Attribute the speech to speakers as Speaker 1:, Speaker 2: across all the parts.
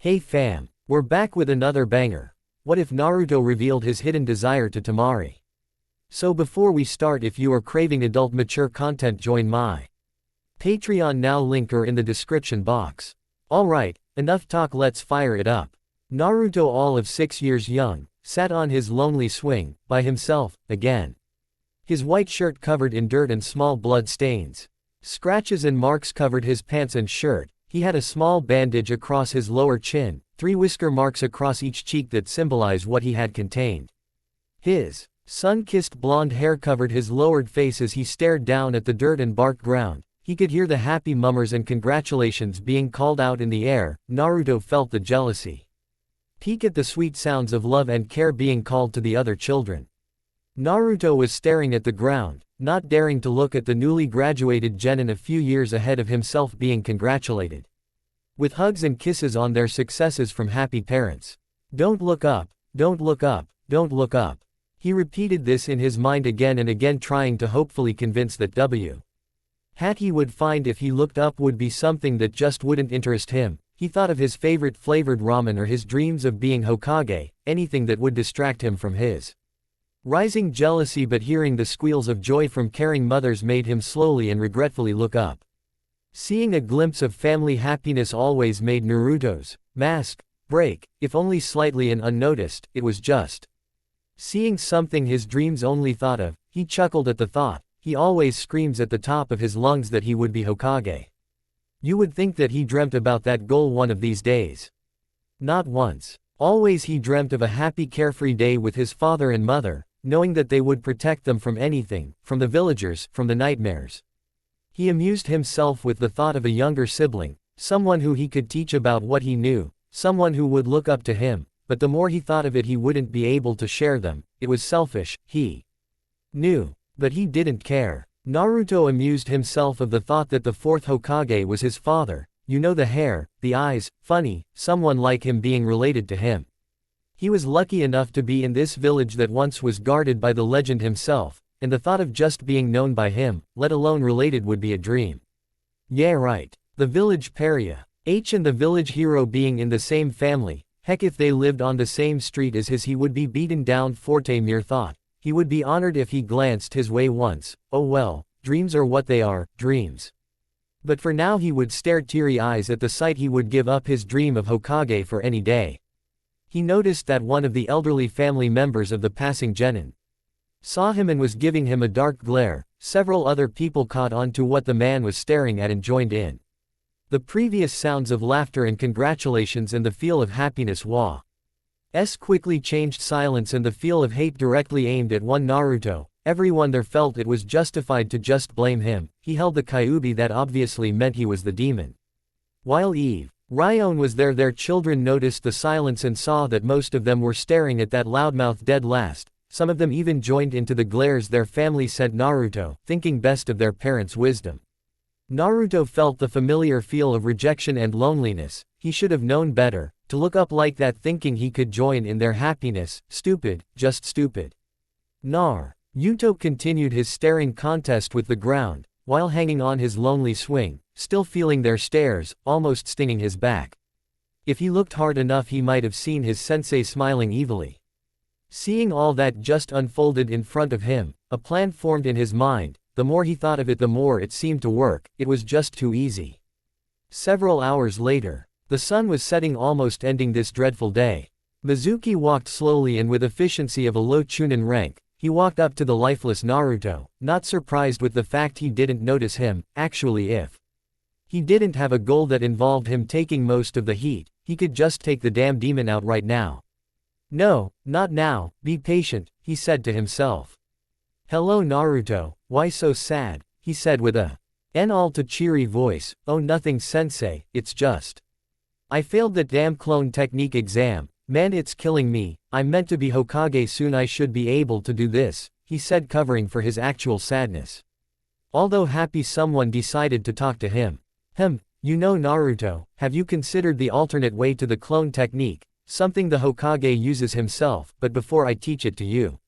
Speaker 1: Hey fam, we're back with another banger. What if Naruto revealed his hidden desire to Temari? So before we start, if you are craving adult mature content, join my Patreon now, link are in the description box. Alright, enough talk, let's fire it up. Naruto, all of 6 years young, sat on his lonely swing, by himself, again. His white shirt covered in dirt and small blood stains. Scratches and marks covered his pants and shirt. He had a small bandage across his lower chin, 3 whisker marks across each cheek that symbolize what he had contained. His sun-kissed blonde hair covered his lowered face as he stared down at the dirt and bark ground. He could hear the happy murmurs and congratulations being called out in the air. Naruto felt the jealousy peak at the sweet sounds of love and care being called to the other children. Naruto was staring at the ground, not daring to look at the newly graduated genin a few years ahead of himself being congratulated with hugs and kisses on their successes from happy parents. Don't look up, don't look up, don't look up. He repeated this in his mind again and again, trying to hopefully convince that what he would find if he looked up would be something that just wouldn't interest him. He thought of his favorite flavored ramen or his dreams of being Hokage, anything that would distract him from his rising jealousy, but hearing the squeals of joy from caring mothers made him slowly and regretfully look up. Seeing a glimpse of family happiness always made Naruto's mask break, if only slightly and unnoticed. It was just seeing something his dreams only thought of. He chuckled at the thought. He always screams at the top of his lungs that he would be Hokage. You would think that he dreamt about that goal one of these days. Not once. Always he dreamt of a happy carefree day with his father and mother, knowing that they would protect them from anything, from the villagers, from the nightmares. He amused himself with the thought of a younger sibling, someone who he could teach about what he knew, someone who would look up to him, but the more he thought of it, he wouldn't be able to share them. It was selfish, he knew, but he didn't care. Naruto amused himself of the thought that the 4th Hokage was his father, you know, the hair, the eyes, funny, someone like him being related to him. He was lucky enough to be in this village that once was guarded by the legend himself, and the thought of just being known by him, let alone related, would be a dream. Yeah, right. The village pariah, and the village hero being in the same family. Heck, if they lived on the same street as his, he would be beaten down. Forte mere thought. He would be honored if he glanced his way once. Oh well, dreams are what they are, dreams. But for now he would stare teary eyes at the sight. He would give up his dream of Hokage for any day. He noticed that one of the elderly family members of the passing genin saw him and was giving him a dark glare. Several other people caught on to what the man was staring at and joined in. The previous sounds of laughter and congratulations and the feel of happiness quickly changed silence and the feel of hate directly aimed at one Naruto. Everyone there felt it was justified to just blame him. He held the Kyuubi, that obviously meant he was the demon. While Ryon was there, their children noticed the silence and saw that most of them were staring at that loudmouth dead last. Some of them even joined into the glares their family sent Naruto, thinking best of their parents' wisdom. Naruto felt the familiar feel of rejection and loneliness. He should have known better, to look up like that thinking he could join in their happiness. Stupid, just stupid. Naruto continued his staring contest with the ground, while hanging on his lonely swing, still feeling their stares, almost stinging his back. If he looked hard enough, he might have seen his sensei smiling evilly. Seeing all that just unfolded in front of him, a plan formed in his mind. The more he thought of it, the more it seemed to work. It was just too easy. Several hours later, the sun was setting, almost ending this dreadful day. Mizuki walked slowly and with efficiency of a low chunin rank. He walked up to the lifeless Naruto, not surprised with the fact he didn't notice him. Actually, if he didn't have a goal that involved him taking most of the heat, he could just take the damn demon out right now. No, not now, be patient, he said to himself. Hello Naruto, why so sad? He said with a all too cheery voice. Oh, nothing sensei, it's just I failed that damn clone technique exam. Man, it's killing me. I'm meant to be Hokage soon. I should be able to do this, he said, covering for his actual sadness. Although happy, someone decided to talk to him. You know Naruto, have you considered the alternate way to the clone technique, something the Hokage uses himself? But before I teach it to you,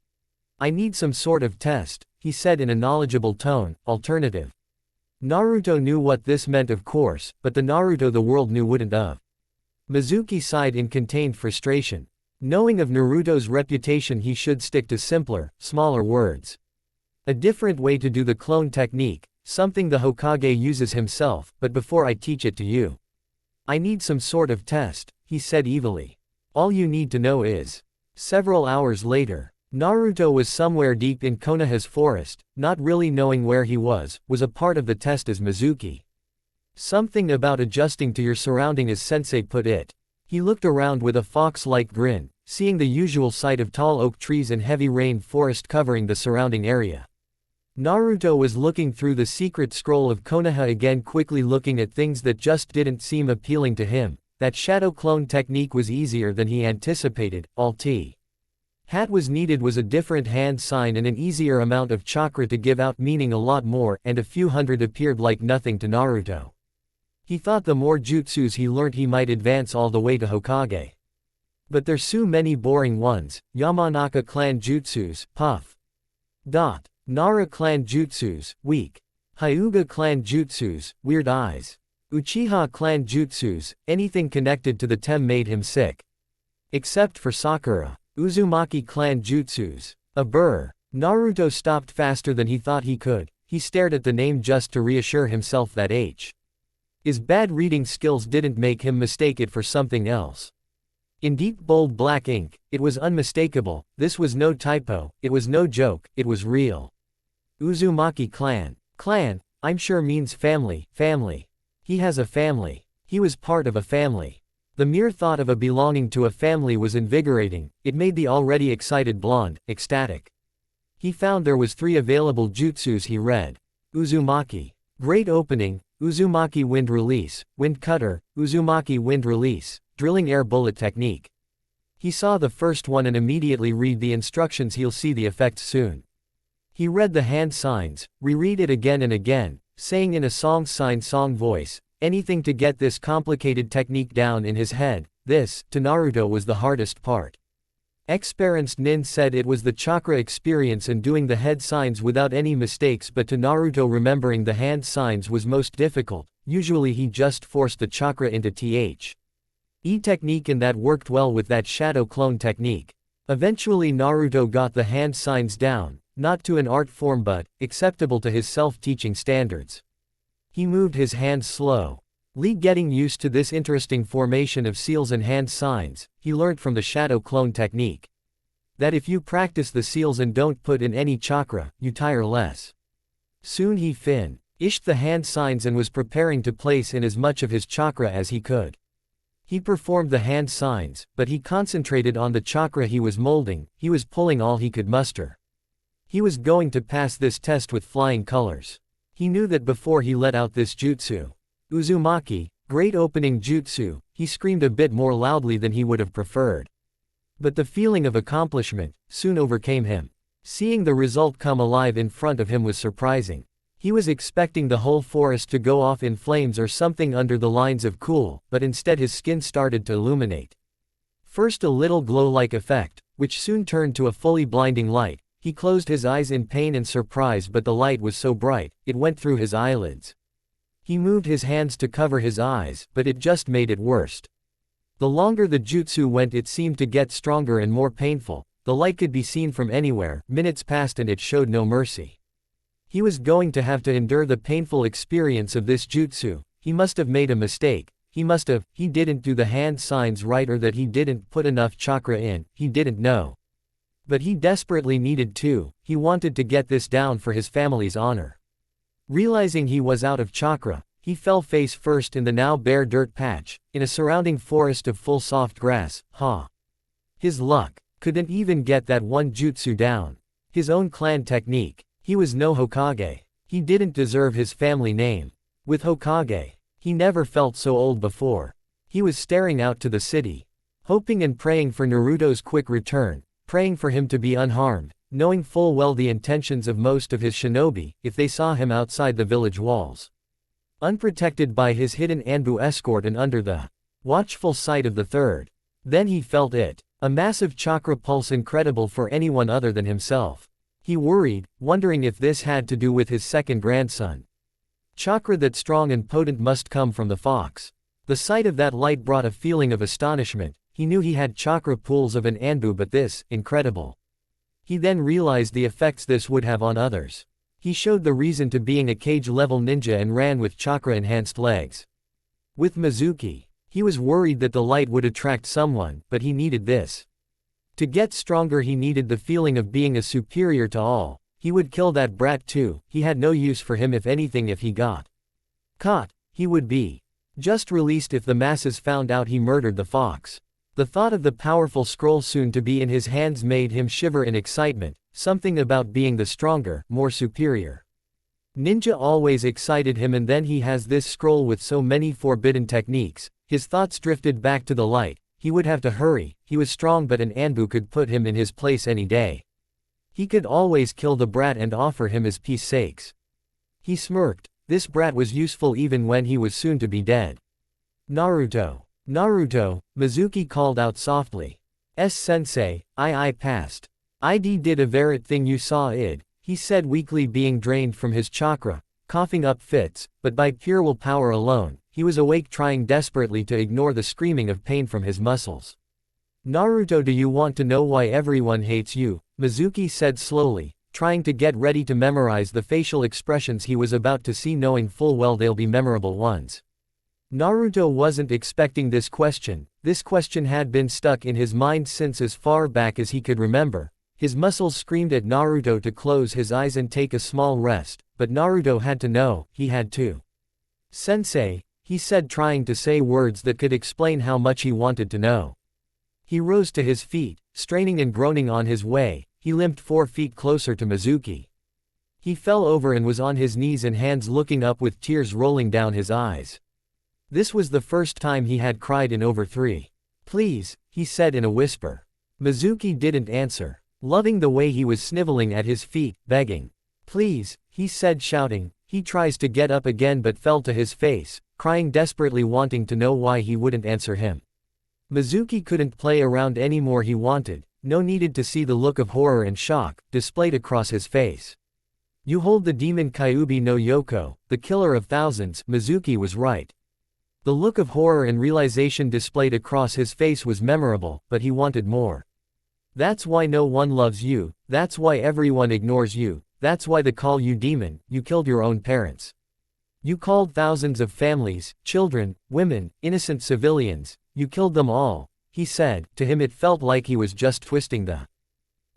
Speaker 1: I need some sort of test, he said in a knowledgeable tone. Alternative. Naruto knew what this meant, of course, but the Naruto the world knew wouldn't have. Mizuki sighed in contained frustration. Knowing of Naruto's reputation, he should stick to simpler, smaller words. A different way to do the clone technique, something the Hokage uses himself, but before I teach it to you, I need some sort of test, he said evilly. All you need to know is. Several hours later, Naruto was somewhere deep in Konoha's forest, not really knowing where he was a part of the test as Mizuki. Something about adjusting to your surrounding as sensei put it. He looked around with a fox-like grin, seeing the usual sight of tall oak trees and heavy rain forest covering the surrounding area. Naruto was looking through the secret scroll of Konoha again, quickly looking at things that just didn't seem appealing to him. That shadow clone technique was easier than he anticipated. All Hat was needed was a different hand sign and an easier amount of chakra to give out, meaning a lot more, and a few hundred appeared like nothing to Naruto. He thought the more jutsus he learnt he might advance all the way to Hokage. But there's so many boring ones. Yamanaka clan jutsus, puff. Nara clan jutsus, weak. Hyuga clan jutsus, weird eyes. Uchiha clan jutsus, anything connected to the Tem made him sick. Except for Sakura. Uzumaki clan jutsus, a burr. Naruto stopped faster than he thought he could. He stared at the name just to reassure himself that his bad reading skills didn't make him mistake it for something else. In deep bold black ink, it was unmistakable. This was no typo, it was no joke, it was real. Uzumaki clan. Clan, I'm sure means family. He has a family. He was part of a family. The mere thought of belonging to a family was invigorating. It made the already excited blonde ecstatic. He found there was 3 available jutsus. He read. Uzumaki. Great opening, Uzumaki wind release, wind cutter, Uzumaki wind release, drilling air bullet technique. He saw the first one and immediately read the instructions. He'll see the effects soon. He read the hand signs, reread it again and again, saying in a song voice, anything to get this complicated technique down in his head. This, to Naruto, was the hardest part. Experienced Nin said it was the chakra experience and doing the head signs without any mistakes, but to Naruto remembering the hand signs was most difficult. Usually he just forced the chakra into technique, and that worked well with that shadow clone technique. Eventually Naruto got the hand signs down, not to an art form but acceptable to his self-teaching standards. He moved his hands slowly, getting used to this interesting formation of seals and hand signs. He learned from the shadow clone technique that if you practice the seals and don't put in any chakra, you tire less. Soon he finished the hand signs and was preparing to place in as much of his chakra as he could. He performed the hand signs, but he concentrated on the chakra he was molding. He was pulling all he could muster. He was going to pass this test with flying colors. He knew that before he let out this jutsu. Uzumaki, great opening jutsu, he screamed a bit more loudly than he would have preferred. But the feeling of accomplishment soon overcame him. Seeing the result come alive in front of him was surprising. He was expecting the whole forest to go off in flames or something under the lines of cool, but instead his skin started to illuminate. First a little glow-like effect, which soon turned to a fully blinding light. He closed his eyes in pain and surprise, but the light was so bright, it went through his eyelids. He moved his hands to cover his eyes, but it just made it worse. The longer the jutsu went, it seemed to get stronger and more painful. The light could be seen from anywhere. Minutes passed and it showed no mercy. He was going to have to endure the painful experience of this jutsu. He must have made a mistake. He didn't do the hand signs right, or that he didn't put enough chakra in. He didn't know. But he desperately needed to. He wanted to get this down for his family's honor. Realizing he was out of chakra, he fell face first in the now bare dirt patch, in a surrounding forest of full soft grass. His luck. Couldn't even get that one jutsu down. His own clan technique. He was no Hokage. He didn't deserve his family name. With Hokage, he never felt so old before. He was staring out to the city, hoping and praying for Naruto's quick return, praying for him to be unharmed, knowing full well the intentions of most of his shinobi if they saw him outside the village walls. Unprotected by his hidden Anbu escort and under the watchful sight of the third. Then he felt it. A massive chakra pulse, incredible for anyone other than himself. He worried, wondering if this had to do with his second grandson. Chakra that strong and potent must come from the fox. The sight of that light brought a feeling of astonishment. He knew he had chakra pools of an Anbu, but this, incredible. He then realized the effects this would have on others. He showed the reason to being a cage-level ninja and ran with chakra-enhanced legs. With Mizuki, he was worried that the light would attract someone, but he needed this. To get stronger he needed the feeling of being a superior to all. He would kill that brat too. He had no use for him. If anything, if he got caught, he would be just released if the masses found out he murdered the fox. The thought of the powerful scroll soon to be in his hands made him shiver in excitement, something about being the stronger, more superior ninja always excited him, and then he has this scroll with so many forbidden techniques. His thoughts drifted back to the light. He would have to hurry. He was strong, but an Anbu could put him in his place any day. He could always kill the brat and offer him his peace sakes. He smirked. This brat was useful even when he was soon to be dead. Naruto. Naruto, Mizuki called out softly. Sensei, I passed. ID did a very thing you saw id, he said weakly, being drained from his chakra, coughing up fits, but by pure willpower alone, he was awake, trying desperately to ignore the screaming of pain from his muscles. Naruto, do you want to know why everyone hates you? Mizuki said slowly, trying to get ready to memorize the facial expressions he was about to see, knowing full well they'll be memorable ones. Naruto wasn't expecting this question. This question had been stuck in his mind since as far back as he could remember. His muscles screamed at Naruto to close his eyes and take a small rest, but Naruto had to know, he had to. Sensei, he said, trying to say words that could explain how much he wanted to know. He rose to his feet, straining and groaning on his way. He limped 4 feet closer to Mizuki. He fell over and was on his knees and hands, looking up with tears rolling down his eyes. This was the first time he had cried in over 3. Please, he said in a whisper. Mizuki didn't answer, loving the way he was sniveling at his feet, begging. Please, he said, shouting. He tries to get up again but fell to his face, crying desperately, wanting to know why he wouldn't answer him. Mizuki couldn't play around anymore. He wanted, no needed to see the look of horror and shock displayed across his face. You hold the demon Kyuubi no Yoko, the killer of thousands. Mizuki was right. The look of horror and realization displayed across his face was memorable, but he wanted more. That's why no one loves you, that's why everyone ignores you, that's why they call you demon. You killed your own parents. You called thousands of families, children, women, innocent civilians, you killed them all, he said. To him it felt like he was just twisting the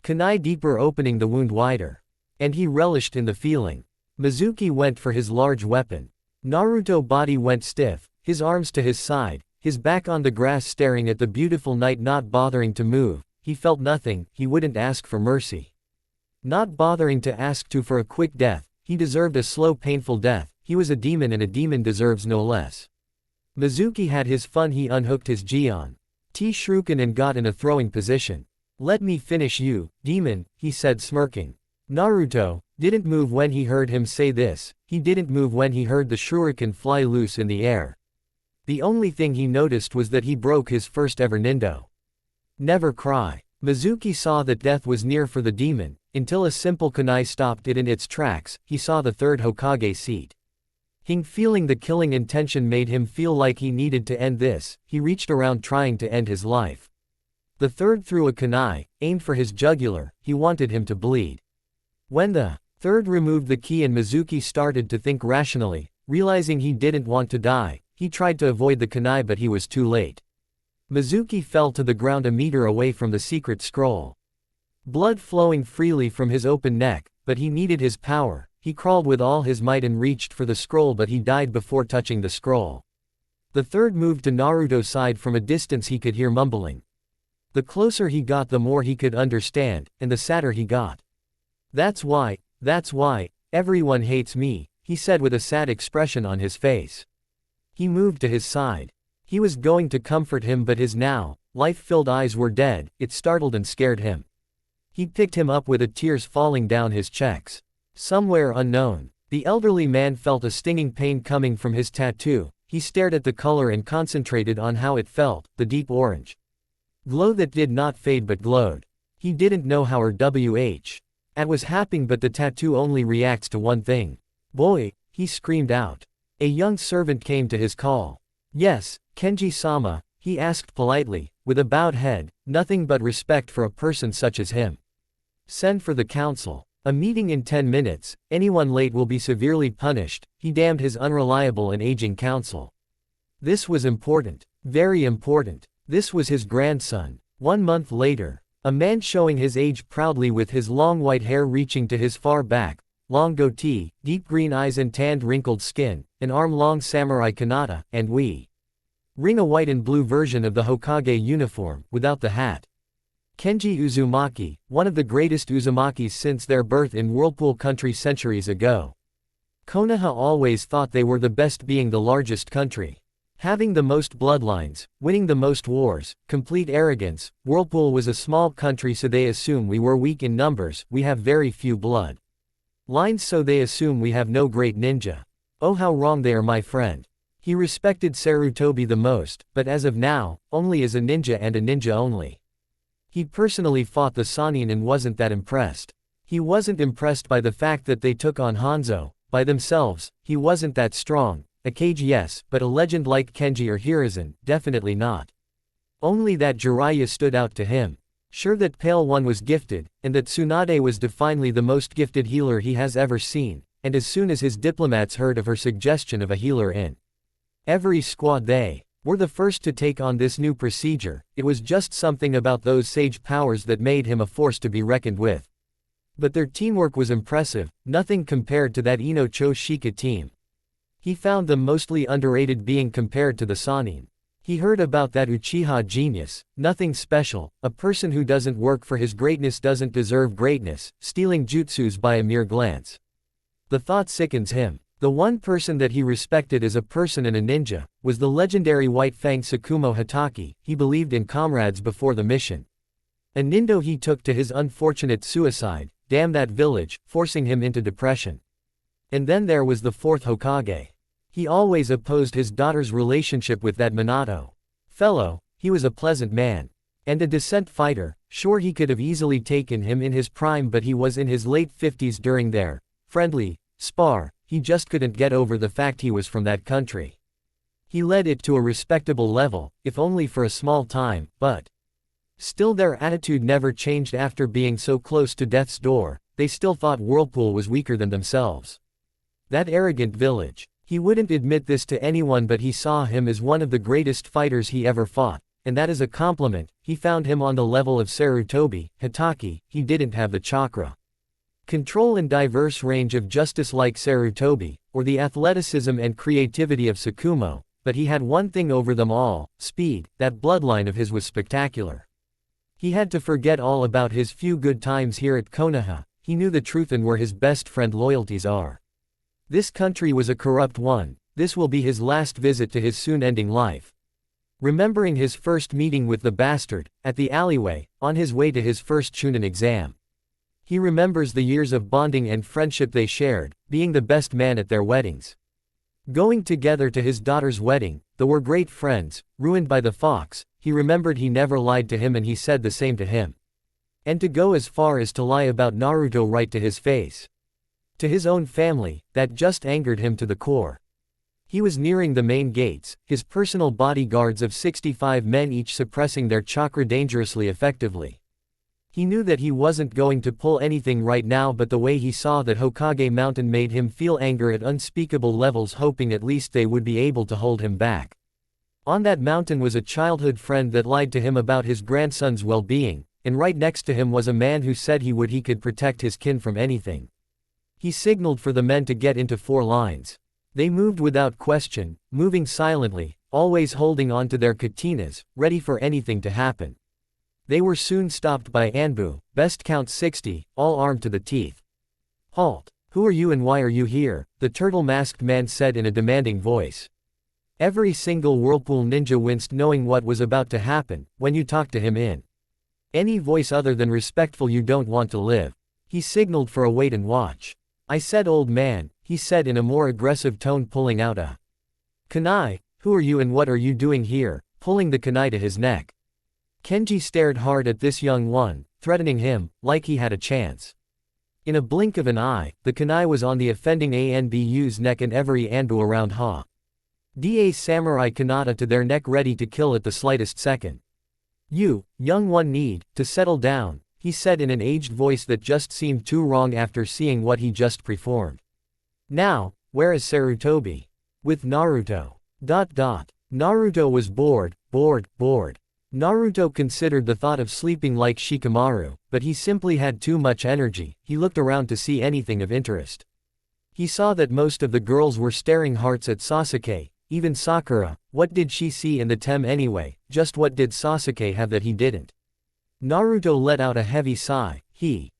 Speaker 1: kunai deeper, opening the wound wider. And he relished in the feeling. Mizuki went for his large weapon. Naruto's body went stiff, his arms to his side, his back on the grass, staring at the beautiful night, not bothering to move. He felt nothing. He wouldn't ask for mercy. Not bothering to ask for a quick death. He deserved a slow, painful death. He was a demon, and a demon deserves no less. Mizuki had his fun. He unhooked his Gion T shuriken and got in a throwing position. Let me finish you, demon, he said, smirking. Naruto didn't move when he heard him say this. He didn't move when he heard the shuriken fly loose in the air. The only thing he noticed was that he broke his first ever nindo. Never cry. Mizuki saw that death was near for the demon, until a simple kunai stopped it in its tracks. He saw the third Hokage seat. Feeling the killing intention made him feel like he needed to end this. He reached around, trying to end his life. The third threw a kunai, aimed for his jugular. He wanted him to bleed. When the third removed the key and Mizuki started to think rationally, realizing he didn't want to die, he tried to avoid the kunai, but he was too late. Mizuki fell to the ground a meter away from the secret scroll. Blood flowing freely from his open neck, but he needed his power. He crawled with all his might and reached for the scroll, but he died before touching the scroll. The third moved to Naruto's side. From a distance he could hear mumbling. The closer he got, the more he could understand, and the sadder he got. That's why, everyone hates me, he said with a sad expression on his face. He moved to his side. He was going to comfort him, but his now life-filled eyes were dead. It startled and scared him. He picked him up with the tears falling down his cheeks. Somewhere unknown, the elderly man felt a stinging pain coming from his tattoo. He stared at the color and concentrated on how it felt, the deep orange glow that did not fade but glowed. He didn't know how or it was happening, but the tattoo only reacts to one thing. Boy, he screamed out. A young servant came to his call. Yes, Kenji-sama, he asked politely, with a bowed head, nothing but respect for a person such as him. Send for the council. A meeting in 10 minutes, anyone late will be severely punished, he damned his unreliable and aging council. This was important. Very important. This was his grandson. 1 month later, a man showing his age proudly with his long white hair reaching to his far back, long goatee, deep green eyes and tanned wrinkled skin, an arm-long samurai kanata, and wearing a white and blue version of the Hokage uniform, without the hat. Kenji Uzumaki, one of the greatest Uzumakis since their birth in Whirlpool Country centuries ago. Konoha always thought they were the best, being the largest country. Having the most bloodlines, winning the most wars, complete arrogance. Whirlpool was a small country, so they assume we were weak in numbers, we have very few blood lines, so they assume we have no great ninja. Oh, how wrong they are, my friend. He respected Sarutobi the most, but as of now, only as a ninja and a ninja only. He personally fought the Sannin and wasn't that impressed. He wasn't impressed by the fact that they took on Hanzo by themselves. He wasn't that strong. A Kage yes, but a legend like Kenji or Hiruzen, definitely not. Only that Jiraiya stood out to him. Sure that Pale One was gifted, and that Tsunade was definitely the most gifted healer he has ever seen, and as soon as his diplomats heard of her suggestion of a healer in every squad, they were the first to take on this new procedure. It was just something about those sage powers that made him a force to be reckoned with. But their teamwork was impressive, nothing compared to that Ino Cho Shika team. He found them mostly underrated being compared to the Sannin. He heard about that Uchiha genius, nothing special, a person who doesn't work for his greatness doesn't deserve greatness, stealing jutsus by a mere glance. The thought sickens him. The one person that he respected as a person and a ninja, was the legendary White Fang Tsukumo Hatake. He believed in comrades before the mission. A nindo he took to his unfortunate suicide, damn that village, forcing him into depression. And then there was the fourth Hokage. He always opposed his daughter's relationship with that Minato fellow. He was a pleasant man. And a decent fighter. Sure, he could have easily taken him in his prime, but he was in his late 50s during their friendly spar. He just couldn't get over the fact he was from that country. He led it to a respectable level, if only for a small time, but still their attitude never changed after being so close to death's door. They still thought Whirlpool was weaker than themselves. That arrogant village. He wouldn't admit this to anyone, but he saw him as one of the greatest fighters he ever fought, and that is a compliment. He found him on the level of Sarutobi Hatake. He didn't have the chakra control and diverse range of justice like Sarutobi, or the athleticism and creativity of Tsukumo, but he had one thing over them all: speed. That bloodline of his was spectacular. He had to forget all about his few good times here at Konoha. He knew the truth and where his best friend loyalties are. This country was a corrupt one. This will be his last visit to his soon-ending life. Remembering his first meeting with the bastard, at the alleyway, on his way to his first Chunin exam. He remembers the years of bonding and friendship they shared, being the best man at their weddings. Going together to his daughter's wedding, they were great friends. Ruined by the fox, he remembered he never lied to him and he said the same to him. And to go as far as to lie about Naruto right to his face. To his own family, that just angered him to the core. He was nearing the main gates, his personal bodyguards of 65 men each suppressing their chakra dangerously effectively. He knew that he wasn't going to pull anything right now, but the way he saw that Hokage Mountain made him feel anger at unspeakable levels, hoping at least they would be able to hold him back. On that mountain was a childhood friend that lied to him about his grandson's well-being, and right next to him was a man who said he could protect his kin from anything. He signaled for the men to get into 4 lines. They moved without question, moving silently, always holding on to their katanas, ready for anything to happen. They were soon stopped by Anbu, best count 60, all armed to the teeth. "Halt! Who are you and why are you here?" the turtle-masked man said in a demanding voice. Every single Whirlpool ninja winced knowing what was about to happen. When you talk to him in any voice other than respectful, you don't want to live. He signaled for a wait and watch. "I said old man," he said in a more aggressive tone, pulling out a kunai. "Who are you and what are you doing here?" pulling the kunai to his neck. Kenji stared hard at this young one, threatening him, like he had a chance. In a blink of an eye, the kunai was on the offending Anbu's neck and every Anbu around Da samurai kanata to their neck ready to kill at the slightest second. You, young one need, to settle down, he said in an aged voice that just seemed too wrong after seeing what he just performed. Now, where is Sarutobi? With Naruto. Naruto was bored. Naruto considered the thought of sleeping like Shikamaru, but he simply had too much energy. He looked around to see anything of interest. He saw that most of the girls were staring hearts at Sasuke, even Sakura. What did she see in the Tem anyway? Just what did Sasuke have that he didn't? Naruto let out a heavy sigh. He's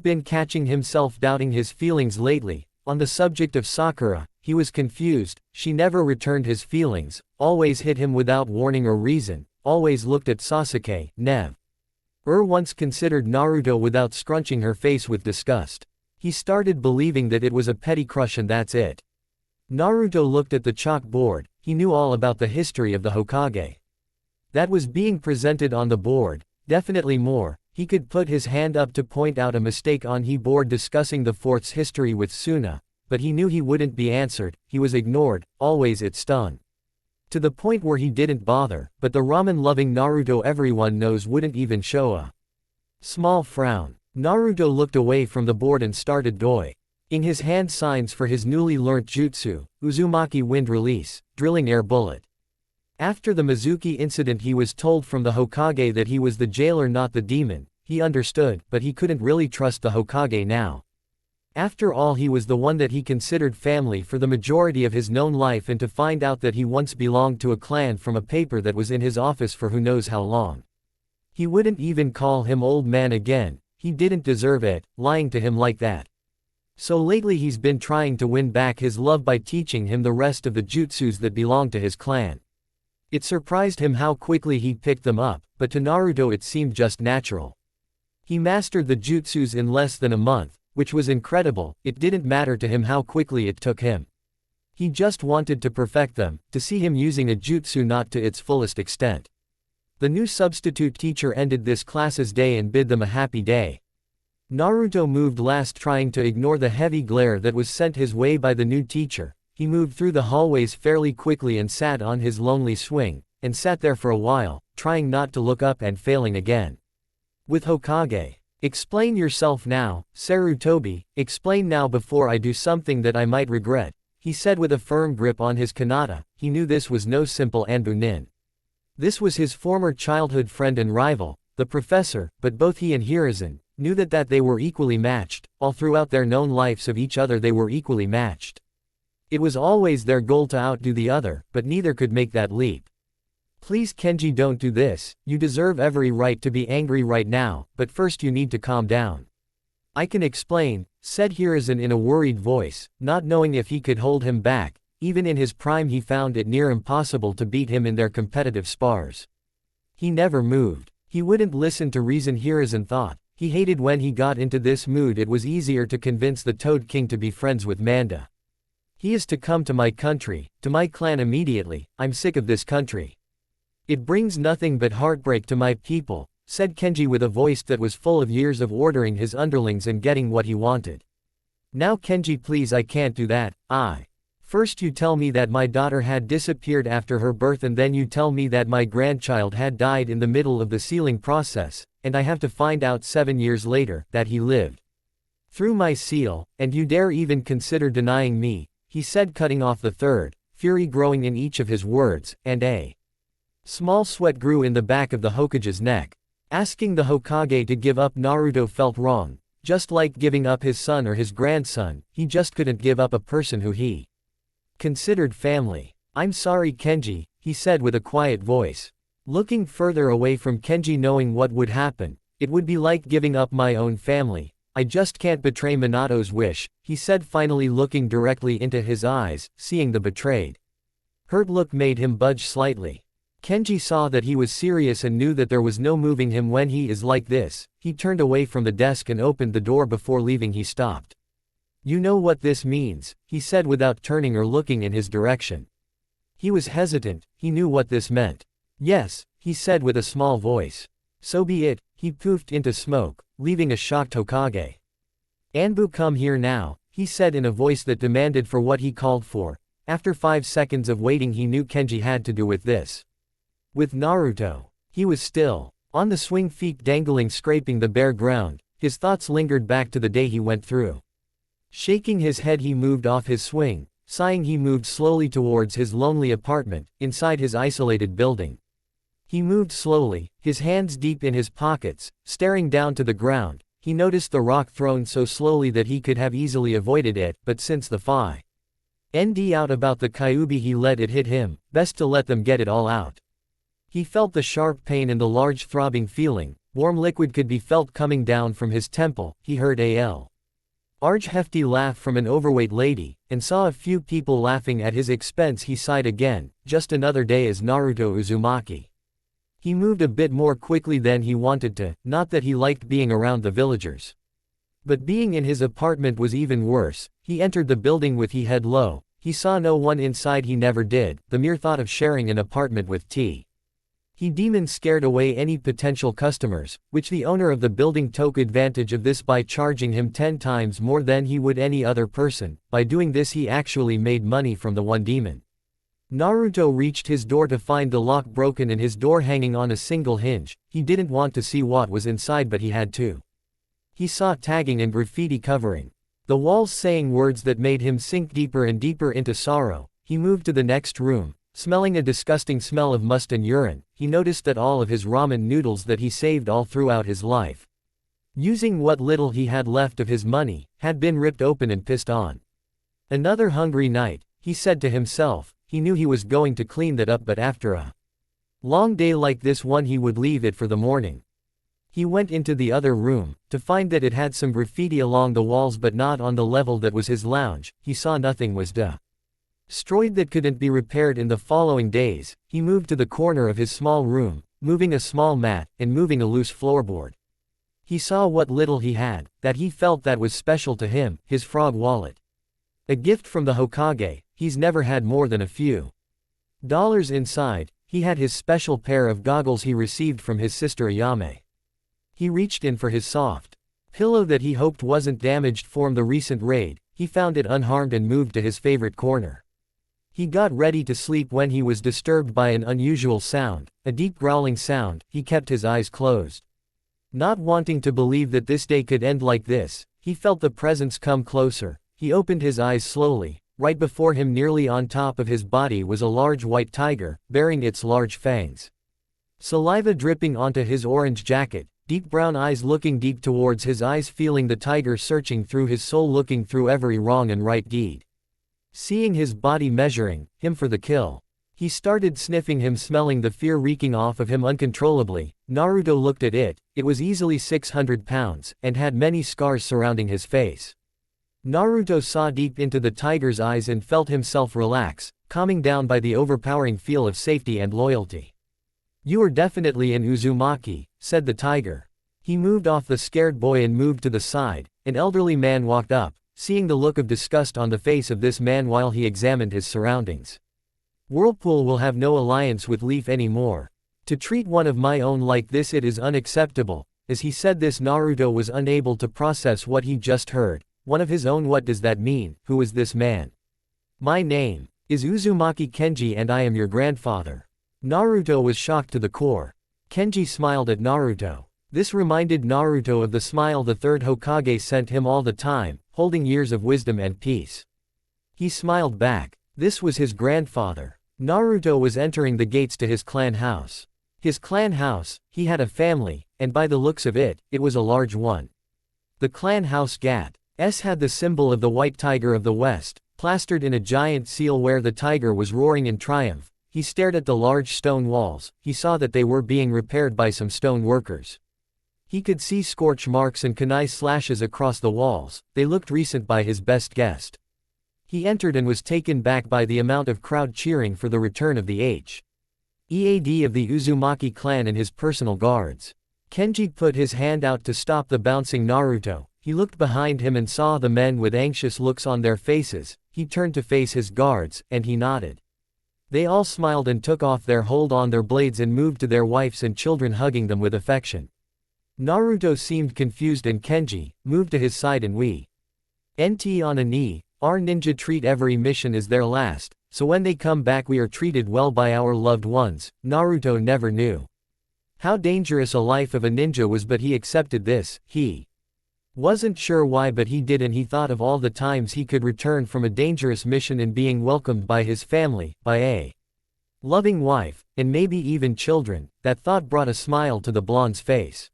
Speaker 1: been catching himself doubting his feelings lately. On the subject of Sakura, he was confused. She never returned his feelings, always hit him without warning or reason, always looked at Sasuke, once considered Naruto without scrunching her face with disgust. He started believing that it was a petty crush and that's it. Naruto looked at the chalkboard. He knew all about the history of the Hokage. That was being presented on the board, definitely more. He could put his hand up to point out a mistake on the board discussing the fourth's history with Suna, but he knew he wouldn't be answered. He was ignored, always it stung. To the point where he didn't bother, but the ramen-loving Naruto everyone knows wouldn't even show a small frown. Naruto looked away from the board and started doing his hand signs for his newly learnt jutsu, Uzumaki wind release, drilling air bullet. After the Mizuki incident he was told from the Hokage that he was the jailer not the demon. He understood, but he couldn't really trust the Hokage now. After all, he was the one that he considered family for the majority of his known life, and to find out that he once belonged to a clan from a paper that was in his office for who knows how long. He wouldn't even call him old man again. He didn't deserve it, lying to him like that. So lately he's been trying to win back his love by teaching him the rest of the jutsus that belong to his clan. It surprised him how quickly he picked them up, but to Naruto it seemed just natural. He mastered the jutsus in less than a month, which was incredible. It didn't matter to him how quickly it took him. He just wanted to perfect them, to see him using a jutsu not to its fullest extent. The new substitute teacher ended this class's day and bid them a happy day. Naruto moved last, trying to ignore the heavy glare that was sent his way by the new teacher. He moved through the hallways fairly quickly and sat on his lonely swing, and sat there for a while, trying not to look up and failing again. With Hokage. Explain yourself now, Sarutobi, explain now before I do something that I might regret, he said with a firm grip on his kanata. He knew this was no simple Anbunin. This was his former childhood friend and rival, the professor, but both he and Hiruzen knew that they were equally matched. All throughout their known lives of each other they were equally matched. It was always their goal to outdo the other, but neither could make that leap. Please Kenji, don't do this. You deserve every right to be angry right now, but first you need to calm down. I can explain, said Hiruzen in a worried voice, not knowing if he could hold him back. Even in his prime he found it near impossible to beat him in their competitive spars. He never moved. He wouldn't listen to reason, Hiruzen thought. He hated when he got into this mood. It was easier to convince the Toad King to be friends with Manda. He is to come to my country, to my clan immediately. I'm sick of this country. It brings nothing but heartbreak to my people, said Kenji with a voice that was full of years of ordering his underlings and getting what he wanted. Now Kenji, please, I can't do that. First you tell me that my daughter had disappeared after her birth, and then you tell me that my grandchild had died in the middle of the sealing process, and I have to find out 7 years later that he lived through my seal, and you dare even consider denying me, he said, cutting off the third, fury growing in each of his words, and a small sweat grew in the back of the Hokage's neck. Asking the Hokage to give up Naruto felt wrong, just like giving up his son or his grandson. He just couldn't give up a person who he considered family. I'm sorry Kenji, he said with a quiet voice. Looking further away from Kenji, knowing what would happen, it would be like giving up my own family. I just can't betray Minato's wish, he said, finally looking directly into his eyes. Seeing the betrayed, hurt look made him budge slightly. Kenji saw that he was serious and knew that there was no moving him when he is like this. He turned away from the desk and opened the door. Before leaving he stopped. You know what this means, he said without turning or looking in his direction. He was hesitant. He knew what this meant. Yes, he said with a small voice. So be it. He poofed into smoke, leaving a shocked Hokage. Anbu, come here now, he said in a voice that demanded for what he called for. After 5 seconds of waiting he knew Kenji had to do with this. With Naruto. He was still on the swing, feet dangling, scraping the bare ground. His thoughts lingered back to the day he went through. Shaking his head he moved off his swing. Sighing he moved slowly towards his lonely apartment, inside his isolated building. He moved slowly, his hands deep in his pockets, staring down to the ground. He noticed the rock thrown so slowly that he could have easily avoided it, but since the ND out about the Kyuubi he let it hit him, best to let them get it all out. He felt the sharp pain and the large throbbing feeling. Warm liquid could be felt coming down from his temple. He heard a large hefty laugh from an overweight lady, and saw a few people laughing at his expense. He sighed again, just another day as Naruto Uzumaki. He moved a bit more quickly than he wanted to, not that he liked being around the villagers. But being in his apartment was even worse. He entered the building with his head low. He saw no one inside. He never did. The mere thought of sharing an apartment with He demon scared away any potential customers, which the owner of the building took advantage of this by charging him 10 times more than he would any other person. By doing this he actually made money from the one demon. Naruto reached his door to find the lock broken and his door hanging on a single hinge. He didn't want to see what was inside but he had to. He saw tagging and graffiti covering the walls saying words that made him sink deeper and deeper into sorrow. He moved to the next room. Smelling a disgusting smell of must and urine, he noticed that all of his ramen noodles that he saved all throughout his life, using what little he had left of his money, had been ripped open and pissed on. Another hungry night, he said to himself. He knew he was going to clean that up, but after a long day like this one he would leave it for the morning. He went into the other room, to find that it had some graffiti along the walls but not on the level that was his lounge. He saw nothing was destroyed that couldn't be repaired in the following days. He moved to the corner of his small room, moving a small mat, and moving a loose floorboard. He saw what little he had, that he felt that was special to him, his frog wallet. A gift from the Hokage. He's never had more than a few dollars inside. He had his special pair of goggles he received from his sister Ayame. He reached in for his soft pillow that he hoped wasn't damaged from the recent raid. He found it unharmed and moved to his favorite corner. He got ready to sleep when he was disturbed by an unusual sound, a deep growling sound. He kept his eyes closed. Not wanting to believe that this day could end like this, he felt the presence come closer. He opened his eyes slowly. Right before him, nearly on top of his body, was a large white tiger, bearing its large fangs. Saliva dripping onto his orange jacket, deep brown eyes looking deep towards his eyes, feeling the tiger searching through his soul, looking through every wrong and right deed. Seeing his body measuring him for the kill, he started sniffing him, smelling the fear reeking off of him uncontrollably. Naruto looked at it. It was easily 600 pounds, and had many scars surrounding his face. Naruto saw deep into the tiger's eyes and felt himself relax, calming down by the overpowering feel of safety and loyalty. "You are definitely an Uzumaki," said the tiger. He moved off the scared boy and moved to the side. An elderly man walked up, seeing the look of disgust on the face of this man while he examined his surroundings. "Whirlpool will have no alliance with Leaf anymore. To treat one of my own like this, it is unacceptable." As he said this, Naruto was unable to process what he just heard. One of his own? What does that mean? Who is this man? "My name is Uzumaki Kenji and I am your grandfather." Naruto was shocked to the core. Kenji smiled at Naruto. This reminded Naruto of the smile the third Hokage sent him all the time, holding years of wisdom and peace. He smiled back. This was his grandfather. Naruto was entering the gates to his clan house. His clan house, he had a family, and by the looks of it, it was a large one. The clan house had the symbol of the white tiger of the west, plastered in a giant seal where the tiger was roaring in triumph. He stared at the large stone walls. He saw that they were being repaired by some stone workers. He could see scorch marks and kunai slashes across the walls. They looked recent by his best guess. He entered and was taken back by the amount of crowd cheering for the return of the head of the Uzumaki clan and his personal guards. Kenji put his hand out to stop the bouncing Naruto. He looked behind him and saw the men with anxious looks on their faces. He turned to face his guards, and he nodded. They all smiled and took off their hold on their blades and moved to their wives and children, hugging them with affection. Naruto seemed confused and Kenji moved to his side and we. "NT on a knee, our ninja treat every mission as their last. so when they come back we are treated well by our loved ones. Naruto never knew how dangerous a life of a ninja was, but he accepted this. He wasn't sure why, but he did, and he thought of all the times he could return from a dangerous mission and being welcomed by his family, by a loving wife, and maybe even children. That thought brought a smile to the blonde's face.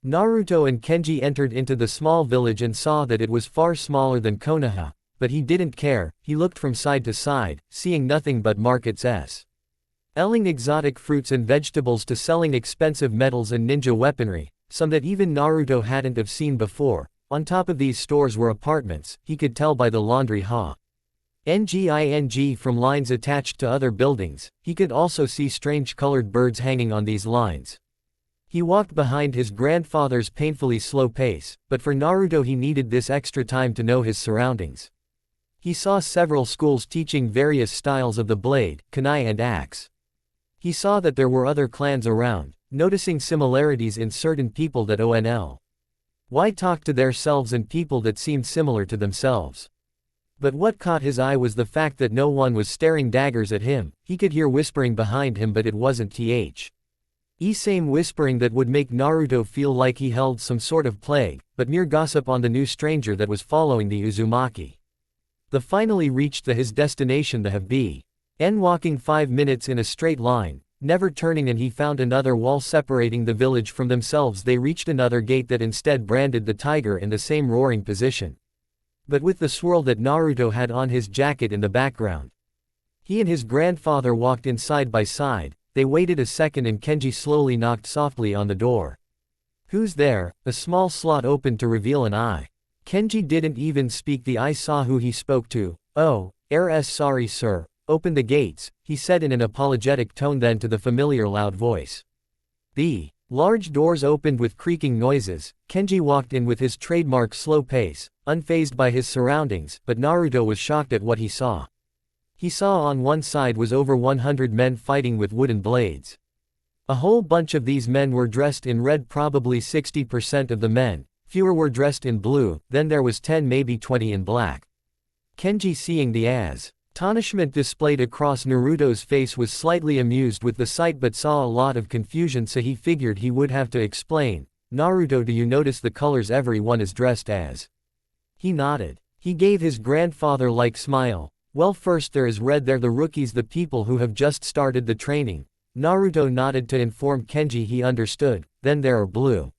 Speaker 1: Naruto and Kenji entered into the small village and saw that it was far smaller than Konoha, but he didn't care. He looked from side to side, seeing nothing but markets selling exotic fruits and vegetables to selling expensive metals and ninja weaponry, some that even Naruto hadn't have seen before. On top of these stores were apartments, he could tell by the laundry hanging from lines attached to other buildings. He could also see strange colored birds hanging on these lines. He walked behind his grandfather's painfully slow pace, but for Naruto he needed this extra time to know his surroundings. He saw several schools teaching various styles of the blade, kunai and axe. He saw that there were other clans around, noticing similarities in certain people that why talk to theirselves and people that seemed similar to themselves. But what caught his eye was the fact that no one was staring daggers at him. He could hear whispering behind him, but it wasn't same whispering that would make Naruto feel like he held some sort of plague, but mere gossip on the new stranger that was following the Uzumaki. They finally reached his destination, the have been walking 5 minutes in a straight line, never turning, and he found another wall separating the village from themselves. They reached another gate that instead branded the tiger in the same roaring position, but with the swirl that Naruto had on his jacket in the background. He and his grandfather walked in side by side. They waited a second and Kenji slowly knocked softly on the door. "Who's there?" A small slot opened to reveal an eye. Kenji didn't even speak. The eye saw who he spoke to. "Oh, sorry sir. Open the gates," he said in an apologetic tone, then to the familiar loud voice. The large doors opened with creaking noises. Kenji walked in with his trademark slow pace, unfazed by his surroundings, but Naruto was shocked at what he saw. He saw on one side was over 100 men fighting with wooden blades. A whole bunch of these men were dressed in red, probably 60% of the men. Fewer were dressed in blue, then there was 10, maybe 20 in black. Kenji, seeing the astonishment displayed across Naruto's face, was slightly amused with the sight but saw a lot of confusion, so he figured he would have to explain. "Naruto, do you notice the colors everyone is dressed as?" He nodded. He gave his grandfather-like smile. "Well, first there is red, they're the rookies, the people who have just started the training." Naruto nodded to inform Kenji he understood. "Then there are blue.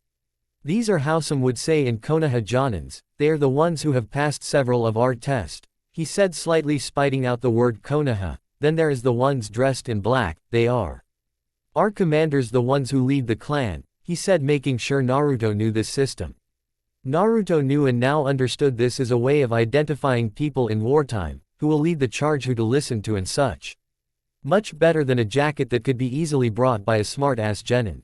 Speaker 1: These are how some would say in Konoha Jonins. They are the ones who have passed several of our tests," he said, slightly spiting out the word Konoha. "Then there is the ones dressed in black. They are our commanders, the ones who lead the clan," he said, making sure Naruto knew this system. Naruto knew and now understood this is a way of identifying people in wartime, who will lead the charge, who to listen to, and such. Much better than a jacket that could be easily brought by a smart-ass genin.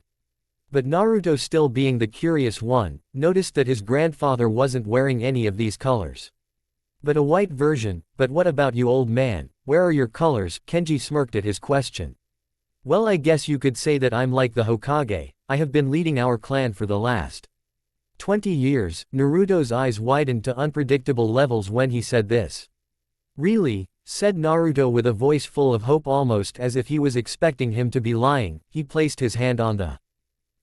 Speaker 1: But Naruto, still being the curious one, noticed that his grandfather wasn't wearing any of these colors, but a white version. "But what about you, old man? Where are your colors?" Kenji smirked at his question. "Well, I guess you could say that I'm like the Hokage. I have been leading our clan for the last 20 years. Naruto's eyes widened to unpredictable levels when he said this. "Really?" said Naruto with a voice full of hope, almost as if he was expecting him to be lying. He placed his hand on the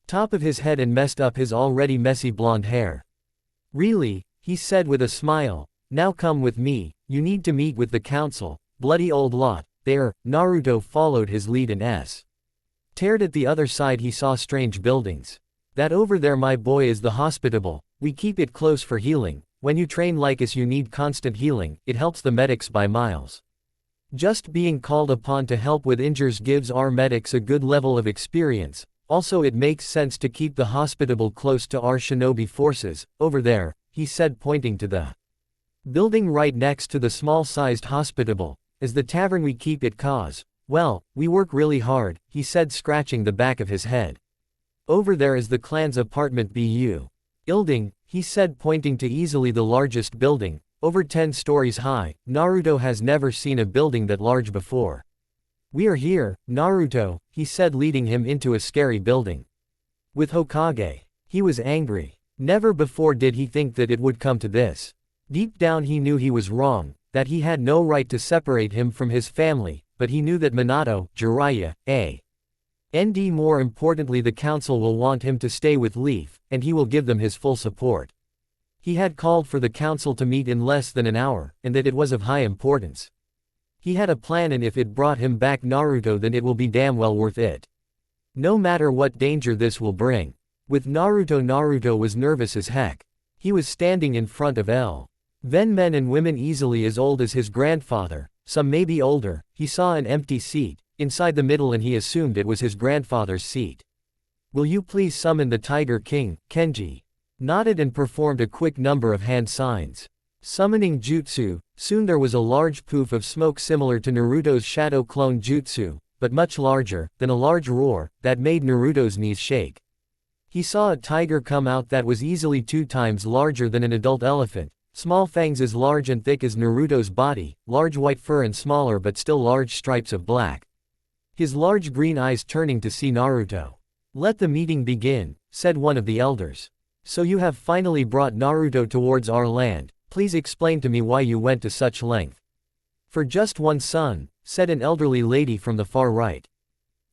Speaker 1: top of his head and messed up his already messy blonde hair. "Really?" he said with a smile. "Now come with me. You need to meet with the council. Bloody old lot." There, Naruto followed his lead and stared at the other side. He saw strange buildings. "That over there, my boy, is the hospitable. We keep it close for healing. When you train like us, you need constant healing. It helps the medics by miles. Just being called upon to help with injuries gives our medics a good level of experience. Also, it makes sense to keep the hospitable close to our shinobi forces. Over there," he said, pointing to the building right next to the small-sized hospitable, "is the tavern. We keep it cause, well, we work really hard," he said, scratching the back of his head. "Over there is the clan's apartment building," he said, pointing to easily the largest building, over 10 stories high. Naruto has never seen a building that large before. "We are here, Naruto," he said, leading him into a scary building. With Hokage. He was angry. Never before did he think that it would come to this. Deep down he knew he was wrong. that he had no right to separate him from his family, but he knew that Minato, Jiraiya, and more importantly the council will want him to stay with Leaf, and he will give them his full support. He had called for the council to meet in less than an hour, and that it was of high importance. He had a plan, and if it brought him back Naruto then it will be damn well worth it. No matter what danger this will bring. With Naruto was nervous as heck. He was standing in front of men and women easily as old as his grandfather, some maybe older. He saw an empty seat inside the middle and he assumed it was his grandfather's seat. "Will you please summon the Tiger King?" Kenji nodded and performed a quick number of hand signs. Summoning jutsu, soon there was a large poof of smoke similar to Naruto's shadow clone jutsu, but much larger, than a large roar, that made Naruto's knees shake. He saw a tiger come out that was easily 2 times larger than an adult elephant, small fangs as large and thick as Naruto's body, large white fur and smaller but still large stripes of black. His large green eyes turning to see Naruto. "Let the meeting begin," said one of the elders. "So you have finally brought Naruto towards our land, please explain to me why you went to such length." "For just one son," said an elderly lady from the far right.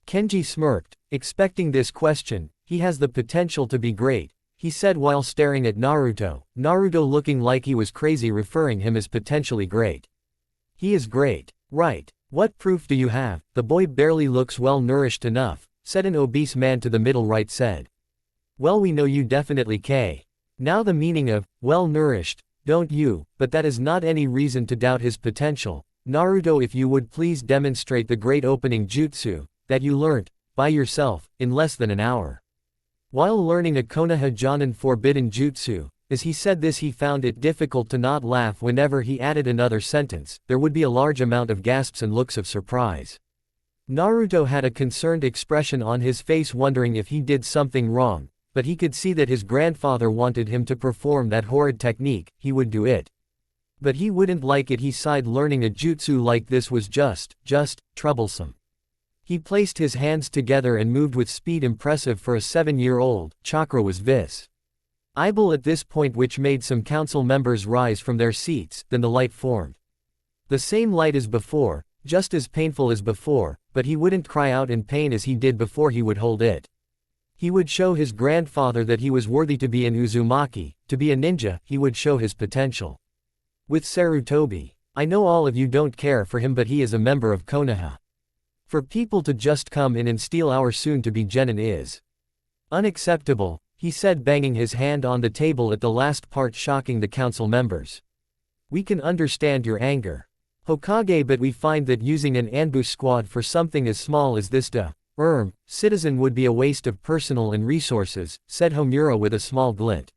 Speaker 1: Kenji smirked, expecting this question. "He has the potential to be great," he said while staring at Naruto, Naruto looking like he was crazy referring him as potentially great. "He is great. Right. What proof do you have? The boy barely looks well nourished enough," said an obese man to the middle right said. "Well, we know you definitely now the meaning of well nourished, don't you? But that is not any reason to doubt his potential. Naruto, if you would please demonstrate the great opening jutsu that you learnt by yourself in less than an hour." While learning a Konoha Jonin forbidden jutsu, as he said this he found it difficult to not laugh whenever he added another sentence. There would be a large amount of gasps and looks of surprise. Naruto had a concerned expression on his face, wondering if he did something wrong, but he could see that his grandfather wanted him to perform that horrid technique. He would do it. But he wouldn't like it. He sighed. Learning a jutsu like this was just troublesome. He placed his hands together and moved with speed impressive for a 7-year-old. Chakra was visible at this point, which made some council members rise from their seats. Then the light formed. The same light as before, just as painful as before, but he wouldn't cry out in pain as he did before. He would hold it. He would show his grandfather that he was worthy to be an Uzumaki, to be a ninja. He would show his potential. With Sarutobi. "I know all of you don't care for him, but he is a member of Konoha. For people to just come in and steal our soon-to-be genin is unacceptable," he said, banging his hand on the table at the last part, shocking the council members. "We can understand your anger, Hokage, but we find that using an ambush squad for something as small as this citizen would be a waste of personnel and resources," said Homura with a small glint.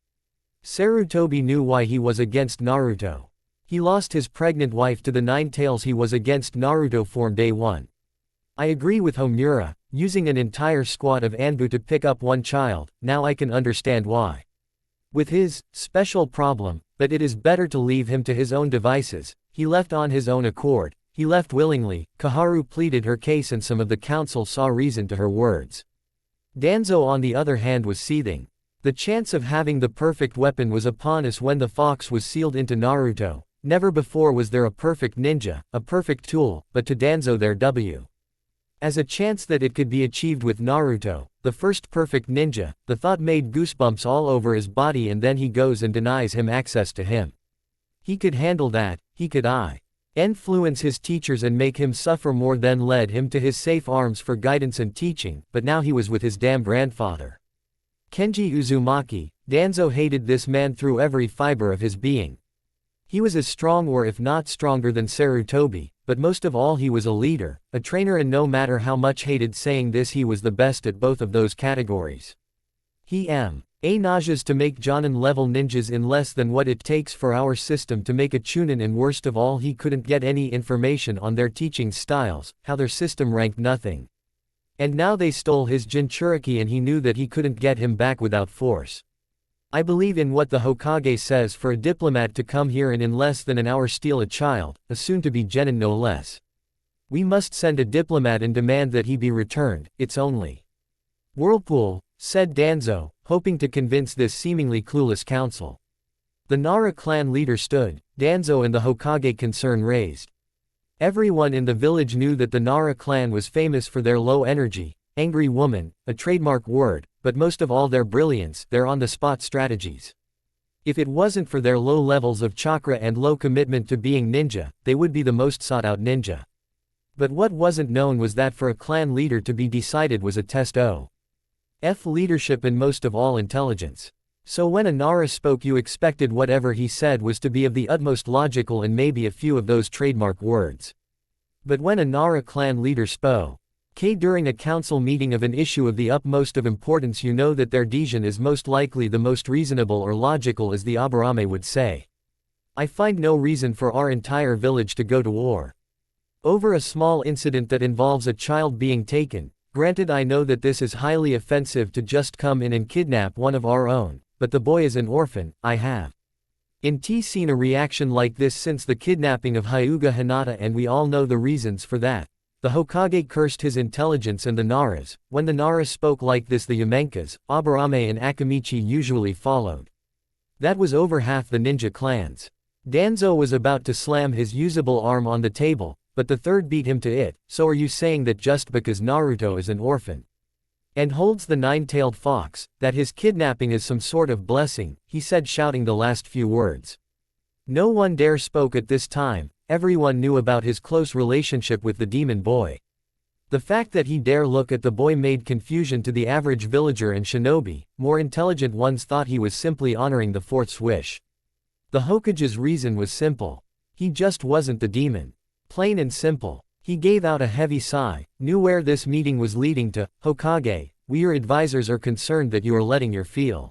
Speaker 1: Sarutobi knew why he was against Naruto. He lost his pregnant wife to the Nine Tails. He was against Naruto from day one. "I agree with Homura, using an entire squad of Anbu to pick up one child, now I can understand why. With his special problem, but it is better to leave him to his own devices. He left on his own accord, he left willingly." Kaharu pleaded her case and some of the council saw reason to her words. Danzo on the other hand was seething. The chance of having the perfect weapon was upon us when the fox was sealed into Naruto. Never before was there a perfect ninja, a perfect tool, but to Danzo there as a chance that it could be achieved with Naruto, the first perfect ninja. The thought made goosebumps all over his body, and then he goes and denies him access to him. He could handle that. He could influence his teachers and make him suffer more, then led him to his safe arms for guidance and teaching, but now he was with his damn grandfather. Kenji Uzumaki. Danzo hated this man through every fiber of his being. He was as strong or if not stronger than Sarutobi, but most of all he was a leader, a trainer, and no matter how much hated saying this, he was the best at both of those categories. He nauseous to make Jonin level ninjas in less than what it takes for our system to make a Chunin, and worst of all he couldn't get any information on their teaching styles, how their system ranked, nothing. And now they stole his Jinchuriki and he knew that he couldn't get him back without force. "I believe in what the Hokage says. For a diplomat to come here and in less than an hour steal a child, a soon-to-be genin no less. We must send a diplomat and demand that he be returned. It's only Whirlpool," said Danzo, hoping to convince this seemingly clueless council. The Nara clan leader stood, Danzo and the Hokage concern raised. Everyone in the village knew that the Nara clan was famous for their low energy, angry woman, a trademark word, but most of all their brilliance, their on-the-spot strategies. If it wasn't for their low levels of chakra and low commitment to being ninja, they would be the most sought-out ninja. But what wasn't known was that for a clan leader to be decided was a test of leadership and most of all intelligence. So when a Nara spoke, you expected whatever he said was to be of the utmost logical and maybe a few of those trademark words. But when a Nara clan leader spoke during a council meeting of an issue of the utmost of importance, you know that their decision is most likely the most reasonable or logical, as the Aburame would say. I find no reason for our entire village to go to war over a small incident that involves a child being taken. Granted, I know that this is highly offensive to just come in and kidnap one of our own, but the boy is an orphan. I have seen a reaction like this since the kidnapping of Hyuga Hinata, and we all know the reasons for that. The Hokage cursed his intelligence and the Naras. When the Naras spoke like this, the Yamenkas, Aburame and Akamichi usually followed. That was over half the ninja clans. Danzo was about to slam his usable arm on the table, but the third beat him to it. So are you saying that just because Naruto is an orphan and holds the nine-tailed fox, that his kidnapping is some sort of blessing? He said, shouting the last few words. No one dare spoke at this time. Everyone knew about his close relationship with the demon boy. The fact that he dare look at the boy made confusion to the average villager and shinobi. More intelligent ones thought he was simply honoring the fourth's wish. The Hokage's reason was simple. He just wasn't the demon. Plain and simple. He gave out a heavy sigh, knew where this meeting was leading to. Hokage, we your advisors are concerned that you are letting your feelings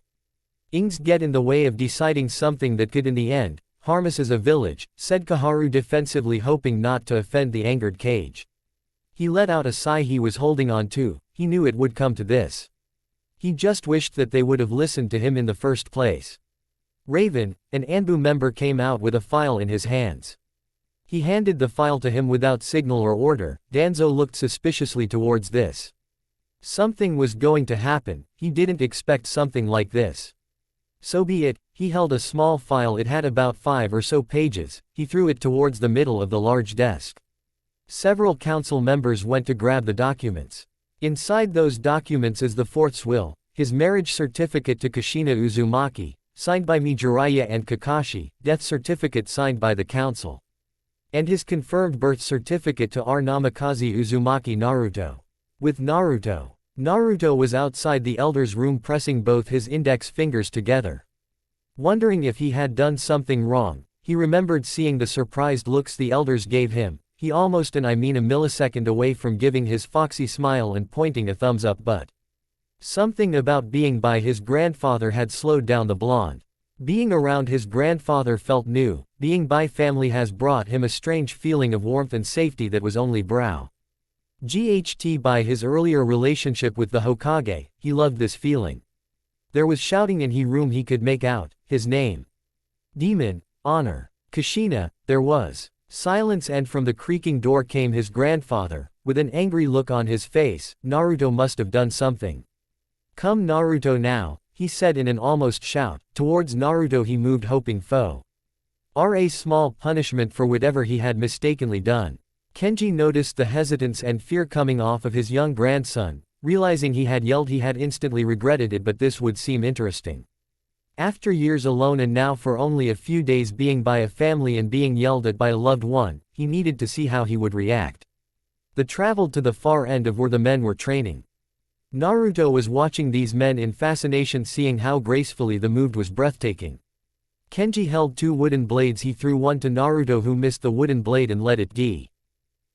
Speaker 1: get in the way of deciding something that could in the end harm us as a village, said Kaharu defensively, hoping not to offend the angered Kage. He let out a sigh he was holding on to. He knew it would come to this. He just wished that they would have listened to him in the first place. Raven, an Anbu member, came out with a file in his hands. He handed the file to him without signal or order. Danzo looked suspiciously towards this. Something was going to happen. He didn't expect something like this. So be it. He held a small file. It had about 5 or so pages. He threw it towards the middle of the large desk. Several council members went to grab the documents. Inside those documents is the fourth's will, his marriage certificate to Kushina Uzumaki, signed by Mijiraya and Kakashi, death certificate signed by the council, and his confirmed birth certificate to R. Namikaze Uzumaki Naruto. With Naruto was outside the elder's room pressing both his index fingers together. Wondering if he had done something wrong, he remembered seeing the surprised looks the elders gave him. He almost a millisecond away from giving his foxy smile and pointing a thumbs up, but something about being by his grandfather had slowed down the blonde. Being around his grandfather felt new. Being by family has brought him a strange feeling of warmth and safety that was only GHT by his earlier relationship with the Hokage. He loved this feeling. There was shouting in his room. He could make out his name. Demon, honor, Kushina. There was silence, and from the creaking door came his grandfather, with an angry look on his face. Naruto must have done something. Come Naruto now, he said in an almost shout. Towards Naruto he moved, hoping for a small punishment for whatever he had mistakenly done. Kenji noticed the hesitance and fear coming off of his young grandson. Realizing he had yelled, he had instantly regretted it, but this would seem interesting. After years alone and now for only a few days being by a family and being yelled at by a loved one, he needed to see how he would react. They traveled to the far end of where the men were training. Naruto was watching these men in fascination, seeing how gracefully the move was breathtaking. Kenji held 2 wooden blades. He threw one to Naruto, who missed the wooden blade and let it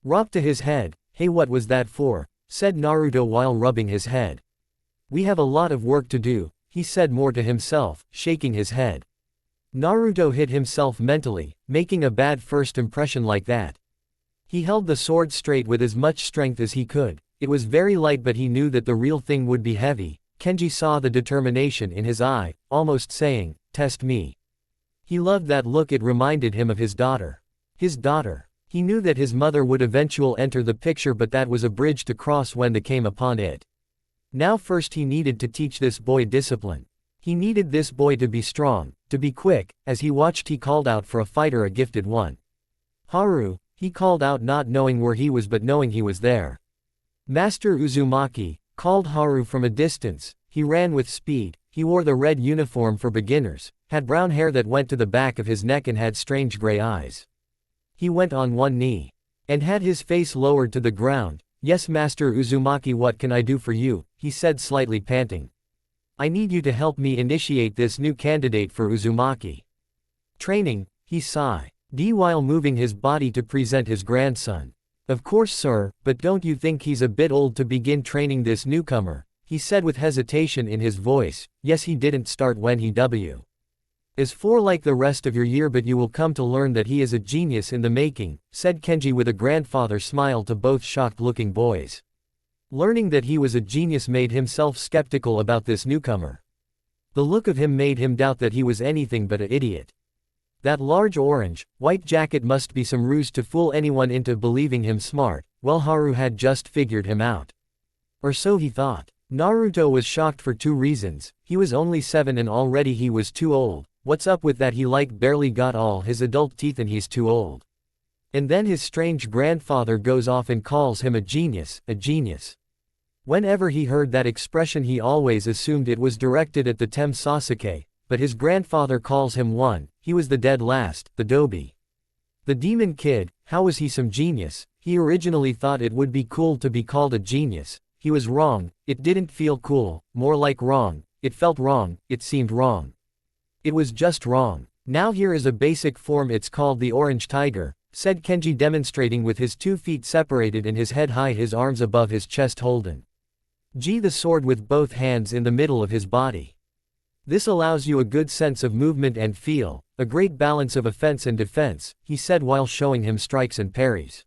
Speaker 1: drop to his head. Hey, what was that for? Said Naruto while rubbing his head. We have a lot of work to do, he said, more to himself, shaking his head. Naruto hit himself mentally, making a bad first impression like that. He held the sword straight with as much strength as he could. It was very light, but he knew that the real thing would be heavy. Kenji saw the determination in his eye, almost saying, test me. He loved that look. It reminded him of his daughter. His daughter. He knew that his mother would eventually enter the picture, but that was a bridge to cross when they came upon it. Now first he needed to teach this boy discipline. He needed this boy to be strong, to be quick. As he watched, he called out for a fighter, a gifted one. Haru, he called out, not knowing where he was but knowing he was there. Master Uzumaki, called Haru from a distance. He ran with speed. He wore the red uniform for beginners, had brown hair that went to the back of his neck and had strange gray eyes. He went on one knee and had his face lowered to the ground. Yes, Master Uzumaki, what can I do for you? He said, slightly panting. I need you to help me initiate this new candidate for Uzumaki training, he sighed, while moving his body to present his grandson. Of course, sir, but don't you think he's a bit old to begin training this newcomer? He said with hesitation in his voice. Yes, he didn't start when he is 4 like the rest of your year, but you will come to learn that he is a genius in the making, said Kenji with a grandfather smile to both shocked-looking boys. Learning that he was a genius made himself skeptical about this newcomer. The look of him made him doubt that he was anything but an idiot. That large orange-white jacket must be some ruse to fool anyone into believing him smart. Well, Haru had just figured him out. Or so he thought. Naruto was shocked for 2 reasons. He was only 7 and already he was too old. What's up with that? He barely got all his adult teeth and he's too old. And then his strange grandfather goes off and calls him a genius, a genius. Whenever he heard that expression he always assumed it was directed at the Sasuke, but his grandfather calls him one. He was the dead last, the Dobi. The demon kid. How was he some genius? He originally thought it would be cool to be called a genius. He was wrong. It didn't feel cool, more like wrong. It felt wrong, it seemed wrong. It was just wrong. Now here is a basic form, it's called the Orange Tiger, said Kenji, demonstrating with his 2 feet separated and his head high, his arms above his chest holding the sword with both hands in the middle of his body. This allows you a good sense of movement and feel, a great balance of offense and defense, he said while showing him strikes and parries.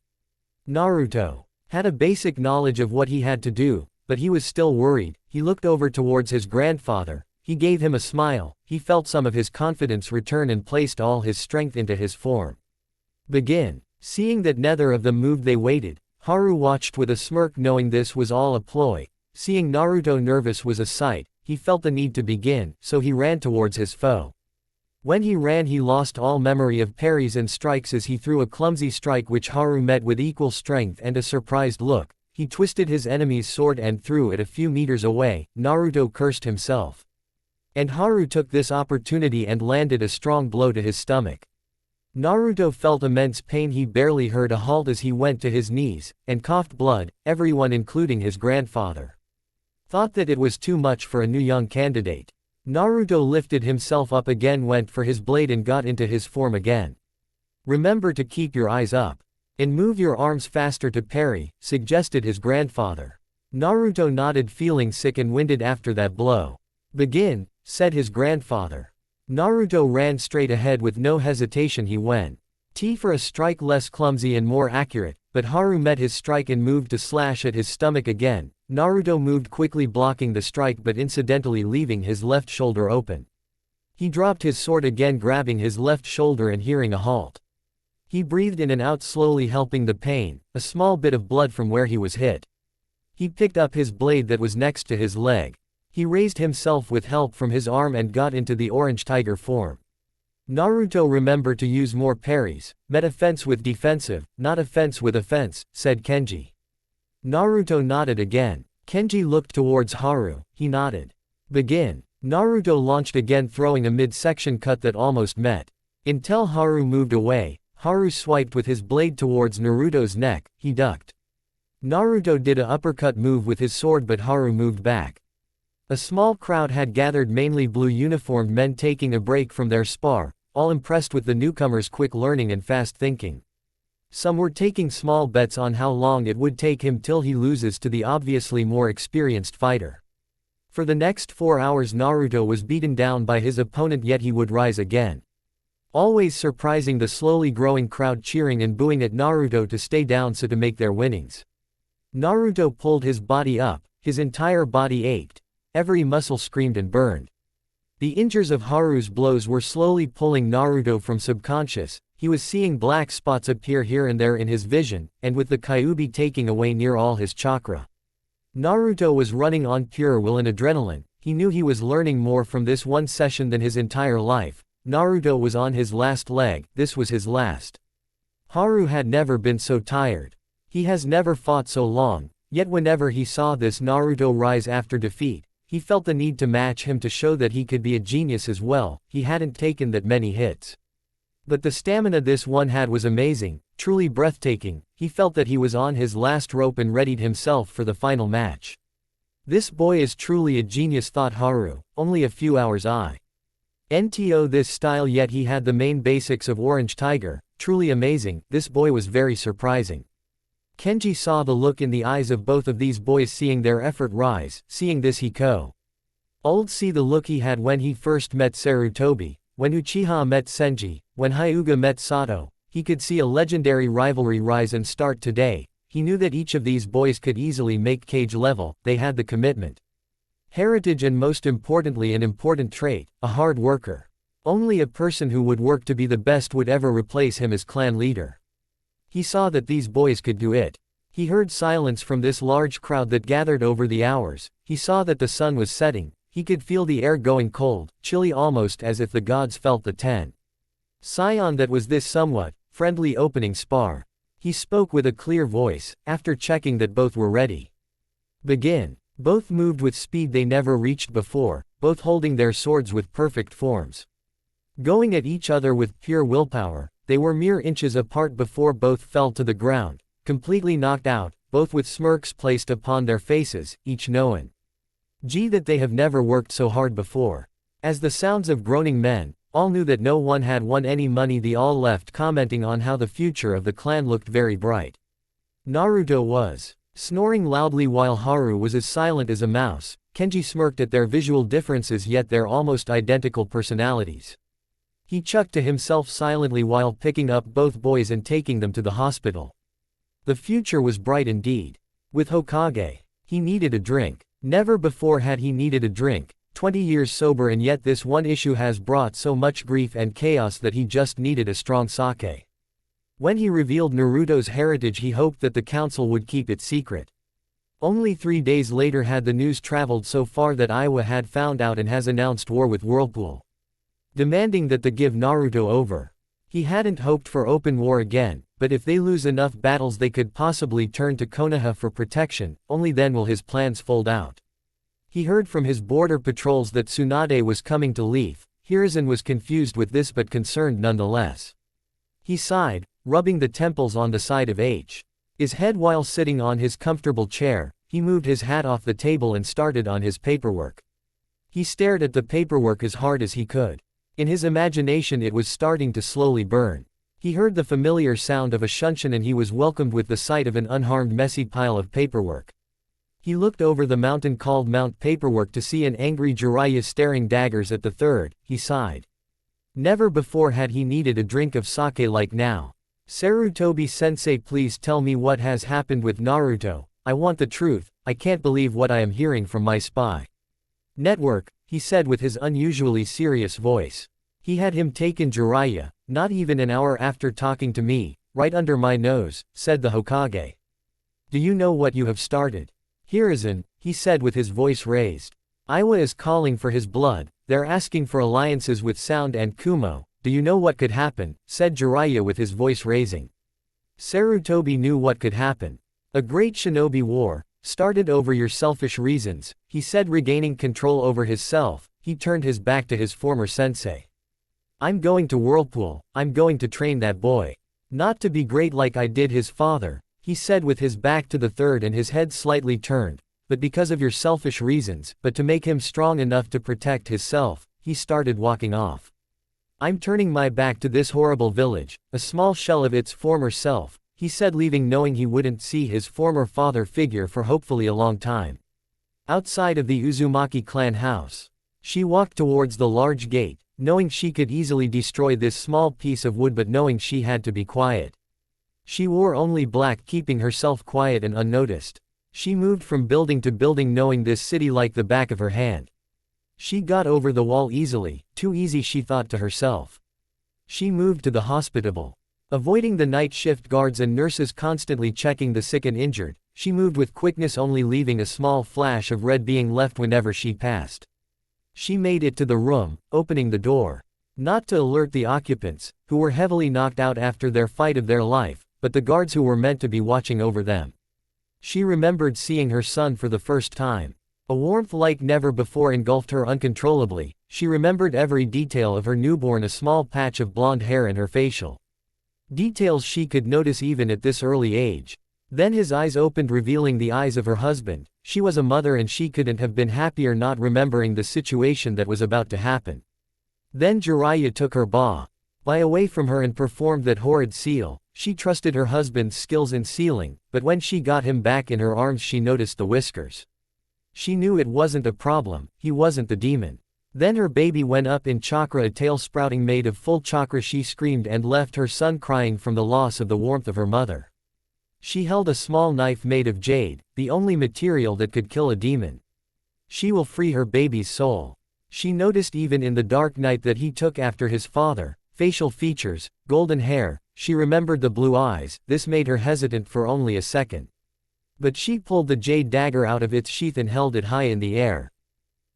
Speaker 1: Naruto had a basic knowledge of what he had to do, but he was still worried. He looked over towards his grandfather. He gave him a smile. He felt some of his confidence return and placed all his strength into his form. Begin. Seeing that neither of them moved, they waited. Haru watched with a smirk, knowing this was all a ploy. Seeing Naruto nervous was a sight. He felt the need to begin, so he ran towards his foe. When he ran, he lost all memory of parries and strikes as he threw a clumsy strike which Haru met with equal strength and a surprised look. He twisted his enemy's sword and threw it a few meters away. Naruto cursed himself. And Haru took this opportunity and landed a strong blow to his stomach. Naruto felt immense pain. He barely heard a halt as he went to his knees and coughed blood. Everyone, including his grandfather, thought that it was too much for a new young candidate. Naruto lifted himself up again, went for his blade and got into his form again. Remember to keep your eyes up and move your arms faster to parry, suggested his grandfather. Naruto nodded, feeling sick and winded after that blow. Begin, said his grandfather. Naruto ran straight ahead with no hesitation. He went for a strike less clumsy and more accurate, but Haru met his strike and moved to slash at his stomach again. Naruto moved quickly, blocking the strike but incidentally leaving his left shoulder open. He dropped his sword again, grabbing his left shoulder and hearing a halt. He breathed in and out slowly, helping the pain, a small bit of blood from where he was hit. He picked up his blade that was next to his leg. He raised himself with help from his arm and got into the Orange Tiger form. Naruto, remember to use more parries, met offense with defensive, not offense with offense, said Kenji. Naruto nodded again. Kenji looked towards Haru. He nodded. Begin. Naruto launched again, throwing a mid-section cut that almost met. Until Haru moved away, Haru swiped with his blade towards Naruto's neck. He ducked. Naruto did a uppercut move with his sword, but Haru moved back. A small crowd had gathered, mainly blue-uniformed men taking a break from their spar, all impressed with the newcomer's quick learning and fast thinking. Some were taking small bets on how long it would take him till he loses to the obviously more experienced fighter. For the next 4 hours Naruto was beaten down by his opponent, yet he would rise again, always surprising the slowly growing crowd, cheering and booing at Naruto to stay down so to make their winnings. Naruto pulled his body up, his entire body ached. Every muscle screamed and burned. The injuries of Haru's blows were slowly pulling Naruto from subconscious. He was seeing black spots appear here and there in his vision, and with the Kyuubi taking away near all his chakra. Naruto was running on pure will and adrenaline. he knew he was learning more from this one session than his entire life. Naruto was on his last leg, this was his last. Haru had never been so tired. He has never fought so long, yet whenever he saw this Naruto rise after defeat, he felt the need to match him to show that he could be a genius as well. He hadn't taken that many hits. But the stamina this one had was amazing, truly breathtaking. He felt that he was on his last rope and readied himself for the final match. This boy is truly a genius, thought Haru, only a few hours into this style, yet he had the main basics of Orange Tiger, truly amazing. This boy was very surprising. Kenji saw the look in the eyes of both of these boys seeing their effort rise. Seeing this, he could see the look he had when he first met Sarutobi, when Uchiha met Senji, when Hyuga met Sato. He could see a legendary rivalry rise and start today. He knew that each of these boys could easily make cage level. They had the commitment, heritage, and most importantly an important trait, a hard worker. Only a person who would work to be the best would ever replace him as clan leader. He saw that these boys could do it. He heard silence from this large crowd that gathered over the hours. He saw that the sun was setting. He could feel the air going cold, chilly, almost as if the gods felt the tension that was this somewhat friendly opening spar. He spoke with a clear voice, after checking that both were ready. Begin. Both moved with speed they never reached before, both holding their swords with perfect forms. Going at each other with pure willpower, they were mere inches apart before both fell to the ground, completely knocked out, both with smirks placed upon their faces, each knowing that they have never worked so hard before. As the sounds of groaning men, all knew that no one had won any money. They all left commenting on how the future of the clan looked very bright. Naruto was snoring loudly while Haru was as silent as a mouse. Kenji smirked at their visual differences yet their almost identical personalities. He chuckled to himself silently while picking up both boys and taking them to the hospital. The future was bright indeed. With Hokage, he needed a drink. Never before had he needed a drink. 20 years sober, and yet this one issue has brought so much grief and chaos that he just needed a strong sake. When he revealed Naruto's heritage, he hoped that the council would keep it secret. Only 3 days later had the news traveled so far that Iwa had found out and has announced war with Whirlpool, demanding that they give Naruto over. He hadn't hoped for open war again, but if they lose enough battles they could possibly turn to Konoha for protection. Only then will his plans fold out. He heard from his border patrols that Tsunade was coming to Leaf. Hiruzen was confused with this but concerned nonetheless. He sighed, rubbing the temples on the side of his head while sitting on his comfortable chair. He moved his hat off the table and started on his paperwork. He stared at the paperwork as hard as he could. In his imagination it was starting to slowly burn. He heard the familiar sound of a shunshin and he was welcomed with the sight of an unharmed messy pile of paperwork. He looked over the mountain called Mount Paperwork to see an angry Jiraiya staring daggers at the third. He sighed. Never before had he needed a drink of sake like now. Sarutobi-sensei, please tell me what has happened with Naruto. I want the truth. I can't believe what I am hearing from my spy network, he said with his unusually serious voice. He had him taken Jiraiya, not even an hour after talking to me, right under my nose, said the Hokage. Do you know what you have started? Hiruzen, he said with his voice raised. Iwa is calling for his blood. They're asking for alliances with Sound and Kumo. Do you know what could happen? Said Jiraiya with his voice raising. Sarutobi knew what could happen. A great shinobi war, started over your selfish reasons, he said, regaining control over his self. He turned his back to his former sensei. I'm going to Whirlpool. I'm going to train that boy. Not to be great like I did his father, he said with his back to the third and his head slightly turned, but because of your selfish reasons, but to make him strong enough to protect himself. He started walking off. I'm turning my back to this horrible village, a small shell of its former self, he said, leaving knowing he wouldn't see his former father figure for hopefully a long time. Outside of the Uzumaki clan house, she walked towards the large gate, knowing she could easily destroy this small piece of wood but knowing she had to be quiet. She wore only black, keeping herself quiet and unnoticed. She moved from building to building knowing this city like the back of her hand. She got over the wall easily, too easy she thought to herself. She moved to the hospital. Avoiding the night shift guards and nurses constantly checking the sick and injured, she moved with quickness, only leaving a small flash of red being left whenever she passed. She made it to the room, opening the door. Not to alert the occupants, who were heavily knocked out after their fight of their life, but the guards who were meant to be watching over them. She remembered seeing her son for the first time. A warmth like never before engulfed her uncontrollably. She remembered every detail of her newborn, a small patch of blonde hair in her facial. Details she could notice even at this early age. Then his eyes opened, revealing the eyes of her husband. She was a mother and she couldn't have been happier not remembering the situation that was about to happen. Then Jiraiya took her ba away from her and performed that horrid seal. She trusted her husband's skills in sealing, but when she got him back in her arms she noticed the whiskers. She knew it wasn't a problem, he wasn't the demon. Then her baby went up in chakra, a tail sprouting made of full chakra. She screamed and left her son crying from the loss of the warmth of her mother. She held a small knife made of jade, the only material that could kill a demon. She will free her baby's soul. She noticed even in the dark night that he took after his father, facial features, golden hair. She remembered the blue eyes. This made her hesitant for only a second. But she pulled the jade dagger out of its sheath and held it high in the air.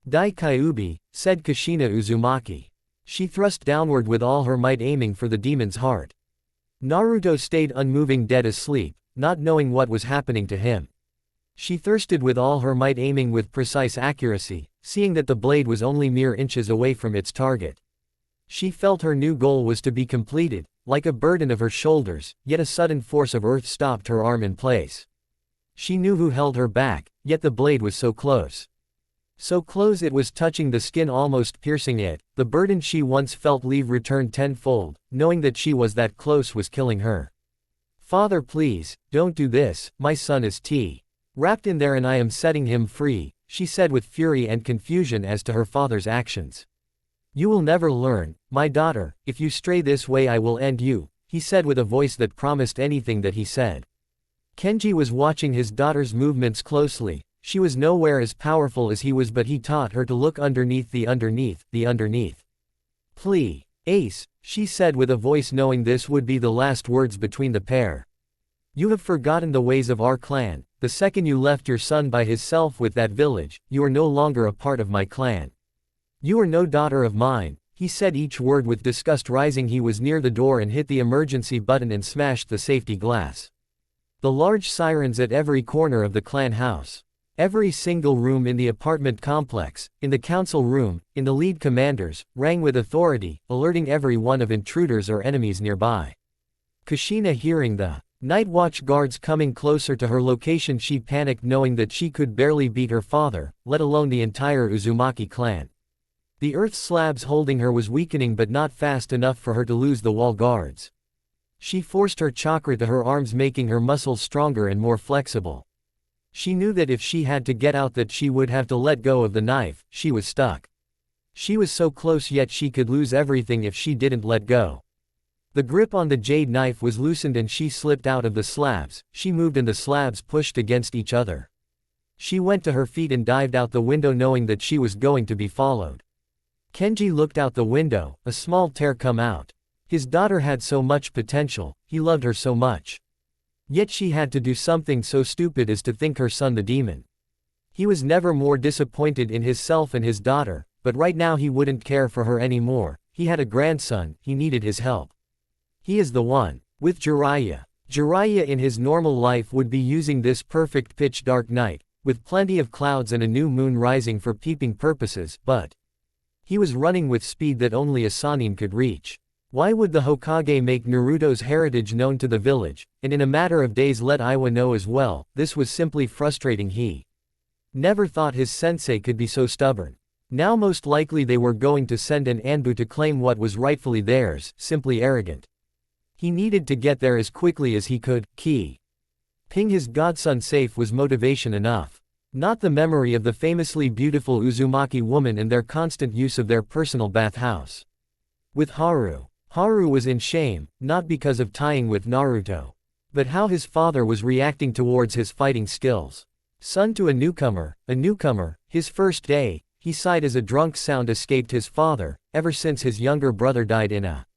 Speaker 1: Dai Kyubi, said Kushina Uzumaki. She thrust downward with all her might, aiming for the demon's heart. Naruto stayed unmoving, dead asleep, not knowing what was happening to him. She thirsted with all her might, aiming with precise accuracy, seeing that the blade was only mere inches away from its target. She felt her new goal was to be completed, like a burden of her shoulders, yet a sudden force of earth stopped her arm in place. She knew who held her back, yet the blade was so close. So close it was touching the skin, almost piercing it. The burden she once felt leave returned tenfold. Knowing that she was that close was killing her. Father, please, don't do this. My son is wrapped in there and I am setting him free, she said with fury and confusion as to her father's actions. You will never learn, my daughter. If you stray this way I will end you, he said with a voice that promised anything that he said. Kenji was watching his daughter's movements closely. She was nowhere as powerful as he was, but he taught her to look underneath the underneath. Please, Ace, she said with a voice, knowing this would be the last words between the pair. You have forgotten the ways of our clan. The second you left your son by himself with that village, you are no longer a part of my clan. You are no daughter of mine, he said, each word with disgust rising. He was near the door and hit the emergency button and smashed the safety glass. The large sirens at every corner of the clan house. Every single room in the apartment complex, in the council room, in the lead commanders, rang with authority, alerting everyone of intruders or enemies nearby. Kushina, hearing the night watch guards coming closer to her location, she panicked, knowing that she could barely beat her father, let alone the entire Uzumaki clan. The earth slabs holding her was weakening, but not fast enough for her to lose the wall guards. She forced her chakra to her arms, making her muscles stronger and more flexible. She knew that if she had to get out that she would have to let go of the knife. She was stuck. She was so close, yet she could lose everything if she didn't let go. The grip on the jade knife was loosened and she slipped out of the slabs. She moved and the slabs pushed against each other. She went to her feet and dived out the window, knowing that she was going to be followed. Kenji looked out the window, a small tear come out. His daughter had so much potential, he loved her so much. Yet she had to do something so stupid as to think her son the demon. He was never more disappointed in himself and his daughter, but right now he wouldn't care for her anymore. He had a grandson, he needed his help. He is the one. With Jiraiya. Jiraiya in his normal life would be using this perfect pitch dark night, with plenty of clouds and a new moon rising for peeping purposes, but he was running with speed that only a Sannin could reach. Why would the Hokage make Naruto's heritage known to the village, and in a matter of days let Iwa know as well? This was simply frustrating. He never thought his sensei could be so stubborn. Now most likely they were going to send an Anbu to claim what was rightfully theirs, simply arrogant. He needed to get there as quickly as he could. Keeping his godson safe was motivation enough. Not the memory of the famously beautiful Uzumaki woman and their constant use of their personal bathhouse. With Haru was in shame, not because of tying with Naruto, but how his father was reacting towards his fighting skills. Son to a newcomer, his first day, he sighed as a drunk sound escaped his father. Ever since his younger brother died in a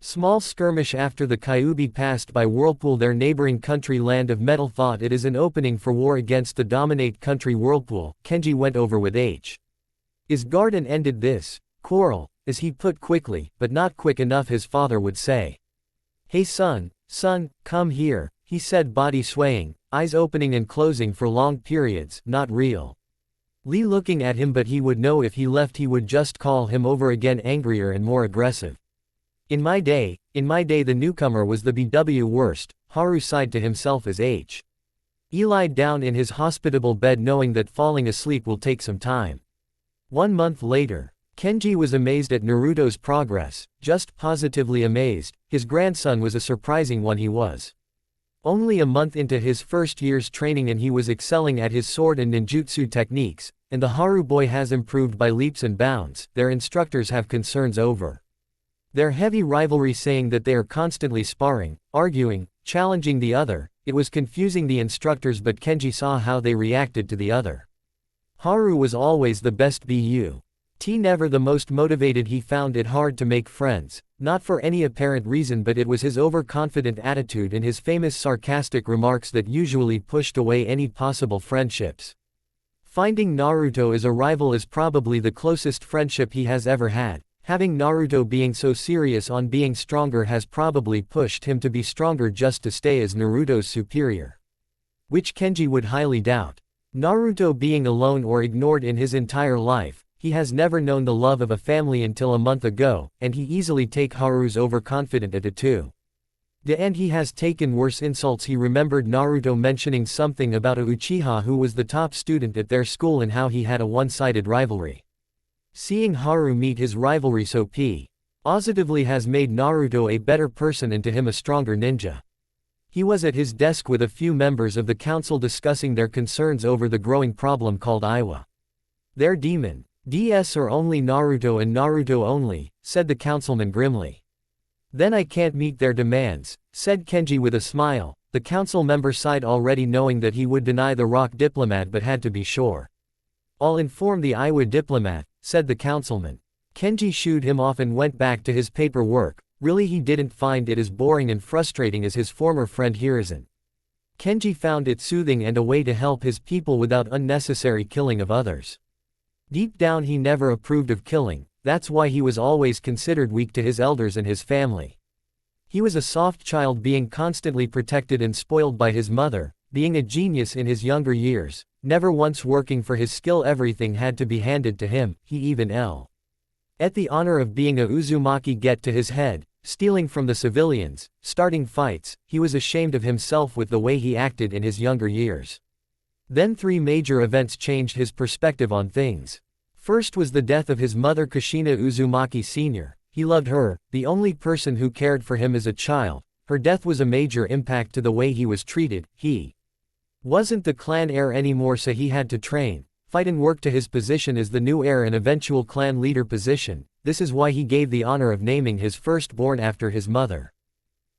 Speaker 1: small skirmish after the Kyubi passed by Whirlpool, their neighboring country land of metal, thought it is an opening for war against the dominate country Whirlpool. Kenji went over with His garden ended this quarrel, as he put quickly, but not quick enough, his father would say. "Hey son, come here," he said, body swaying, eyes opening and closing for long periods, not real. Lee looking at him, but he would know if he left he would just call him over again, angrier and more aggressive. In my day the newcomer was the BW worst," Haru sighed to himself as He lied down in his hospitable bed, knowing that falling asleep will take some time. 1 month later. Kenji was amazed at Naruto's progress, just positively amazed. His grandson was a surprising one. He was only a month into his first year's training and he was excelling at his sword and ninjutsu techniques, and the Haru boy has improved by leaps and bounds. Their instructors have concerns over their heavy rivalry, saying that they are constantly sparring, arguing, challenging the other. It was confusing the instructors, but Kenji saw how they reacted to the other. Haru was always the best never the most motivated. He found it hard to make friends, not for any apparent reason, but it was his overconfident attitude and his famous sarcastic remarks that usually pushed away any possible friendships. Finding Naruto as a rival is probably the closest friendship he has ever had. Having Naruto being so serious on being stronger has probably pushed him to be stronger just to stay as Naruto's superior. Which Kenji would highly doubt. Naruto being alone or ignored in his entire life, he has never known the love of a family until a month ago, and he easily take Haru's overconfident attitude. And he has taken worse insults. He remembered Naruto mentioning something about a Uchiha who was the top student at their school and how he had a one-sided rivalry. Seeing Haru meet his rivalry so positively has made Naruto a better person and to him a stronger ninja. He was at his desk with a few members of the council discussing their concerns over the growing problem called Iwa. Their demon. DS or only Naruto and Naruto only, said the councilman grimly. Then I can't meet their demands, said Kenji with a smile. The council member sighed, already knowing that he would deny the rock diplomat but had to be sure. I'll inform the Iwa diplomat, said the councilman. Kenji shooed him off and went back to his paperwork. Really, he didn't find it as boring and frustrating as his former friend Hiruzen. Kenji found it soothing and a way to help his people without unnecessary killing of others. Deep down he never approved of killing, that's why he was always considered weak to his elders and his family. He was a soft child, being constantly protected and spoiled by his mother, being a genius in his younger years, never once working for his skill. Everything had to be handed to him. He even at the honor of being a Uzumaki get to his head, stealing from the civilians, starting fights. He was ashamed of himself with the way he acted in his younger years. Then 3 major events changed his perspective on things. First was the death of his mother Kushina Uzumaki Sr. He loved her, the only person who cared for him as a child. Her death was a major impact to the way he was treated. He wasn't the clan heir anymore, so he had to train, fight and work to his position as the new heir and eventual clan leader position. This is why he gave the honor of naming his firstborn after his mother.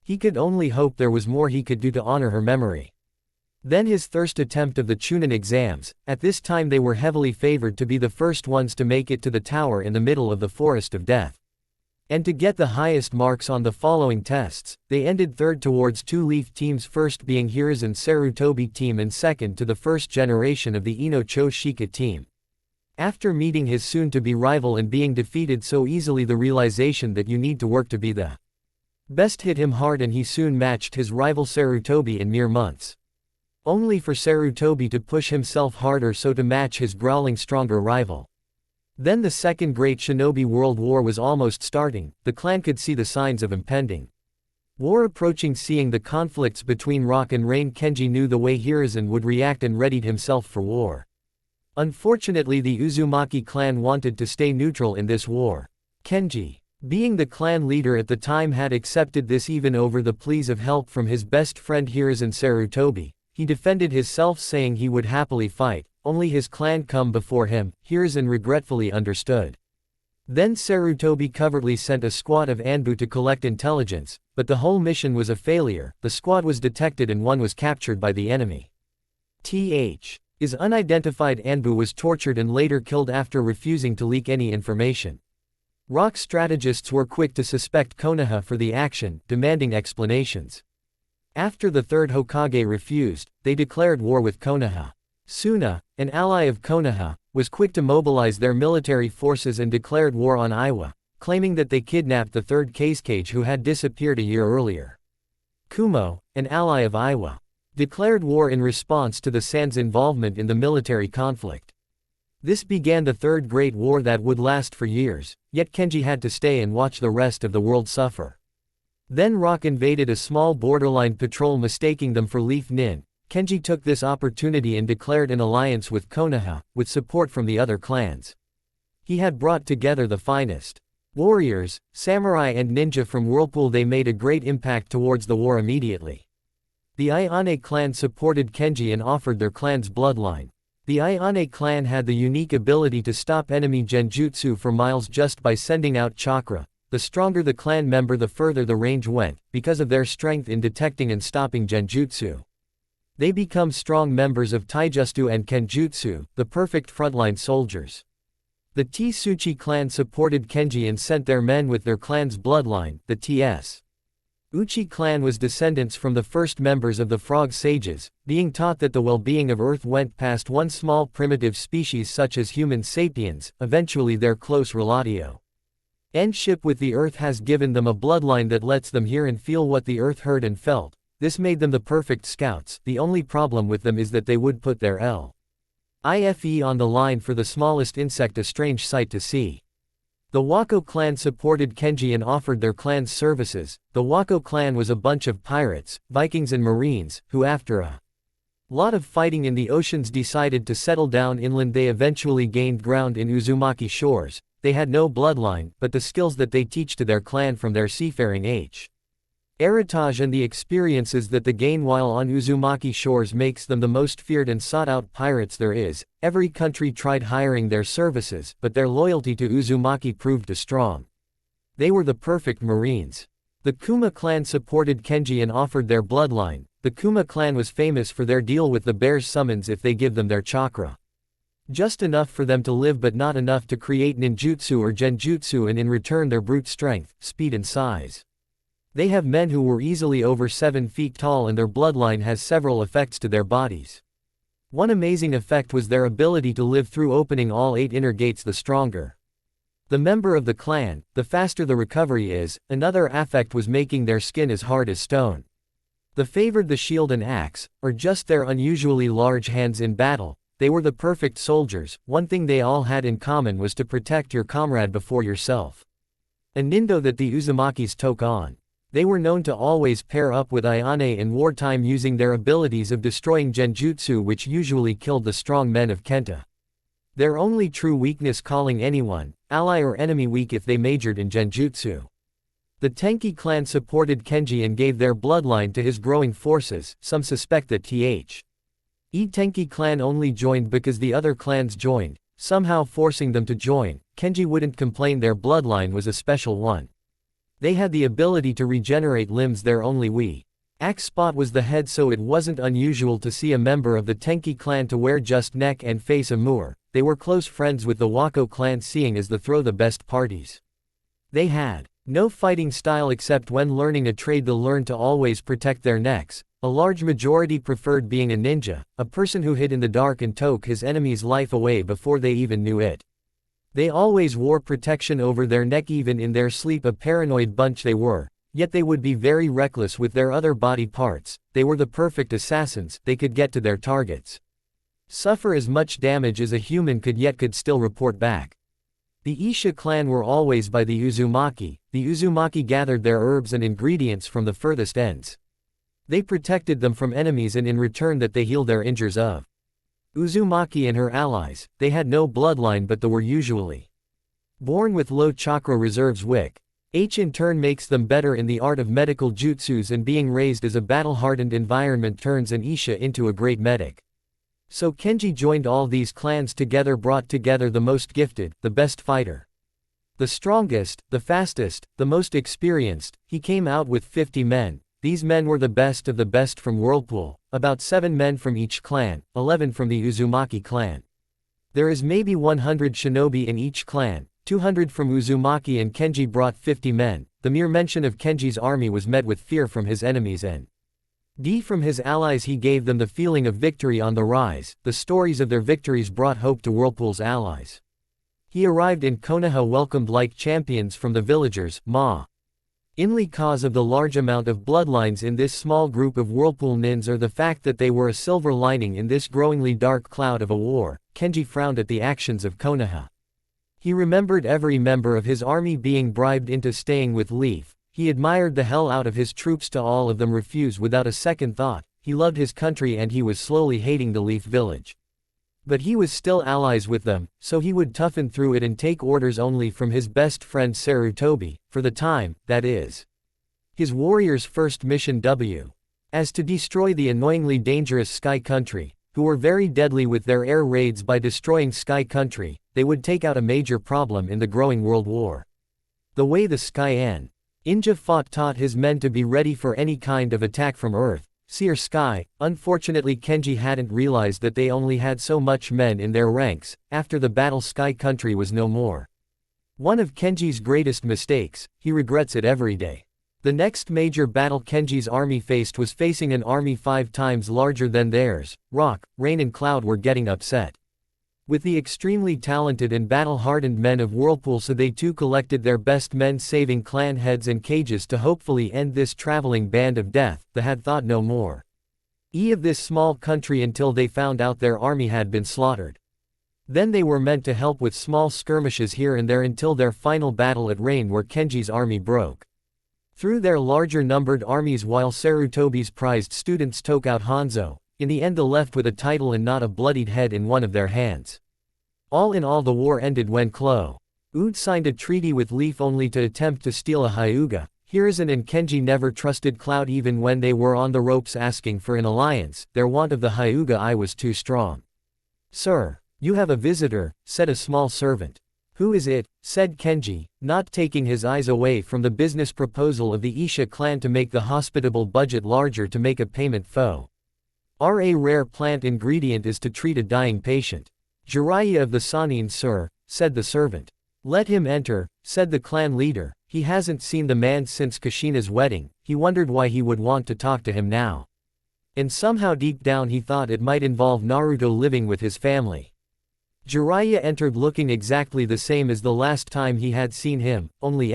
Speaker 1: He could only hope there was more he could do to honor her memory. Then his first attempt of the Chunin exams. At this time they were heavily favored to be the first ones to make it to the tower in the middle of the forest of death. And to get the highest marks on the following tests. They ended third towards 2 Leaf teams, first being Hiruzen's Sarutobi team and second to the first generation of the Ino Cho Shika team. After meeting his soon-to-be rival and being defeated so easily, the realization that you need to work to be the best hit him hard, and he soon matched his rival Sarutobi in mere months. Only for Sarutobi to push himself harder so to match his growling stronger rival. Then the Second Great Shinobi World War was almost starting. The clan could see the signs of impending war approaching. Seeing the conflicts between Rock and Rain, Kenji knew the way Hiruzen would react and readied himself for war. Unfortunately, the Uzumaki clan wanted to stay neutral in this war. Kenji, being the clan leader at the time, had accepted this even over the pleas of help from his best friend Hiruzen Sarutobi. He defended himself, saying he would happily fight, only his clan come before him. Hiruzen regretfully understood. Then Sarutobi covertly sent a squad of Anbu to collect intelligence, but the whole mission was a failure. The squad was detected and one was captured by the enemy. His unidentified Anbu was tortured and later killed after refusing to leak any information. Rock strategists were quick to suspect Konoha for the action, demanding explanations. After the third Hokage refused, they declared war with Konoha. Suna, an ally of Konoha, was quick to mobilize their military forces and declared war on Iwa, claiming that they kidnapped the third Kazekage who had disappeared a year earlier. Kumo, an ally of Iwa, declared war in response to the San's involvement in the military conflict. This began the Third Great War that would last for years, yet Kenji had to stay and watch the rest of the world suffer. Then Rock invaded a small borderline patrol mistaking them for Leaf Nin. Kenji took this opportunity and declared an alliance with Konoha, with support from the other clans. He had brought together the finest warriors, samurai and ninja from Whirlpool. They made a great impact towards the war immediately. The Ayane clan supported Kenji and offered their clan's bloodline. The Ayane clan had the unique ability to stop enemy genjutsu for miles just by sending out chakra. The stronger the clan member, the further the range went, because of their strength in detecting and stopping genjutsu. They become strong members of taijutsu and kenjutsu, the perfect frontline soldiers. The Tsuchi clan supported Kenji and sent their men with their clan's bloodline, the Ts. Uchi clan was descendants from the first members of the Frog Sages, being taught that the well-being of Earth went past one small primitive species such as human sapiens, eventually their close relatio. Endship with the Earth has given them a bloodline that lets them hear and feel what the Earth heard and felt. This made them the perfect scouts. The only problem with them is that they would put their life on the line for the smallest insect, a strange sight to see. The Wako clan supported Kenji and offered their clan's services. The Wako clan was a bunch of pirates, Vikings and Marines, who after a lot of fighting in the oceans decided to settle down inland. They eventually gained ground in Uzumaki shores. They had no bloodline, but the skills that they teach to their clan from their seafaring heritage and the experiences that they gain while on Uzumaki shores makes them the most feared and sought-out pirates there is. Every country tried hiring their services, but their loyalty to Uzumaki proved strong. They were the perfect Marines. The Kuma clan supported Kenji and offered their bloodline. The Kuma clan was famous for their deal with the bear's summons if they give them their chakra. Just enough for them to live but not enough to create ninjutsu or genjutsu, and in return their brute strength, speed and size. They have men who were easily over 7 feet tall, and their bloodline has several effects to their bodies. One amazing effect was their ability to live through opening all 8 inner gates. The stronger the member of the clan, the faster the recovery is. Another affect was making their skin as hard as stone. They favored the shield and axe, or just their unusually large hands in battle. They were the perfect soldiers. One thing they all had in common was to protect your comrade before yourself. A nindo that the Uzumakis took on. They were known to always pair up with Ayane in wartime, using their abilities of destroying genjutsu, which usually killed the strong men of Kenta. Their only true weakness, calling anyone ally or enemy weak if they majored in genjutsu. The Tenki clan supported Kenji and gave their bloodline to his growing forces. Some suspect that Tenki clan only joined because the other clans joined, somehow forcing them to join. Kenji wouldn't complain, their bloodline was a special one. They had the ability to regenerate limbs. Their only weak spot was the head, so it wasn't unusual to see a member of the Tenki clan to wear just neck and face armor. They were close friends with the Wako clan, seeing as they throw the best parties. They had no fighting style except when learning a trade. They learned to always protect their necks. A large majority preferred being a ninja, a person who hid in the dark and took his enemy's life away before they even knew it. They always wore protection over their neck even in their sleep, a paranoid bunch they were, yet they would be very reckless with their other body parts. They were the perfect assassins. They could get to their targets, suffer as much damage as a human could, yet could still report back. The Isha clan were always by the Uzumaki. The Uzumaki gathered their herbs and ingredients from the furthest ends. They protected them from enemies, and in return that they healed their injuries of Uzumaki and her allies. They had no bloodline, but they were usually born with low chakra reserves, which in turn makes them better in the art of medical jutsus, and being raised as a battle-hardened environment turns an Isha into a great medic. So Kenji joined all these clans together, brought together the most gifted, the best fighter, the strongest, the fastest, the most experienced. He came out with 50 men. These men were the best of the best from Whirlpool, about 7 men from each clan, 11 from the Uzumaki clan. There is maybe 100 shinobi in each clan, 200 from Uzumaki, and Kenji brought 50 men. The mere mention of Kenji's army was met with fear from his enemies and From his allies he gave them the feeling of victory on the rise. The stories of their victories brought hope to Whirlpool's allies. He arrived in Konoha welcomed like champions from the villagers, Inly cause of the large amount of bloodlines in this small group of Whirlpool nins or the fact that they were a silver lining in this growingly dark cloud of a war. Kenji frowned at the actions of Konoha. He remembered every member of his army being bribed into staying with Leaf. He admired the hell out of his troops to all of them refuse without a second thought. He loved his country and he was slowly hating the Leaf village. But he was still allies with them, so he would toughen through it and take orders only from his best friend Sarutobi, for the time, that is. His warrior's first mission as to destroy the annoyingly dangerous Sky Country, who were very deadly with their air raids. By destroying Sky Country, they would take out a major problem in the growing world war. The way the Sky Ninja fought taught his men to be ready for any kind of attack from Earth, sea or sky. Unfortunately Kenji hadn't realized that they only had so much men in their ranks. After the battle Sky Country was no more. One of Kenji's greatest mistakes, he regrets it every day. The next major battle Kenji's army faced was facing an army 5 times larger than theirs. Rock, Rain and Cloud were getting upset with the extremely talented and battle-hardened men of Whirlpool, so they too collected their best men, saving clan heads and cages to hopefully end this traveling band of death. They had thought no more of this small country until they found out their army had been slaughtered. Then they were meant to help with small skirmishes here and there until their final battle at Rain, where Kenji's army broke through their larger numbered armies while Sarutobi's prized students took out Hanzo. In the end they left with a title and not a bloodied head in one of their hands. All in all, the war ended when Cloud signed a treaty with Leaf only to attempt to steal a Hyuga. Hiruzen and Kenji never trusted Cloud even when they were on the ropes asking for an alliance. Their want of the Hyuga was too strong. "Sir, you have a visitor," said a small servant. "Who is it?" said Kenji, not taking his eyes away from the business proposal of the Isha clan to make the hospitable budget larger to make a payment foe. A rare plant ingredient is to treat a dying patient. "Jiraiya of the Sanin, sir," said the servant. "Let him enter," said the clan leader. He hasn't seen the man since Kushina's wedding. He wondered why he would want to talk to him now. And somehow deep down he thought it might involve Naruto living with his family. Jiraiya entered looking exactly the same as the last time he had seen him, only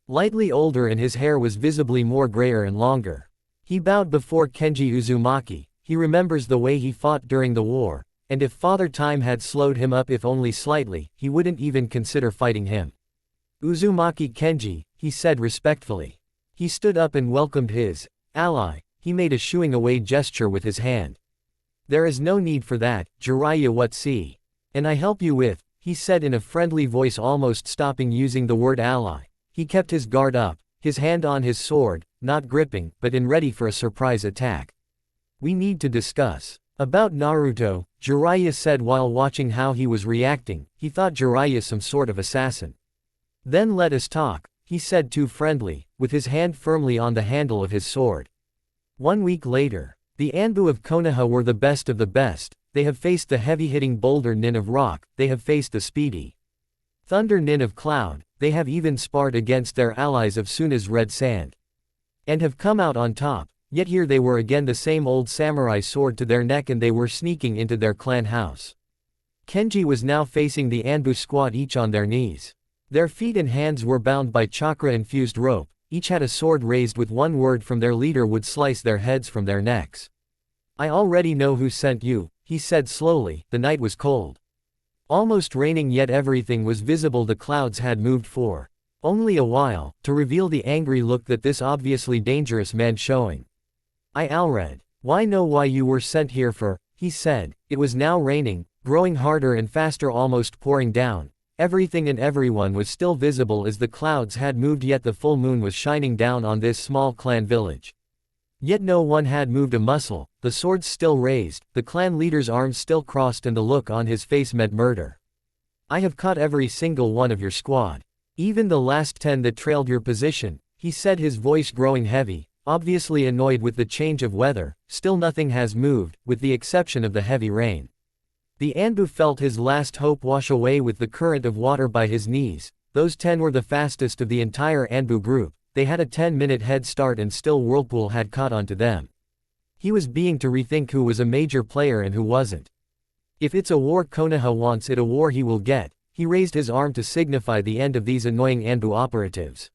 Speaker 1: lightly older, and his hair was visibly more grayer and longer. He bowed before Kenji Uzumaki. He remembers the way he fought during the war, and if Father Time had slowed him up if only slightly, he wouldn't even consider fighting him. "Uzumaki Kenji," he said respectfully. He stood up and welcomed his ally. He made a shooing away gesture with his hand. "There is no need for that, Jiraiya. What see? And I help you with," he said in a friendly voice, almost stopping using the word ally. He kept his guard up, his hand on his sword, not gripping, but in ready for a surprise attack. "We need to discuss about Naruto," Jiraiya said while watching how he was reacting. He thought Jiraiya some sort of assassin. "Then let us talk," he said, too friendly, with his hand firmly on the handle of his sword. 1 week later, the Anbu of Konoha were the best of the best. They have faced the heavy-hitting Boulder Nin of Rock. They have faced the speedy Thunder Nin of Cloud. They have even sparred against their allies of Suna's Red Sand, and have come out on top. Yet here they were again, the same old samurai sword to their neck, and they were sneaking into their clan house. Kenji was now facing the Anbu squad, each on their knees. Their feet and hands were bound by chakra-infused rope. Each had a sword raised with one word from their leader would slice their heads from their necks. "I already know who sent you," he said slowly. The night was cold, almost raining, yet everything was visible. The clouds had moved for only a while, to reveal the angry look that this obviously dangerous man showing. "I Alred. Why know why you were sent here for," he said. It was now raining, growing harder and faster, almost pouring down. Everything and everyone was still visible as the clouds had moved, yet the full moon was shining down on this small clan village. Yet no one had moved a muscle, the swords still raised, the clan leader's arms still crossed, and the look on his face meant murder. "I have caught every single one of your squad. Even the last 10 that trailed your position," he said, his voice growing heavy, obviously annoyed with the change of weather. "Still nothing has moved, with the exception of the heavy rain." The Anbu felt his last hope wash away with the current of water by his knees. Those 10 were the fastest of the entire Anbu group. They had a 10-minute head start, and still Whirlpool had caught on to them. He was being to rethink who was a major player and who wasn't. If it's a war Konoha wants, it a war he will get. He raised his arm to signify the end of these annoying Anbu operatives.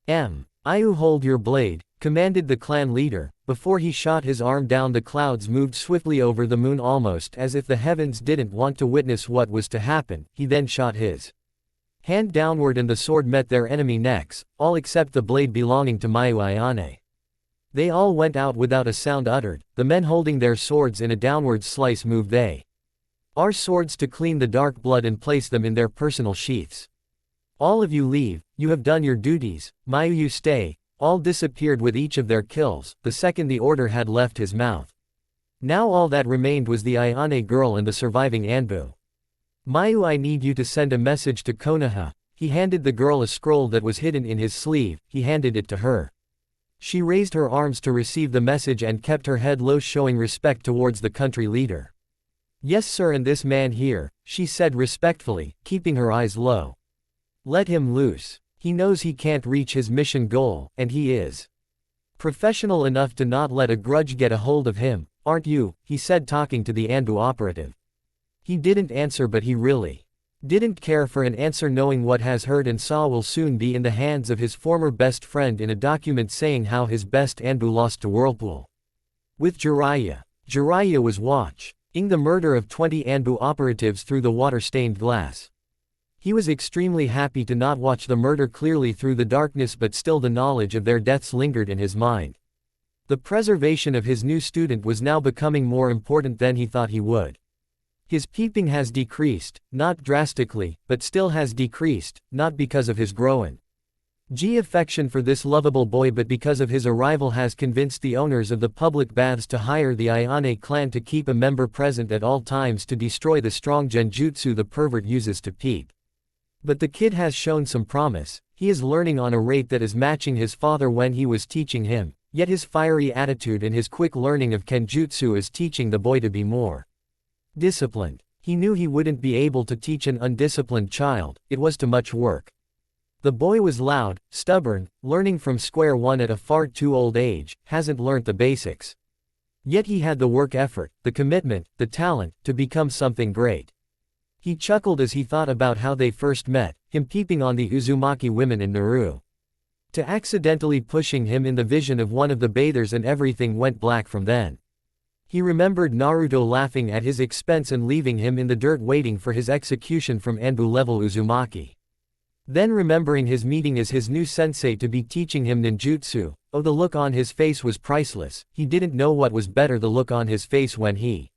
Speaker 1: Iu, hold your blade, commanded the clan leader. Before he shot his arm down, the clouds moved swiftly over the moon, almost as if the heavens didn't want to witness what was to happen. He then shot his hand downward and the sword met their enemy necks, all except the blade belonging to Mayu Ayane. They all went out without a sound uttered. The men holding their swords in a downward slice moved our swords to clean the dark blood and place them in their personal sheaths. All of you leave, you have done your duties. Mayu, you stay. All disappeared with each of their kills, the second the order had left his mouth. Now all that remained was the Ayane girl and the surviving Anbu. Mayu, I need you to send a message to Konoha. He handed the girl a scroll that was hidden in his sleeve. He handed it to her. She raised her arms to receive the message and kept her head low, showing respect towards the country leader. Yes sir, and this man here, she said respectfully, keeping her eyes low. Let him loose. He knows he can't reach his mission goal, and he is professional enough to not let a grudge get a hold of him, aren't you? He said, talking to the Anbu operative. He didn't answer, but he really didn't care for an answer, knowing what has heard and saw will soon be in the hands of his former best friend in a document saying how his best Anbu lost to Whirlpool. With Jiraiya. Jiraiya was watching the murder of 20 Anbu operatives through the water-stained glass. He was extremely happy to not watch the murder clearly through the darkness, but still the knowledge of their deaths lingered in his mind. The preservation of his new student was now becoming more important than he thought he would. His peeping has decreased, not drastically, but still has decreased, not because of his growing affection for this lovable boy, but because of his arrival has convinced the owners of the public baths to hire the Ayane clan to keep a member present at all times to destroy the strong genjutsu the pervert uses to peep. But the kid has shown some promise. He is learning on a rate that is matching his father when he was teaching him, yet his fiery attitude and his quick learning of kenjutsu is teaching the boy to be more disciplined. He knew he wouldn't be able to teach an undisciplined child, it was too much work. The boy was loud, stubborn, learning from square one at a far too old age, hasn't learnt the basics. Yet he had the work ethic, the commitment, the talent, to become something great. He chuckled as he thought about how they first met, him peeping on the Uzumaki women in Naruto. To accidentally pushing him in the vision of one of the bathers, and everything went black from then. He remembered Naruto laughing at his expense and leaving him in the dirt waiting for his execution from Anbu-level Uzumaki. Then remembering his meeting as his new sensei to be teaching him ninjutsu, oh, the look on his face was priceless. He didn't know what was better, the look on his face when he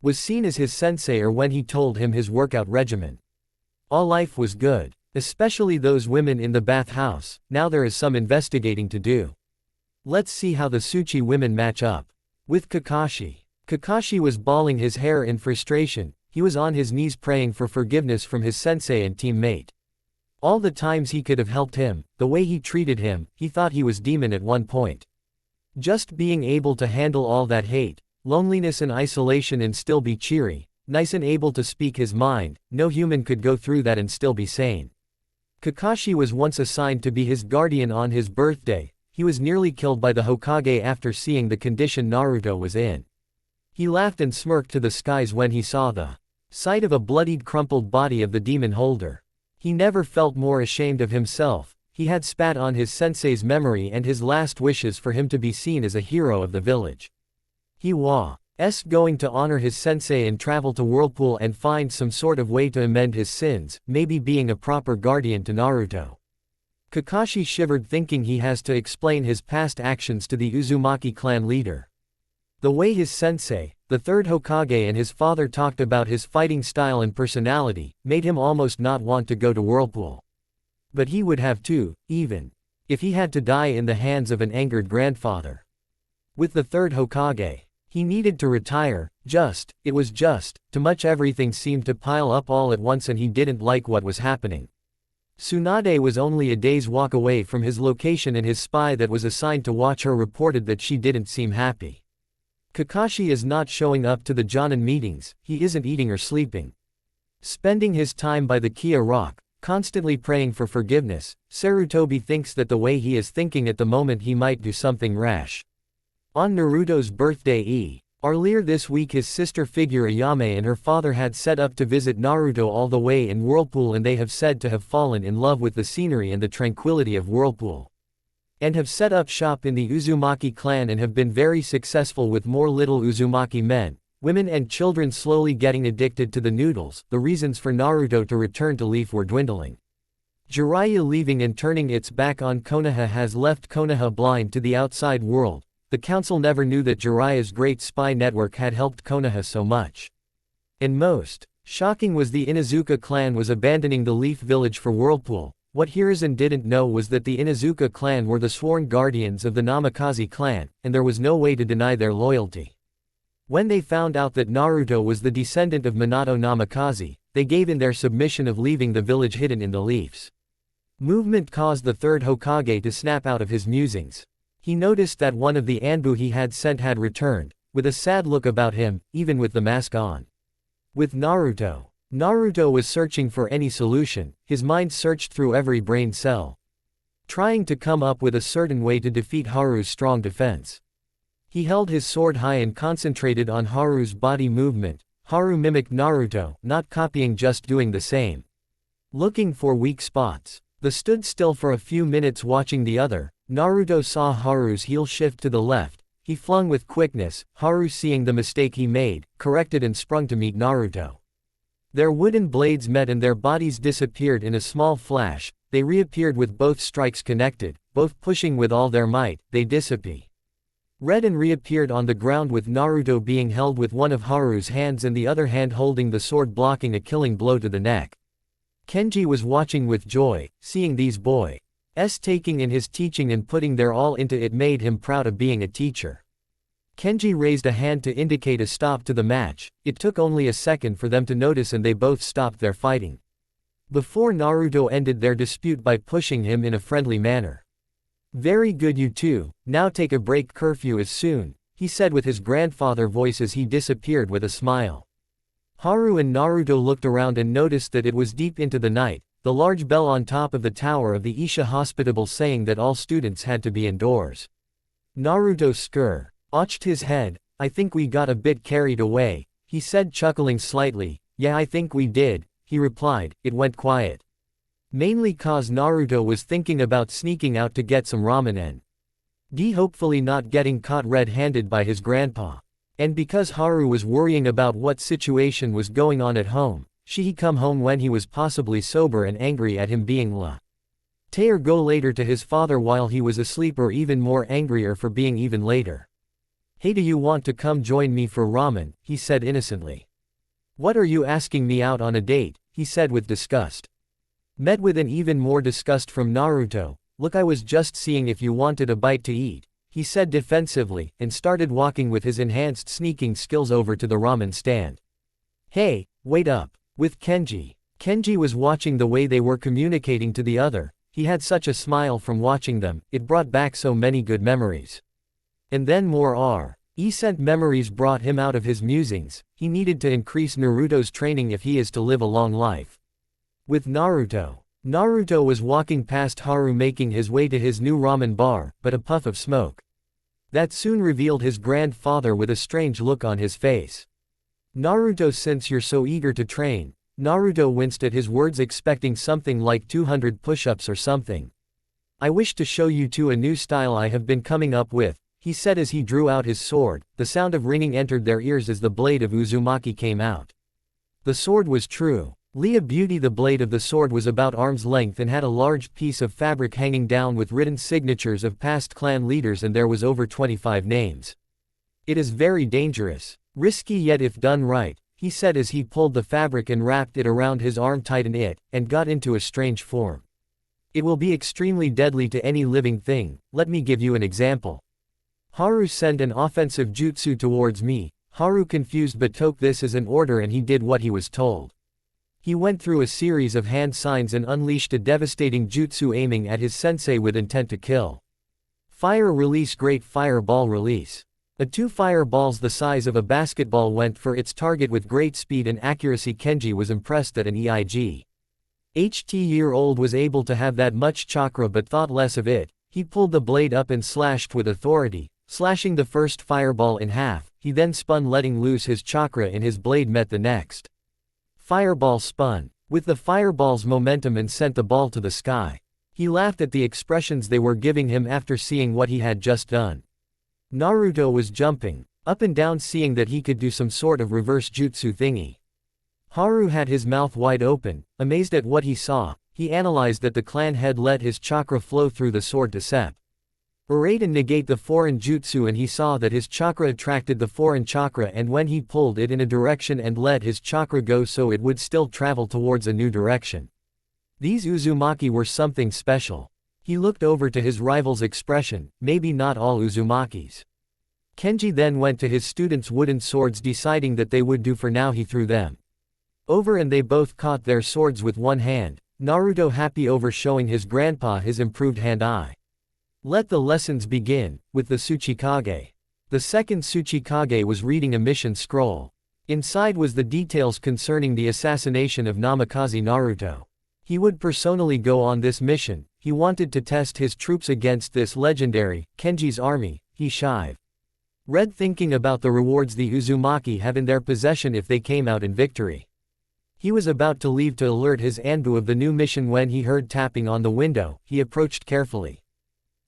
Speaker 1: was seen as his sensei or when he told him his workout regimen. All life was good, especially those women in the bathhouse. Now there is some investigating to do. Let's see how the Tsuchi women match up with Kakashi. Kakashi was bawling his hair in frustration. He was on his knees praying for forgiveness from his sensei and teammate. All the times he could have helped him, the way he treated him, he thought he was demon at one point. Just being able to handle all that hate, loneliness and isolation and still be cheery, nice and able to speak his mind, no human could go through that and still be sane. Kakashi was once assigned to be his guardian on his birthday. He was nearly killed by the Hokage after seeing the condition Naruto was in. He laughed and smirked to the skies when he saw the sight of a bloodied, crumpled body of the demon holder. He never felt more ashamed of himself. He had spat on his sensei's memory and his last wishes for him to be seen as a hero of the village. He was going to honor his sensei and travel to Whirlpool and find some sort of way to amend his sins, maybe being a proper guardian to Naruto. Kakashi shivered, thinking he has to explain his past actions to the Uzumaki clan leader. The way his sensei, the third Hokage, and his father talked about his fighting style and personality, made him almost not want to go to Whirlpool. But he would have to, even if he had to die in the hands of an angered grandfather. With the third Hokage, he needed to retire. It was just too much. Everything seemed to pile up all at once and he didn't like what was happening. Tsunade was only a day's walk away from his location and his spy that was assigned to watch her reported that she didn't seem happy. Kakashi is not showing up to the Jonin meetings, he isn't eating or sleeping. Spending his time by the Kia rock, constantly praying for forgiveness. Sarutobi thinks that the way he is thinking at the moment he might do something rash. On Naruto's birthday earlier this week his sister figure Ayame and her father had set up to visit Naruto all the way in Whirlpool, and they have said to have fallen in love with the scenery and the tranquility of Whirlpool. And have set up shop in the Uzumaki clan and have been very successful with more little Uzumaki men, women and children slowly getting addicted to the noodles. The reasons for Naruto to return to Leaf were dwindling. Jiraiya leaving and turning its back on Konoha has left Konoha blind to the outside world. The council never knew that Jiraiya's great spy network had helped Konoha so much. And most shocking was the Inuzuka clan was abandoning the Leaf village for Whirlpool. What Hiruzen didn't know was that the Inuzuka clan were the sworn guardians of the Namikaze clan, and there was no way to deny their loyalty. When they found out that Naruto was the descendant of Minato Namikaze, they gave in their submission of leaving the village hidden in the leaves. Movement caused the third Hokage to snap out of his musings. He noticed that one of the Anbu he had sent had returned, with a sad look about him, even with the mask on. With Naruto was searching for any solution. His mind searched through every brain cell, trying to come up with a certain way to defeat Haru's strong defense. He held his sword high and concentrated on Haru's body movement. Haru mimicked Naruto, not copying, just doing the same. Looking for weak spots. They stood still for a few minutes watching the other. Naruto saw Haru's heel shift to the left. He flung with quickness. Haru, seeing the mistake he made, corrected and sprung to meet Naruto. Their wooden blades met and their bodies disappeared in a small flash. They reappeared with both strikes connected, both pushing with all their might. They disappeared. Red and reappeared on the ground with Naruto being held with one of Haru's hands and the other hand holding the sword, blocking a killing blow to the neck. Kenji was watching with joy, seeing these boys taking in his teaching and putting their all into it made him proud of being a teacher. Kenji raised a hand to indicate a stop to the match. It took only a second for them to notice and they both stopped their fighting. Before Naruto ended their dispute by pushing him in a friendly manner. "Very good, you two, now take a break, curfew is soon," he said with his grandfather voice as he disappeared with a smile. Haru and Naruto looked around and noticed that it was deep into the night. The large bell on top of the tower of the Isha hospitable saying that all students had to be indoors. Naruto scratched his head. "I think we got a bit carried away," he said, chuckling slightly. "Yeah, I think we did," he replied. It went quiet. Mainly cause Naruto was thinking about sneaking out to get some ramen and hopefully not getting caught red-handed by his grandpa. And because Haru was worrying about what situation was going on at home. He come home when he was possibly sober and angry at him being late or go later to his father while he was asleep, or even more angrier for being even later. "Hey, do you want to come join me for ramen?" he said innocently. "What, are you asking me out on a date?" he said with disgust. Met with an even more disgust from Naruto. "Look, I was just seeing if you wanted a bite to eat," he said defensively, and started walking with his enhanced sneaking skills over to the ramen stand. "Hey, wait up." With Kenji. Kenji was watching the way they were communicating to the other. He had such a smile from watching them, it brought back so many good memories. And then more recent memories brought him out of his musings. He needed to increase Naruto's training if he is to live a long life. With Naruto was walking past Haru making his way to his new ramen bar, but a puff of smoke that soon revealed his grandfather with a strange look on his face. "Naruto, since you're so eager to train." Naruto winced at his words, expecting something like 200 push-ups or something. "I wish to show you two a new style I have been coming up with," he said as he drew out his sword. The sound of ringing entered their ears as the blade of Uzumaki came out. The sword was true Leah Beauty. The blade of the sword was about arm's length and had a large piece of fabric hanging down with written signatures of past clan leaders, and there was over 25 names. "It is very dangerous. Risky, yet if done right," he said as he pulled the fabric and wrapped it around his arm, tightened it, and got into a strange form. "It will be extremely deadly to any living thing. Let me give you an example. Haru, send an offensive jutsu towards me." Haru, confused, but took this as an order and he did what he was told. He went through a series of hand signs and unleashed a devastating jutsu aiming at his sensei with intent to kill. Fire release, great fireball release. Two fireballs the size of a basketball went for its target with great speed and accuracy. Kenji was impressed that an EIG-8-year-old was able to have that much chakra but thought less of it. He pulled the blade up and slashed with authority, slashing the first fireball in half. He then spun, letting loose his chakra, and his blade met the next fireball, spun with the fireball's momentum, and sent the ball to the sky. He laughed at the expressions they were giving him after seeing what he had just done. Naruto was jumping up and down, seeing that he could do some sort of reverse jutsu thingy. Haru had his mouth wide open, amazed at what he saw. He analyzed that the clan had let his chakra flow through the sword to separate and negate the foreign jutsu, and he saw that his chakra attracted the foreign chakra, and when he pulled it in a direction and let his chakra go, so it would still travel towards a new direction. These Uzumaki were something special. He looked over to his rival's expression. Maybe not all Uzumakis. Kenji then went to his students' wooden swords, deciding that they would do for now. He threw them over and they both caught their swords with one hand. Naruto happy over showing his grandpa his improved hand-eye. Let the lessons begin, with the Tsuchikage. The second Tsuchikage was reading a mission scroll. Inside was the details concerning the assassination of Namikaze Naruto. He would personally go on this mission. He wanted to test his troops against this legendary, Kenji's army. He shive read, thinking about the rewards the Uzumaki have in their possession if they came out in victory. He was about to leave to alert his Anbu of the new mission when he heard tapping on the window. He approached carefully,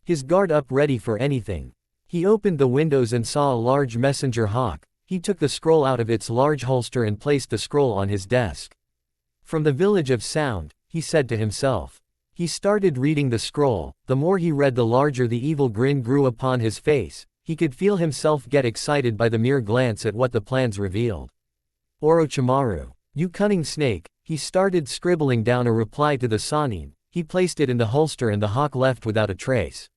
Speaker 1: his guard up ready for anything. He opened the windows and saw a large messenger hawk. He took the scroll out of its large holster and placed the scroll on his desk. From the village of sound, he said to himself. He started reading the scroll. The more he read, the larger the evil grin grew upon his face. He could feel himself get excited by the mere glance at what the plans revealed. Orochimaru, you cunning snake. He started scribbling down a reply to the Sannin. He placed it in the holster and the hawk left without a trace.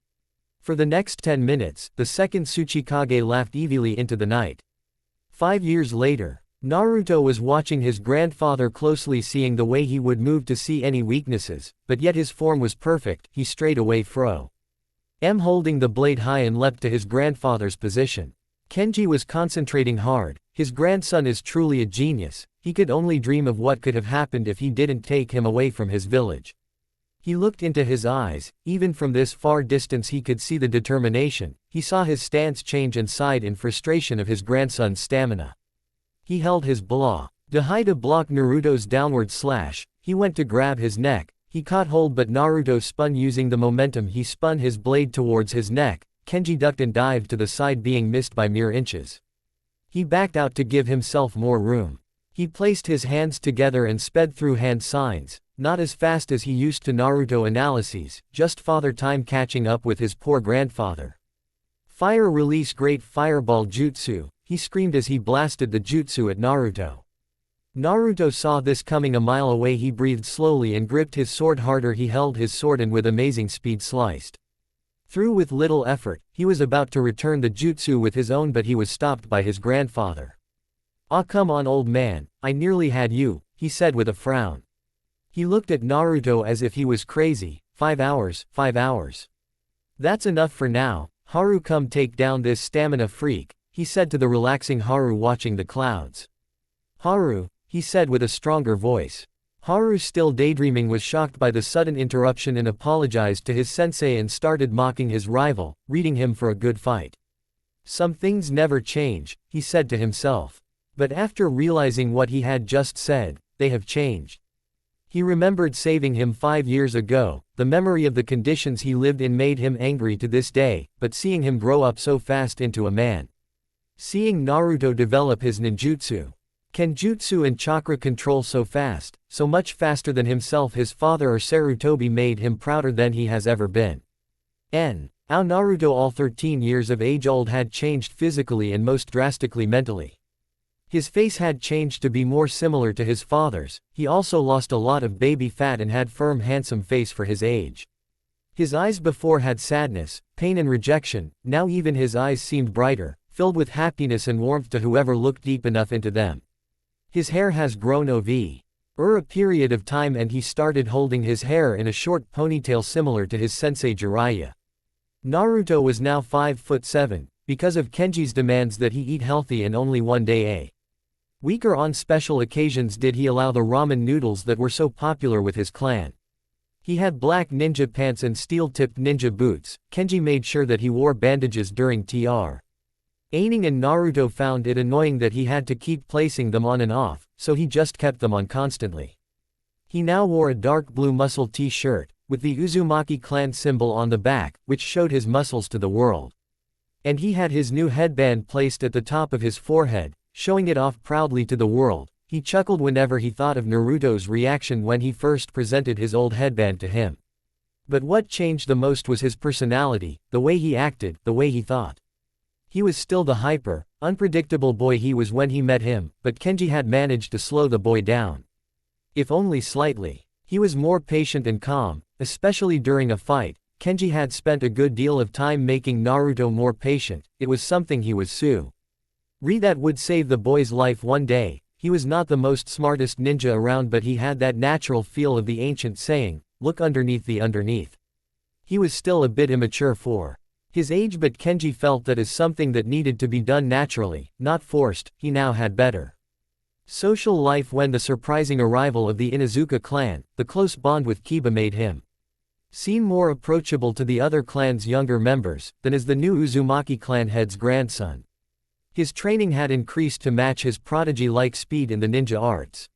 Speaker 1: For the next 10 minutes, the second Tsuchikage laughed evilly into the night. 5 years later, Naruto was watching his grandfather closely, seeing the way he would move to see any weaknesses, but yet his form was perfect. He strayed away fro holding the blade high and leapt to his grandfather's position. Kenji was concentrating hard. His grandson is truly a genius. He could only dream of what could have happened if he didn't take him away from his village. He looked into his eyes. Even from this far distance he could see the determination. He saw his stance change and sighed in frustration of his grandson's stamina. He held his blah to hide to block Naruto's downward slash. He went to grab his neck. He caught hold, but Naruto spun. Using the momentum, he spun his blade towards his neck. Kenji ducked and dived to the side, being missed by mere inches. He backed out to give himself more room. He placed his hands together and sped through hand signs, not as fast as he used to. Naruto analyses, just father time catching up with his poor grandfather. Fire release, great fireball jutsu, he screamed as he blasted the jutsu at Naruto. Naruto saw this coming a mile away. He breathed slowly and gripped his sword harder. He held his sword and with amazing speed sliced through with little effort. He was about to return the jutsu with his own, but he was stopped by his grandfather. "Ah, come on, old man, I nearly had you," he said with a frown. He looked at Naruto as if he was crazy. 5 hours, 5 hours. That's enough for now. Haru, come take down this stamina freak, he said to the relaxing Haru watching the clouds. Haru, he said with a stronger voice. Haru, still daydreaming, was shocked by the sudden interruption and apologized to his sensei and started mocking his rival, reading him for a good fight. Some things never change, he said to himself. But after realizing what he had just said, they have changed. He remembered saving him 5 years ago. The memory of the conditions he lived in made him angry to this day, but seeing him grow up so fast into a man. Seeing Naruto develop his ninjutsu, Kenjutsu and chakra control so fast, so much faster than himself, his father or Sarutobi, made him prouder than he has ever been. How Naruto, all 13 years of age old, had changed physically and most drastically mentally. His face had changed to be more similar to his father's. He also lost a lot of baby fat and had firm, handsome face for his age. His eyes before had sadness, pain and rejection. Now even his eyes seemed brighter, filled with happiness and warmth to whoever looked deep enough into them. His hair has grown over a period of time, and he started holding his hair in a short ponytail similar to his sensei Jiraiya. Naruto was now 5'7", because of Kenji's demands that he eat healthy and only one day a week, or on special occasions did he allow the ramen noodles that were so popular with his clan. He had black ninja pants and steel-tipped ninja boots. Kenji made sure that he wore bandages during TR. Aining, and Naruto found it annoying that he had to keep placing them on and off, so he just kept them on constantly. He now wore a dark blue muscle t-shirt, with the Uzumaki clan symbol on the back, which showed his muscles to the world. And he had his new headband placed at the top of his forehead, showing it off proudly to the world. He chuckled whenever he thought of Naruto's reaction when he first presented his old headband to him. But what changed the most was his personality, the way he acted, the way he thought. He was still the hyper, unpredictable boy he was when he met him, but Kenji had managed to slow the boy down. If only slightly. He was more patient and calm, especially during a fight. Kenji had spent a good deal of time making Naruto more patient. It was something he was that would save the boy's life one day. He was not the most smartest ninja around, but he had that natural feel of the ancient saying, look underneath the underneath. He was still a bit immature for his age, but Kenji felt that is something that needed to be done naturally, not forced. He now had better social life when the surprising arrival of the Inuzuka clan, the close bond with Kiba, made him seem more approachable to the other clan's younger members than as the new Uzumaki clan head's grandson. His training had increased to match his prodigy-like speed in the ninja arts.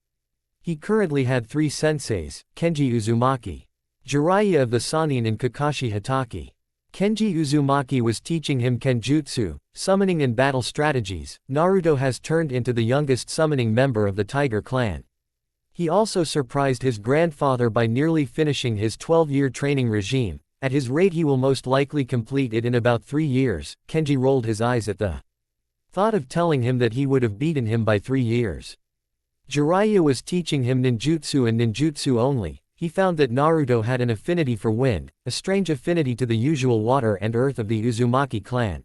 Speaker 1: He currently had 3 senseis: Kenji Uzumaki, Jiraiya of the Sannin, and Kakashi Hatake. Kenji Uzumaki was teaching him kenjutsu, summoning and battle strategies. Naruto has turned into the youngest summoning member of the Tiger clan. He also surprised his grandfather by nearly finishing his 12-year training regime. At his rate he will most likely complete it in about 3 years. Kenji rolled his eyes at the thought of telling him that he would have beaten him by 3 years. Jiraiya was teaching him ninjutsu and ninjutsu only. He found that Naruto had an affinity for wind, a strange affinity to the usual water and earth of the Uzumaki clan.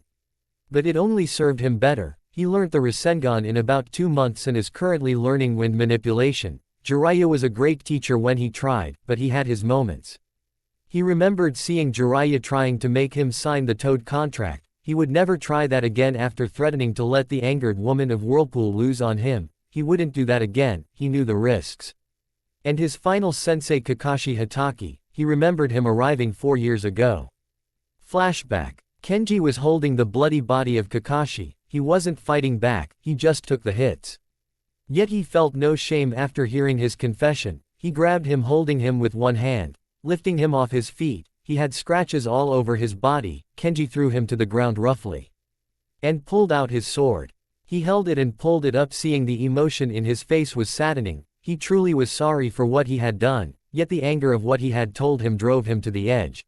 Speaker 1: But it only served him better. He learnt the Rasengan in about 2 months and is currently learning wind manipulation. Jiraiya was a great teacher when he tried, but he had his moments. He remembered seeing Jiraiya trying to make him sign the Toad contract. He would never try that again after threatening to let the angered woman of Whirlpool lose on him. He wouldn't do that again, he knew the risks. And his final sensei Kakashi Hatake, he remembered him arriving 4 years ago. Flashback. Kenji was holding the bloody body of Kakashi. He wasn't fighting back, he just took the hits. Yet he felt no shame after hearing his confession. He grabbed him, holding him with one hand, lifting him off his feet. He had scratches all over his body. Kenji threw him to the ground roughly and pulled out his sword. He held it and pulled it up. Seeing the emotion in his face was saddening. He truly was sorry for what he had done, yet the anger of what he had told him drove him to the edge.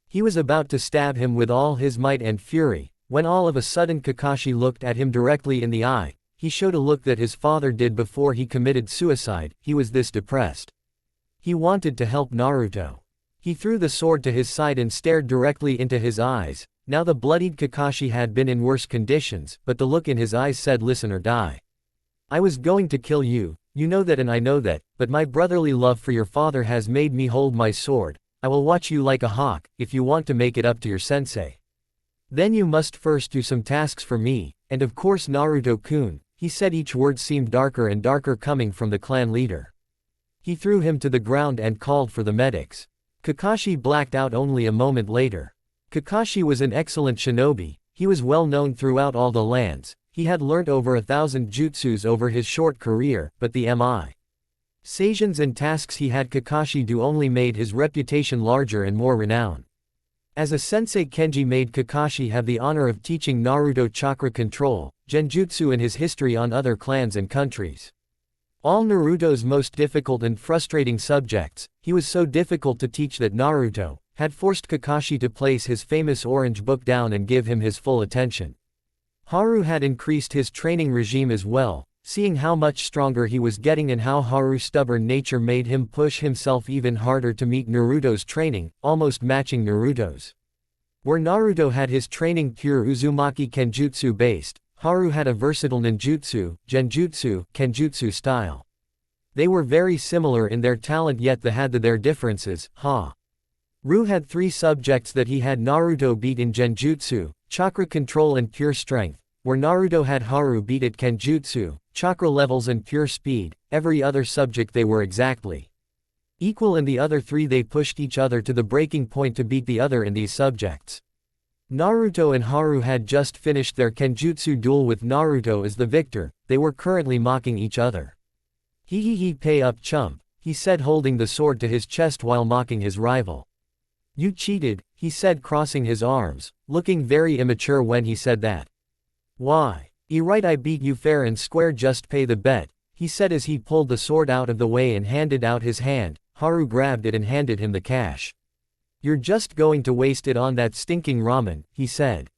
Speaker 1: He was about to stab him with all his might and fury, when all of a sudden Kakashi looked at him directly in the eye. He showed a look that his father did before he committed suicide. He was this depressed. He wanted to help Naruto. He threw the sword to his side and stared directly into his eyes. Now the bloodied Kakashi had been in worse conditions, but the look in his eyes said, listen or die. I was going to kill you. You know that and I know that, but my brotherly love for your father has made me hold my sword. I will watch you like a hawk, if you want to make it up to your sensei. Then you must first do some tasks for me, and of course Naruto-kun. He said. Each word seemed darker and darker coming from the clan leader. He threw him to the ground and called for the medics. Kakashi blacked out only a moment later. Kakashi was an excellent shinobi. He was well known throughout all the lands. He had learnt over 1,000 jutsus over his short career, but the seisons and tasks he had Kakashi do only made his reputation larger and more renowned. As a sensei, Kenji made Kakashi have the honor of teaching Naruto chakra control, genjutsu, and his history on other clans and countries. All Naruto's most difficult and frustrating subjects. He was so difficult to teach that Naruto had forced Kakashi to place his famous orange book down and give him his full attention. Haru had increased his training regime as well, seeing how much stronger he was getting and how Haru's stubborn nature made him push himself even harder to meet Naruto's training, almost matching Naruto's. Where Naruto had his training pure Uzumaki Kenjutsu based, Haru had a versatile ninjutsu, genjutsu, kenjutsu style. They were very similar in their talent, yet they had their differences. Haru had 3 subjects that he had Naruto beat in genjutsu, chakra control and pure strength, where Naruto had Haru beat at kenjutsu, chakra levels and pure speed. Every other subject they were exactly Equal in the other three, they pushed each other to the breaking point to beat the other in these subjects. Naruto and Haru had just finished their Kenjutsu duel with Naruto as the victor. They were currently mocking each other. He pay up chump, he said, holding the sword to his chest while mocking his rival. You cheated, he said, crossing his arms, looking very immature when he said that. Why? Right, I beat you fair and square, just pay the bet, he said as he pulled the sword out of the way and handed out his hand. Haru grabbed it and handed him the cash. You're just going to waste it on that stinking ramen, he said,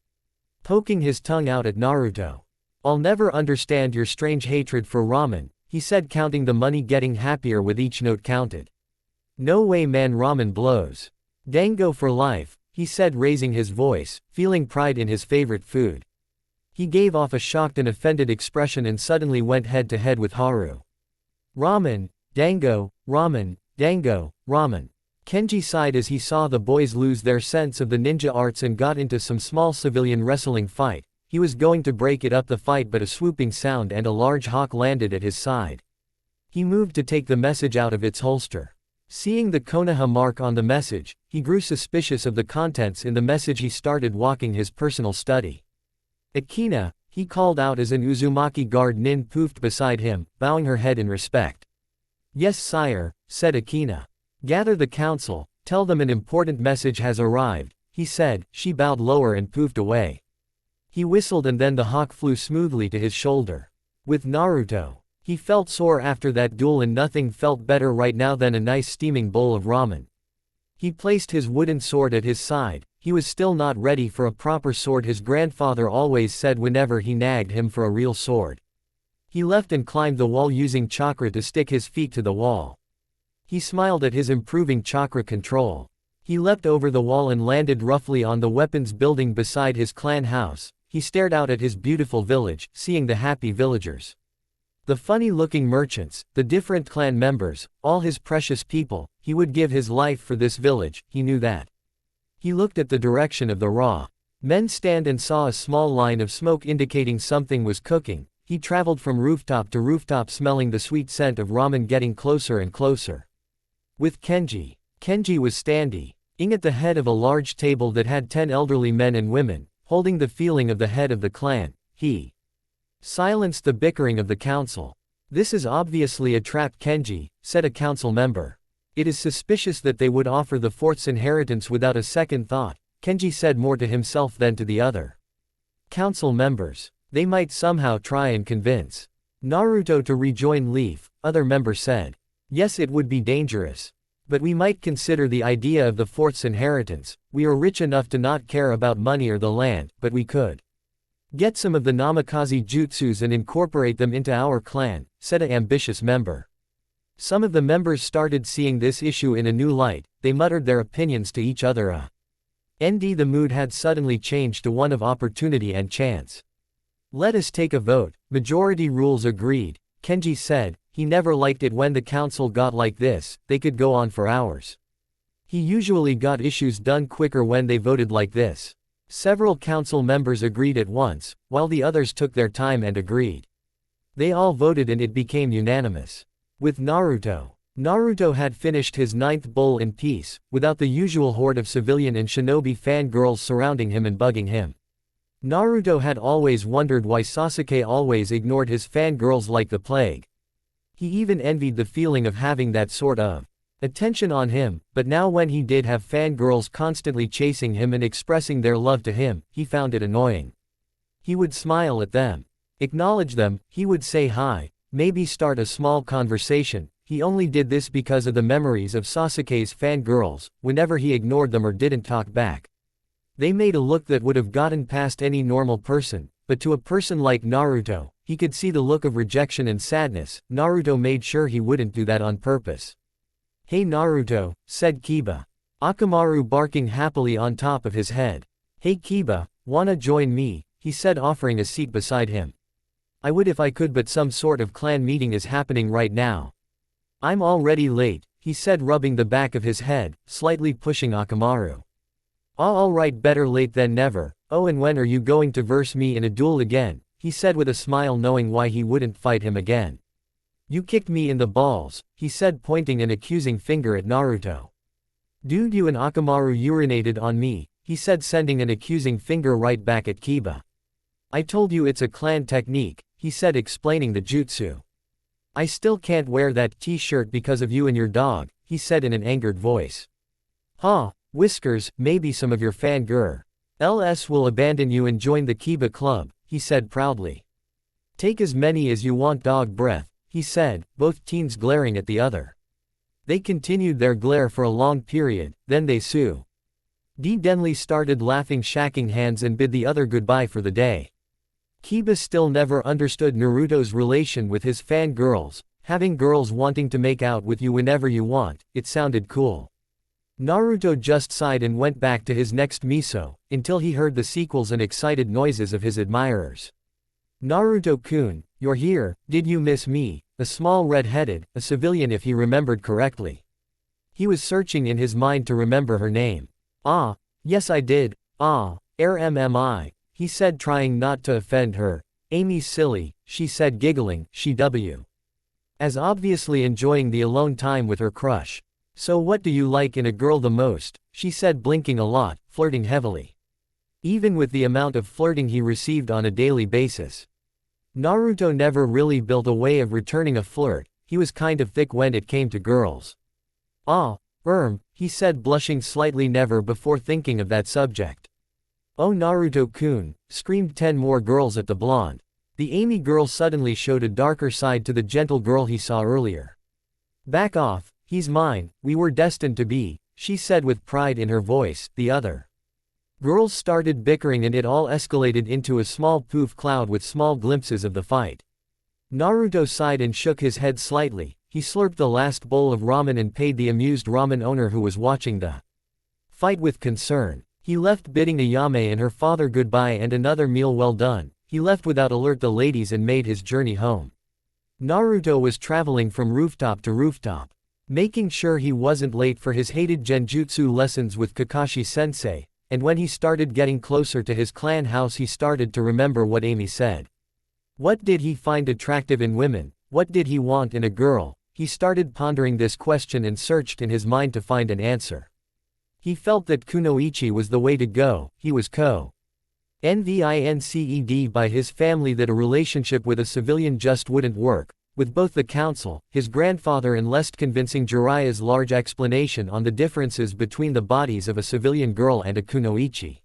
Speaker 1: poking his tongue out at Naruto. I'll never understand your strange hatred for ramen, he said, counting the money, getting happier with each note counted. No way, man, ramen blows. Dango for life, he said, raising his voice, feeling pride in his favorite food. He gave off a shocked and offended expression and suddenly went head to head with Haru. Ramen, Dango, ramen, Dango, ramen. Kenji sighed as he saw the boys lose their sense of the ninja arts and got into some small civilian wrestling fight. He was going to break it up the fight, but a swooping sound and a large hawk landed at his side. He moved to take the message out of its holster. Seeing the Konoha mark on the message, he grew suspicious of the contents in the message. He started walking his personal study. Akina, he called out as an Uzumaki guard nin poofed beside him, bowing her head in respect. Yes, sire, said Akina. Gather the council, tell them an important message has arrived, he said. She bowed lower and poofed away. He whistled and then the hawk flew smoothly to his shoulder. With Naruto, he felt sore after that duel and nothing felt better right now than a nice steaming bowl of ramen. He placed his wooden sword at his side. He was still not ready for a proper sword, his grandfather always said whenever he nagged him for a real sword. He left and climbed the wall using chakra to stick his feet to the wall. He smiled at his improving chakra control. He leapt over the wall and landed roughly on the weapons building beside his clan house. He stared out at his beautiful village, seeing the happy villagers. The funny-looking merchants, the different clan members, all his precious people. He would give his life for this village, he knew that. He looked at the direction of the raw men stand and saw a small line of smoke indicating something was cooking. He traveled from rooftop to rooftop, smelling the sweet scent of ramen getting closer and closer. With Kenji. Kenji was standing at the head of a large table that had 10 elderly men and women, holding the feeling of the head of the clan. He silenced the bickering of the council. This is obviously a trap, Kenji, said a council member. It is suspicious that they would offer the fourth's inheritance without a second thought, Kenji said, more to himself than to the other council members. They might somehow try and convince Naruto to rejoin Leaf, other members said. Yes, it would be dangerous. But we might consider the idea of the fourth's inheritance. We are rich enough to not care about money or the land, but we could get some of the namikaze jutsus and incorporate them into our clan, said an ambitious member. Some of the members started seeing this issue in a new light. They muttered their opinions to each other. The mood had suddenly changed to one of opportunity and chance. Let us take a vote. Majority rules agreed, Kenji said. He never liked it when the council got like this. They could go on for hours. He usually got issues done quicker when they voted like this. Several council members agreed at once, while the others took their time and agreed. They all voted and it became unanimous. With Naruto. Naruto had finished his 9th bowl in peace, without the usual horde of civilian and shinobi fangirls surrounding him and bugging him. Naruto had always wondered why Sasuke always ignored his fangirls like the plague. He even envied the feeling of having that sort of attention on him, but now when he did have fangirls constantly chasing him and expressing their love to him, he found it annoying. He would smile at them, acknowledge them, he would say hi, maybe start a small conversation. He only did this because of the memories of Sasuke's fangirls. Whenever he ignored them or didn't talk back, they made a look that would have gotten past any normal person, but to a person like Naruto, he could see the look of rejection and sadness. Naruto made sure he wouldn't do that on purpose. Hey Naruto, said Kiba. Akamaru barking happily on top of his head. Hey Kiba, wanna join me, he said, offering a seat beside him. I would if I could, but some sort of clan meeting is happening right now. I'm already late, he said, rubbing the back of his head, slightly pushing Akamaru. Alright, better late than never. Oh, and when are you going to verse me in a duel again, he said with a smile, knowing why he wouldn't fight him again. You kicked me in the balls, he said, pointing an accusing finger at Naruto. Dude, you and Akamaru urinated on me, he said, sending an accusing finger right back at Kiba. I told you it's a clan technique, he said, explaining the jutsu. I still can't wear that t-shirt because of you and your dog, he said in an angered voice. Huh, Whiskers, maybe some of your fangirls will abandon you and join the Kiba club, he said proudly. Take as many as you want, dog breath, he said, both teens glaring at the other. They continued their glare for a long period, then they denly started laughing, shaking hands, and bid the other goodbye for the day. Kiba still never understood Naruto's relation with his fangirls. Having girls wanting to make out with you whenever you want, it sounded cool. Naruto just sighed and went back to his next miso, until he heard the sequels and excited noises of his admirers. Naruto-kun, you're here, did you miss me? A small red-headed, a civilian if he remembered correctly. He was searching in his mind to remember her name. Ah, yes I did, RMMI, he said, trying not to offend her. Amy's silly, she said, giggling, as obviously enjoying the alone time with her crush. So what do you like in a girl the most? She said, blinking a lot, flirting heavily. Even with the amount of flirting he received on a daily basis. Naruto never really built a way of returning a flirt, he was kind of thick when it came to girls. He said, blushing slightly, never before thinking of that subject. Oh Naruto-kun, screamed 10 more girls at the blonde. The Amy girl suddenly showed a darker side to the gentle girl he saw earlier. Back off, he's mine, we were destined to be, she said with pride in her voice. The other girls started bickering and it all escalated into a small poof cloud with small glimpses of the fight. Naruto sighed and shook his head slightly. He slurped the last bowl of ramen and paid the amused ramen owner who was watching the fight with concern. He left bidding Ayame and her father goodbye and another meal well done. He left without alert the ladies and made his journey home. Naruto was traveling from rooftop to rooftop, making sure he wasn't late for his hated genjutsu lessons with Kakashi-sensei, and when he started getting closer to his clan house he started to remember what Amy said. What did he find attractive in women? What did he want in a girl? He started pondering this question and searched in his mind to find an answer. He felt that kunoichi was the way to go. He was convinced by his family that a relationship with a civilian just wouldn't work. With both the council, his grandfather and less convincing Jiraiya's large explanation on the differences between the bodies of a civilian girl and a kunoichi.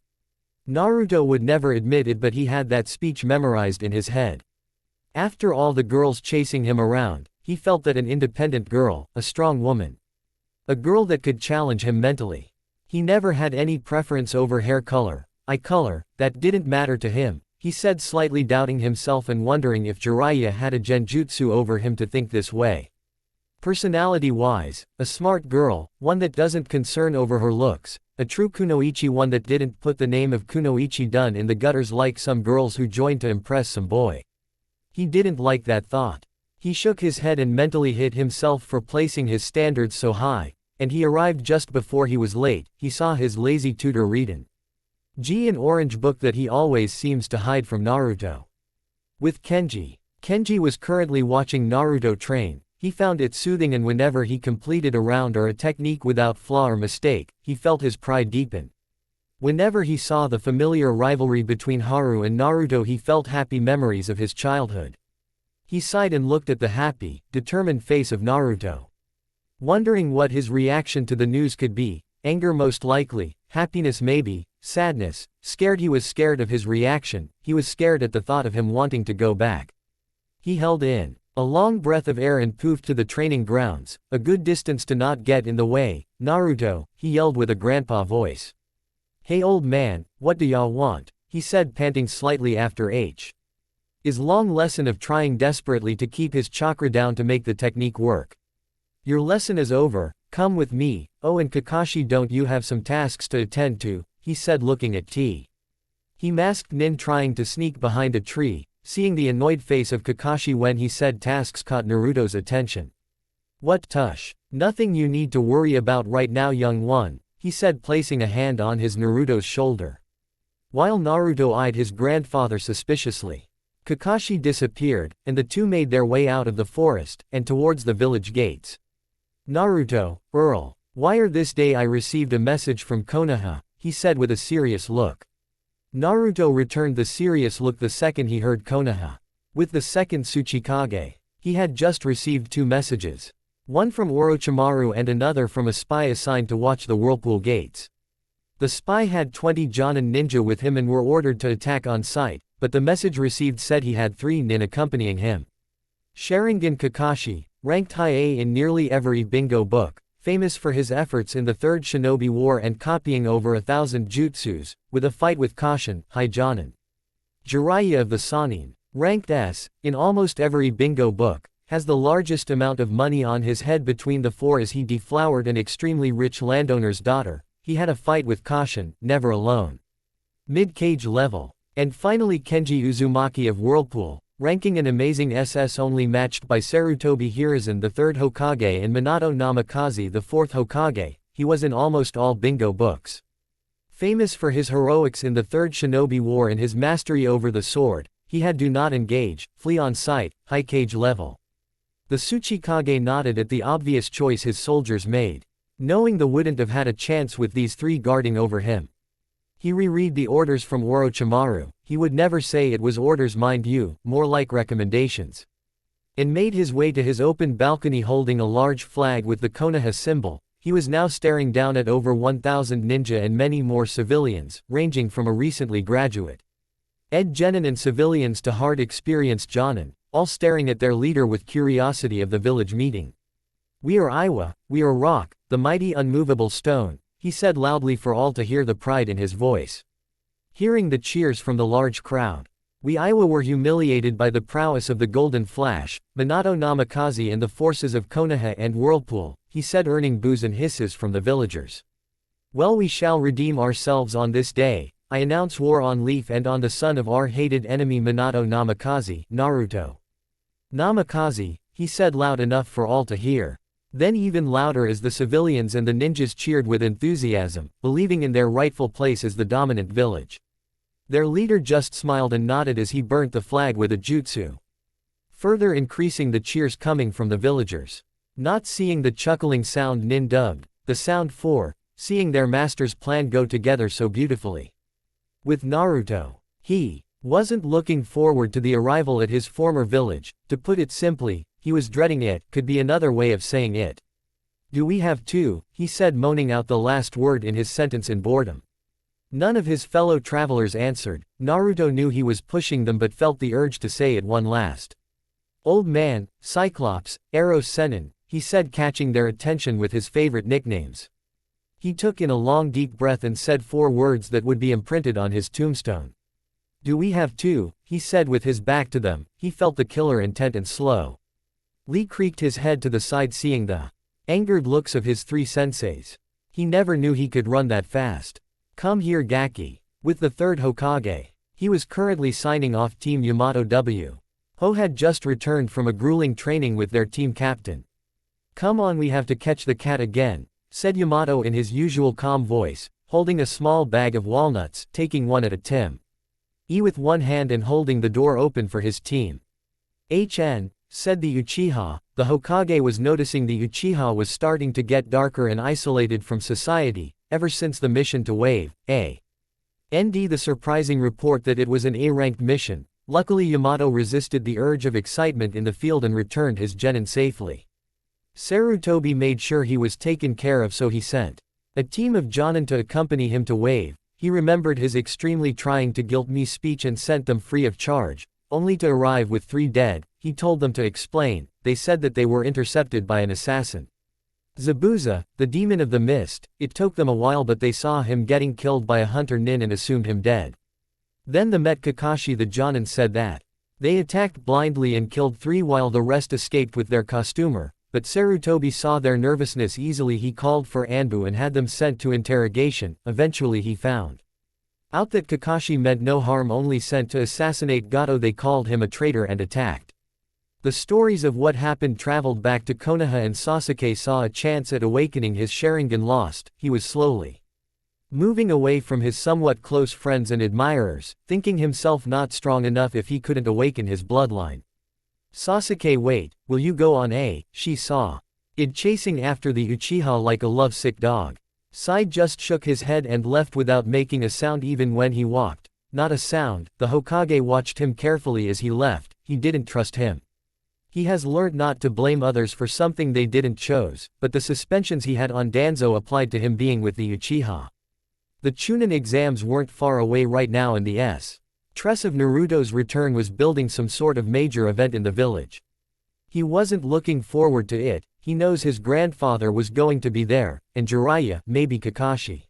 Speaker 1: Naruto would never admit it, but he had that speech memorized in his head. After all the girls chasing him around, he felt that an independent girl, a strong woman, a girl that could challenge him mentally. He never had any preference over hair color, eye color, that didn't matter to him, he said, slightly doubting himself and wondering if Jiraiya had a genjutsu over him to think this way. Personality-wise, a smart girl, one that doesn't concern over her looks, a true kunoichi, one that didn't put the name of kunoichi done in the gutters like some girls who joined to impress some boy. He didn't like that thought. He shook his head and mentally hit himself for placing his standards so high, and he arrived just before he was late. He saw his lazy tutor reading an orange book that he always seems to hide from Naruto. With Kenji. Kenji was currently watching Naruto train. He found it soothing, and whenever he completed a round or a technique without flaw or mistake, he felt his pride deepen. Whenever he saw the familiar rivalry between Haru and Naruto, he felt happy memories of his childhood. He sighed and looked at the happy, determined face of Naruto. Wondering what his reaction to the news could be, anger most likely, happiness maybe, sadness, scared. He was scared of his reaction, he was scared at the thought of him wanting to go back. He held in a long breath of air and poofed to the training grounds, a good distance to not get in the way. Naruto, he yelled with a grandpa voice. Hey old man, what do y'all want? He said, panting slightly after his long lesson of trying desperately to keep his chakra down to make the technique work. Your lesson is over, come with me. Oh, and Kakashi, don't you have some tasks to attend to? He said, looking at He masked Nin trying to sneak behind a tree. Seeing the annoyed face of Kakashi when he said tasks caught Naruto's attention. What tush? Nothing you need to worry about right now, young one, he said, placing a hand on Naruto's shoulder. While Naruto eyed his grandfather suspiciously. Kakashi disappeared, and the two made their way out of the forest, and towards the village gates. Naruto, Earl. Wire this day I received a message from Konoha, he said with a serious look. Naruto returned the serious look the second he heard Konoha. With the second Tsuchikage. He had just received two messages. One from Orochimaru and another from a spy assigned to watch the whirlpool gates. The spy had 20 Jonin ninja with him and were ordered to attack on sight, but the message received said he had 3 nin accompanying him. Sharingan Kakashi, ranked high A in nearly every bingo book, famous for his efforts in the Third Shinobi War and copying over 1,000 jutsus, with a fight with caution, high Jonin. Jiraiya of the Sannin, ranked S, in almost every bingo book, has the largest amount of money on his head between the four as he deflowered an extremely rich landowner's daughter. He had a fight with caution, never alone. Mid-cage level. And finally Kenji Uzumaki of Whirlpool, ranking an amazing SS only matched by Sarutobi Hiruzen the 3rd Hokage and Minato Namikaze the 4th Hokage, he was in almost all bingo books. Famous for his heroics in the Third Shinobi War and his mastery over the sword, he had do not engage, flee on sight, high cage level. The Tsuchikage nodded at the obvious choice his soldiers made, knowing they wouldn't have had a chance with these 3 guarding over him. He reread the orders from Orochimaru, he would never say it was orders mind you, more like recommendations. And made his way to his open balcony holding a large flag with the Konoha symbol. He was now staring down at over 1,000 ninja and many more civilians, ranging from a recently graduate Ed Genin and civilians to hard experienced Jonin, all staring at their leader with curiosity of the village meeting. We are Iwa, we are rock, the mighty unmovable stone, he said loudly for all to hear the pride in his voice. Hearing the cheers from the large crowd, we Iwa were humiliated by the prowess of the Golden Flash, Minato Namikaze and the forces of Konoha and Whirlpool, he said earning boos and hisses from the villagers. Well, we shall redeem ourselves on this day. I announce war on Leaf and on the son of our hated enemy Minato Namikaze, Naruto. Namikaze, he said loud enough for all to hear. Then even louder as the civilians and the ninjas cheered with enthusiasm, believing in their rightful place as the dominant village. Their leader just smiled and nodded as he burnt the flag with a jutsu, further increasing the cheers coming from the villagers. Not seeing the chuckling sound Nin dubbed, the sound 4, seeing their master's plan go together so beautifully. With Naruto, he wasn't looking forward to the arrival at his former village, to put it simply, he was dreading it, could be another way of saying it. Do we have to? He said moaning out the last word in his sentence in boredom. None of his fellow travelers answered. Naruto knew he was pushing them but felt the urge to say it one last. Old man, Cyclops, Arrow Sennin, he said catching their attention with his favorite nicknames. He took in a long deep breath and said 4 words that would be imprinted on his tombstone. Do we have to? He said with his back to them, he felt the killer intent and slow. Lee creaked his head to the side seeing the angered looks of his 3 senseis. He never knew he could run that fast. Come here Gaki. With the 3rd Hokage. He was currently signing off Team Yamato W. Ho had just returned from a grueling training with their team captain. Come on, we have to catch the cat again, said Yamato in his usual calm voice, holding a small bag of walnuts, taking one at a time. With one hand and holding the door open for his team. HN, said the Uchiha. The Hokage was noticing the Uchiha was starting to get darker and isolated from society, ever since the mission to Wave A. ND the surprising report that it was an A-ranked mission. Luckily Yamato resisted the urge of excitement in the field and returned his genin safely. Sarutobi made sure he was taken care of, so he sent a team of Jonin to accompany him to Wave. He remembered his extremely trying to guilt me speech and sent them free of charge, only to arrive with 3 dead. He told them to explain. They said that they were intercepted by an assassin. Zabuza, the demon of the mist. It took them a while but they saw him getting killed by a hunter nin and assumed him dead. Then the met Kakashi the Jonin said that they attacked blindly and killed 3 while the rest escaped with their costumer. But Sarutobi saw their nervousness easily. He called for Anbu and had them sent to interrogation. Eventually he found out that Kakashi meant no harm, only sent to assassinate Gato. They called him a traitor and attacked. The stories of what happened traveled back to Konoha and Sasuke saw a chance at awakening his Sharingan lost. He was slowly moving away from his somewhat close friends and admirers, thinking himself not strong enough if he couldn't awaken his bloodline. Sasuke, wait, will you go on a, she saw. Id chasing after the Uchiha like a lovesick dog. Sai just shook his head and left without making a sound even when he walked. Not a sound. The Hokage watched him carefully as he left. He didn't trust him. He has learned not to blame others for something they didn't choose, but the suspensions he had on Danzo applied to him being with the Uchiha. The Chunin exams weren't far away right now and the stress of Naruto's return was building some sort of major event in the village. He wasn't looking forward to it. He knows his grandfather was going to be there, and Jiraiya, maybe Kakashi.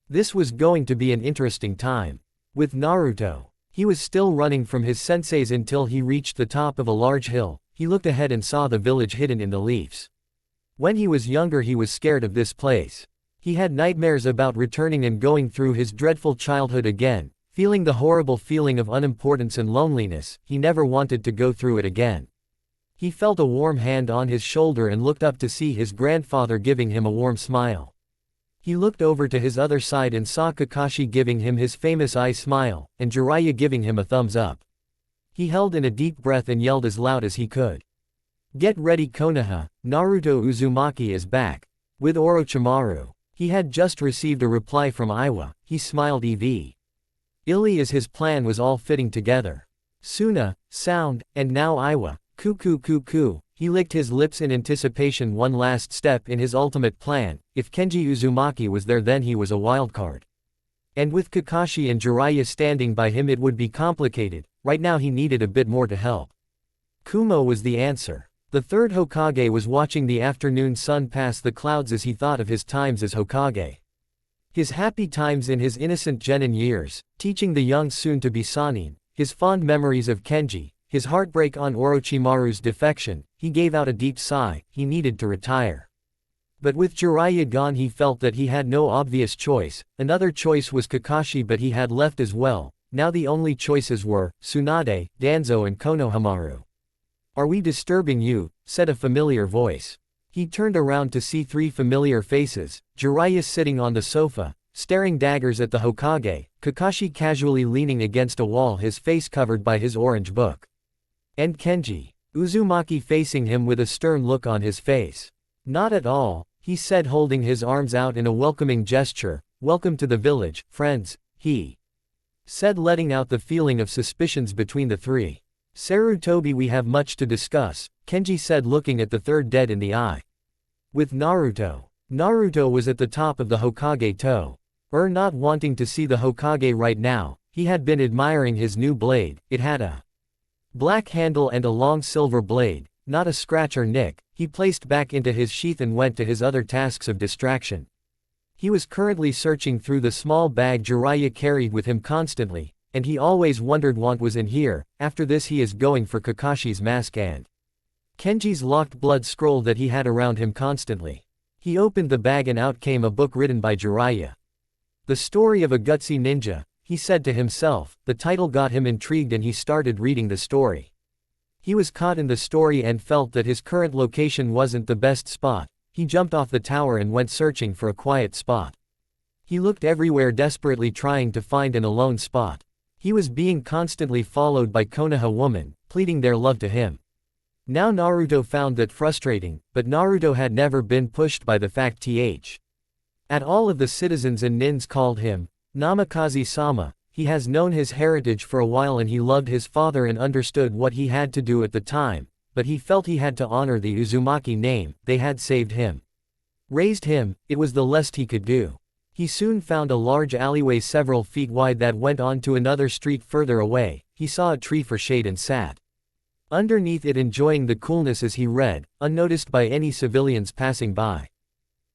Speaker 1: This was going to be an interesting time. With Naruto, he was still running from his senseis until he reached the top of a large hill. He looked ahead and saw the village hidden in the leaves. When he was younger he was scared of this place. He had nightmares about returning and going through his dreadful childhood again, feeling the horrible feeling of unimportance and loneliness. He never wanted to go through it again. He felt a warm hand on his shoulder and looked up to see his grandfather giving him a warm smile. He looked over to his other side and saw Kakashi giving him his famous eye smile, and Jiraiya giving him a thumbs up. He held in a deep breath and yelled as loud as he could. Get ready Konoha, Naruto Uzumaki is back. With Orochimaru. He had just received a reply from Iwa. He smiled illy as his plan was all fitting together. Suna, sound, and now Iwa. Cuckoo. He licked his lips in anticipation. One last step in his ultimate plan. If Kenji Uzumaki was there then he was a wildcard. And with Kakashi and Jiraiya standing by him it would be complicated. Right now he needed a bit more to help. Kumo was the answer. The third Hokage was watching the afternoon sun pass the clouds as he thought of his times as Hokage. His happy times in his innocent genin years, teaching the young soon-to-be Sannin, his fond memories of Kenji, his heartbreak on Orochimaru's defection. He gave out a deep sigh. He needed to retire. But with Jiraiya gone he felt that he had no obvious choice. Another choice was Kakashi but he had left as well. Now the only choices were Tsunade, Danzo and Konohamaru. Are we disturbing you? Said a familiar voice. He turned around to see three familiar faces. Jiraiya sitting on the sofa, staring daggers at the Hokage, Kakashi casually leaning against a wall his face covered by his orange book. And Kenji Uzumaki facing him with a stern look on his face. Not at all, he said holding his arms out in a welcoming gesture. Welcome to the village, friends, he said letting out the feeling of suspicions between the three. Sarutobi, we have much to discuss, Kenji said looking at the third dead in the eye. With Naruto. Naruto was at the top of the Hokage toe. Not wanting to see the Hokage right now, he had been admiring his new blade. It had a black handle and a long silver blade, not a scratch or nick. He placed back into his sheath and went to his other tasks of distraction. He was currently searching through the small bag Jiraiya carried with him constantly, and he always wondered what was in here. After this he is going for Kakashi's mask and Kenji's locked blood scroll that he had around him constantly. He opened the bag and out came a book written by Jiraiya. The story of a gutsy ninja, he said to himself. The title got him intrigued and he started reading the story. He was caught in the story and felt that his current location wasn't the best spot. He jumped off the tower and went searching for a quiet spot. He looked everywhere desperately trying to find an alone spot. He was being constantly followed by Konoha women, pleading their love to him. Now Naruto found that frustrating, but Naruto had never been pushed by the fact at all of the citizens and nins called him Namikaze-sama. He has known his heritage for a while and he loved his father and understood what he had to do at the time, but he felt he had to honor the Uzumaki name. They had saved him, raised him, it was the least he could do. He soon found a large alleyway several feet wide that went on to another street further away. He saw a tree for shade and sat underneath it enjoying the coolness as he read, unnoticed by any civilians passing by.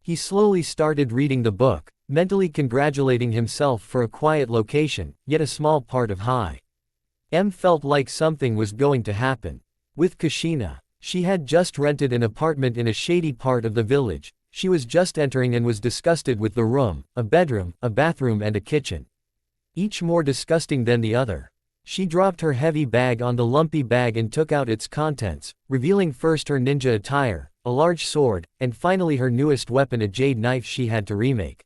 Speaker 1: He slowly started reading the book, mentally congratulating himself for a quiet location, yet a small part of felt like something was going to happen. With Kushina, she had just rented an apartment in a shady part of the village. She was just entering and was disgusted with the room, a bedroom, a bathroom and a kitchen. Each more disgusting than the other. She dropped her heavy bag on the lumpy bag and took out its contents, revealing first her ninja attire, a large sword, and finally her newest weapon, a jade knife she had to remake.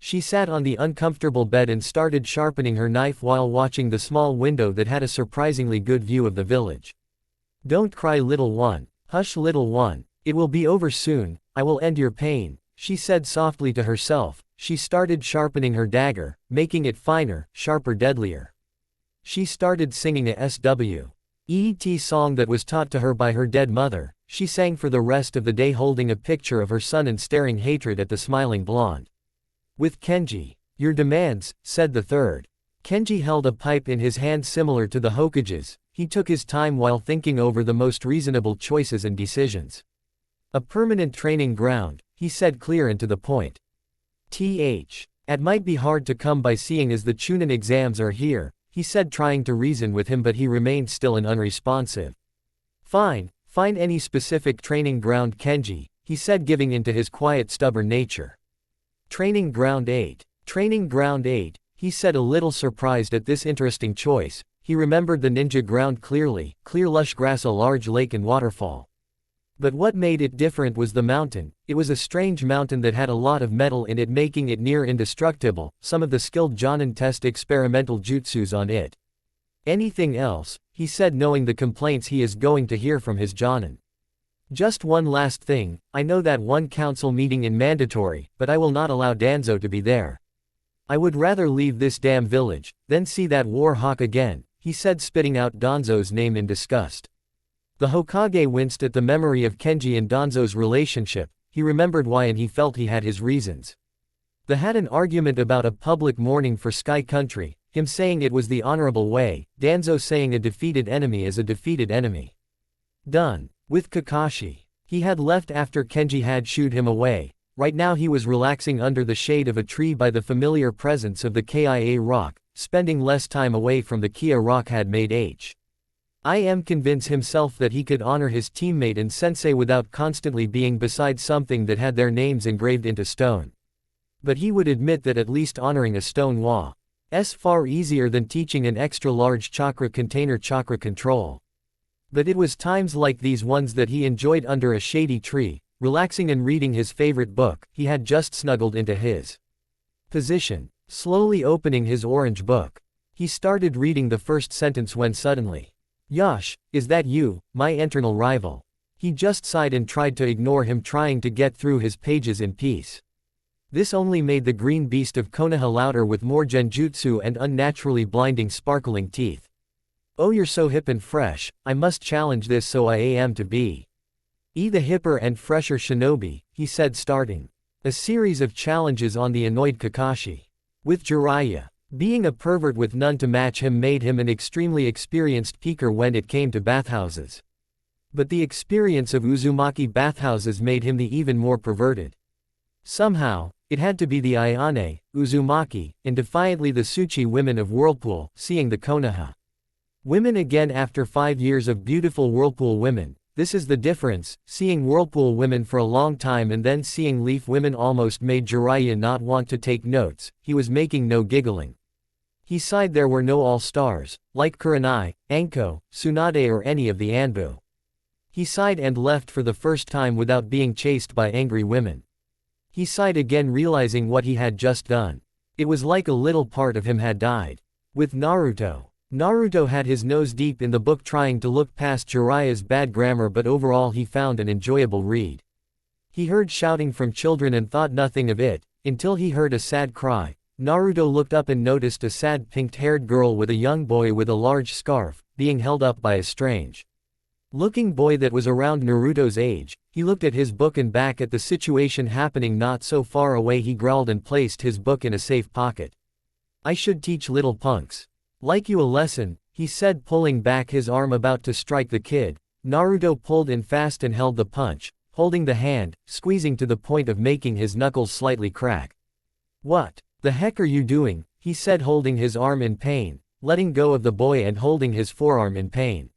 Speaker 1: She sat on the uncomfortable bed and started sharpening her knife while watching the small window that had a surprisingly good view of the village. Don't cry, little one. Hush, little one. It will be over soon. I will end your pain, she said softly to herself. She started sharpening her dagger, making it finer, sharper, deadlier. She started singing a SWEET song that was taught to her by her dead mother. She sang for the rest of the day, holding a picture of her son and staring hatred at the smiling blonde. With Kenji. Your demands, said the third. Kenji held a pipe in his hand similar to the Hokage's. He took his time while thinking over the most reasonable choices and decisions. A permanent training ground, he said, clear and to the point. It might be hard to come by seeing as the Chunin exams are here, he said, trying to reason with him, but he remained still and unresponsive. Fine, find any specific training ground, Kenji, he said, giving in to his quiet, stubborn nature. Training ground 8. Training ground 8, he said, a little surprised at this interesting choice. He remembered the ninja ground clearly, clear lush grass, a large lake and waterfall. But what made it different was the mountain. It was a strange mountain that had a lot of metal in it, making it near indestructible. Some of the skilled Jonin test experimental jutsus on it. Anything else, he said, knowing the complaints he is going to hear from his Jonin. Just one last thing, I know that one council meeting in mandatory, but I will not allow Danzo to be there. I would rather leave this damn village, than see that war hawk again, he said, spitting out Danzo's name in disgust. The Hokage winced at the memory of Kenji and Danzo's relationship. He remembered why and he felt he had his reasons. They had an argument about a public mourning for Sky Country, him saying it was the honorable way, Danzo saying a defeated enemy is a defeated enemy. Done. With Kakashi. He had left after Kenji had shooed him away. Right now he was relaxing under the shade of a tree by the familiar presence of the Kia rock, spending less time away from the Kia rock had made I am convinced himself that he could honor his teammate and sensei without constantly being beside something that had their names engraved into stone. But he would admit that at least honoring a stone was far easier than teaching an extra-large chakra container chakra control. But it was times like these ones that he enjoyed under a shady tree, relaxing and reading his favorite book. He had just snuggled into his position, slowly opening his orange book. He started reading the first sentence when suddenly, Yash, is that you, my eternal rival? He just sighed and tried to ignore him, trying to get through his pages in peace. This only made the green beast of Konoha louder with more genjutsu and unnaturally blinding sparkling teeth. Oh, you're so hip and fresh, I must challenge this, so I am to be the hipper and fresher shinobi, he said, starting a series of challenges on the annoyed Kakashi. With Jiraiya being a pervert with none to match him made him an extremely experienced peeker when it came to bathhouses. But the experience of Uzumaki bathhouses made him the even more perverted. Somehow, it had to be the Ayane, Uzumaki, and defiantly the Tsuchi women of Whirlpool, seeing the Konoha women again after 5 years of beautiful Whirlpool women. This is the difference, seeing Whirlpool women for a long time and then seeing Leaf women almost made Jiraiya not want to take notes. He was making no giggling. He sighed. There were no all-stars, like Kurenai, Anko, Tsunade or any of the Anbu. He sighed and left for the first time without being chased by angry women. He sighed again, realizing what he had just done. It was like a little part of him had died. With Naruto. Naruto had his nose deep in the book trying to look past Jiraiya's bad grammar, but overall he found an enjoyable read. He heard shouting from children and thought nothing of it, until he heard a sad cry. Naruto looked up and noticed a sad pink-haired girl with a young boy with a large scarf, being held up by a strange-looking boy that was around Naruto's age. He looked at his book and back at the situation happening not so far away. He growled and placed his book in a safe pocket. I should teach little punks like you a lesson, he said, pulling back his arm about to strike the kid. Naruto pulled in fast and held the punch, holding the hand, squeezing to the point of making his knuckles slightly crack. What the heck are you doing? He said, holding his arm in pain, letting go of the boy and holding his forearm in pain.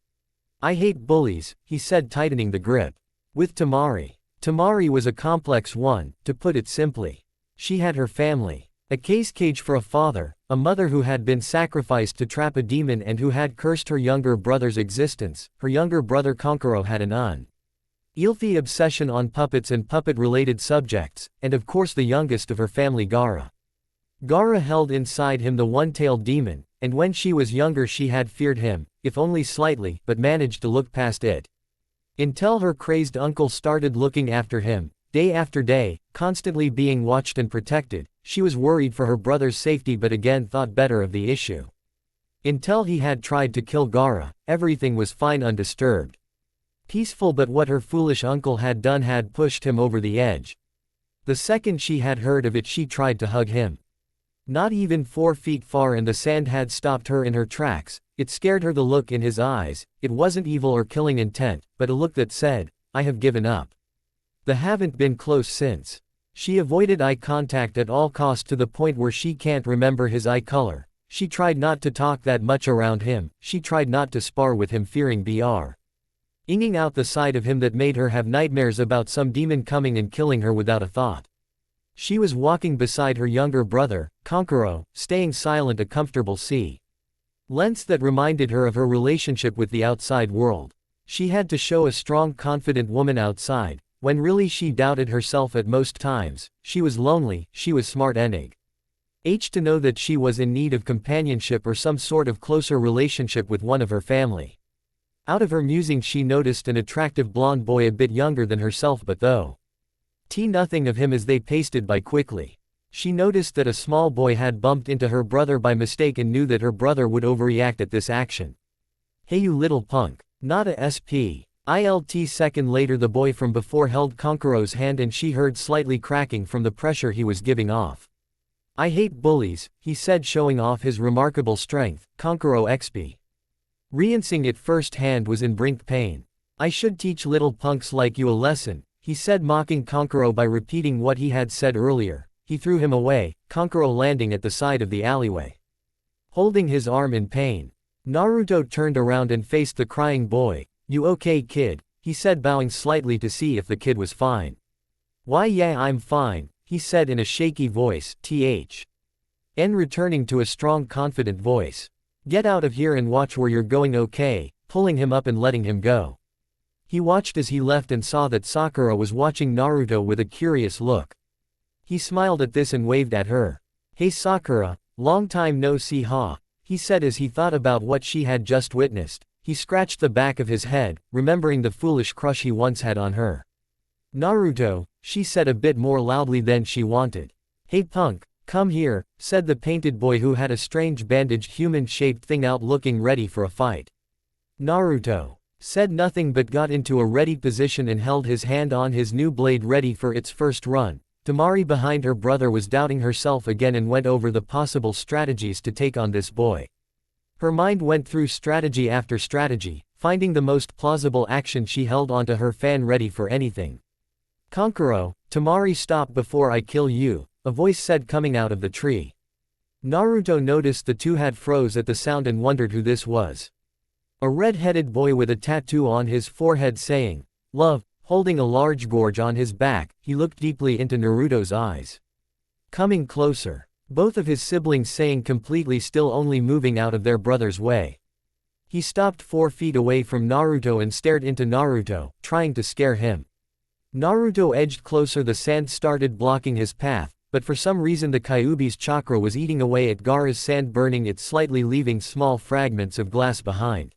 Speaker 1: I hate bullies, he said, tightening the grip. With Temari. Temari was a complex one, to put it simply. She had her family. A cage for a father, a mother who had been sacrificed to trap a demon and who had cursed her younger brother's existence. Her younger brother Konkuro had an obsession on puppets and puppet-related subjects, and of course the youngest of her family, Gaara, Gaara held inside him the one-tailed demon, and when she was younger she had feared him, if only slightly, but managed to look past it. Until her crazed uncle started looking after him, day after day, constantly being watched and protected, she was worried for her brother's safety but again thought better of the issue. Until he had tried to kill Gaara, everything was fine, undisturbed. Peaceful, but what her foolish uncle had done had pushed him over the edge. The second she had heard of it she tried to hug him. Not even 4 feet far and the sand had stopped her in her tracks. It scared her, the look in his eyes. It wasn't evil or killing intent, but a look that said, "I have given up." They haven't been close since. She avoided eye contact at all costs to the point where she can't remember his eye color. She tried not to talk that much around him. She tried not to spar with him, fearing inging out the side of him that made her have nightmares about some demon coming and killing her without a thought. She was walking beside her younger brother, Kankuro, staying silent, a comfortable lens that reminded her of her relationship with the outside world. She had to show a strong, confident woman outside, when really she doubted herself at most times. She was lonely, she was smart enough to know that she was in need of companionship or some sort of closer relationship with one of her family. Out of her musings she noticed an attractive blonde boy a bit younger than herself, but nothing of him as they pasted by quickly. She noticed that a small boy had bumped into her brother by mistake and knew that her brother would overreact at this action. "Hey you little punk. Not a SPILT." Second later the boy from before held Kankuro's hand and she heard slightly cracking from the pressure he was giving off. "I hate bullies," he said, showing off his remarkable strength. Kankuro experiencing it firsthand was in brink pain. "I should teach little punks like you a lesson," he said, mocking Kankuro by repeating what he had said earlier. He threw him away, Kankuro landing at the side of the alleyway, holding his arm in pain. Naruto turned around and faced the crying boy. "You okay, kid?" he said, bowing slightly to see if the kid was fine. "Why yeah, I'm fine," he said in a shaky voice. Returning to a strong, confident voice. "Get out of here and watch where you're going, okay?" pulling him up and letting him go. He watched as he left and saw that Sakura was watching Naruto with a curious look. He smiled at this and waved at her. "Hey Sakura, long time no see huh?" he said as he thought about what she had just witnessed. He scratched the back of his head, remembering the foolish crush he once had on her. "Naruto," she said a bit more loudly than she wanted. "Hey punk, come here," said the painted boy who had a strange bandaged human-shaped thing out, looking ready for a fight. Naruto said nothing but got into a ready position and held his hand on his new blade ready for its first run. Temari behind her brother was doubting herself again and went over the possible strategies to take on this boy. Her mind went through strategy after strategy, finding the most plausible action. She held onto her fan ready for anything. "Kankuro, Temari, stop before I kill you," a voice said coming out of the tree. Naruto noticed the two had froze at the sound and wondered who this was. A red-headed boy with a tattoo on his forehead saying, "Love," holding a large gorge on his back. He looked deeply into Naruto's eyes. Coming closer. Both of his siblings saying completely still, only moving out of their brother's way. He stopped 4 feet away from Naruto and stared into Naruto, trying to scare him. Naruto edged closer. The sand started blocking his path, but for some reason the Kyuubi's chakra was eating away at Gaara's sand, burning it slightly, leaving small fragments of glass behind.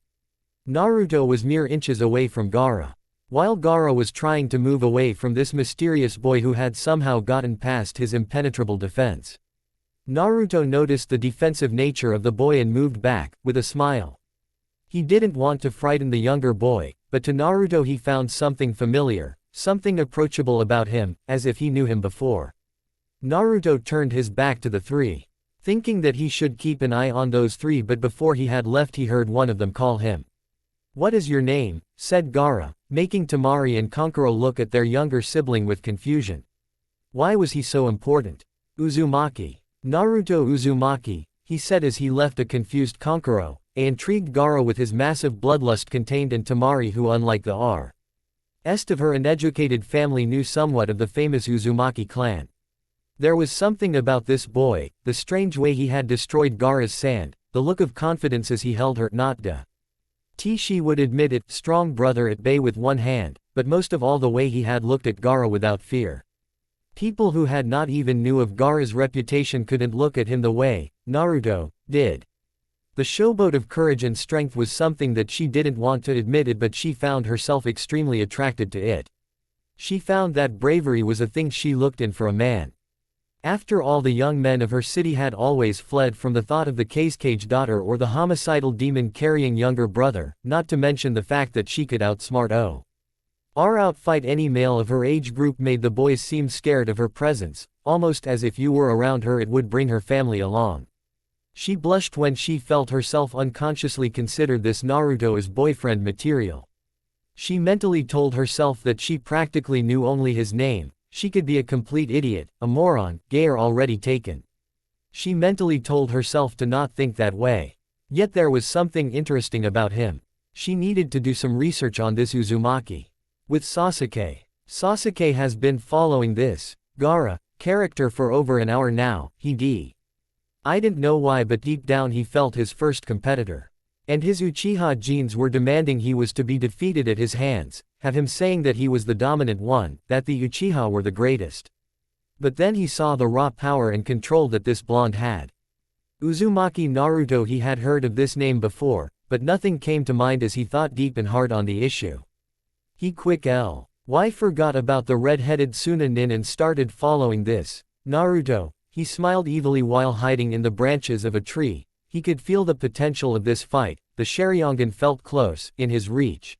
Speaker 1: Naruto was mere inches away from Gaara. While Gaara was trying to move away from this mysterious boy who had somehow gotten past his impenetrable defense. Naruto noticed the defensive nature of the boy and moved back, with a smile. He didn't want to frighten the younger boy, but to Naruto he found something familiar, something approachable about him, as if he knew him before. Naruto turned his back to the three, thinking that he should keep an eye on those three, but before he had left he heard one of them call him. "What is your name?" said Gaara, making Temari and Kankuro look at their younger sibling with confusion. Why was he so important? "Uzumaki. Naruto Uzumaki," he said as he left a confused Kankuro, a intrigued Gaara with his massive bloodlust contained, and Temari, who unlike the rest of her uneducated family knew somewhat of the famous Uzumaki clan. There was something about this boy, the strange way he had destroyed Gaara's sand, the look of confidence as he held her, not she would admit it, strong brother at bay with one hand, but most of all the way he had looked at Gaara without fear. People who had not even knew of Gaara's reputation couldn't look at him the way Naruto did. The showboat of courage and strength was something that she didn't want to admit it, but she found herself extremely attracted to it. She found that bravery was a thing she looked in for a man. After all, the young men of her city had always fled from the thought of the Kazekage daughter or the homicidal demon carrying younger brother, not to mention the fact that she could outsmart or outfight any male of her age group made the boys seem scared of her presence, almost as if you were around her it would bring her family along. She blushed when she felt herself unconsciously considered this Naruto as boyfriend material. She mentally told herself that she practically knew only his name. She could be a complete idiot, a moron, gay or already taken. She mentally told herself to not think that way. Yet there was something interesting about him. She needed to do some research on this Uzumaki. With Sasuke. Sasuke has been following this Gaara character for over an hour now. I didn't know why, but deep down he felt his first competitor. And his Uchiha genes were demanding he was to be defeated at his hands, have him saying that he was the dominant one, that the Uchiha were the greatest. But then he saw the raw power and control that this blonde had. Uzumaki Naruto. He had heard of this name before, but nothing came to mind as he thought deep and hard on the issue. He forgot about the red-headed Sunanin and started following this Naruto. He smiled evilly while hiding in the branches of a tree. He could feel the potential of this fight. The Sharingan felt close, in his reach.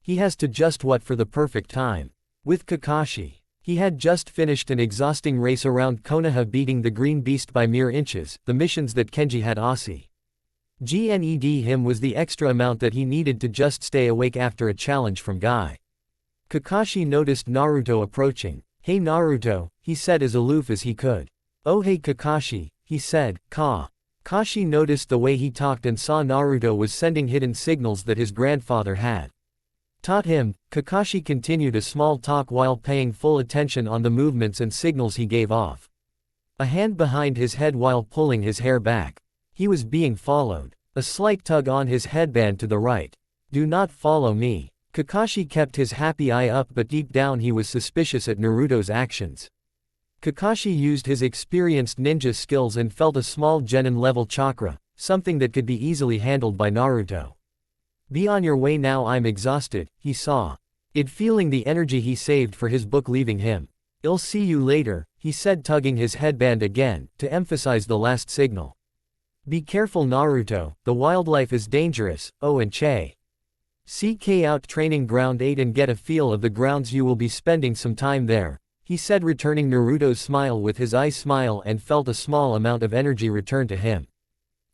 Speaker 1: He has to just wait for the perfect time. With Kakashi. He had just finished an exhausting race around Konoha, beating the green beast by mere inches. The missions that Kenji had assigned him was the extra amount that he needed to just stay awake after a challenge from Guy. Kakashi noticed Naruto approaching. "Hey Naruto," he said as aloof as he could. "Oh hey Kakashi," he said. Kakashi noticed the way he talked and saw Naruto was sending hidden signals that his grandfather had taught him. Kakashi continued a small talk while paying full attention on the movements and signals he gave off. A hand behind his head while pulling his hair back. He was being followed. A slight tug on his headband to the right. "Do not follow me." Kakashi kept his happy eye up, but deep down he was suspicious at Naruto's actions. Kakashi used his experienced ninja skills and felt a small genin-level chakra, something that could be easily handled by Naruto. "Be on your way now, I'm exhausted," he saw it, feeling the energy he saved for his book leaving him. "I'll see you later," he said, tugging his headband again, to emphasize the last signal. "Be careful Naruto, the wildlife is dangerous." "Oh, and check out training ground 8 and get a feel of the grounds, you will be spending some time there," he said, returning Naruto's smile with his eye smile, and felt a small amount of energy return to him.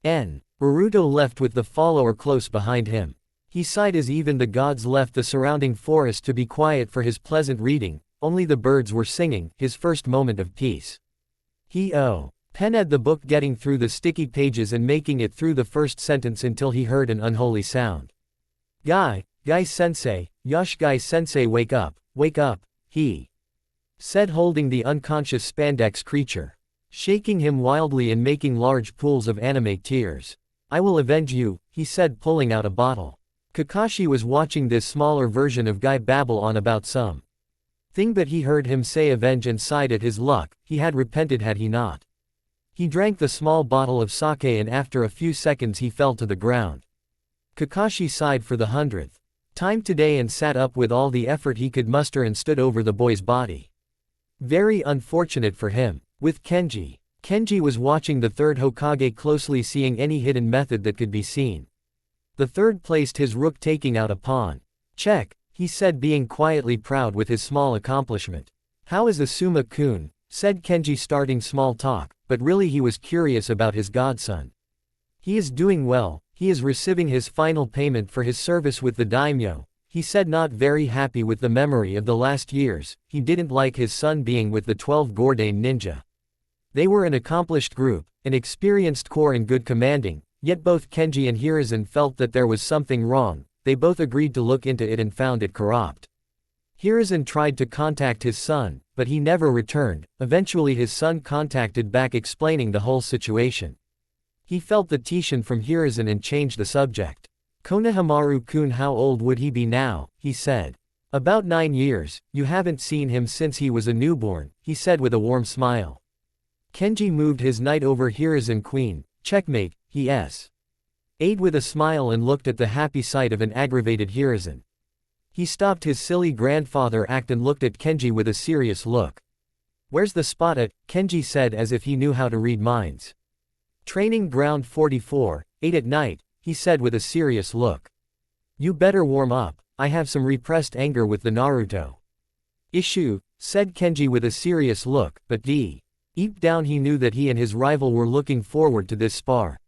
Speaker 1: Naruto left with the follower close behind him. He sighed as even the gods left the surrounding forest to be quiet for his pleasant reading. Only the birds were singing, his first moment of peace. He penned the book, getting through the sticky pages and making it through the first sentence until he heard an unholy sound. Guy-sensei, Guy-sensei, wake up, he said, holding the unconscious spandex creature, shaking him wildly and making large pools of anime tears. "I will avenge you," he said, pulling out a bottle. Kakashi was watching this smaller version of Guy babble on about some thing, but he heard him say avenge and sighed at his luck. He had repented had he not. He drank the small bottle of sake and after a few seconds he fell to the ground. Kakashi sighed for the 100th time today and sat up with all the effort he could muster and stood over the boy's body. Very unfortunate for him. With Kenji. Kenji was watching the third Hokage closely, seeing any hidden method that could be seen. The third placed his rook, taking out a pawn. "Check," he said, being quietly proud with his small accomplishment. "How is Asuma-kun?" said Kenji, starting small talk, but really he was curious about his godson. "He is doing well, he is receiving his final payment for his service with the daimyo," he said, not very happy with the memory of the last years. He didn't like his son being with the 12 Gordane ninja. They were an accomplished group, an experienced corps and good commanding, yet both Kenji and Hiruzen felt that there was something wrong. They both agreed to look into it and found it corrupt. Hiruzen tried to contact his son, but he never returned. Eventually his son contacted back, explaining the whole situation. He felt the tension from Hiruzen and changed the subject. "Konohamaru-kun, how old would he be now?" he said. About 9 years, you haven't seen him since he was a newborn, he said with a warm smile. Kenji moved his knight over Hiruzen queen. Checkmate, he ate with a smile and looked at the happy sight of an aggravated Hiruzen. He stopped his silly grandfather act and looked at Kenji with a serious look. Where's the spot at? Kenji said as if he knew how to read minds. Training ground 44, 8 at night, he said with a serious look. You better warm up, I have some repressed anger with the Naruto. Issue, said Kenji with a serious look, but deep down he knew that he and his rival were looking forward to this spar.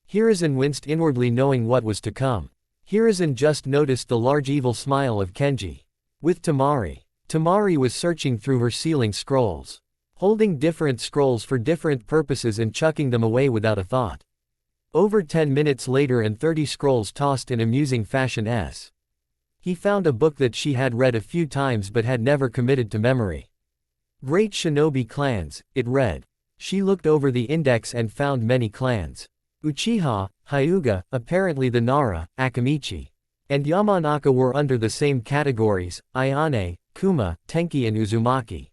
Speaker 1: Hiruzen winced inwardly knowing what was to come. Hiruzen just noticed the large evil smile of Kenji. With Temari. Temari was searching through her sealing scrolls. Holding different scrolls for different purposes and chucking them away without a thought. Over 10 minutes later and 30 scrolls tossed in amusing fashion he found a book that she had read a few times but had never committed to memory. Great Shinobi Clans, it read. She looked over the index and found many clans. Uchiha, Hyuga, apparently the Nara, Akamichi, and Yamanaka were under the same categories, Ayane, Kuma, Tenki and Uzumaki.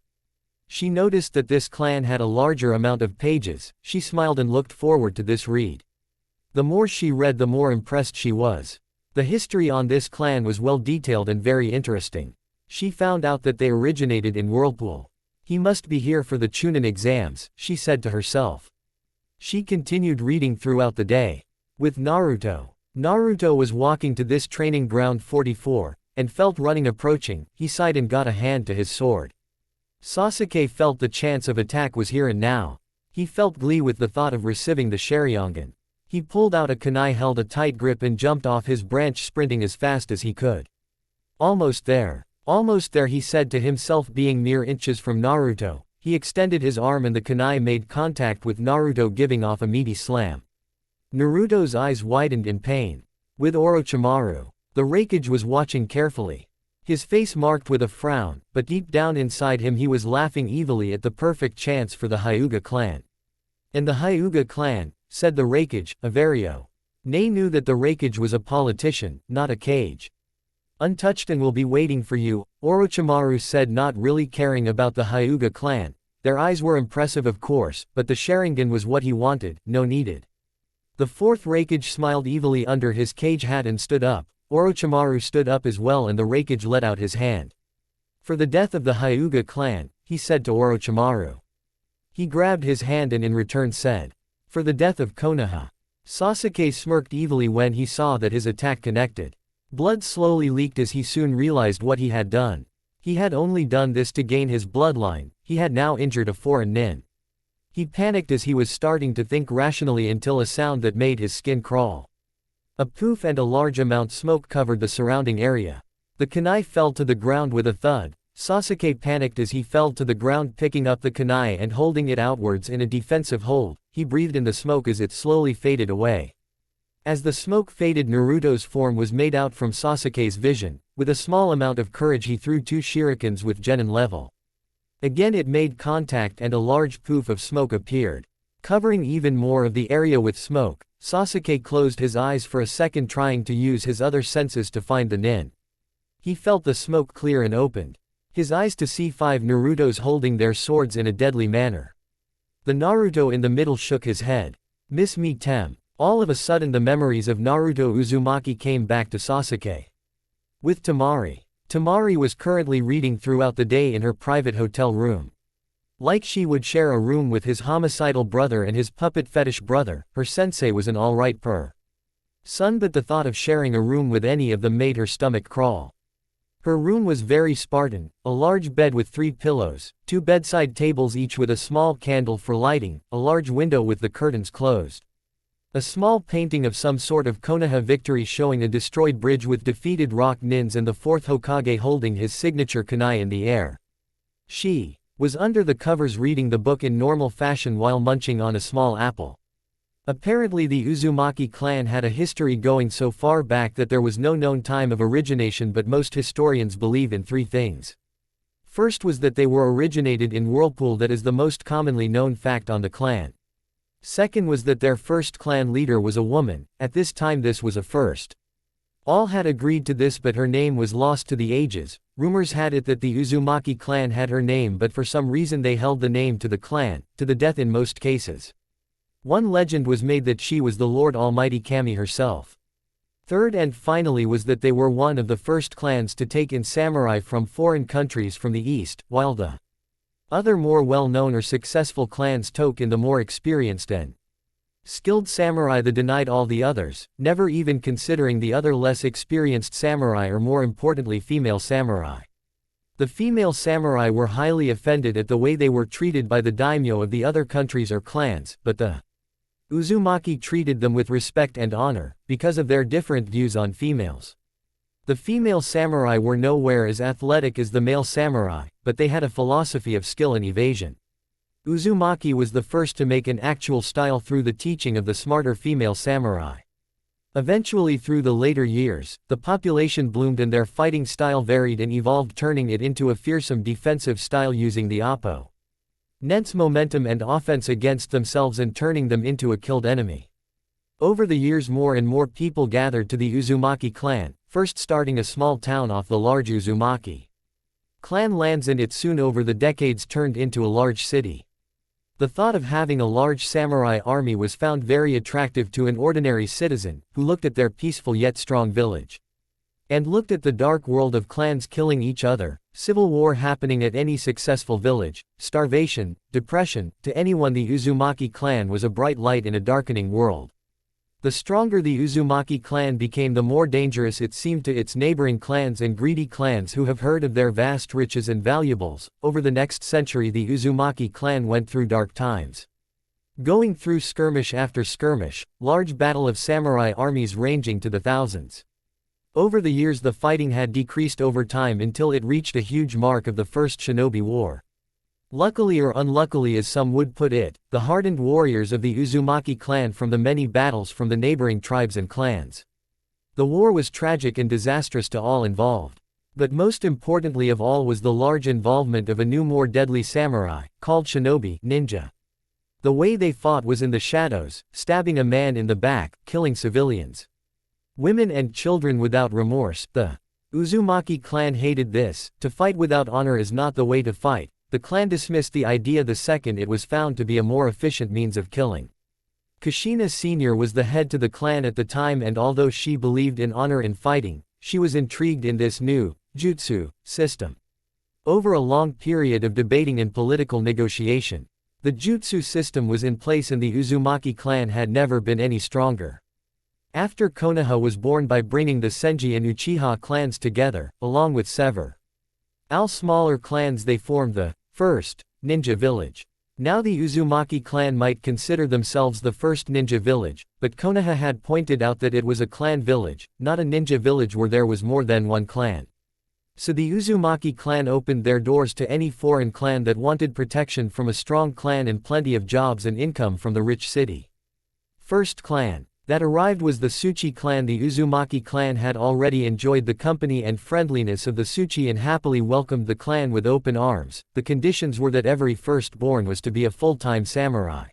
Speaker 1: She noticed that this clan had a larger amount of pages. She smiled and looked forward to this read. The more she read the more impressed she was. The history on this clan was well detailed and very interesting. She found out that they originated in Whirlpool. He must be here for the Chunin exams, she said to herself. She continued reading throughout the day. With Naruto. Naruto was walking to this training ground 44, and felt running approaching. He sighed and got a hand to his sword. Sasuke felt the chance of attack was here and now. He felt glee with the thought of receiving the Sharingan. He pulled out a kunai, held a tight grip and jumped off his branch, sprinting as fast as he could. Almost there, he said to himself. Being mere inches from Naruto, he extended his arm and the kunai made contact with Naruto, giving off a meaty slam. Naruto's eyes widened in pain. With Orochimaru. The Raikage was watching carefully. His face marked with a frown, but deep down inside him he was laughing evilly at the perfect chance for the Hyuga clan. And the Hyuga clan, said the Raikage, Averio. Ne knew that the Raikage was a politician, not a cage. Untouched and will be waiting for you, Orochimaru said, not really caring about the Hyuga clan. Their eyes were impressive of course, but the Sharingan was what he wanted, no needed. The fourth Raikage smiled evilly under his cage hat and stood up. Orochimaru stood up as well and the Raikage let out his hand. For the death of the Hyuga clan, he said to Orochimaru. He grabbed his hand and in return said, for the death of Konoha. Sasuke smirked evilly when he saw that his attack connected. Blood slowly leaked as he soon realized what he had done. He had only done this to gain his bloodline. He had now injured a foreign nin. He panicked as he was starting to think rationally until a sound that made his skin crawl. A poof and a large amount smoke covered the surrounding area. The kunai fell to the ground with a thud. Sasuke panicked as he fell to the ground, picking up the kunai and holding it outwards in a defensive hold. He breathed in the smoke as it slowly faded away. As the smoke faded, Naruto's form was made out from Sasuke's vision. With a small amount of courage he threw 2 shurikens with genin level. Again it made contact and a large poof of smoke appeared. Covering even more of the area with smoke, Sasuke closed his eyes for a second, trying to use his other senses to find the nin. He felt the smoke clear and opened his eyes to see 5 Narutos holding their swords in a deadly manner. The Naruto in the middle shook his head. Miss me Tem. All of a sudden the memories of Naruto Uzumaki came back to Sasuke. With Temari. Temari was currently reading throughout the day in her private hotel room. Like she would share a room with his homicidal brother and his puppet fetish brother, her sensei was an alright son, but the thought of sharing a room with any of them made her stomach crawl. Her room was very Spartan, a large bed with 3 pillows, 2 bedside tables each with a small candle for lighting, a large window with the curtains closed. A small painting of some sort of Konoha victory showing a destroyed bridge with defeated rock nins and the 4th Hokage holding his signature kunai in the air. She was under the covers reading the book in normal fashion while munching on a small apple. Apparently the Uzumaki clan had a history going so far back that there was no known time of origination, but most historians believe in 3 things. First was that they were originated in Whirlpool, that is the most commonly known fact on the clan. Second was that their first clan leader was a woman. At this time this was a first. All had agreed to this, but her name was lost to the ages. Rumors had it that the Uzumaki clan had her name, but for some reason they held the name to the clan, to the death in most cases. One legend was made that she was the Lord Almighty Kami herself. Third and finally was that they were one of the first clans to take in samurai from foreign countries from the east, while the other more well-known or successful clans took in the more experienced and skilled samurai that denied all the others, never even considering the other less experienced samurai or more importantly female samurai. The female samurai were highly offended at the way they were treated by the daimyo of the other countries or clans, but the Uzumaki treated them with respect and honor, because of their different views on females. The female samurai were nowhere as athletic as the male samurai, but they had a philosophy of skill and evasion. Uzumaki was the first to make an actual style through the teaching of the smarter female samurai. Eventually through the later years, the population bloomed and their fighting style varied and evolved, turning it into a fearsome defensive style using the opponent's momentum and offense against themselves and turning them into a killed enemy. Over the years more and more people gathered to the Uzumaki clan, first starting a small town off the large Uzumaki clan lands, and it soon over the decades turned into a large city. The thought of having a large samurai army was found very attractive to an ordinary citizen, who looked at their peaceful yet strong village. And looked at the dark world of clans killing each other, civil war happening at any successful village, starvation, depression. To anyone, the Uzumaki clan was a bright light in a darkening world. The stronger the Uzumaki clan became, the more dangerous it seemed to its neighboring clans and greedy clans who have heard of their vast riches and valuables. Over the next century, the Uzumaki clan went through dark times. Going through skirmish after skirmish, large battle of samurai armies ranging to the thousands. Over the years the fighting had decreased over time until it reached a huge mark of the First Shinobi War. Luckily or unluckily as some would put it, the hardened warriors of the Uzumaki clan from the many battles from the neighboring tribes and clans. The war was tragic and disastrous to all involved. But most importantly of all was the large involvement of a new more deadly samurai, called shinobi ninja. The way they fought was in the shadows, stabbing a man in the back, killing civilians, women and children without remorse. The Uzumaki clan hated this. To fight without honor is not the way to fight. The clan dismissed the idea the second it was found to be a more efficient means of killing. Kushina Sr. was the head to the clan at the time, and although she believed in honor in fighting, she was intrigued in this new jutsu system. Over a long period of debating and political negotiation, the jutsu system was in place and the Uzumaki clan had never been any stronger. After Konoha was born by bringing the Senji and Uchiha clans together, along with several smaller clans, they formed the first ninja village. Now the Uzumaki clan might consider themselves the first ninja village, but Konoha had pointed out that it was a clan village, not a ninja village where there was more than one clan. So the Uzumaki clan opened their doors to any foreign clan that wanted protection from a strong clan and plenty of jobs and income from the rich city. First clan that arrived was the Tsuchi clan. The Uzumaki clan had already enjoyed the company and friendliness of the Tsuchi and happily welcomed the clan with open arms. The conditions were that every firstborn was to be a full-time samurai.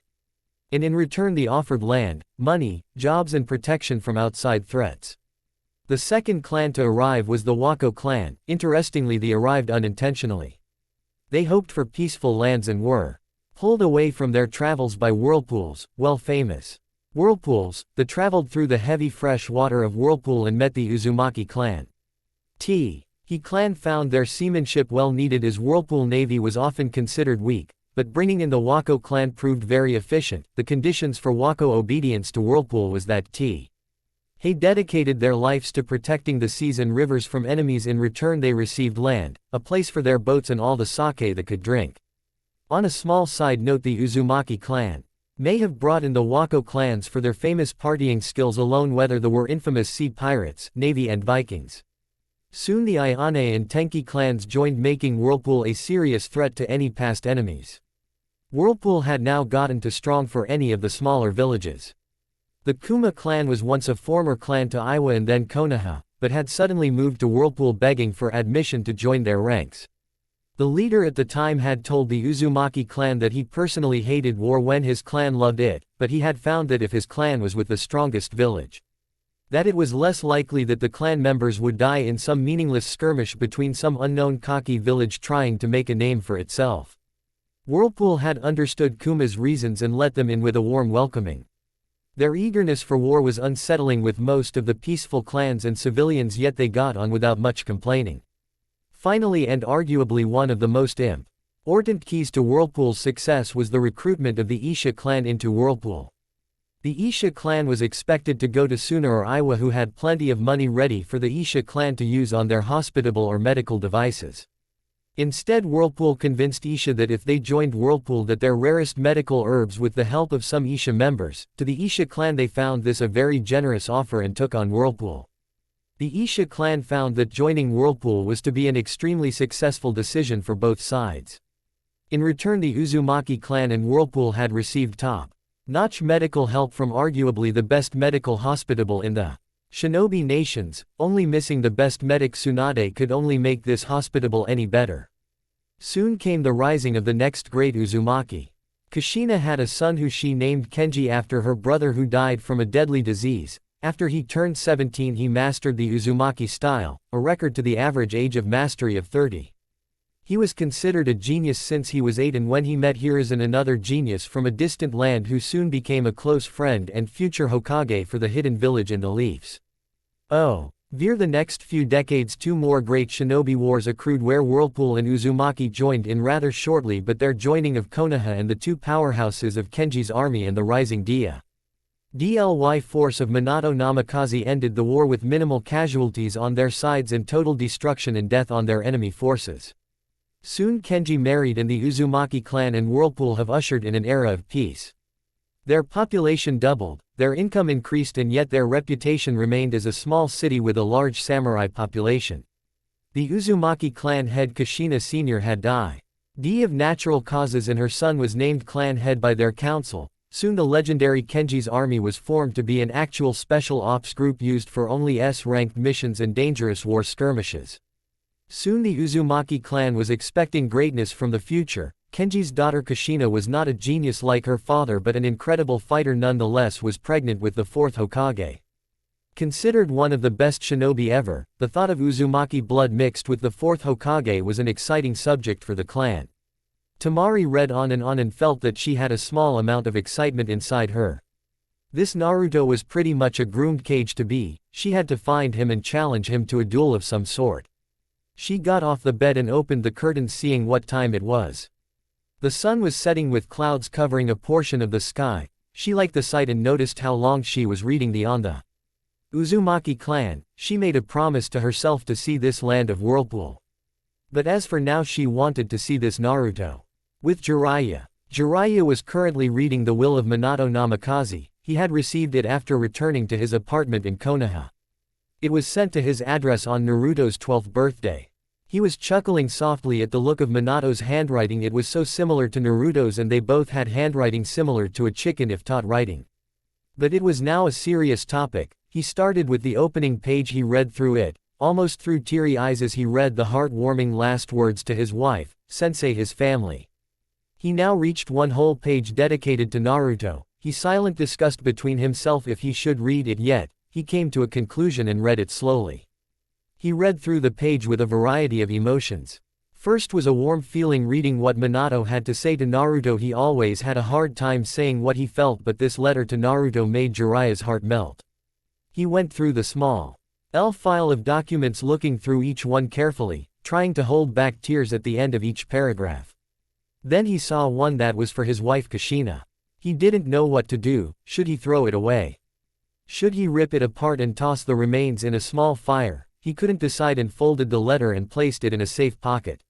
Speaker 1: And in return they offered land, money, jobs and protection from outside threats. The second clan to arrive was the Wako clan. Interestingly, they arrived unintentionally. They hoped for peaceful lands and were pulled away from their travels by whirlpools, well famous whirlpools. They traveled through the heavy fresh water of Whirlpool and met the Uzumaki clan. He clan found their seamanship well needed as Whirlpool navy was often considered weak, but bringing in the Wako clan proved very efficient. The conditions for Wako obedience to Whirlpool was that he dedicated their lives to protecting the seas and rivers from enemies. In return they received land, a place for their boats and all the sake they could drink. On a small side note, the Uzumaki clan may have brought in the Wako clans for their famous partying skills alone, whether they were infamous sea pirates, navy and Vikings. Soon the Ayane and Tenki clans joined, making Whirlpool a serious threat to any past enemies. Whirlpool had now gotten too strong for any of the smaller villages. The Kuma clan was once a former clan to Iwa and then Konoha, but had suddenly moved to Whirlpool begging for admission to join their ranks. The leader at the time had told the Uzumaki clan that he personally hated war when his clan loved it, but he had found that if his clan was with the strongest village, That it was less likely that the clan members would die in some meaningless skirmish between some unknown Kaki village trying to make a name for itself. Whirlpool had understood Kuma's reasons and let them in with a warm welcoming. Their eagerness for war was unsettling with most of the peaceful clans and civilians, yet they got on without much complaining. Finally, and arguably one of the most important keys to Whirlpool's success was the recruitment of the Isha clan into Whirlpool. The Isha clan was expected to go to Suna or Iwa, who had plenty of money ready for the Isha clan to use on their hospitable or medical devices. Instead, Whirlpool convinced Isha that if they joined Whirlpool, that their rarest medical herbs with the help of some Isha members. To the Isha clan they found this a very generous offer and took on Whirlpool. The Isha clan found that joining Whirlpool was to be an extremely successful decision for both sides. In return, the Uzumaki clan and Whirlpool had received top-notch medical help from arguably the best medical hospitable in the Shinobi nations. Only missing the best medic Tsunade could only make this hospitable any better. Soon came the rising of the next great Uzumaki. Kushina had a son who she named Kenji after her brother who died from a deadly disease. After he turned 17 he mastered the Uzumaki style, a record to the average age of mastery of 30. He was considered a genius since he was 8, and when he met Hiruzen, another genius from a distant land who soon became a close friend and future Hokage for the hidden village in the Leafs. Veer the next few decades, two more great shinobi wars accrued where Whirlpool and Uzumaki joined in rather shortly, but their joining of Konoha and the two powerhouses of Kenji's army and the rising DLY force of Minato Namikaze ended the war with minimal casualties on their sides and total destruction and death on their enemy forces. Soon Kenji married and the Uzumaki clan and Whirlpool have ushered in an era of peace. Their population doubled, their income increased, and yet their reputation remained as a small city with a large samurai population. The Uzumaki clan head Kushina Sr. had died of natural causes and her son was named clan head by their council. Soon the legendary Kenji's army was formed to be an actual special ops group used for only S-ranked missions and dangerous war skirmishes. Soon the Uzumaki clan was expecting greatness from the future. Kenji's daughter Kushina was not a genius like her father but an incredible fighter nonetheless, was pregnant with the fourth Hokage. Considered one of the best shinobi ever, the thought of Uzumaki blood mixed with the fourth Hokage was an exciting subject for the clan. Temari read on and felt that she had a small amount of excitement inside her. This Naruto was pretty much a groomed cage to be. She had to find him and challenge him to a duel of some sort. She got off the bed and opened the curtains, seeing what time it was. The sun was setting with clouds covering a portion of the sky. She liked the sight and noticed how long she was reading the Uzumaki clan. She made a promise to herself to see this land of Whirlpool. But as for now, she wanted to see this Naruto. With Jiraiya. Jiraiya was currently reading The Will of Minato Namikaze. He had received it after returning to his apartment in Konoha. It was sent to his address on Naruto's 12th birthday. He was chuckling softly at the look of Minato's handwriting. It was so similar to Naruto's, and they both had handwriting similar to a chicken if taught writing. But it was now a serious topic. He started with the opening page. He read through it, almost through teary eyes as he read the heart-warming last words to his wife, Sensei, his family. He now reached one whole page dedicated to Naruto. He silent discussed between himself if he should read it yet. He came to a conclusion and read it slowly. He read through the page with a variety of emotions. First was a warm feeling reading what Minato had to say to Naruto. He always had a hard time saying what he felt, but this letter to Naruto made Jiraiya's heart melt. He went through the small file of documents, looking through each one carefully, trying to hold back tears at the end of each paragraph. Then he saw one that was for his wife Kushina. He didn't know what to do. Should he throw it away? Should he rip it apart and toss the remains in a small fire? He couldn't decide and folded the letter and placed it in a safe pocket.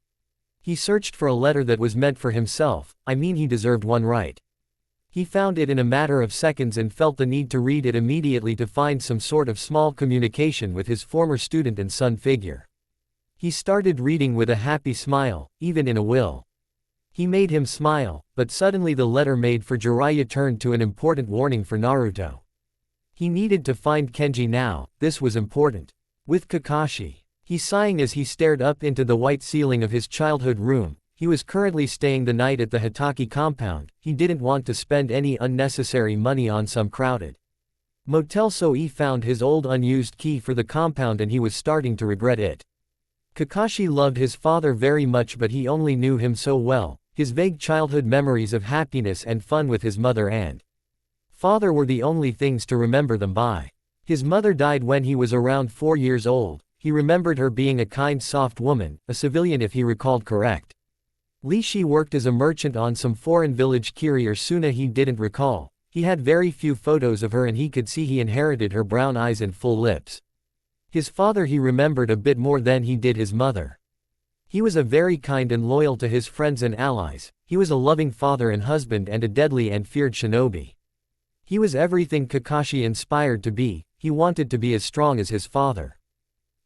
Speaker 1: He searched for a letter that was meant for himself. He deserved one, right? He found it in a matter of seconds and felt the need to read it immediately to find some sort of small communication with his former student and son figure. He started reading with a happy smile, even in a will. He made him smile, but suddenly the letter made for Jiraiya turned to an important warning for Naruto. He needed to find Kenji now. This was important. With Kakashi. He sighing as he stared up into the white ceiling of his childhood room. He was currently staying the night at the Hitaki compound. He didn't want to spend any unnecessary money on some crowded Motel Soi found his old unused key for the compound and he was starting to regret it. Kakashi loved his father very much, but he only knew him so well. His vague childhood memories of happiness and fun with his mother and father were the only things to remember them by. His mother died when he was around 4 years old. He remembered her being a kind, soft woman, a civilian if he recalled correct. Li Shi worked as a merchant on some foreign village courier Suna he didn't recall. He had very few photos of her and he could see he inherited her brown eyes and full lips. His father he remembered a bit more than he did his mother. He was a very kind and loyal to his friends and allies. He was a loving father and husband and a deadly and feared shinobi. He was everything Kakashi inspired to be. He wanted to be as strong as his father.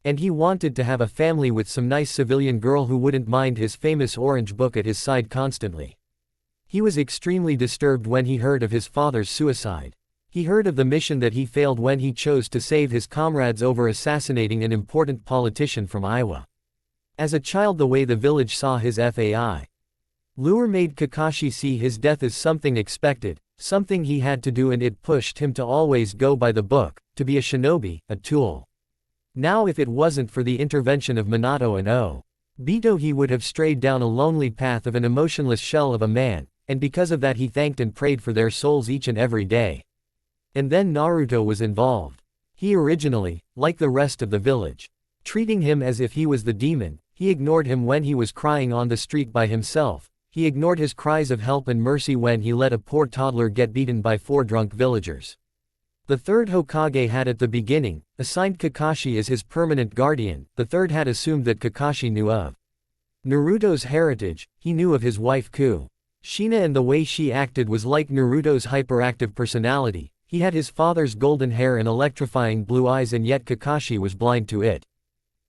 Speaker 1: And he wanted to have a family with some nice civilian girl who wouldn't mind his famous orange book at his side constantly. He was extremely disturbed when he heard of his father's suicide. He heard of the mission that he failed when he chose to save his comrades over assassinating an important politician from Iowa. As a child, the way the village saw his FAI lure made Kakashi see his death as something expected, something he had to do, and it pushed him to always go by the book, to be a shinobi, a tool. Now if it wasn't for the intervention of Minato and Obito he would have strayed down a lonely path of an emotionless shell of a man, and because of that he thanked and prayed for their souls each and every day. And then Naruto was involved. He originally, like the rest of the village, treating him as if he was the demon. He ignored him when he was crying on the street by himself. He ignored his cries of help and mercy when he let a poor toddler get beaten by 4 drunk villagers. The third Hokage had at the beginning assigned Kakashi as his permanent guardian. The third had assumed that Kakashi knew of Naruto's heritage. He knew of his wife Kushina, and the way she acted was like Naruto's hyperactive personality. He had his father's golden hair and electrifying blue eyes, and yet Kakashi was blind to it.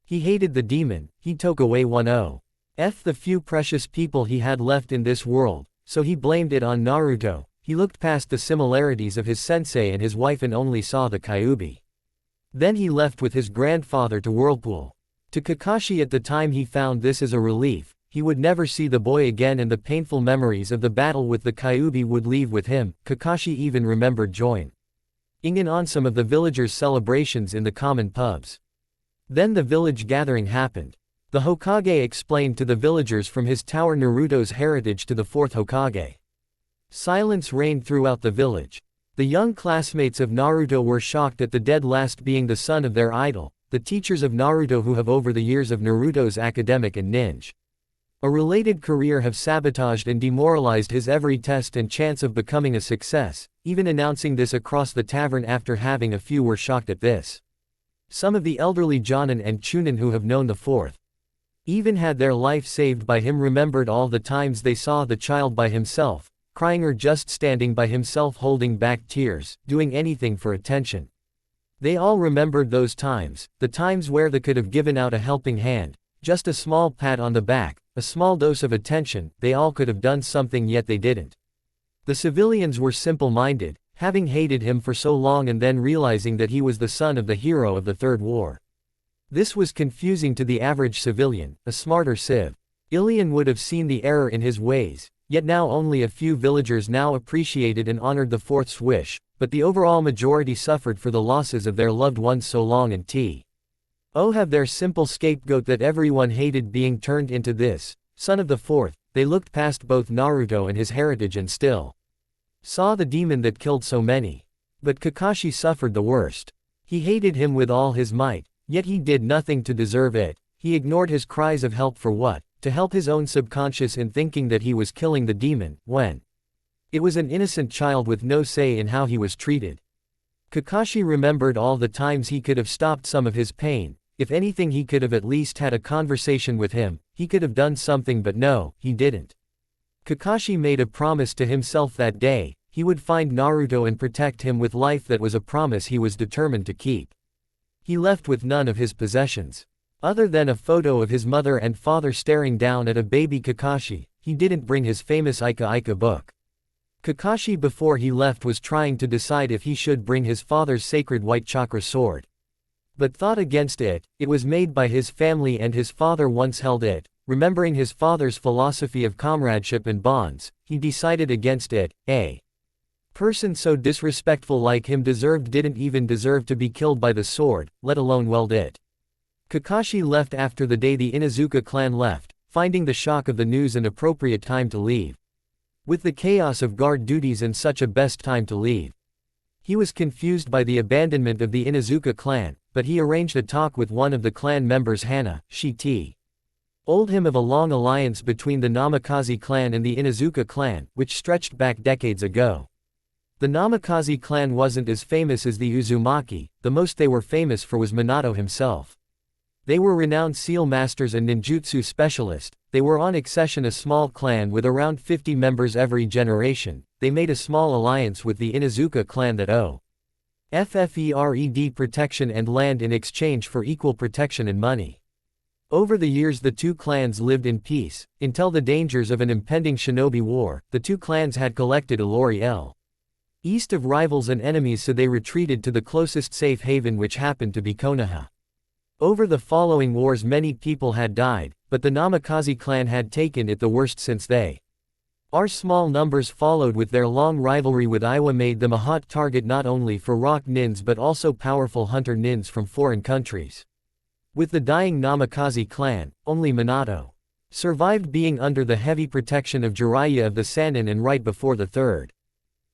Speaker 1: He hated the demon. He took away one of the few precious people he had left in this world, so he blamed it on Naruto. He looked past the similarities of his sensei and his wife and only saw the Kyuubi. Then he left with his grandfather to Whirlpool. To Kakashi at the time he found this as a relief. He would never see the boy again, and the painful memories of the battle with the Kyuubi would leave with him. Kakashi even remembered joining in on some of the villagers' celebrations in the common pubs. Then the village gathering happened. The Hokage explained to the villagers from his tower Naruto's heritage to the 4th Hokage. Silence reigned throughout the village. The young classmates of Naruto were shocked at the dead last being the son of their idol, the teachers of Naruto who have over the years of Naruto's academic and ninja a related career have sabotaged and demoralized his every test and chance of becoming a success. Even announcing this across the tavern after having a few were shocked at this. Some of the elderly Jonin and Chunin who have known the 4th even had their life saved by him remembered all the times they saw the child by himself, crying or just standing by himself holding back tears, doing anything for attention. They all remembered those times, the times where they could have given out a helping hand, just a small pat on the back, a small dose of attention. They all could have done something, yet they didn't. The civilians were simple-minded, having hated him for so long and then realizing that he was the son of the hero of the Third War. This was confusing to the average civilian. A smarter civilian would have seen the error in his ways, yet now only a few villagers now appreciated and honored the 4th's wish, but the overall majority suffered for the losses of their loved ones so long and have their simple scapegoat that everyone hated being turned into this son of the 4th. They looked past both Naruto and his heritage and still saw the demon that killed so many. But Kakashi suffered the worst. He hated him with all his might, yet he did nothing to deserve it. He ignored his cries of help for what? To help his own subconscious in thinking that he was killing the demon, when it was an innocent child with no say in how he was treated. Kakashi remembered all the times he could have stopped some of his pain. If anything, he could have at least had a conversation with him. He could have done something, but no, he didn't. Kakashi made a promise to himself that day. He would find Naruto and protect him with life. That was a promise he was determined to keep. He left with none of his possessions. Other than a photo of his mother and father staring down at a baby Kakashi, he didn't bring his famous Ika Ika book. Kakashi before he left was trying to decide if he should bring his father's sacred white chakra sword. But thought against it. It was made by his family and his father once held it. Remembering his father's philosophy of comradeship and bonds, he decided against it. A person so disrespectful like him didn't even deserve to be killed by the sword, let alone weld it. Kakashi left after the day the Inuzuka clan left, finding the shock of the news an appropriate time to leave. With the chaos of guard duties and such a best time to leave. He was confused by the abandonment of the Inuzuka clan, but he arranged a talk with one of the clan members Hana. She told him of a long alliance between the Namikaze clan and the Inuzuka clan, which stretched back decades ago. The Namikaze clan wasn't as famous as the Uzumaki, the most they were famous for was Minato himself. They were renowned seal masters and ninjutsu specialists. They were on accession a small clan with around 50 members every generation. They made a small alliance with the Inuzuka clan that offered protection and land in exchange for equal protection and money. Over the years the two clans lived in peace, until the dangers of an impending shinobi war. The two clans had collected Ilori east of rivals and enemies, so they retreated to the closest safe haven, which happened to be Konoha. Over the following wars many people had died, but the Namikaze clan had taken it the worst since they. Our small numbers followed with their long rivalry with Iwa made them a hot target not only for rock nins but also powerful hunter nins from foreign countries. With the dying Namikaze clan, only Minato survived, being under the heavy protection of Jiraiya of the Sannin, and right before the Third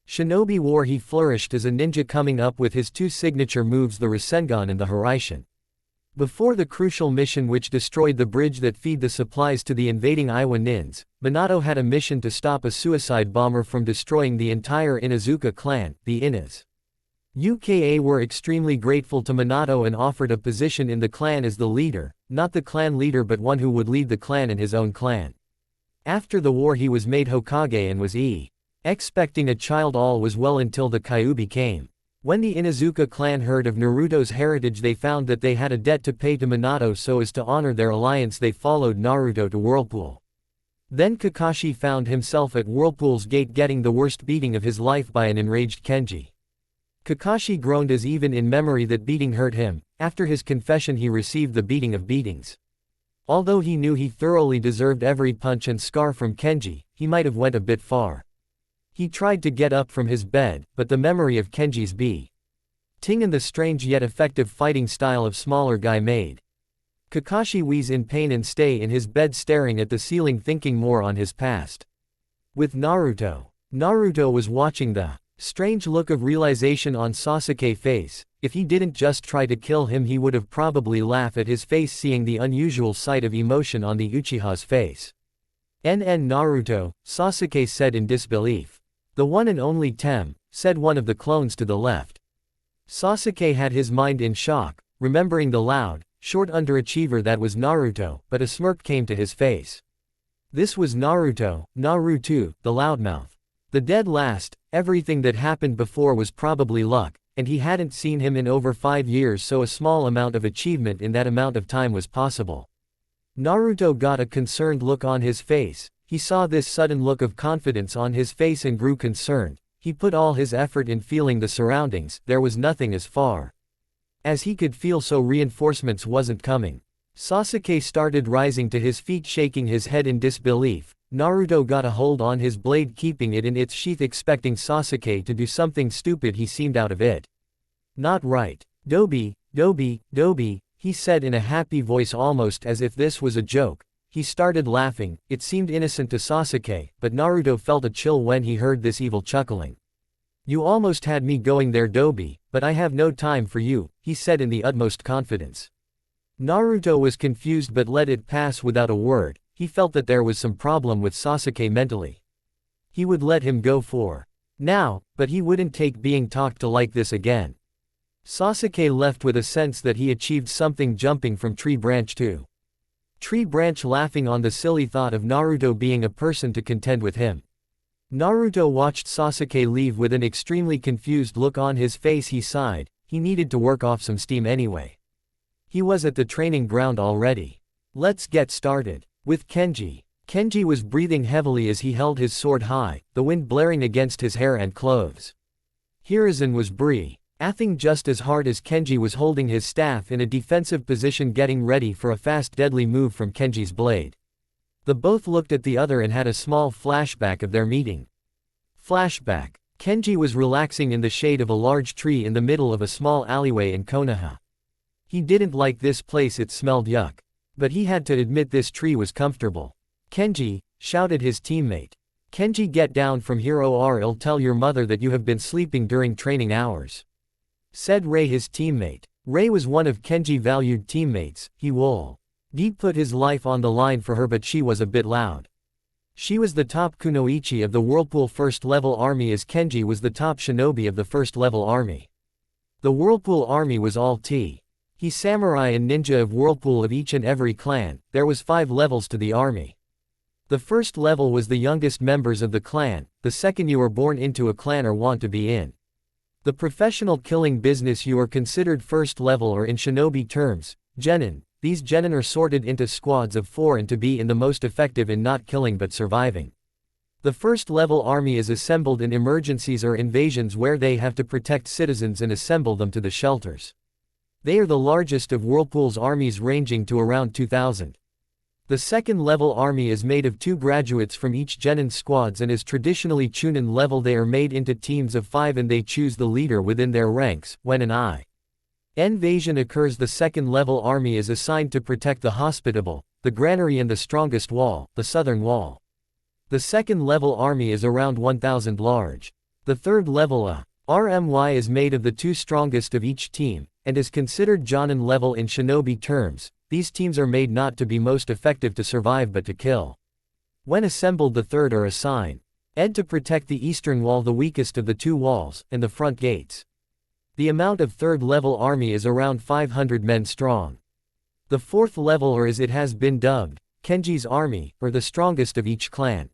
Speaker 1: Shinobi War he flourished as a ninja, coming up with his two signature moves, the Rasengan and the Haraishin. Before the crucial mission which destroyed the bridge that feed the supplies to the invading Iwa nins, Minato had a mission to stop a suicide bomber from destroying the entire Inuzuka clan. The Inuzuka were extremely grateful to Minato and offered a position in the clan as the leader, not the clan leader but one who would lead the clan in his own clan. After the war he was made Hokage and was expecting a child. All was well until the Kyuubi came. When the Inuzuka clan heard of Naruto's heritage they found that they had a debt to pay to Minato, so as to honor their alliance they followed Naruto to Whirlpool. Then Kakashi found himself at Whirlpool's gate getting the worst beating of his life by an enraged Kenji. Kakashi groaned as even in memory that beating hurt him. After his confession he received the beating of beatings. Although he knew he thoroughly deserved every punch and scar from Kenji, he might have went a bit far. He tried to get up from his bed, but the memory of Kenji's beating and the strange yet effective fighting style of smaller guy made Kakashi wheeze in pain and stay in his bed staring at the ceiling, thinking more on his past. With Naruto. Naruto was watching, the strange look of realization on Sasuke's face. If he didn't just try to kill him he would have probably laughed at his face seeing the unusual sight of emotion on the Uchiha's face. Naruto, Sasuke said in disbelief. The one and only Tem, said one of the clones to the left. Sasuke had his mind in shock, remembering the loud, short underachiever that was Naruto, but a smirk came to his face. This was Naruto, the loudmouth. The dead last. Everything that happened before was probably luck, and he hadn't seen him in over 5 years, so a small amount of achievement in that amount of time was possible. Naruto got a concerned look on his face. He saw this sudden look of confidence on his face and grew concerned. He put all his effort in feeling the surroundings. There was nothing as far as he could feel, so reinforcements wasn't coming. Sasuke started rising to his feet, shaking his head in disbelief. Naruto got a hold on his blade, keeping it in its sheath, expecting Sasuke to do something stupid. He seemed out of it. Not right. Dobi, he said in a happy voice, almost as if this was a joke. He started laughing. It seemed innocent to Sasuke, but Naruto felt a chill when he heard this evil chuckling. You almost had me going there, Dobi, but I have no time for you, he said in the utmost confidence. Naruto was confused but let it pass without a word. He felt that there was some problem with Sasuke mentally. He would let him go for now, but he wouldn't take being talked to like this again. Sasuke left with a sense that he achieved something, jumping from tree branch to tree branch, laughing on the silly thought of Naruto being a person to contend with him. Naruto watched Sasuke leave with an extremely confused look on his face. He sighed. He needed to work off some steam anyway. He was at the training ground already. Let's get started. With Kenji. Kenji was breathing heavily as he held his sword high, the wind blaring against his hair and clothes. Hiruzen was breathing just as hard as Kenji was holding his staff in a defensive position, getting ready for a fast deadly move from Kenji's blade. The both looked at the other and had a small flashback of their meeting. Flashback. Kenji was relaxing in the shade of a large tree in the middle of a small alleyway in Konoha. He didn't like this place, it smelled yuck. But he had to admit this tree was comfortable. "Kenji," shouted his teammate. "Kenji, get down from here or I'll tell your mother that you have been sleeping during training hours," said Ray, his teammate. Ray was one of Kenji's valued teammates. He would put his life on the line for her, but she was a bit loud. She was the top kunoichi of the Whirlpool First Level Army, as Kenji was the top shinobi of the First Level Army. The Whirlpool Army was all he samurai and ninja of Whirlpool of each and every clan. There was 5 levels to the army. The first level was the youngest members of the clan, the second you were born into a clan or want to be in the professional killing business, you are considered first level, or in shinobi terms, genin. These genin are sorted into squads of 4 and to be in the most effective in not killing but surviving. The first level army is assembled in emergencies or invasions where they have to protect citizens and assemble them to the shelters. They are the largest of Whirlpool's armies, ranging to around 2,000. The second level army is made of 2 graduates from each genin squads and is traditionally chunin level. They are made into teams of 5 and they choose the leader within their ranks. When an invasion occurs, the second level army is assigned to protect the hospitable, the granary and the strongest wall, the southern wall. The second level army is around 1,000 large. The third level RMY is made of the 2 strongest of each team, and is considered Jonin level in shinobi terms. These teams are made not to be most effective to survive but to kill. When assembled, the third are assigned to protect the eastern wall, the weakest of the 2 walls, and the front gates. The amount of third level army is around 500 men strong. The fourth level, or as it has been dubbed, Kenji's army, or the strongest of each clan.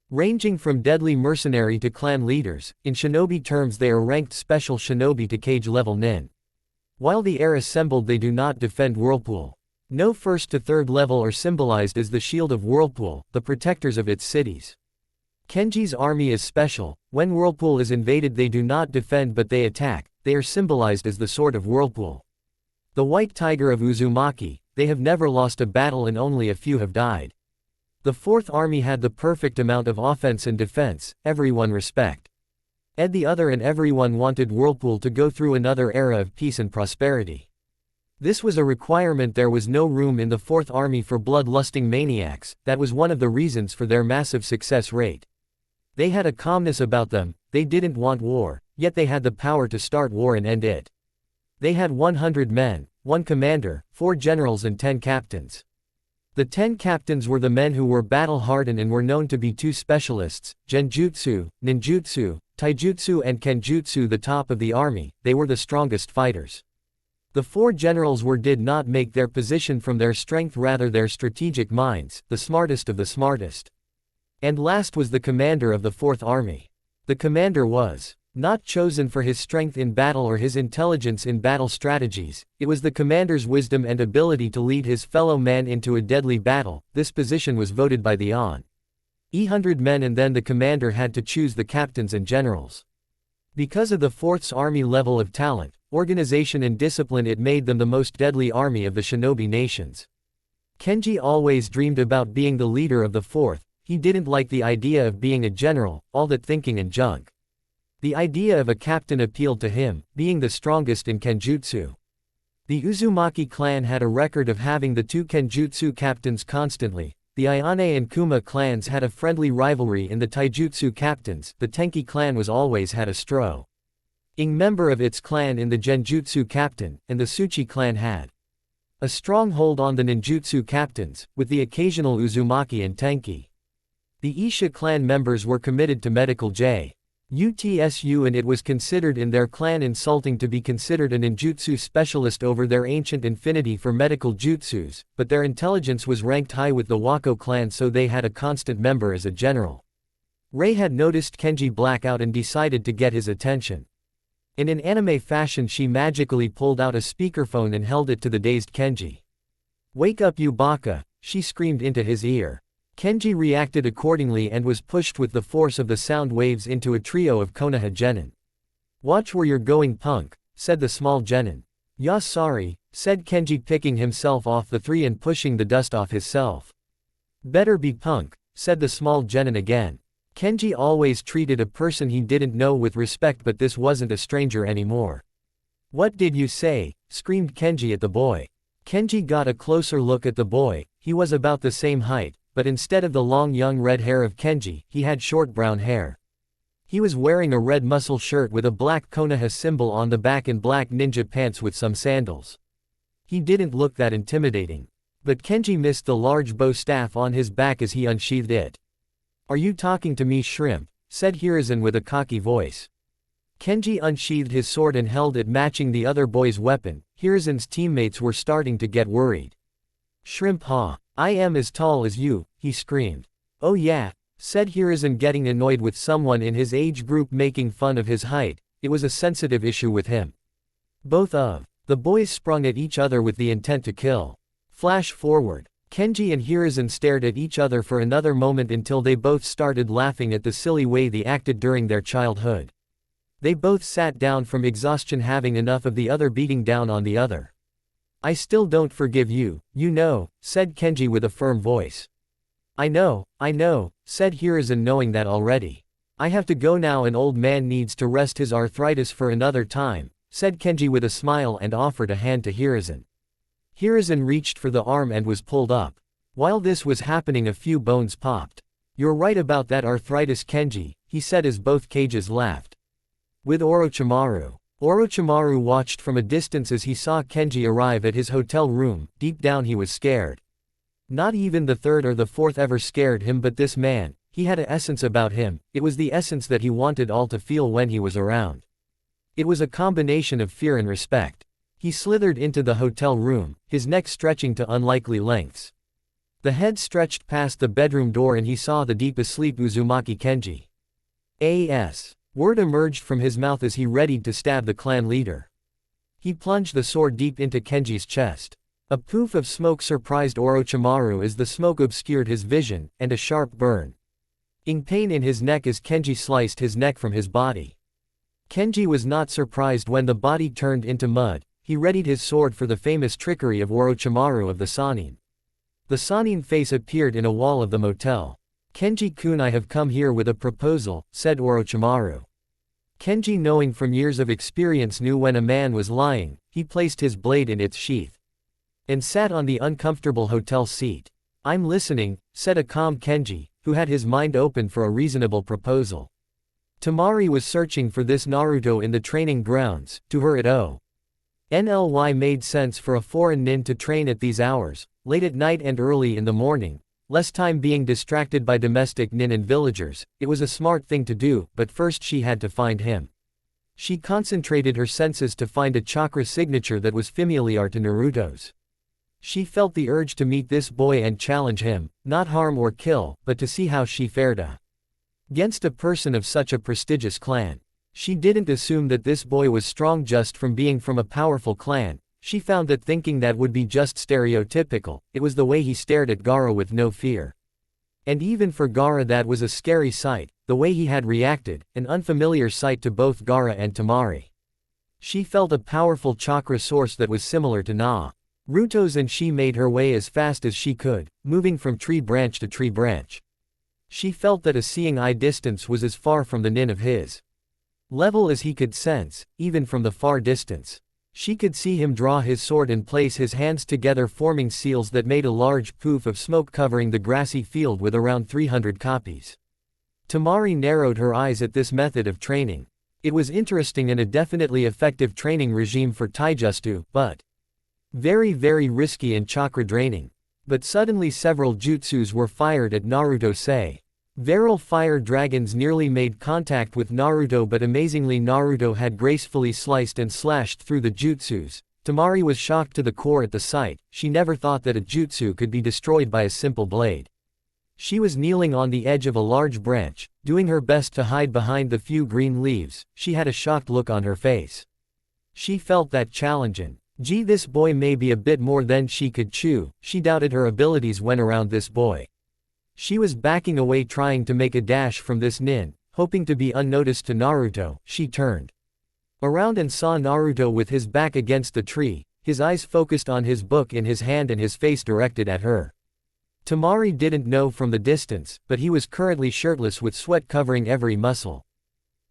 Speaker 1: Ranging from deadly mercenary to clan leaders, in shinobi terms they are ranked special shinobi to cage level nin. While they are assembled, they do not defend Whirlpool. No first to third level are symbolized as the shield of Whirlpool, the protectors of its cities. Kenji's army is special. When Whirlpool is invaded, they do not defend but they attack. They are symbolized as the sword of Whirlpool. The white tiger of Uzumaki. They have never lost a battle and only a few have died. The fourth army had the perfect amount of offense and defense. Everyone respect the other and everyone wanted Whirlpool to go through another era of peace and prosperity. This was a requirement. There was no room in the fourth army for bloodlusting maniacs. That was one of the reasons for their massive success rate. They had a calmness about them. They didn't want war, yet they had the power to start war and end it. They had 100 men, 1 commander, 4 generals and 10 captains. The 10 captains were the men who were battle-hardened and were known to be 2 specialists, genjutsu, ninjutsu, taijutsu and kenjutsu. The top of the army, they were the strongest fighters. The 4 generals did not make their position from their strength, rather their strategic minds, the smartest of the smartest. And last was the commander of the 4th army. The commander was not chosen for his strength in battle or his intelligence in battle strategies. It was the commander's wisdom and ability to lead his fellow man into a deadly battle. This position was voted by the 100 men, and then the commander had to choose the captains and generals. Because of the 4th army level of talent, organization and discipline, it made them the most deadly army of the shinobi nations. Kenji always dreamed about being the leader of the 4th. He didn't like the idea of being a general, all that thinking and junk. The idea of a captain appealed to him, being the strongest in kenjutsu. The Uzumaki clan had a record of having the 2 kenjutsu captains constantly. The Ayane and Kuma clans had a friendly rivalry in the taijutsu captains. The Tenki clan was always had a strong member of its clan in the genjutsu captain, and the Tsuchi clan had a strong hold on the ninjutsu captains, with the occasional Uzumaki and Tenki. The Isha clan members were committed to medical jutsu, and it was considered in their clan insulting to be considered a ninjutsu specialist over their ancient affinity for medical jutsus, but their intelligence was ranked high with the Wako clan, so they had a constant member as a general. Rei had noticed Kenji blackout and decided to get his attention. In an anime fashion, she magically pulled out a speakerphone and held it to the dazed Kenji. "Wake up, you baka," she screamed into his ear. Kenji reacted accordingly and was pushed with the force of the sound waves into a trio of Konoha genin. "Watch where you're going, punk," said the small genin. "Ya sorry," said Kenji, picking himself off the 3 and pushing the dust off himself. "Better be, punk," said the small genin again. Kenji always treated a person he didn't know with respect, but this wasn't a stranger anymore. "What did you say?" screamed Kenji at the boy. Kenji got a closer look at the boy. He was about the same height, but instead of the long young red hair of Kenji, he had short brown hair. He was wearing a red muscle shirt with a black Konoha symbol on the back and black ninja pants with some sandals. He didn't look that intimidating. But Kenji missed the large bow staff on his back as he unsheathed it. "Are you talking to me, shrimp?" said Hiruzen with a cocky voice. Kenji unsheathed his sword and held it, matching the other boy's weapon. Hiruzen's teammates were starting to get worried. "Shrimp, huh? I am as tall as you," he screamed. "Oh yeah," said Hiruzen, getting annoyed with someone in his age group making fun of his height. It was a sensitive issue with him. Both of the boys sprung at each other with the intent to kill. Flash forward. Kenji and Hiruzen stared at each other for another moment until they both started laughing at the silly way they acted during their childhood. They both sat down from exhaustion, having enough of the other beating down on the other. "I still don't forgive you, you know," said Kenji with a firm voice. I know, said Hiruzen, knowing that already. "I have to go now. An old man needs to rest his arthritis for another time," said Kenji with a smile and offered a hand to Hiruzen. Hiruzen reached for the arm and was pulled up. While this was happening, a few bones popped. "You're right about that arthritis, Kenji," he said as both cages laughed. With Orochimaru. Orochimaru watched from a distance as he saw Kenji arrive at his hotel room. Deep down he was scared. Not even the third or the fourth ever scared him, but this man, he had an essence about him. It was the essence that he wanted all to feel when he was around. It was a combination of fear and respect. He slithered into the hotel room, his neck stretching to unlikely lengths. The head stretched past the bedroom door and he saw the deep asleep Uzumaki Kenji. "A.S." word emerged from his mouth as he readied to stab the clan leader. He plunged the sword deep into Kenji's chest. A poof of smoke surprised Orochimaru as the smoke obscured his vision, and a sharp burn. Pain in his neck as Kenji sliced his neck from his body. Kenji was not surprised when the body turned into mud. He readied his sword for the famous trickery of Orochimaru of the Sannin. The Sannin face appeared in a wall of the motel. "Kenji-kun, I have come here with a proposal," said Orochimaru. Kenji, knowing from years of experience, knew when a man was lying. He placed his blade in its sheath and sat on the uncomfortable hotel seat. "I'm listening," said a calm Kenji, who had his mind open for a reasonable proposal. Temari was searching for this Naruto in the training grounds. To her it only made sense for a foreign nin to train at these hours, late at night and early in the morning, less time being distracted by domestic nin and villagers. It was a smart thing to do, but first she had to find him. She concentrated her senses to find a chakra signature that was familiar to Naruto's. She felt the urge to meet this boy and challenge him, not harm or kill, but to see how she fared against a person of such a prestigious clan. She didn't assume that this boy was strong just from being from a powerful clan. She found that thinking that would be just stereotypical. It was the way he stared at Gaara with no fear. And even for Gaara that was a scary sight, the way he had reacted, an unfamiliar sight to both Gaara and Temari. She felt a powerful chakra source that was similar to Naruto's, and she made her way as fast as she could, moving from tree branch to tree branch. She felt that a seeing eye distance was as far from the nin of his level as he could sense, even from the far distance. She could see him draw his sword and place his hands together, forming seals that made a large poof of smoke covering the grassy field with around 300 copies. Temari narrowed her eyes at this method of training. It was interesting and a definitely effective training regime for taijutsu, but very risky and chakra draining. But suddenly several jutsus were fired at Naruto. Viral fire dragons nearly made contact with Naruto, but amazingly Naruto had gracefully sliced and slashed through the jutsus. Temari was shocked to the core at the sight. She never thought that a jutsu could be destroyed by a simple blade. She was kneeling on the edge of a large branch, doing her best to hide behind the few green leaves. She had a shocked look on her face. She felt that challenge and, gee, this boy may be a bit more than she could chew. She doubted her abilities when around this boy. She was backing away, trying to make a dash from this nin, hoping to be unnoticed to Naruto. She turned around and saw Naruto with his back against the tree, his eyes focused on his book in his hand and his face directed at her. Temari didn't know from the distance, but he was currently shirtless with sweat covering every muscle.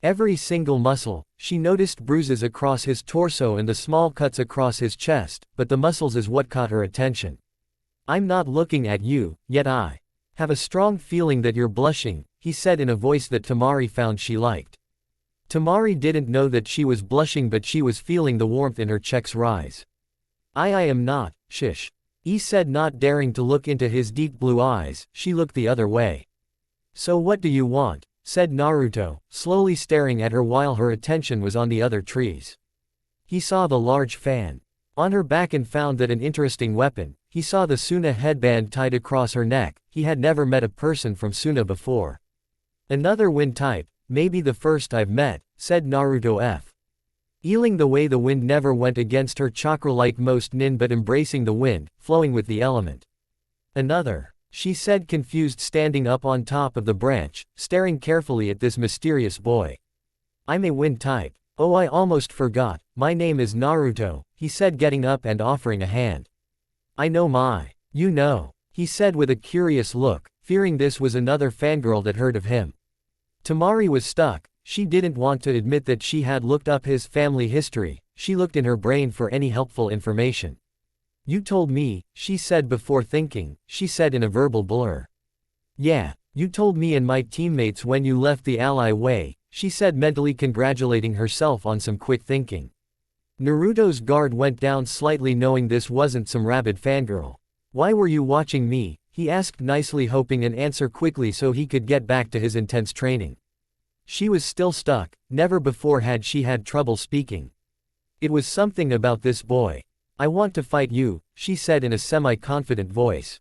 Speaker 1: Every single muscle. She noticed bruises across his torso and the small cuts across his chest, but the muscles is what caught her attention. I'm not looking at you, yet I have a strong feeling that you're blushing, he said in a voice that Temari found she liked. Temari didn't know that she was blushing, but she was feeling the warmth in her cheeks rise. I am not, shish. He said, not daring to look into his deep blue eyes. She looked the other way. So what do you want? Said Naruto, slowly staring at her while her attention was on the other trees. He saw the large fan on her back and found that an interesting weapon. He saw the Suna headband tied across her neck. He had never met a person from Suna before. Another wind type, maybe the first I've met, said Naruto feeling the way the wind never went against her chakra like most nin, but embracing the wind, flowing with the element. Another, she said, confused, standing up on top of the branch, staring carefully at this mysterious boy. I'm a wind type. Oh, I almost forgot, my name is Naruto, he said, getting up and offering a hand. I know you know, he said with a curious look, fearing this was another fangirl that heard of him. Temari was stuck. She didn't want to admit that she had looked up his family history. She looked in her brain for any helpful information. You told me, she said before thinking. She said in a verbal blur. Yeah, you told me and my teammates when you left the ally way, she said, mentally congratulating herself on some quick thinking. Naruto's guard went down slightly, knowing this wasn't some rabid fangirl. Why were you watching me? He asked nicely, hoping an answer quickly so he could get back to his intense training. She was still stuck. Never before had she had trouble speaking. It was something about this boy. I want to fight you, she said in a semi-confident voice.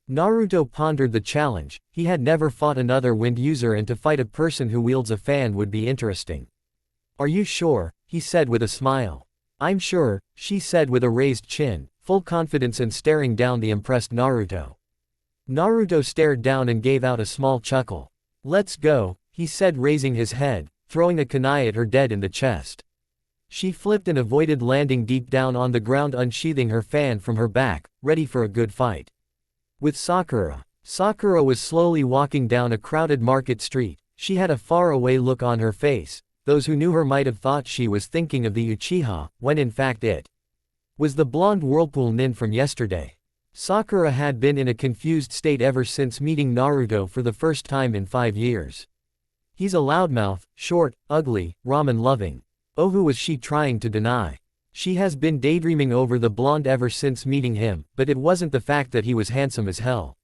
Speaker 1: Naruto pondered the challenge. He had never fought another wind user, and to fight a person who wields a fan would be interesting. Are you sure? He said with a smile. I'm sure, she said with a raised chin, full confidence and staring down the impressed Naruto. Naruto stared down and gave out a small chuckle. Let's go, he said, raising his head, throwing a kunai at her dead in the chest. She flipped and avoided landing deep down on the ground, unsheathing her fan from her back, ready for a good fight. With Sakura. Sakura was slowly walking down a crowded market street. She had a faraway look on her face. Those who knew her might have thought she was thinking of the Uchiha, when in fact it was the blonde whirlpool nin from yesterday. Sakura had been in a confused state ever since meeting Naruto for the first time in 5 years. He's a loudmouth, short, ugly, ramen-loving. Oh, who was she trying to deny? She has been daydreaming over the blonde ever since meeting him, but it wasn't the fact that he was handsome as hell.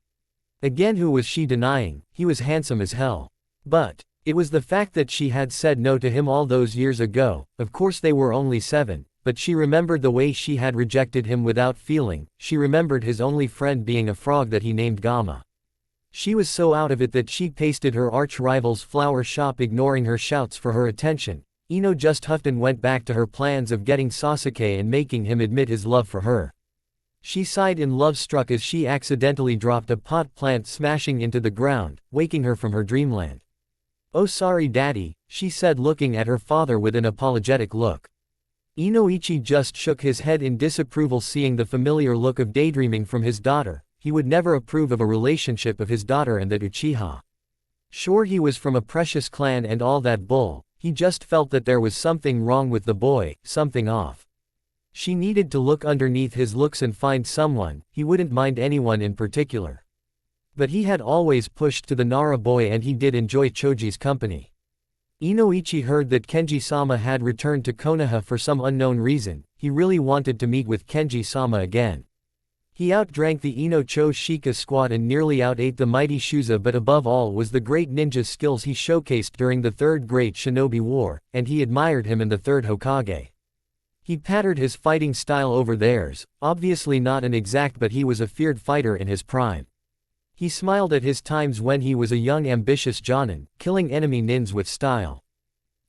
Speaker 1: Again, who was she denying? He was handsome as hell. But it was the fact that she had said no to him all those years ago. Of course they were only 7, but she remembered the way she had rejected him without feeling. She remembered his only friend being a frog that he named Gamma. She was so out of it that she pasted her arch-rival's flower shop, ignoring her shouts for her attention. Ino just huffed and went back to her plans of getting Sasuke and making him admit his love for her. She sighed in love, struck as she accidentally dropped a pot plant, smashing into the ground, waking her from her dreamland. Oh, sorry daddy, she said, looking at her father with an apologetic look. Inoichi just shook his head in disapproval, seeing the familiar look of daydreaming from his daughter. He would never approve of a relationship of his daughter and that Uchiha. Sure, he was from a precious clan and all that bull. He just felt that there was something wrong with the boy, something off. She needed to look underneath his looks and find someone. He wouldn't mind anyone in particular. But he had always pushed to the Nara boy, and he did enjoy Choji's company. Inoichi heard that Kenji-sama had returned to Konoha for some unknown reason. He really wanted to meet with Kenji-sama again. He outdrank the Ino-Cho Shika squad and nearly outate the mighty Shuza, but above all was the great ninja skills he showcased during the Third Great Shinobi War, and he admired him in the Third Hokage. He patterned his fighting style over theirs, obviously not an exact, but he was a feared fighter in his prime. He smiled at his times when he was a young ambitious jonin, killing enemy nins with style.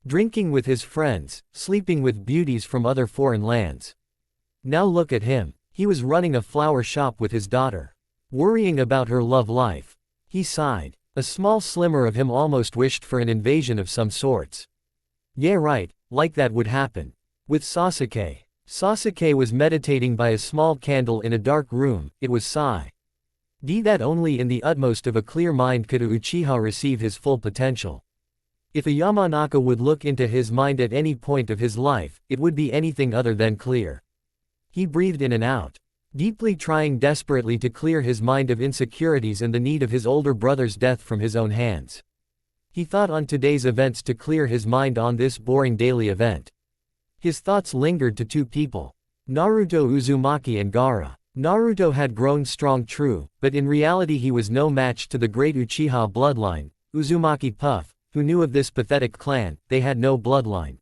Speaker 1: Drinking with his friends, sleeping with beauties from other foreign lands. Now look at him. He was running a flower shop with his daughter. Worrying about her love life. He sighed. A small slimmer of him almost wished for an invasion of some sorts. Yeah, right, like that would happen. With Sasuke. Sasuke was meditating by a small candle in a dark room. It was Sai. That only in the utmost of a clear mind could a Uchiha receive his full potential. If a Yamanaka would look into his mind at any point of his life, it would be anything other than clear. He breathed in and out, deeply trying desperately to clear his mind of insecurities and the need of his older brother's death from his own hands. He thought on today's events to clear his mind on this boring daily event. His thoughts lingered to two people: Naruto Uzumaki and Gaara. Naruto had grown strong, true, but in reality he was no match to the great Uchiha bloodline. Uzumaki Puff, who knew of this pathetic clan, they had no bloodline.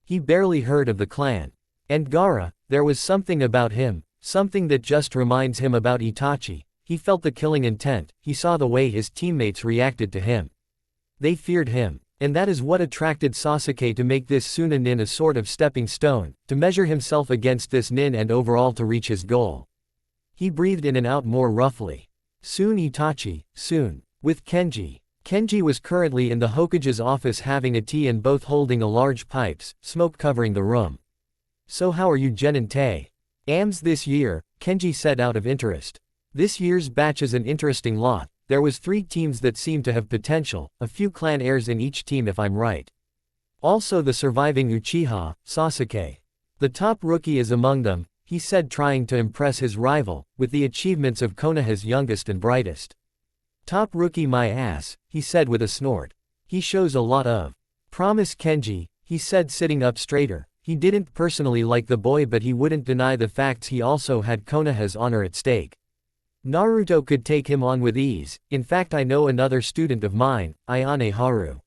Speaker 1: He barely heard of the clan. And Gaara, there was something about him, something that just reminds him about Itachi. He felt the killing intent, he saw the way his teammates reacted to him. They feared him. And that is what attracted Sasuke to make this Suna nin a sort of stepping stone, to measure himself against this nin and overall to reach his goal. He breathed in and out more roughly. Soon Itachi, soon. With Kenji. Kenji was currently in the Hokage's office having a tea and both holding a large pipes, smoke covering the room. So how are you Genin Tae? AMS this year, Kenji said out of interest. This year's batch is an interesting lot. There was 3 teams that seemed to have potential, a few clan heirs in each team if I'm right. Also the surviving Uchiha, Sasuke. The top rookie is among them, he said trying to impress his rival, with the achievements of Konoha's youngest and brightest. Top rookie my ass, he said with a snort. He shows a lot of promise Kenji, he said sitting up straighter. He didn't personally like the boy but he wouldn't deny the facts he also had Konoha's honor at stake. Naruto could take him on with ease. In fact I know another student of mine, Ayane Haru.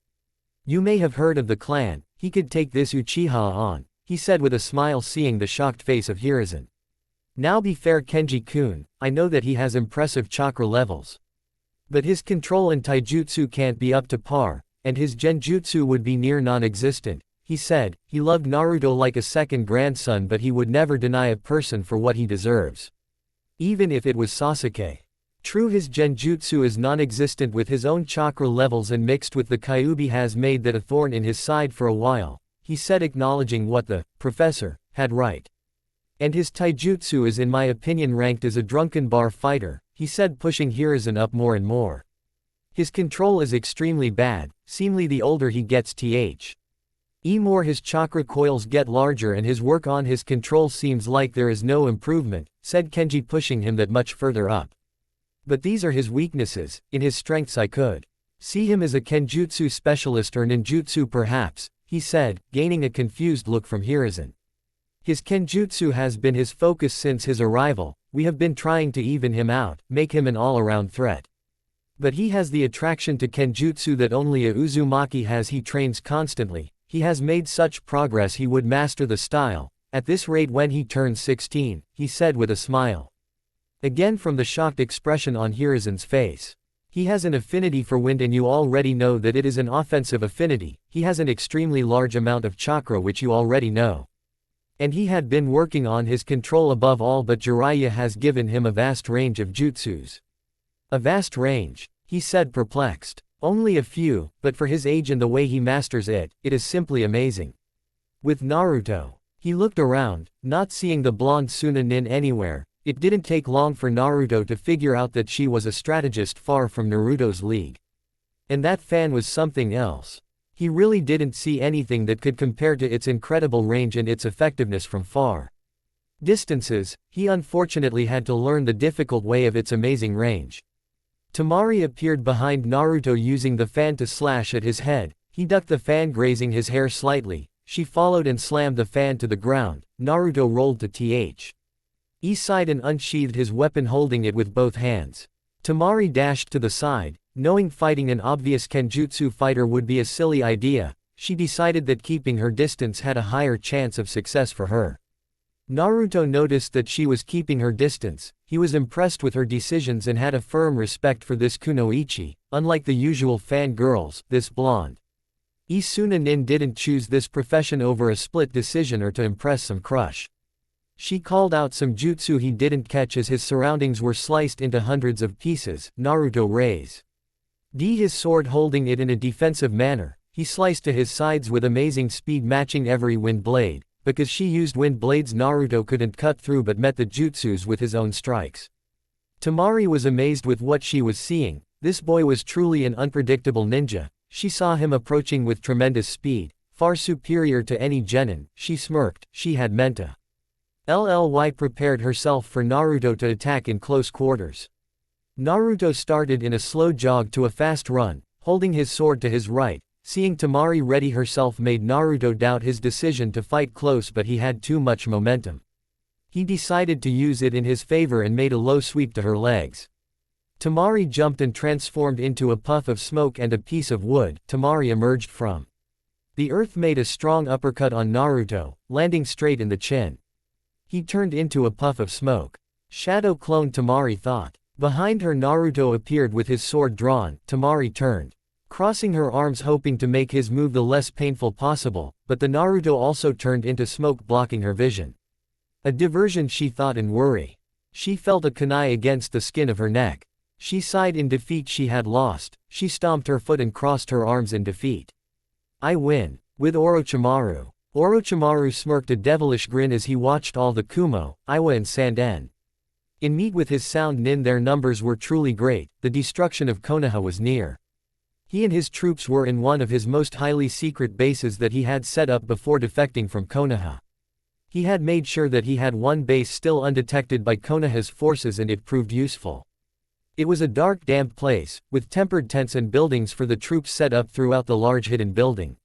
Speaker 1: You may have heard of the clan, he could take this Uchiha on, he said with a smile seeing the shocked face of Hiruzen. Now be fair Kenji-kun, I know that he has impressive chakra levels. But his control and taijutsu can't be up to par, and his genjutsu would be near non-existent, he said. He loved Naruto like a second grandson but he would never deny a person for what he deserves. Even if it was Sasuke. True his genjutsu is non-existent with his own chakra levels and mixed with the Kyuubi has made that a thorn in his side for a while, he said acknowledging what the professor had right. And his taijutsu is in my opinion ranked as a drunken bar fighter, he said pushing Hiruzen up more and more. His control is extremely bad, seemingly the older he gets more his chakra coils get larger and his work on his control seems like there is no improvement, said Kenji pushing him that much further up. But these are his weaknesses, in his strengths I could see him as a kenjutsu specialist or ninjutsu perhaps, he said, gaining a confused look from Hiruzen. His kenjutsu has been his focus since his arrival, we have been trying to even him out, make him an all-around threat. But he has the attraction to kenjutsu that only a Uzumaki has. He trains constantly, he has made such progress he would master the style, at this rate when he turns 16, he said with a smile. Again from the shocked expression on Hiruzen's face. He has an affinity for wind and you already know that it is an offensive affinity, he has an extremely large amount of chakra which you already know. And he had been working on his control above all but Jiraiya has given him a vast range of jutsus. A vast range, he said perplexed. Only a few, but for his age and the way he masters it, it is simply amazing. With Naruto. He looked around, not seeing the blonde Suna nin anywhere. It didn't take long for Naruto to figure out that she was a strategist far from Naruto's league. And that fan was something else. He really didn't see anything that could compare to its incredible range and its effectiveness from far distances. He unfortunately had to learn the difficult way of its amazing range. Temari appeared behind Naruto using the fan to slash at his head. He ducked the fan grazing his hair slightly. She followed and slammed the fan to the ground. Naruto rolled to he sighed and unsheathed his weapon holding it with both hands. Temari dashed to the side. Knowing fighting an obvious kenjutsu fighter would be a silly idea, she decided that keeping her distance had a higher chance of success for her. Naruto noticed that she was keeping her distance. He was impressed with her decisions and had a firm respect for this kunoichi. Unlike the usual fangirls, this blonde Suna nin didn't choose this profession over a split decision or to impress some crush. She called out some jutsu he didn't catch as his surroundings were sliced into hundreds of pieces. Naruto raised his sword holding it in a defensive manner. He sliced to his sides with amazing speed matching every wind blade. Because she used wind blades Naruto couldn't cut through but met the jutsus with his own strikes. Temari was amazed with what she was seeing. This boy was truly an unpredictable ninja. She saw him approaching with tremendous speed, far superior to any genin. She smirked. She had Menta. LLY prepared herself for Naruto to attack in close quarters. Naruto started in a slow jog to a fast run, holding his sword to his right. Seeing Temari ready herself made Naruto doubt his decision to fight close, but he had too much momentum. He decided to use it in his favor and made a low sweep to her legs. Temari jumped and transformed into a puff of smoke and a piece of wood. Temari emerged from the earth, made a strong uppercut on Naruto, landing straight in the chin. He turned into a puff of smoke. Shadow clone, Temari thought. Behind her, Naruto appeared with his sword drawn. Temari turned, crossing her arms hoping to make his move the less painful possible, but the Naruto also turned into smoke, blocking her vision. A diversion, she thought in worry. She felt a kunai against the skin of her neck. She sighed in defeat. She had lost. She stomped her foot and crossed her arms in defeat. I win. With Orochimaru. Orochimaru smirked a devilish grin as he watched all the Kumo, Iwa and Sanden in meet with his sound nin. Their numbers were truly great. The destruction of Konoha was near. He and his troops were in one of his most highly secret bases that he had set up before defecting from Konoha. He had made sure that he had one base still undetected by Konoha's forces, and it proved useful. It was a dark, damp place, with tempered tents and buildings for the troops set up throughout the large hidden building.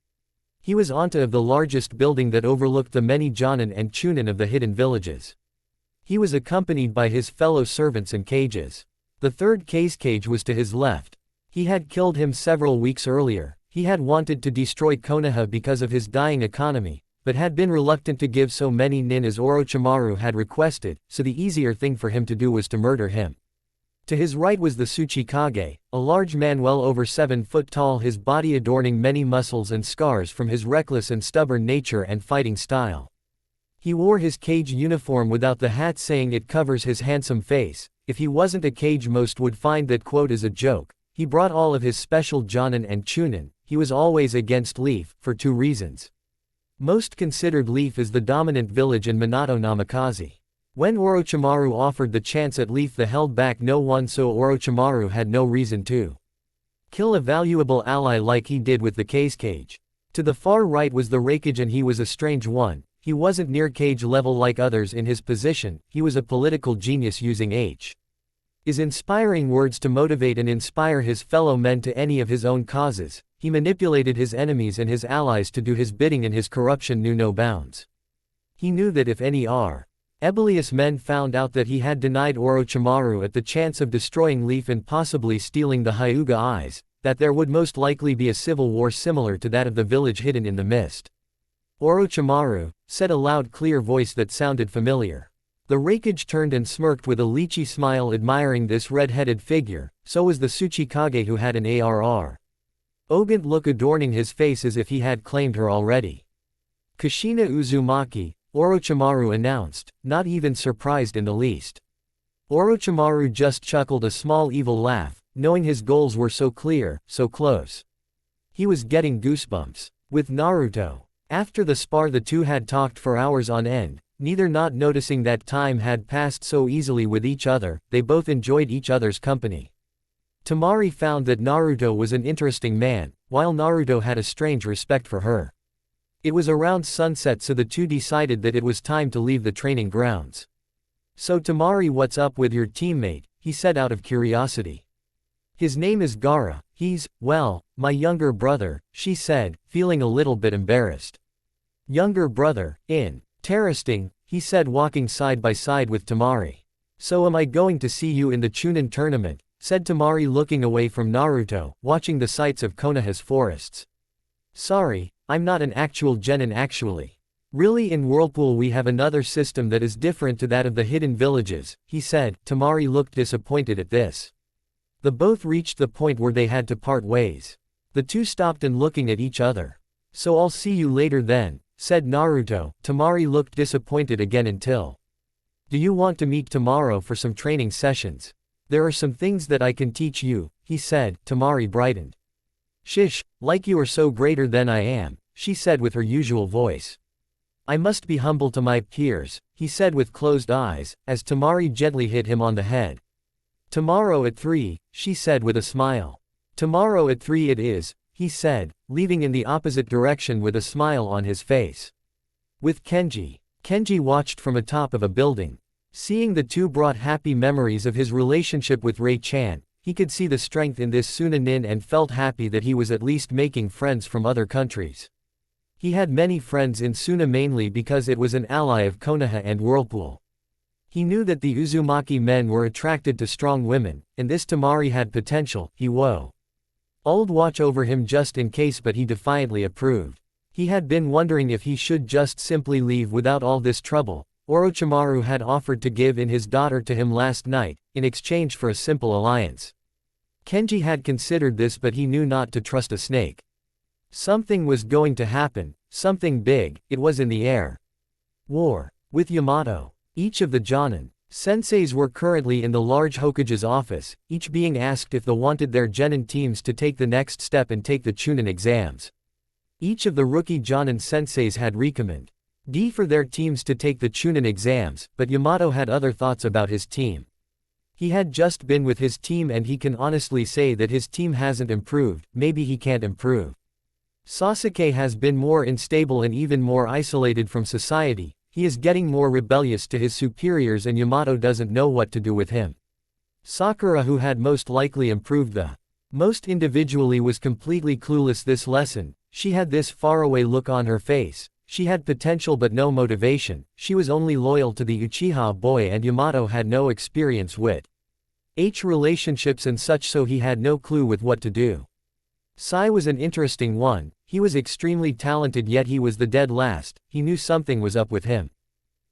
Speaker 1: He was onto of the largest building that overlooked the many Jonin and Chunin of the hidden villages. He was accompanied by his fellow servants and cages. The third cage was to his left. He had killed him several weeks earlier. He had wanted to destroy Konoha because of his dying economy, but had been reluctant to give so many nin as Orochimaru had requested, so the easier thing for him to do was to murder him. To his right was the Tsuchikage, a large man well over 7 foot tall, his body adorning many muscles and scars from his reckless and stubborn nature and fighting style. He wore his cage uniform without the hat, saying it covers his handsome face. If he wasn't a cage, most would find that quote is a joke. He brought all of his special Jonin and Chunin. He was always against Leaf, for 2 reasons. Most considered Leaf is the dominant village in Minato Namikaze. When Orochimaru offered the chance at Leaf, the held back no one, so Orochimaru had no reason to kill a valuable ally like he did with the cage. To the far right was the Raikage, and he was a strange one. He wasn't near cage level like others in his position. He was a political genius using his inspiring words to motivate and inspire his fellow men to any of his own causes. He manipulated his enemies and his allies to do his bidding, and his corruption knew no bounds. He knew that if any Ebelius men found out that he had denied Orochimaru at the chance of destroying Leaf and possibly stealing the Hyuga eyes, that there would most likely be a civil war similar to that of the village hidden in the mist. Orochimaru, said a loud, clear voice that sounded familiar. The Raikage turned and smirked with a lychee smile, admiring this red-headed figure. So was the Tsuchikage, who had an arrogant look adorning his face as if he had claimed her already. Kushina Uzumaki, Orochimaru announced, not even surprised in the least. Orochimaru just chuckled a small evil laugh, knowing his goals were so clear, so close. He was getting goosebumps. With Naruto. After the spar, the two had talked for hours on end, neither not noticing that time had passed so easily with each other. They both enjoyed each other's company. Temari found that Naruto was an interesting man, while Naruto had a strange respect for her. It was around sunset, so the two decided that it was time to leave the training grounds. So Temari, what's up with your teammate? He said out of curiosity. His name is Gaara. He's, well, my younger brother, she said, feeling a little bit embarrassed. Younger brother, interesting, he said, walking side by side with Temari. So am I going to see you in the Chunin tournament? Said Temari, looking away from Naruto, watching the sights of Konoha's forests. Sorry, I'm not an actual genin actually. Really, in Whirlpool we have another system that is different to that of the hidden villages, he said. Temari looked disappointed at this. The both reached the point where they had to part ways. The two stopped and looking at each other. So I'll see you later then, said Naruto. Temari looked disappointed again until. Do you want to meet tomorrow for some training sessions? There are some things that I can teach you, he said. Temari brightened. Shish, like you are so greater than I am, she said with her usual voice. I must be humble to my peers, he said with closed eyes, as Temari gently hit him on the head. Tomorrow at 3, she said with a smile. Tomorrow at 3 it is, he said, leaving in the opposite direction with a smile on his face. With Kenji. Kenji watched from atop of a building. Seeing the two brought happy memories of his relationship with Ray-chan. He could see the strength in this Suna-nin and felt happy that he was at least making friends from other countries. He had many friends in Suna mainly because it was an ally of Konoha and Whirlpool. He knew that the Uzumaki men were attracted to strong women, and this Temari had potential, he would watch over him just in case, but he defiantly approved. He had been wondering if he should just simply leave without all this trouble. Orochimaru had offered to give in his daughter to him last night, in exchange for a simple alliance. Kenji had considered this, but he knew not to trust a snake. Something was going to happen, something big, it was in the air. War. With Yamato. Each of the Jonin senseis were currently in the large Hokage's office, each being asked if they wanted their genin teams to take the next step and take the Chunin exams. Each of the rookie Jonin senseis had recommended for their teams to take the Chunin exams, but Yamato had other thoughts about his team. He had just been with his team and he can honestly say that his team hasn't improved, maybe he can't improve. Sasuke has been more unstable and even more isolated from society, he is getting more rebellious to his superiors and Yamato doesn't know what to do with him. Sakura, who had most likely improved the most individually, was completely clueless this lesson. She had this faraway look on her face. She had potential but no motivation, she was only loyal to the Uchiha boy and Yamato had no experience with relationships and such, so he had no clue with what to do. Sai was an interesting one, he was extremely talented yet he was the dead last, he knew something was up with him.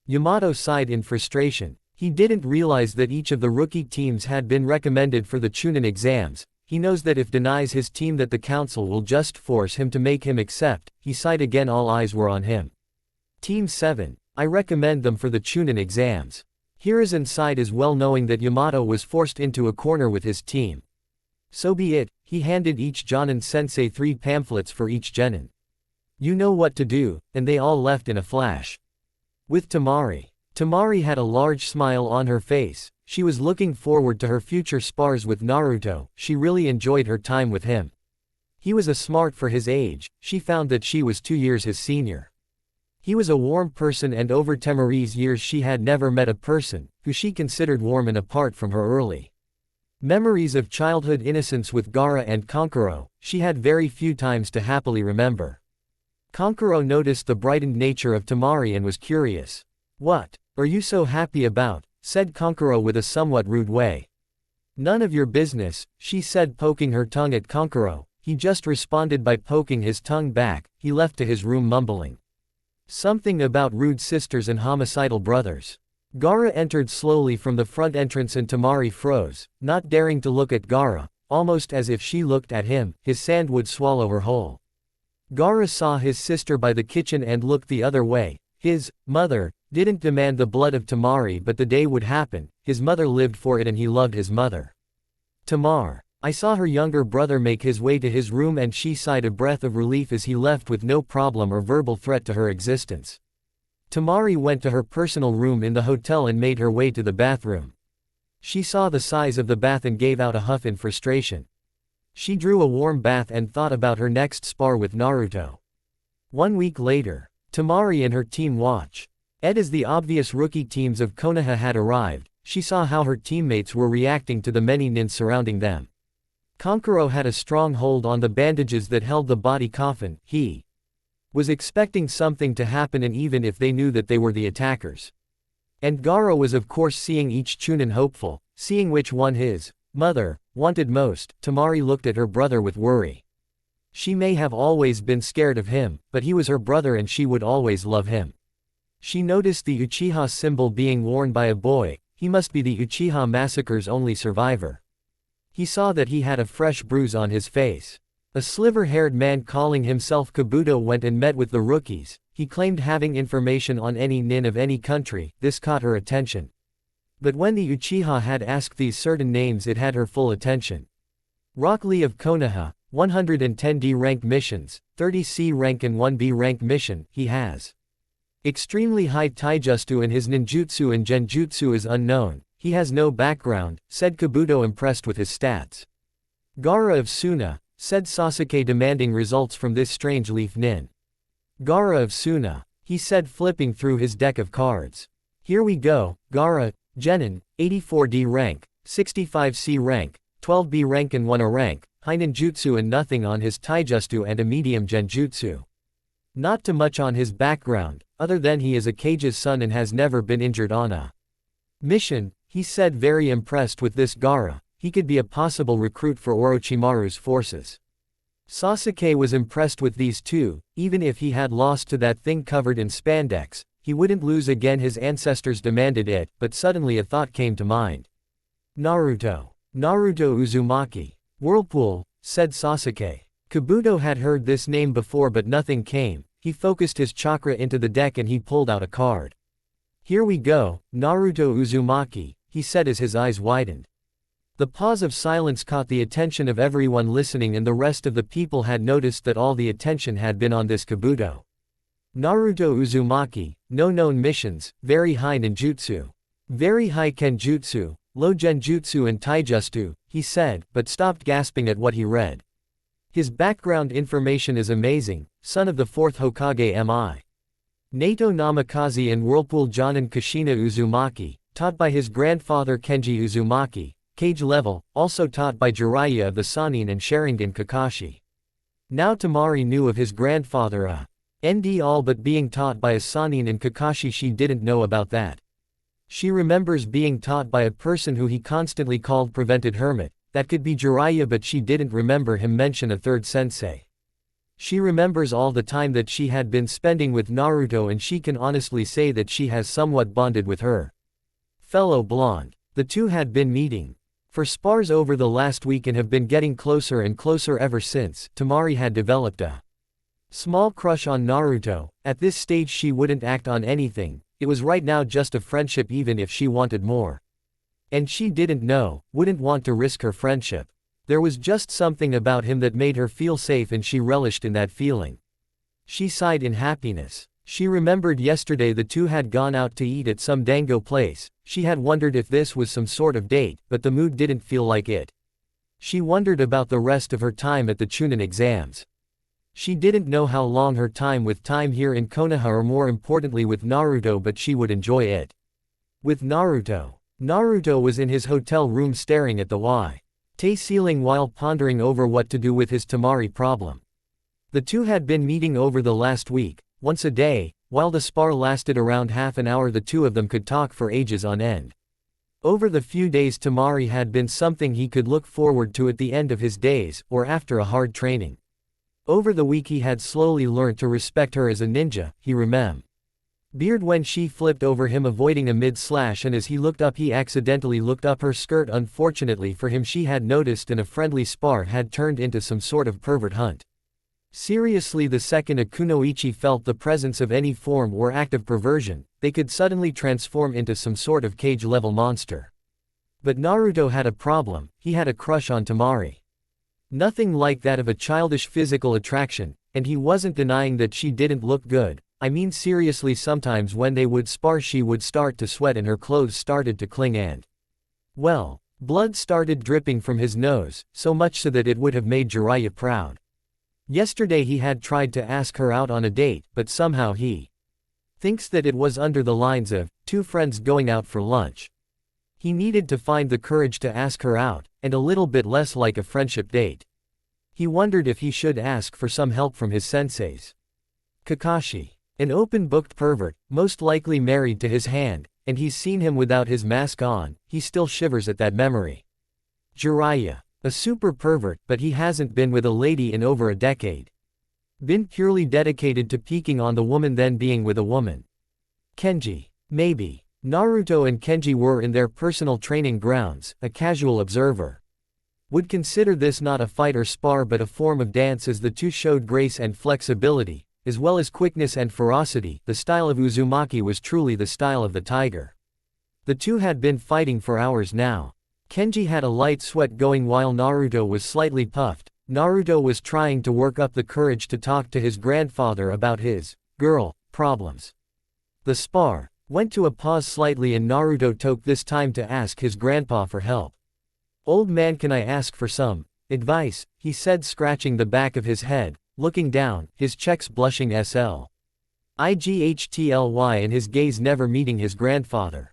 Speaker 1: Yamato sighed in frustration, he didn't realize that each of the rookie teams had been recommended for the Chunin exams. He knows that if denies his team that the council will just force him to make him accept, he sighed again, all eyes were on him. Team 7, I recommend them for the Chunin exams. Hiruzen sighed as well, knowing that Yamato was forced into a corner with his team. So be it, he handed each Jonin sensei 3 pamphlets for each genin. You know what to do, and they all left in a flash. With Temari. Temari had a large smile on her face. She was looking forward to her future spars with Naruto, she really enjoyed her time with him. He was a smart for his age, she found that she was 2 years his senior. He was a warm person and over Temari's years she had never met a person, who she considered warm and apart from her early memories of childhood innocence with Gaara and Kankuro, she had very few times to happily remember. Kankuro noticed the brightened nature of Temari and was curious. What are you so happy about? Said Kankuro with a somewhat rude way. None of your business, she said, poking her tongue at Kankuro. He just responded by poking his tongue back. He left to his room mumbling something about rude sisters and homicidal brothers. Gaara entered slowly from the front entrance and Temari froze, not daring to look at Gaara, almost as if she looked at him, his sand would swallow her whole. Gaara saw his sister by the kitchen and looked the other way. His mother didn't demand the blood of Temari, but the day would happen, his mother lived for it and he loved his mother. Tamar. I saw her younger brother make his way to his room and she sighed a breath of relief as he left with no problem or verbal threat to her existence. Temari went to her personal room in the hotel and made her way to the bathroom. She saw the size of the bath and gave out a huff in frustration. She drew a warm bath and thought about her next spar with Naruto. 1 week later, Temari and her team watch. As the obvious rookie teams of Konoha had arrived, she saw how her teammates were reacting to the many nins surrounding them. Kankuro had a strong hold on the bandages that held the body coffin. He was expecting something to happen, and even if they knew that they were the attackers. And Gaara was of course seeing each Chunin hopeful, seeing which one his mother wanted most. Temari looked at her brother with worry. She may have always been scared of him, but he was her brother and she would always love him. She noticed the Uchiha symbol being worn by a boy. He must be the Uchiha massacre's only survivor. He saw that he had a fresh bruise on his face. A sliver-haired man calling himself Kabuto went and met with the rookies. He claimed having information on any nin of any country. This caught her attention. But when the Uchiha had asked these certain names, it had her full attention. Rock Lee of Konoha, 110D rank missions, 30C rank and 1B rank mission. He has extremely high taijutsu and his ninjutsu and genjutsu is unknown. he has no background, said Kabuto impressed with his stats. Gaara of Suna, said Sasuke demanding results from this strange leaf nin. Gaara of Suna, he said flipping through his deck of cards. Here we go, Gaara, Genin, 84D rank, 65C rank, 12B rank and 1A rank, Heinen Jutsu and nothing on his Taijutsu and a medium Genjutsu. Not too much on his background, other than he is a Kage's son and has never been injured on a mission, he said very impressed with this Gaara, he could be a possible recruit for Orochimaru's forces. Sasuke was impressed with these two, even if he had lost to that thing covered in spandex, he wouldn't lose again, his ancestors demanded it, but suddenly a thought came to mind. Naruto. Naruto Uzumaki. Whirlpool, said Sasuke. Kabuto had heard this name before but nothing came, he focused his chakra into the deck and he pulled out a card. Here we go, Naruto Uzumaki, he said as his eyes widened. The pause of silence caught the attention of everyone listening and the rest of the people had noticed that all the attention had been on this Kabuto. Naruto Uzumaki, no known missions, very high ninjutsu. Very high kenjutsu, low genjutsu and taijutsu, he said, but stopped gasping at what he read. His background information is amazing, son of the 4th Hokage Mi. Nato Namikaze and Whirlpool Jonin Kushina Uzumaki, taught by his grandfather Kenji Uzumaki. Kage level, also taught by Jiraiya of the Sannin and Sharingan Kakashi. Now Temari knew of his grandfather ND all but being taught by a Sannin and Kakashi. She didn't know about that. She remembers being taught by a person who he constantly called Prevented Hermit, that could be Jiraiya, but she didn't remember him mention a third sensei. She remembers all the time that she had been spending with Naruto and she can honestly say that she has somewhat bonded with her fellow blonde. The two had been meeting for spars over the last week and have been getting closer and closer ever since. Temari had developed a small crush on Naruto. At this stage she wouldn't act on anything, it was right now just a friendship even if she wanted more. And she didn't know, wouldn't want to risk her friendship. There was just something about him that made her feel safe and she relished in that feeling. She sighed in happiness. She remembered yesterday the two had gone out to eat at some dango place. She had wondered if this was some sort of date, but the mood didn't feel like it. She wondered about the rest of her time at the Chunin exams. She didn't know how long her time here in Konoha or more importantly with Naruto, but she would enjoy it. With Naruto. Naruto was in his hotel room staring at the Y-Tay ceiling while pondering over what to do with his Temari problem. The two had been meeting over the last week, once a day. While the spar lasted around half an hour, the two of them could talk for ages on end. Over the few days, Temari had been something he could look forward to at the end of his days, or after a hard training. Over the week he had slowly learned to respect her as a ninja, he remembered when she flipped over him avoiding a mid-slash, and as he looked up he accidentally looked up her skirt. Unfortunately for him she had noticed, and a friendly spar had turned into some sort of pervert hunt. Seriously, the second a kunoichi felt the presence of any form or act of perversion, they could suddenly transform into some sort of cage-level monster. But Naruto had a problem, he had a crush on Temari. Nothing like that of a childish physical attraction, and he wasn't denying that she didn't look good. I mean seriously, sometimes when they would spar she would start to sweat and her clothes started to cling and, well, blood started dripping from his nose, so much so that it would have made Jiraiya proud. Yesterday he had tried to ask her out on a date, but somehow he thinks that it was under the lines of two friends going out for lunch. He needed to find the courage to ask her out, and a little bit less like a friendship date. He wondered if he should ask for some help from his senseis. Kakashi, an open-booked pervert, most likely married to his hand, and he's seen him without his mask on, he still shivers at that memory. Jiraiya, a super pervert, but he hasn't been with a lady in over a decade. Been purely dedicated to peeking on the woman then being with a woman. Kenji, maybe. Naruto and Kenji were in their personal training grounds, a casual observer would consider this not a fight or spar but a form of dance, as the two showed grace and flexibility, as well as quickness and ferocity. The style of Uzumaki was truly the style of the tiger. The two had been fighting for hours now. Kenji had a light sweat going while Naruto was slightly puffed. Naruto was trying to work up the courage to talk to his grandfather about his girl problems. The spar, Went to a pause slightly and Naruto took this time to ask his grandpa for help. Old man, can I ask for some advice? He said, scratching the back of his head, looking down, his cheeks blushing slightly, and his gaze never meeting his grandfather.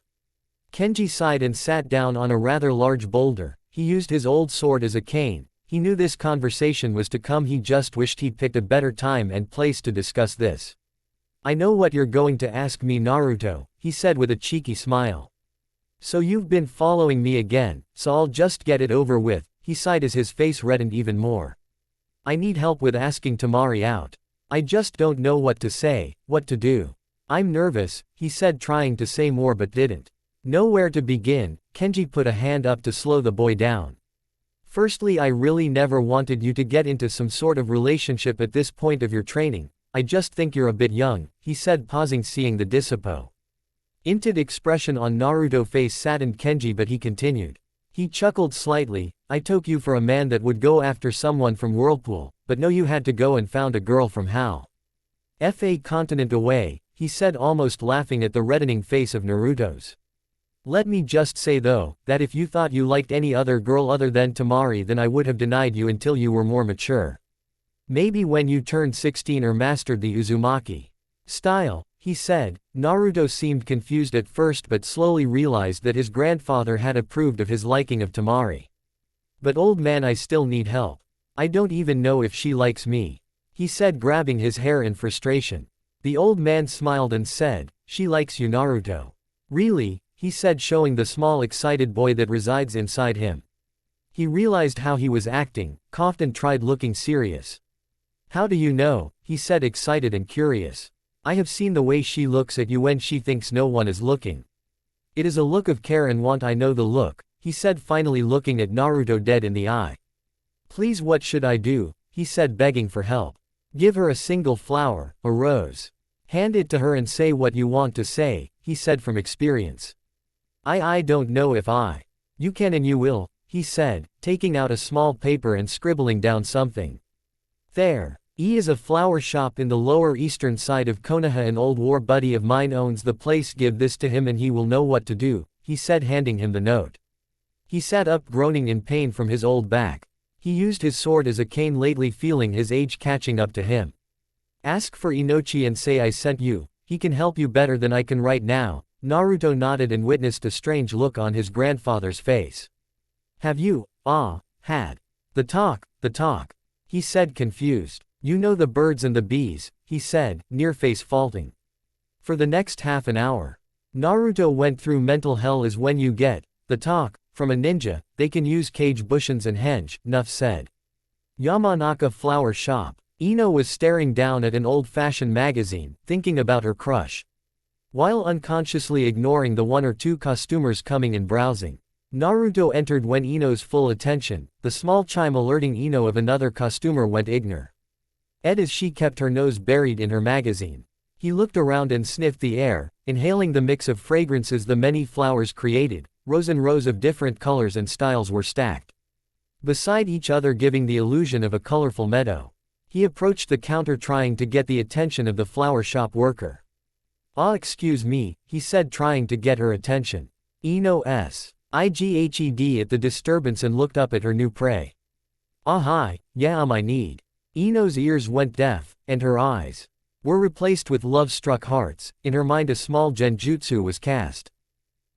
Speaker 1: Kenji sighed and sat down on a rather large boulder. He used his old sword as a cane. He knew this conversation was to come, he just wished he'd picked a better time and place to discuss this. I know what you're going to ask me, Naruto, he said with a cheeky smile. So you've been following me again, so I'll just get it over with, he sighed as his face reddened even more. I need help with asking Temari out. I just don't know what to say, what to do. I'm nervous, he said, trying to say more but didn't know where to begin. Kenji put a hand up to slow the boy down. Firstly, I really never wanted you to get into some sort of relationship at this point of your training. I just think you're a bit young, he said, pausing, seeing the disappointed expression on Naruto's face saddened Kenji, but he continued. He chuckled slightly. I took you for a man that would go after someone from Whirlpool, but no, you had to go and found a girl from half-a continent away, he said, almost laughing at the reddening face of Naruto's. Let me just say though, that if you thought you liked any other girl other than Temari, then I would have denied you until you were more mature. Maybe when you turned 16 or mastered the Uzumaki style, he said. Naruto seemed confused at first but slowly realized that his grandfather had approved of his liking of Temari. But old man, I still need help. I don't even know if she likes me, he said, grabbing his hair in frustration. The old man smiled and said, she likes you, Naruto. Really? He said, showing the small excited boy that resides inside him. He realized how he was acting, coughed and tried looking serious. How do you know? He said, excited and curious. I have seen the way she looks at you when she thinks no one is looking. It is a look of care and want. I know the look, he said, finally looking at Naruto dead in the eye. Please, what should I do? He said, begging for help. Give her a single flower, a rose. Hand it to her and say what you want to say, he said from experience. I don't know if you can and you will, he said, taking out a small paper and scribbling down something. There is a flower shop in the lower eastern side of Konoha. An old war buddy of mine owns the place. Give this to him and he will know what to do, he said, handing him the note. He sat up, groaning in pain from his old back. He used his sword as a cane lately, feeling his age catching up to him. Ask for Inochi and say I sent you. He can help you better than I can right now. Naruto nodded and witnessed a strange look on his grandfather's face. Have you, had the talk, he said, confused. You know the birds and the bees, he said, near face faulting. For the next half an hour. Naruto went through mental hell. Is when you get the talk from a ninja, they can use cage bushins and henge, Nuff said. Yamanaka flower shop. Ino was staring down at an old-fashioned magazine, thinking about her crush, while unconsciously ignoring the one or two costumers coming and browsing. Naruto entered when Ino's full attention, the small chime alerting Ino of another costumer, went ignore. As she kept her nose buried in her magazine. He looked around and sniffed the air, inhaling the mix of fragrances the many flowers created. Rows and rows of different colors and styles were stacked beside each other, giving the illusion of a colorful meadow. He approached the counter, trying to get the attention of the flower shop worker. Excuse me, he said, trying to get her attention. Ino ighed at the disturbance and looked up at her new prey. Hi, yeah, I need. Ino's ears went deaf, and her eyes were replaced with love-struck hearts. In her mind a small genjutsu was cast,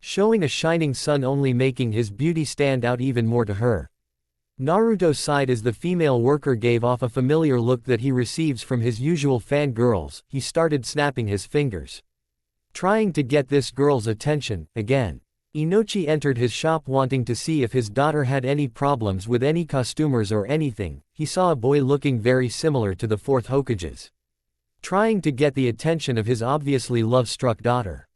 Speaker 1: showing a shining sun, only making his beauty stand out even more to her. Naruto sighed as the female worker gave off a familiar look that he receives from his usual fangirls. He started snapping his fingers, trying to get this girl's attention, again. Inochi entered his shop wanting to see if his daughter had any problems with any costumers or anything. He saw a boy looking very similar to the fourth Hokage's, trying to get the attention of his obviously love-struck daughter.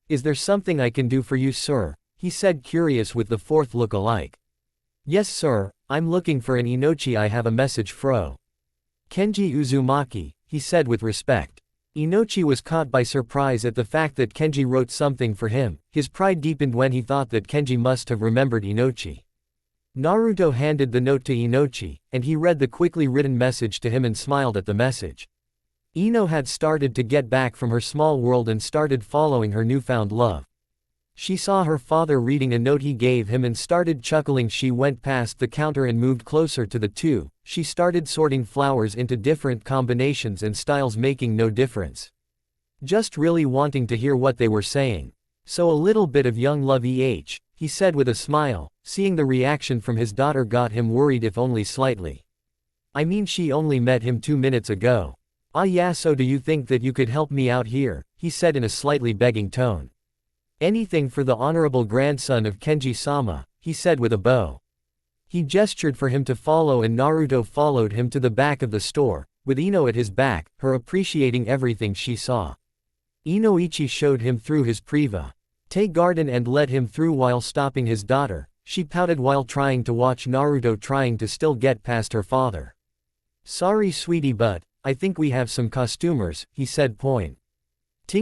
Speaker 1: Is there something I can do for you, sir? He said, curious with the fourth look-alike. Yes, sir, I'm looking for an Inochi. I have a message fro Kenji Uzumaki, he said with respect. Inochi was caught by surprise at the fact that Kenji wrote something for him. His pride deepened when he thought that Kenji must have remembered Inochi. Naruto handed the note to Inochi, and he read the quickly written message to him and smiled at the message. Ino had started to get back from her small world and started following her newfound love. She saw her father reading a note he gave him and started chuckling. She went past the counter and moved closer to the two. She started sorting flowers into different combinations and styles, making no difference. Just really wanting to hear what they were saying. So a little bit of young love he said with a smile. Seeing the reaction from his daughter got him worried, if only slightly. I mean, she only met him 2 minutes ago. Ah yeah, so do you think that you could help me out here? He said in a slightly begging tone. Anything for the honorable grandson of Kenji-sama, he said with a bow. He gestured for him to follow and Naruto followed him to the back of the store, with Ino at his back, her appreciating everything she saw. Inoichi showed him through his priva. Garden and led him through while stopping his daughter. She pouted while trying to watch Naruto trying to still get past her father. Sorry sweetie, but I think we have some costumers, he said pointing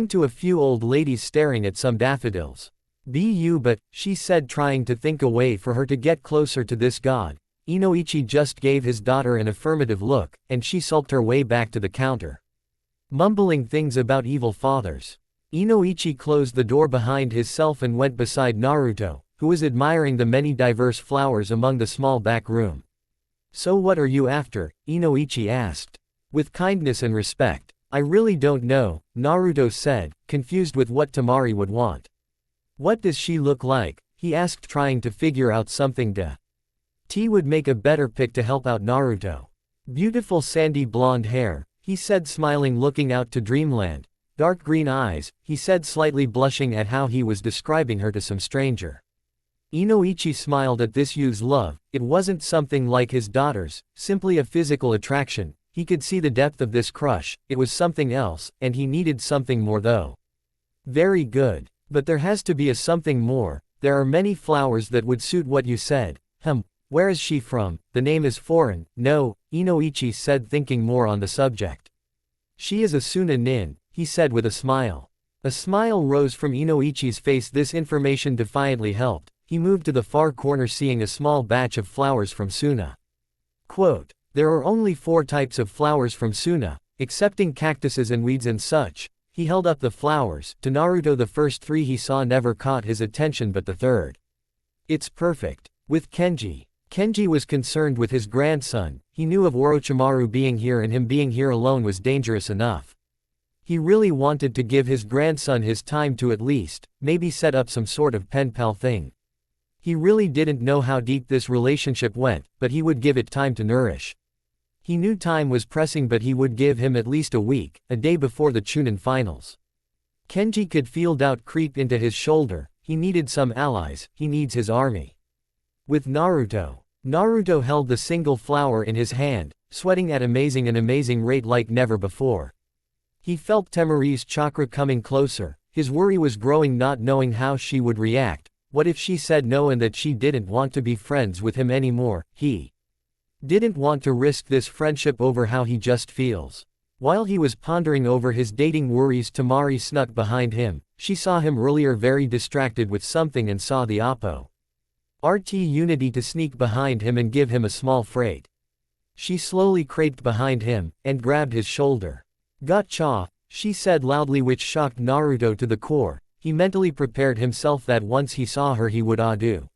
Speaker 1: to a few old ladies staring at some daffodils. But, she said trying to think a way for her to get closer to this god. Inoichi just gave his daughter an affirmative look, and she sulked her way back to the counter. Mumbling things about evil fathers. Inoichi closed the door behind himself and went beside Naruto, who was admiring the many diverse flowers among the small back room. So what are you after? Inoichi asked. With kindness and respect. I really don't know, Naruto said, confused with what Temari would want. What does she look like? He asked, trying to figure out something T would make a better pick to help out Naruto. Beautiful sandy blonde hair, he said, smiling, looking out to dreamland. Dark green eyes, he said, slightly blushing at how he was describing her to some stranger. Inoichi smiled at this youth's love. It wasn't something like his daughter's, simply a physical attraction. He could see the depth of this crush. It was something else, and he needed something more though. Very good. But there has to be a something more. There are many flowers that would suit what you said. Where is she from? The name is foreign. No, Inoichi said, thinking more on the subject. She is a Suna nin, he said with a smile. A smile rose from Inoichi's face. This information defiantly helped. He moved to the far corner, seeing a small batch of flowers from Suna. Quote, there are only 4 types of flowers from Suna, excepting cactuses and weeds and such. He held up the flowers. To Naruto, the first 3 he saw never caught his attention, but the third. It's perfect. With Kenji. Kenji was concerned with his grandson. He knew of Orochimaru being here, and him being here alone was dangerous enough. He really wanted to give his grandson his time to at least, maybe set up some sort of pen pal thing. He really didn't know how deep this relationship went, but he would give it time to nourish. He knew time was pressing, but he would give him at least a week, a day before the Chunin finals. Kenji could feel doubt creep into his shoulder. He needed some allies, he needs his army. With Naruto. Naruto held the single flower in his hand, sweating at an amazing rate like never before. He felt Temari's chakra coming closer. His worry was growing, not knowing how she would react. What if she said no and that she didn't want to be friends with him anymore? He didn't want to risk this friendship over how he just feels. While he was pondering over his dating worries, Temari snuck behind him. She saw him earlier very distracted with something and saw the RT Unity to sneak behind him and give him a small freight. She slowly crept behind him, and grabbed his shoulder. Gotcha, she said loudly, which shocked Naruto to the core. He mentally prepared himself that once he saw her he would do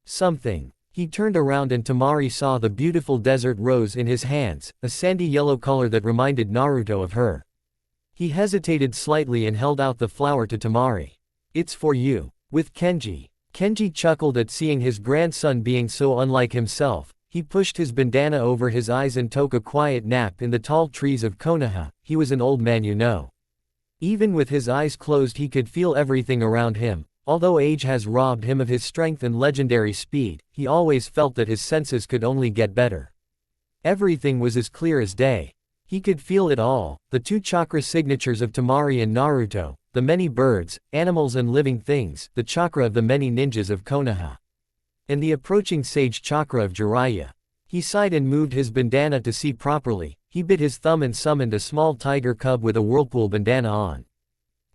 Speaker 1: something. He turned around and Temari saw the beautiful desert rose in his hands, a sandy yellow color that reminded Naruto of her. He hesitated slightly and held out the flower to Temari. It's for you. With Kenji. Kenji chuckled at seeing his grandson being so unlike himself. He pushed his bandana over his eyes and took a quiet nap in the tall trees of Konoha. He was an old man, you know. Even with his eyes closed he could feel everything around him. Although age has robbed him of his strength and legendary speed, he always felt that his senses could only get better. Everything was as clear as day. He could feel it all, the 2 chakra signatures of Temari and Naruto, the many birds, animals and living things, the chakra of the many ninjas of Konoha, and the approaching sage chakra of Jiraiya. He sighed and moved his bandana to see properly. He bit his thumb and summoned a small tiger cub with a whirlpool bandana on.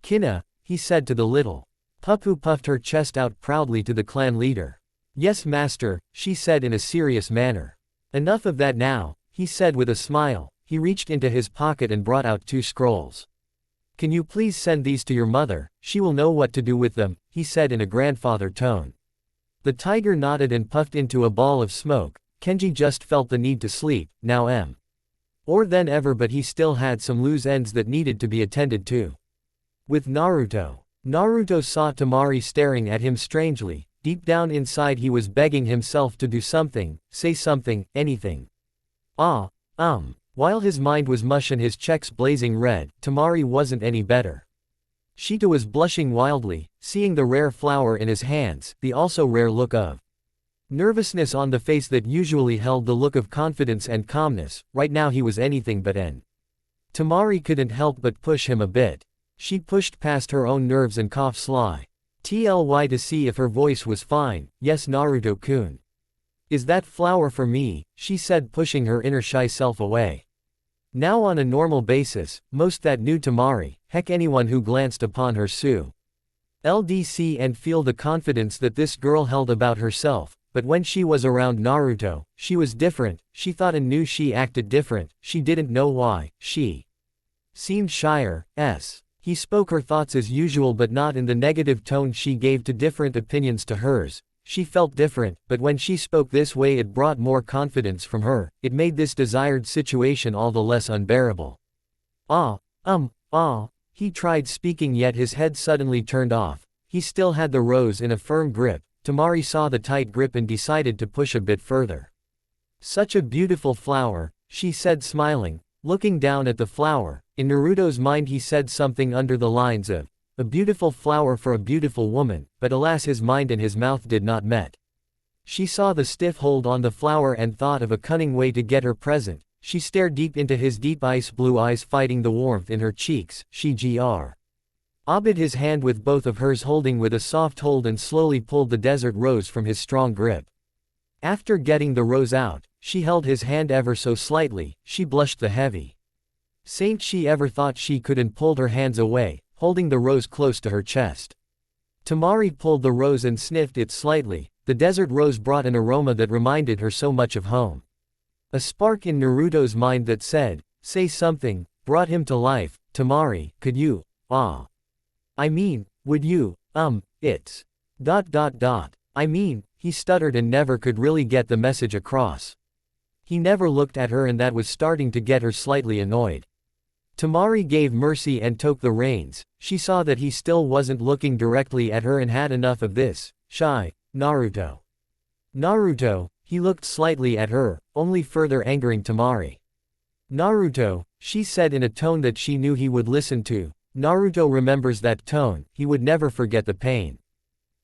Speaker 1: Kina, he said to the little pup, who puffed her chest out proudly to the clan leader. Yes master, she said in a serious manner. Enough of that now, he said with a smile. he reached into his pocket and brought out 2 scrolls. "Can you please send these to your mother, she will know what to do with them," he said in a grandfather tone. The tiger nodded and puffed into a ball of smoke. Kenji just felt the need to sleep, now or then ever, but he still had some loose ends that needed to be attended to. With Naruto. Naruto saw Temari staring at him strangely. Deep down inside he was begging himself to do something, say something, anything. While his mind was mush and his checks blazing red, Temari wasn't any better. Shita was blushing wildly, seeing the rare flower in his hands, the also rare look of nervousness on the face that usually held the look of confidence and calmness. Right now he was anything but Temari couldn't help but push him a bit. She pushed past her own nerves and coughed sly. TLY to see if her voice was fine. "Yes, Naruto-kun. Is that flower for me?" she said, pushing her inner shy self away. Now on a normal basis, most that knew Temari, heck anyone who glanced upon her LDC and feel the confidence that this girl held about herself, but when she was around Naruto, she was different. She thought and knew she acted different, she didn't know why, she seemed shyer. He spoke her thoughts as usual but not in the negative tone she gave to different opinions to hers. She felt different, but when she spoke this way it brought more confidence from her, it made this desired situation all the less unbearable. He tried speaking yet his head suddenly turned off. He still had the rose in a firm grip. Temari saw the tight grip and decided to push a bit further. "Such a beautiful flower," she said smiling, looking down at the flower. In Naruto's mind he said something under the lines of, "A beautiful flower for a beautiful woman," but alas his mind and his mouth did not met. She saw the stiff hold on the flower and thought of a cunning way to get her present. She stared deep into his deep ice blue eyes fighting the warmth in her cheeks. She obeyed his hand with both of hers holding with a soft hold and slowly pulled the desert rose from his strong grip. After getting the rose out, she held his hand ever so slightly. She blushed the heavy saint she ever thought she could and pulled her hands away, holding the rose close to her chest. Temari pulled the rose and sniffed it slightly. The desert rose brought an aroma that reminded her so much of home. A spark in Naruto's mind that said, "Say something," brought him to life. "Temari, could you, would you, it's, he stuttered and never could really get the message across. He never looked at her and that was starting to get her slightly annoyed. Temari gave mercy and took the reins. She saw that he still wasn't looking directly at her and had enough of this. Shy, Naruto. He looked slightly at her, only further angering Temari. "Naruto," she said in a tone that she knew he would listen to. Naruto remembers that tone, he would never forget the pain.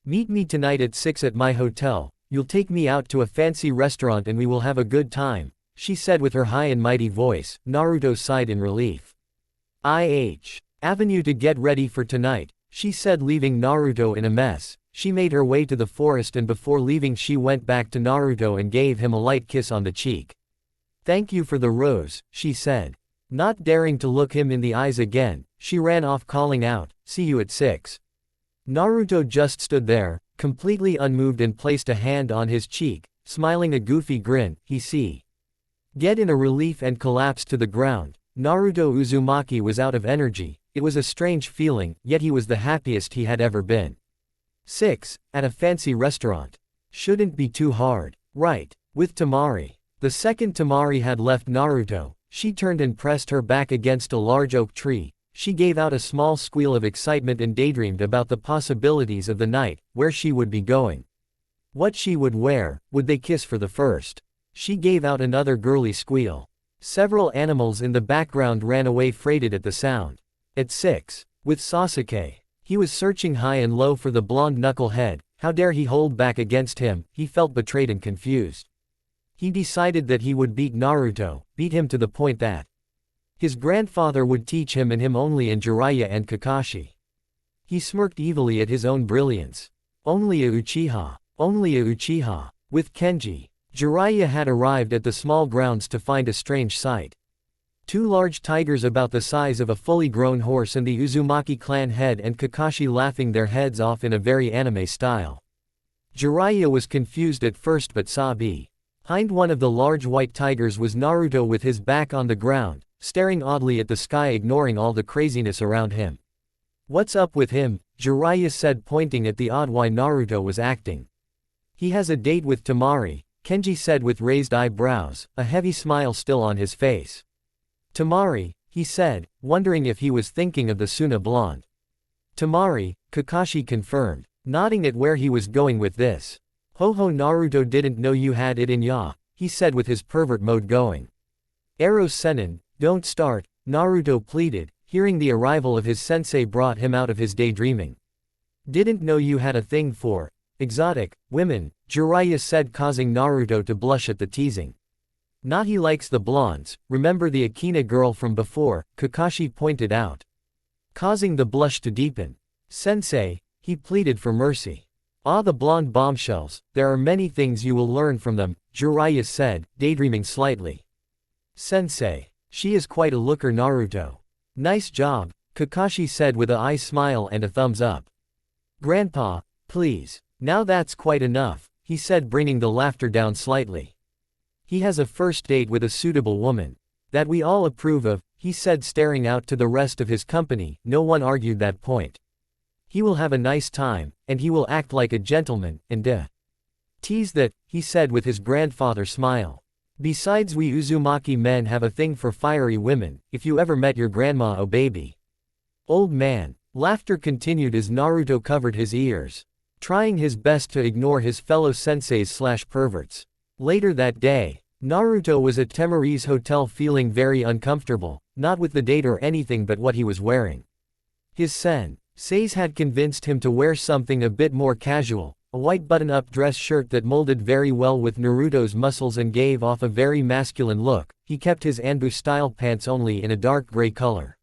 Speaker 1: "Meet me tonight at 6 at my hotel, you'll take me out to a fancy restaurant and we will have a good time," she said with her high and mighty voice. Naruto sighed in relief. Avenue to get ready for tonight," she said leaving Naruto in a mess. She made her way to the forest and before leaving she went back to Naruto and gave him a light kiss on the cheek. "Thank you for the rose," she said. Not daring to look him in the eyes again, she ran off calling out, "See you at 6. Naruto just stood there, completely unmoved and placed a hand on his cheek, smiling a goofy grin. Get in a relief and collapsed to the ground. Naruto Uzumaki was out of energy. It was a strange feeling, yet he was the happiest he had ever been. 6. At a fancy restaurant. Shouldn't be too hard. Right. With Temari. The second Temari had left Naruto, she turned and pressed her back against a large oak tree. She gave out a small squeal of excitement and daydreamed about the possibilities of the night, where she would be going. What she would wear, would they kiss for the first? She gave out another girly squeal. Several animals in the background ran away freighted at the sound. At 6. With Sasuke. He was searching high and low for the blonde knucklehead. How dare he hold back against him? He felt betrayed and confused. He decided that he would beat Naruto, beat him to the point that his grandfather would teach him and him only in Jiraiya and Kakashi. He smirked evilly at his own brilliance. Only a Uchiha. Only a Uchiha. With Kenji. Jiraiya had arrived at the small grounds to find a strange sight. 2 large tigers about the size of a fully grown horse and the Uzumaki clan head and Kakashi laughing their heads off in a very anime style. Jiraiya was confused at first but saw Behind one of the large white tigers was Naruto with his back on the ground, staring oddly at the sky, ignoring all the craziness around him. "What's up with him?" Jiraiya said, pointing at the odd way Naruto was acting. "He has a date with Temari," Kenji said with raised eyebrows, a heavy smile still on his face. "Temari," he said, wondering if he was thinking of the Suna blonde. "Temari," Kakashi confirmed, nodding at where he was going with this. "Ho ho, Naruto didn't know you had it in ya," he said with his pervert mode going. "Eros Sennin, don't start," Naruto pleaded, hearing the arrival of his sensei brought him out of his daydreaming. "Didn't know you had a thing for exotic women," Jiraiya said, causing Naruto to blush at the teasing. "Not he likes the blondes, remember the Akina girl from before," Kakashi pointed out, causing the blush to deepen. "Sensei," he pleaded for mercy. "Ah, the blonde bombshells, there are many things you will learn from them," Jiraiya said, daydreaming slightly. "Sensei, she is quite a looker." Naruto. "Nice job," Kakashi said with a eye smile and a thumbs up. "Grandpa, please. Now that's quite enough," he said, bringing the laughter down slightly. "He has a first date with a suitable woman that we all approve of," he said, staring out to the rest of his company. No one argued that point. "He will have a nice time, and he will act like a gentleman, and tease that," he said with his grandfather smile. "Besides, we Uzumaki men have a thing for fiery women, if you ever met your grandma, oh baby." "Old man." Laughter continued as Naruto covered his ears, trying his best to ignore his fellow senseis/perverts. Later that day, Naruto was at Temari's hotel feeling very uncomfortable, not with the date or anything but what he was wearing. His senseis had convinced him to wear something a bit more casual, a white button-up dress shirt that molded very well with Naruto's muscles and gave off a very masculine look. He kept his Anbu-style pants only in a dark gray color.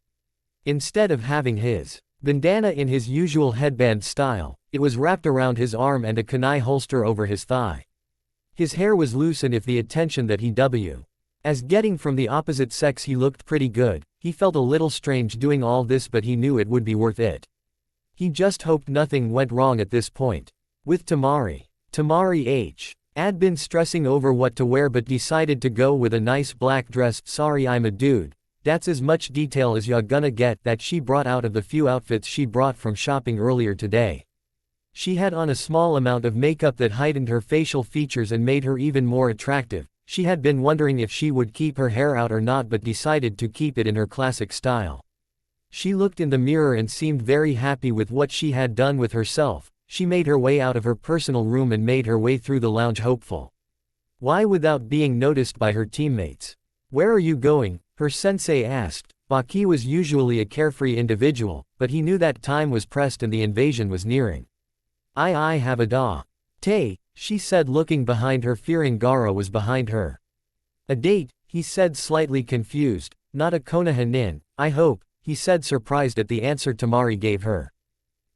Speaker 1: Instead of having his bandana in his usual headband style, it was wrapped around his arm and a kunai holster over his thigh. His hair was loose, and if the attention that he was getting from the opposite sex, he looked pretty good. He felt a little strange doing all this, but he knew it would be worth it. He just hoped nothing went wrong at this point. With Temari. Temari had been stressing over what to wear but decided to go with a nice black dress. "Sorry, I'm a dude. That's as much detail as you're gonna get," that she brought out of the few outfits she brought from shopping earlier today. She had on a small amount of makeup that heightened her facial features and made her even more attractive. She had been wondering if she would keep her hair out or not, but decided to keep it in her classic style. She looked in the mirror and seemed very happy with what she had done with herself. She made her way out of her personal room and made her way through the lounge, hopeful. Why, without being noticed by her teammates? "Where are you going?" her sensei asked. Baki was usually a carefree individual, but he knew that time was pressed and the invasion was nearing. I have a date," she said, looking behind her, fearing Gaara was behind her. "A date?" he said, slightly confused. "Not a Konoha-nin, I hope," he said, surprised at the answer Temari gave her.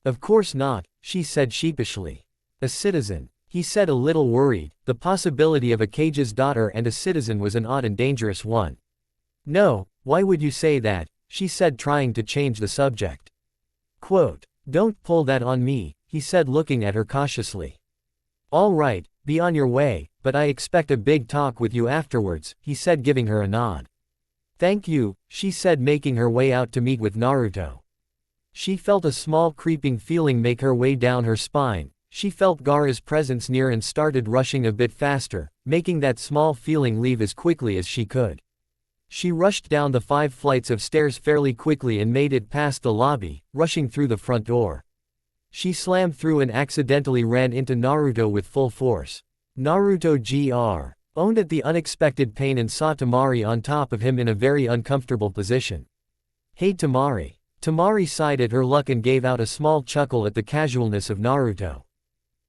Speaker 1: "Of course not," she said sheepishly. "A citizen," he said, a little worried. The possibility of a Kage's daughter and a citizen was an odd and dangerous one. "No, why would you say that?" she said, trying to change the subject. Quote, "Don't pull that on me," he said, looking at her cautiously. "All right, be on your way, but I expect a big talk with you afterwards," he said, giving her a nod. "Thank you," she said, making her way out to meet with Naruto. She felt a small creeping feeling make her way down her spine. She felt Gaara's presence near and started rushing a bit faster, making that small feeling leave as quickly as she could. She rushed down the 5 flights of stairs fairly quickly and made it past the lobby, rushing through the front door. She slammed through and accidentally ran into Naruto with full force. Naruto owned at the unexpected pain and saw Temari on top of him in a very uncomfortable position. "Hey Temari." Temari sighed at her luck and gave out a small chuckle at the casualness of Naruto.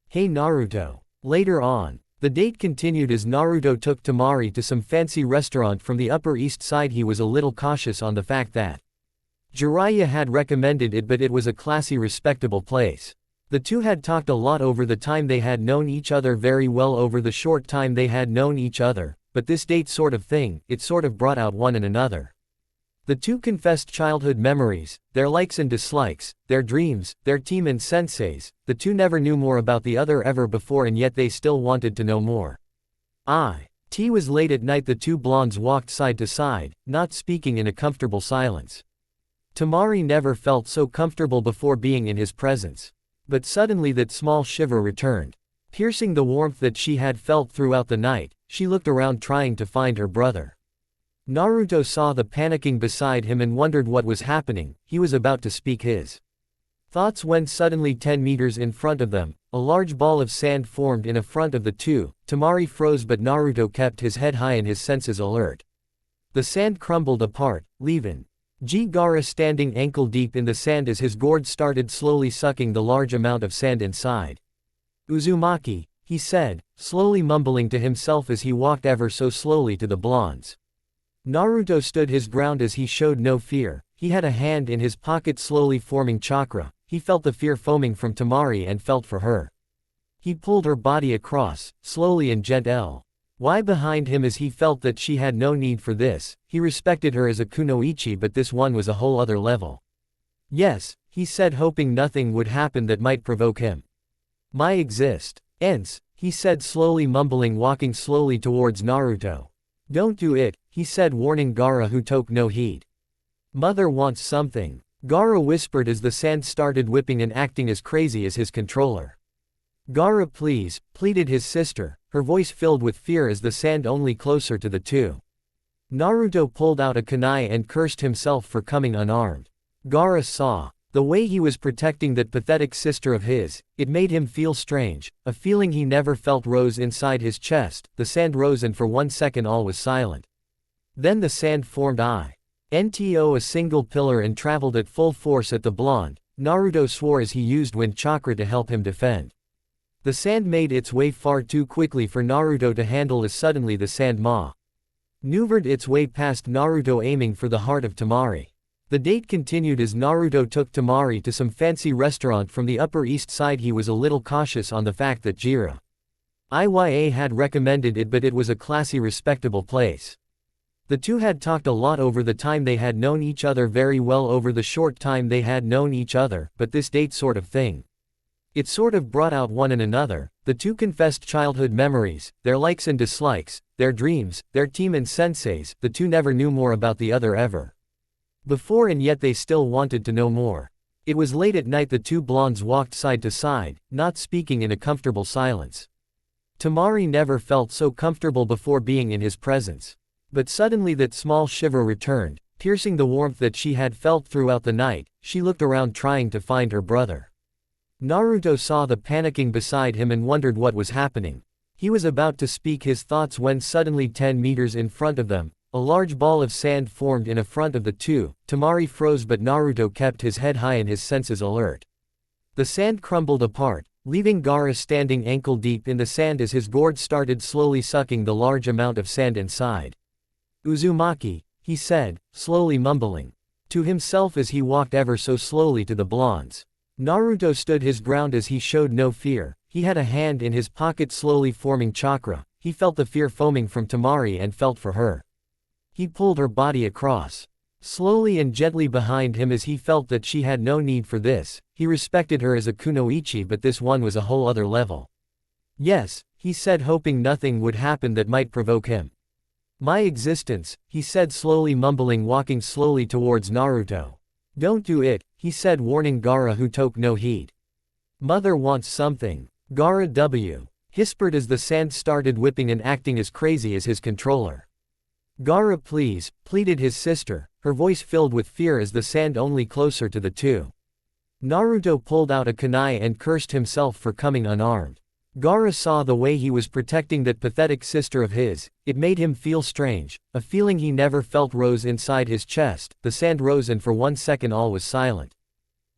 Speaker 1: "Hey Naruto." Later on, the date continued as Naruto took Temari to some fancy restaurant from the Upper East Side. He was a little cautious on the fact that Jiraiya had recommended it, but it was a classy, respectable place. The two had talked a lot over the time they had known each other, very well over the short time they had known each other, but this date sort of thing, it sort of brought out one and another. The two confessed childhood memories, their likes and dislikes, their dreams, their team and senseis. The two never knew more about the other ever before, and yet they still wanted to know more. It was late at night. The two blondes walked side to side, not speaking, in a comfortable silence. Temari never felt so comfortable before being in his presence. But suddenly that small shiver returned. Piercing the warmth that she had felt throughout the night, she looked around trying to find her brother. Naruto saw the panicking beside him and wondered what was happening. He was about to speak his thoughts when suddenly 10 meters in front of them, a large ball of sand formed in front of the two. Temari froze, but Naruto kept his head high and his senses alert. The sand crumbled apart, leaving Gaara standing ankle deep in the sand as his gourd started slowly sucking the large amount of sand inside. "Uzumaki," he said, slowly mumbling to himself as he walked ever so slowly to the blondes. Naruto stood his ground as he showed no fear. He had a hand in his pocket slowly forming chakra. He felt the fear foaming from Temari and felt for her. He pulled her body across, slowly and gentle. Why behind him as he felt that she had no need for this. He respected her as a kunoichi, but this one was a whole other level. "Yes," he said, hoping nothing would happen that might provoke him. "My existence," he said, slowly mumbling, walking slowly towards Naruto. "Don't do it," he said, warning Gaara, who took no heed. "Mother wants something," Gaara whispered as the sand started whipping and acting as crazy as his controller. "Gaara, please," pleaded his sister, her voice filled with fear as the sand only closer to the two. Naruto pulled out a kunai and cursed himself for coming unarmed. Gaara saw the way he was protecting that pathetic sister of his. It made him feel strange. A feeling he never felt rose inside his chest. The sand rose and for 1 second all was silent. Then the sand formed into a single pillar and traveled at full force at the blonde. Naruto swore as he used wind chakra to help him defend. The sand made its way far too quickly for Naruto to handle as suddenly the sand maneuvered its way past Naruto, aiming for the heart of Temari. The date continued as Naruto took Temari to some fancy restaurant from the Upper East Side. He was a little cautious on the fact that Jiraiya had recommended it, but it was a classy, respectable place. The two had talked a lot over the time they had known each other, very well over the short time they had known each other, but this date sort of thing. It sort of brought out one and another. The two confessed childhood memories, their likes and dislikes, their dreams, their team and senseis. The two never knew more about the other ever before, and yet they still wanted to know more. It was late at night. The two blondes walked side to side, not speaking, in a comfortable silence. Temari never felt so comfortable before being in his presence. But suddenly that small shiver returned, piercing the warmth that she had felt throughout the night. She looked around trying to find her brother. Naruto saw the panicking beside him and wondered what was happening. He was about to speak his thoughts when suddenly 10 meters in front of them, a large ball of sand formed in front of the two. Temari froze, but Naruto kept his head high and his senses alert. The sand crumbled apart, leaving Gaara standing ankle deep in the sand as his gourd started slowly sucking the large amount of sand inside. "Uzumaki," he said, slowly mumbling to himself as he walked ever so slowly to the blondes. Naruto stood his ground as he showed no fear. He had a hand in his pocket slowly forming chakra. He felt the fear foaming from Temari and felt for her. He pulled her body across, slowly and gently behind him as he felt that she had no need for this. He respected her as a kunoichi, but this one was a whole other level. "Yes," he said, hoping nothing would happen that might provoke him. "My existence," he said, slowly mumbling, walking slowly towards Naruto. "Don't do it," he said, warning Gaara, who took no heed. "Mother wants something." Gaara whispered as the sand started whipping and acting as crazy as his controller. "Gaara, please," pleaded his sister, her voice filled with fear as the sand only closer to the two. Naruto pulled out a kunai and cursed himself for coming unarmed. Gaara saw the way he was protecting that pathetic sister of his. It made him feel strange. A feeling he never felt rose inside his chest. The sand rose and for 1 second all was silent.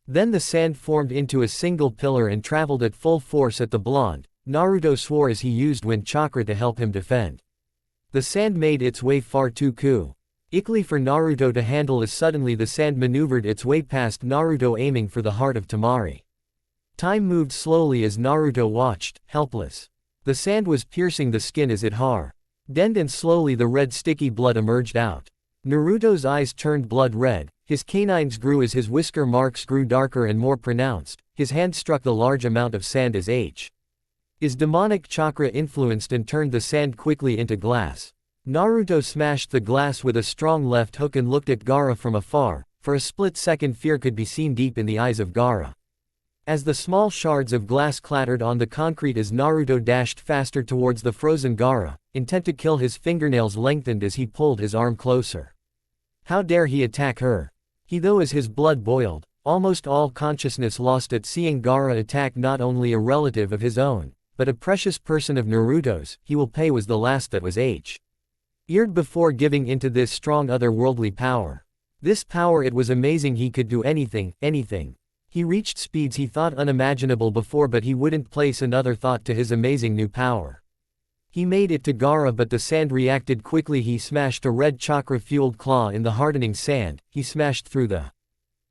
Speaker 1: Then the sand formed into a single pillar and traveled at full force at the blonde. Naruto swore as he used wind chakra to help him defend. The sand made its way far too quickly for Naruto to handle as suddenly the sand maneuvered its way past Naruto, aiming for the heart of Temari. Time moved slowly as Naruto watched, helpless. The sand was piercing the skin as it hardened, and slowly the red sticky blood emerged out. Naruto's eyes turned blood red, his canines grew as his whisker marks grew darker and more pronounced. His hand struck the large amount of sand as Is demonic chakra influenced and turned the sand quickly into glass? Naruto smashed the glass with a strong left hook and looked at Gaara from afar. For a split second fear could be seen deep in the eyes of Gaara. As the small shards of glass clattered on the concrete as Naruto dashed faster towards the frozen Gaara, intent to kill, his fingernails lengthened as he pulled his arm closer. How dare he attack her? Though as his blood boiled, almost all consciousness lost at seeing Gaara attack not only a relative of his own, but a precious person of Naruto's. He will pay was the last that was eared before giving into this strong otherworldly power. This power, it was amazing, he could do anything, anything. He reached speeds he thought unimaginable before, but he wouldn't place another thought to his amazing new power. He made it to Gaara, but the sand reacted quickly. He smashed a red chakra-fueled claw in the hardening sand. He smashed through the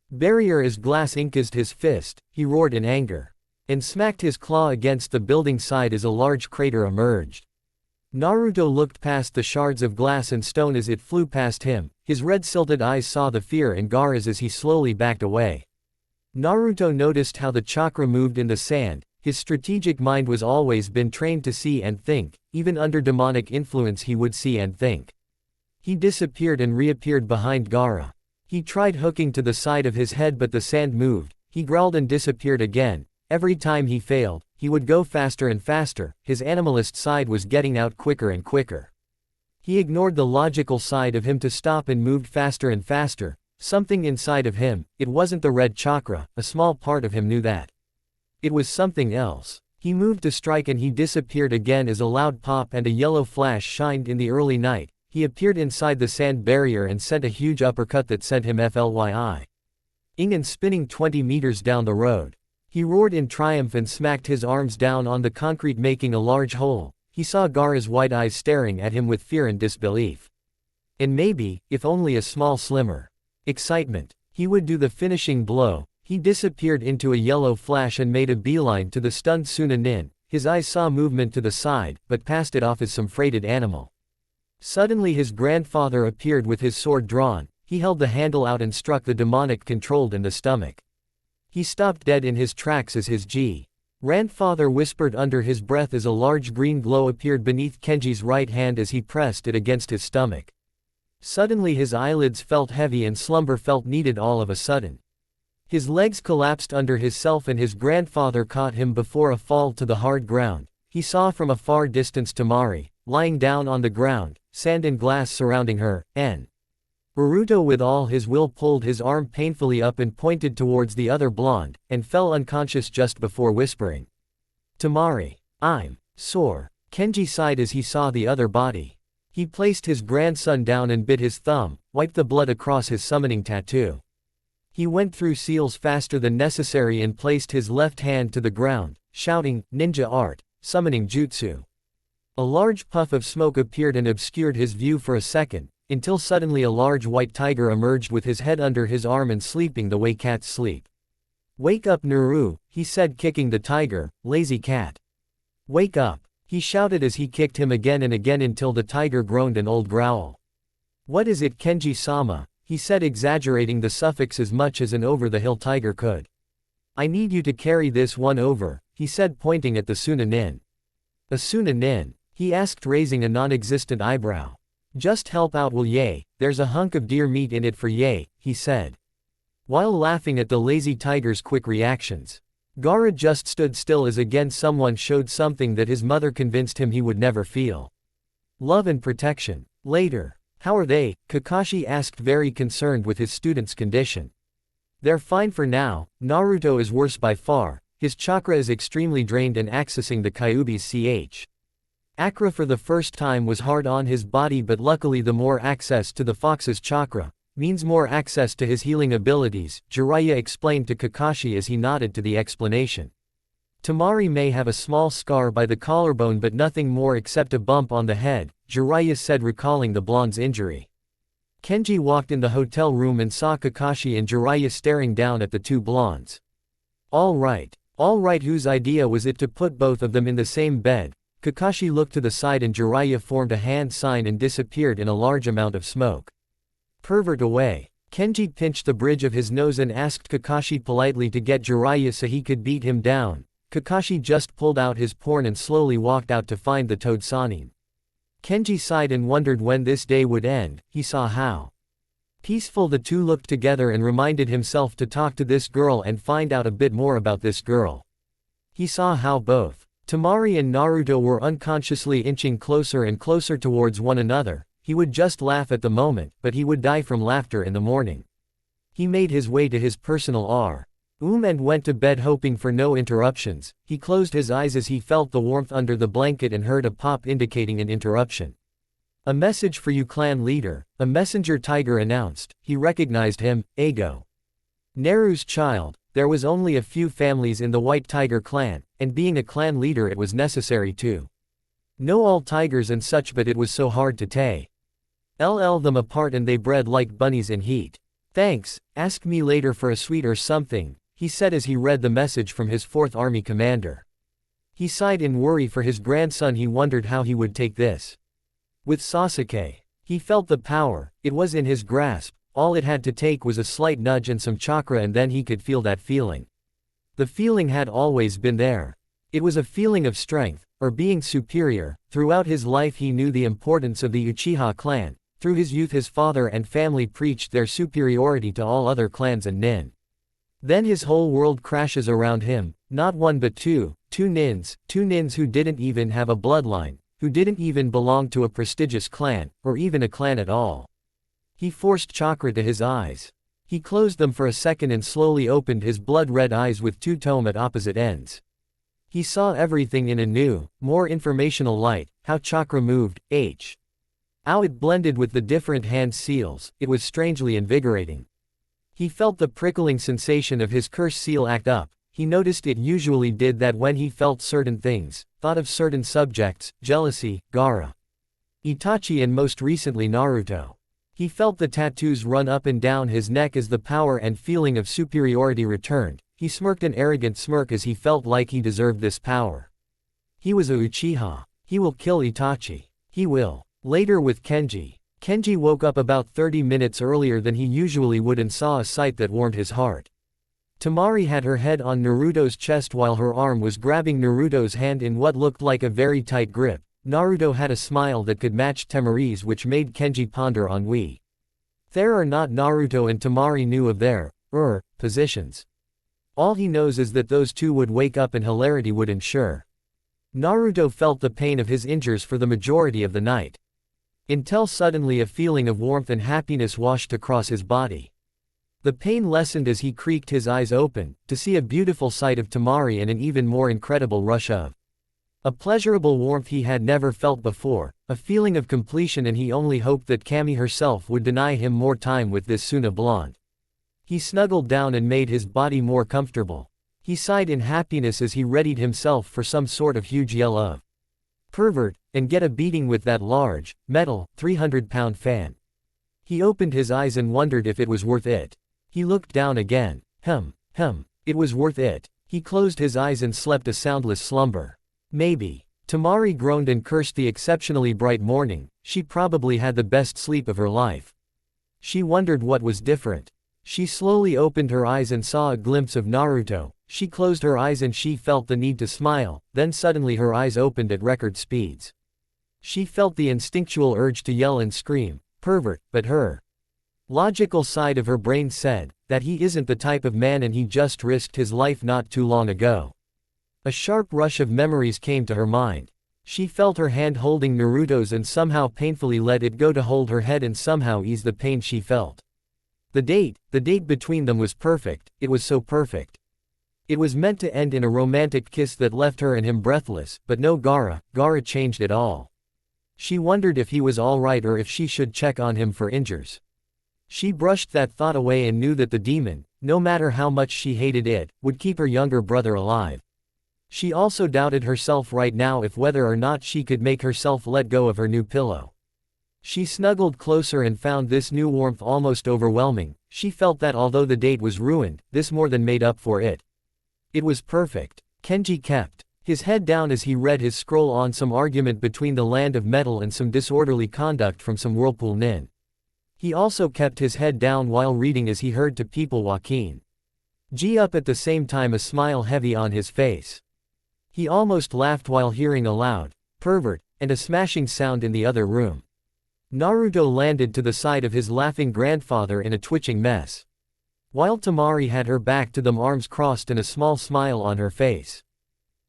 Speaker 1: barrier as glass inked his fist. He roared in anger and smacked his claw against the building side as a large crater emerged. Naruto looked past the shards of glass and stone as it flew past him. His red silted eyes saw the fear in Gaara's as he slowly backed away. Naruto noticed how the chakra moved in the sand. His strategic mind was always been trained to see and think. Even under demonic influence he would see and think. He disappeared and reappeared behind Gaara. He tried hooking to the side of his head, but the sand moved. He growled and disappeared again. Every time he failed, he would go faster and faster. His animalist side was getting out quicker and quicker. He ignored the logical side of him to stop and moved faster and faster. Something inside of him, it wasn't the red chakra, a small part of him knew that. It was something else. He moved to strike and he disappeared again as a loud pop and a yellow flash shined in the early night. He appeared inside the sand barrier and sent a huge uppercut that sent him flying and spinning 20 meters down the road. He roared in triumph and smacked his arms down on the concrete, making a large hole. He saw Gaara's wide eyes staring at him with fear and disbelief. And maybe, if only a small slimmer excitement, he would do the finishing blow. He disappeared into a yellow flash and made a beeline to the stunned Sunanin. His eyes saw movement to the side, but passed it off as some freighted animal. Suddenly his grandfather appeared with his sword drawn. He held the handle out and struck the demonic controlled in the stomach. He stopped dead in his tracks as his grandfather whispered under his breath as a large green glow appeared beneath Kenji's right hand as he pressed it against his stomach. Suddenly his eyelids felt heavy and slumber felt needed all of a sudden. His legs collapsed under himself and his grandfather caught him before a fall to the hard ground. He saw from a far distance Temari, lying down on the ground, sand and glass surrounding her, and Naruto with all his will pulled his arm painfully up and pointed towards the other blonde, and fell unconscious just before whispering, "Temari, I'm sore." Kenji sighed as he saw the other body. He placed his grandson down and bit his thumb, wiped the blood across his summoning tattoo. He went through seals faster than necessary and placed his left hand to the ground, shouting, "Ninja art, summoning jutsu." A large puff of smoke appeared and obscured his view for a second, until suddenly a large white tiger emerged with his head under his arm and sleeping the way cats sleep. "Wake up, Naru," he said, kicking the tiger. "Lazy cat. Wake up," he shouted as he kicked him again and again until the tiger groaned an old growl. "What is it, Kenji-sama?" he said, exaggerating the suffix as much as an over-the-hill tiger could. "I need you to carry this one over," he said, pointing at the Sunanin. "A Sunanin?" he asked, raising a non-existent eyebrow. "Just help out, will ya? There's a hunk of deer meat in it for ya," he said, while laughing at the lazy tiger's quick reactions. Gaara just stood still as again someone showed something that his mother convinced him he would never feel. Love and protection. Later. "How are they?" Kakashi asked, very concerned with his student's condition. "They're fine for now. Naruto is worse by far. His chakra is extremely drained and accessing the Kyuubi's chakra for the first time was hard on his body, but luckily the more access to the fox's chakra means more access to his healing abilities," Jiraiya explained to Kakashi as he nodded to the explanation. "Temari may have a small scar by the collarbone but nothing more except a bump on the head," Jiraiya said, recalling the blonde's injury. Kenji walked in the hotel room and saw Kakashi and Jiraiya staring down at the two blondes. All right, whose idea was it to put both of them in the same bed?" Kakashi looked to the side and Jiraiya formed a hand sign and disappeared in a large amount of smoke. "Pervert away." Kenji pinched the bridge of his nose and asked Kakashi politely to get Jiraiya so he could beat him down. Kakashi just pulled out his porn and slowly walked out to find the Toad Sannin. Kenji sighed and wondered when this day would end. He saw how peaceful the two looked together and reminded himself to talk to this girl and find out a bit more about this girl. He saw how both Temari and Naruto were unconsciously inching closer and closer towards one another. He would just laugh at the moment, but he would die from laughter in the morning. He made his way to his personal room and went to bed hoping for no interruptions. He closed his eyes as he felt the warmth under the blanket and heard a pop indicating an interruption. "A message for you, clan leader," a messenger tiger announced. He recognized him, Ago. Neru's child. There was only a few families in the White Tiger clan, and being a clan leader it was necessary to know all tigers and such, but it was so hard to tell them apart, and they bred like bunnies in heat. "Thanks, ask me later for a sweet or something," he said as he read the message from his 4th Army commander. He sighed in worry for his grandson. He wondered how he would take this with Sasuke. He felt the power, it was in his grasp. All it had to take was a slight nudge and some chakra, and then he could feel that feeling. The feeling had always been there. It was a feeling of strength, or being superior. Throughout his life he knew the importance of the Uchiha clan. Through his youth his father and family preached their superiority to all other clans and nin. Then his whole world crashes around him, not one but two nins who didn't even have a bloodline, who didn't even belong to a prestigious clan, or even a clan at all. He forced chakra to his eyes. He closed them for a second and slowly opened his blood-red eyes with two tomes at opposite ends. He saw everything in a new, more informational light, how chakra moved, how it blended with the different hand seals. It was strangely invigorating. He felt the prickling sensation of his curse seal act up. He noticed it usually did that when he felt certain things, thought of certain subjects, jealousy, Gaara, Itachi, and most recently Naruto. He felt the tattoos run up and down his neck as the power and feeling of superiority returned. He smirked an arrogant smirk as he felt like he deserved this power. He was a Uchiha. He will kill Itachi. He will. Later with Kenji. Kenji woke up about 30 minutes earlier than he usually would and saw a sight that warmed his heart. Temari had her head on Naruto's chest while her arm was grabbing Naruto's hand in what looked like a very tight grip. Naruto had a smile that could match Temari's, which made Kenji ponder on whether or not Naruto and Temari knew of their positions. All he knows is that those two would wake up and hilarity would ensure. Naruto felt the pain of his injuries for the majority of the night. Until suddenly a feeling of warmth and happiness washed across his body. The pain lessened as he creaked his eyes open, to see a beautiful sight of Temari and an even more incredible rush of a pleasurable warmth he had never felt before, a feeling of completion, and he only hoped that Kami herself would deny him more time with this Suna blonde. He snuggled down and made his body more comfortable. He sighed in happiness as he readied himself for some sort of huge yell of pervert, and get a beating with that large, metal, 300-pound fan. He opened his eyes and wondered if it was worth it. He looked down again. It was worth it. He closed his eyes and slept a soundless slumber. Maybe. Temari groaned and cursed the exceptionally bright morning. She probably had the best sleep of her life. She wondered what was different. She slowly opened her eyes and saw a glimpse of Naruto. She closed her eyes and she felt the need to smile, then suddenly her eyes opened at record speeds. She felt the instinctual urge to yell and scream, pervert, but her logical side of her brain said that he isn't the type of man and he just risked his life not too long ago. A sharp rush of memories came to her mind. She felt her hand holding Naruto's and somehow painfully let it go to hold her head and somehow ease the pain she felt. The date between them was perfect. It was so perfect. It was meant to end in a romantic kiss that left her and him breathless, but no Gaara changed it all. She wondered if he was alright or if she should check on him for injuries. She brushed that thought away and knew that the demon, no matter how much she hated it, would keep her younger brother alive. She also doubted herself right now if whether or not she could make herself let go of her new pillow. She snuggled closer and found this new warmth almost overwhelming. She felt that although the date was ruined, this more than made up for it. It was perfect. Kenji kept his head down as he read his scroll on some argument between the land of metal and some disorderly conduct from some whirlpool nin. He also kept his head down while reading as he heard to people Joaquin G up at the same time, a smile heavy on his face. He almost laughed while hearing a loud pervert and a smashing sound in the other room. Naruto landed to the side of his laughing grandfather in a twitching mess. While Temari had her back to them, arms crossed and a small smile on her face.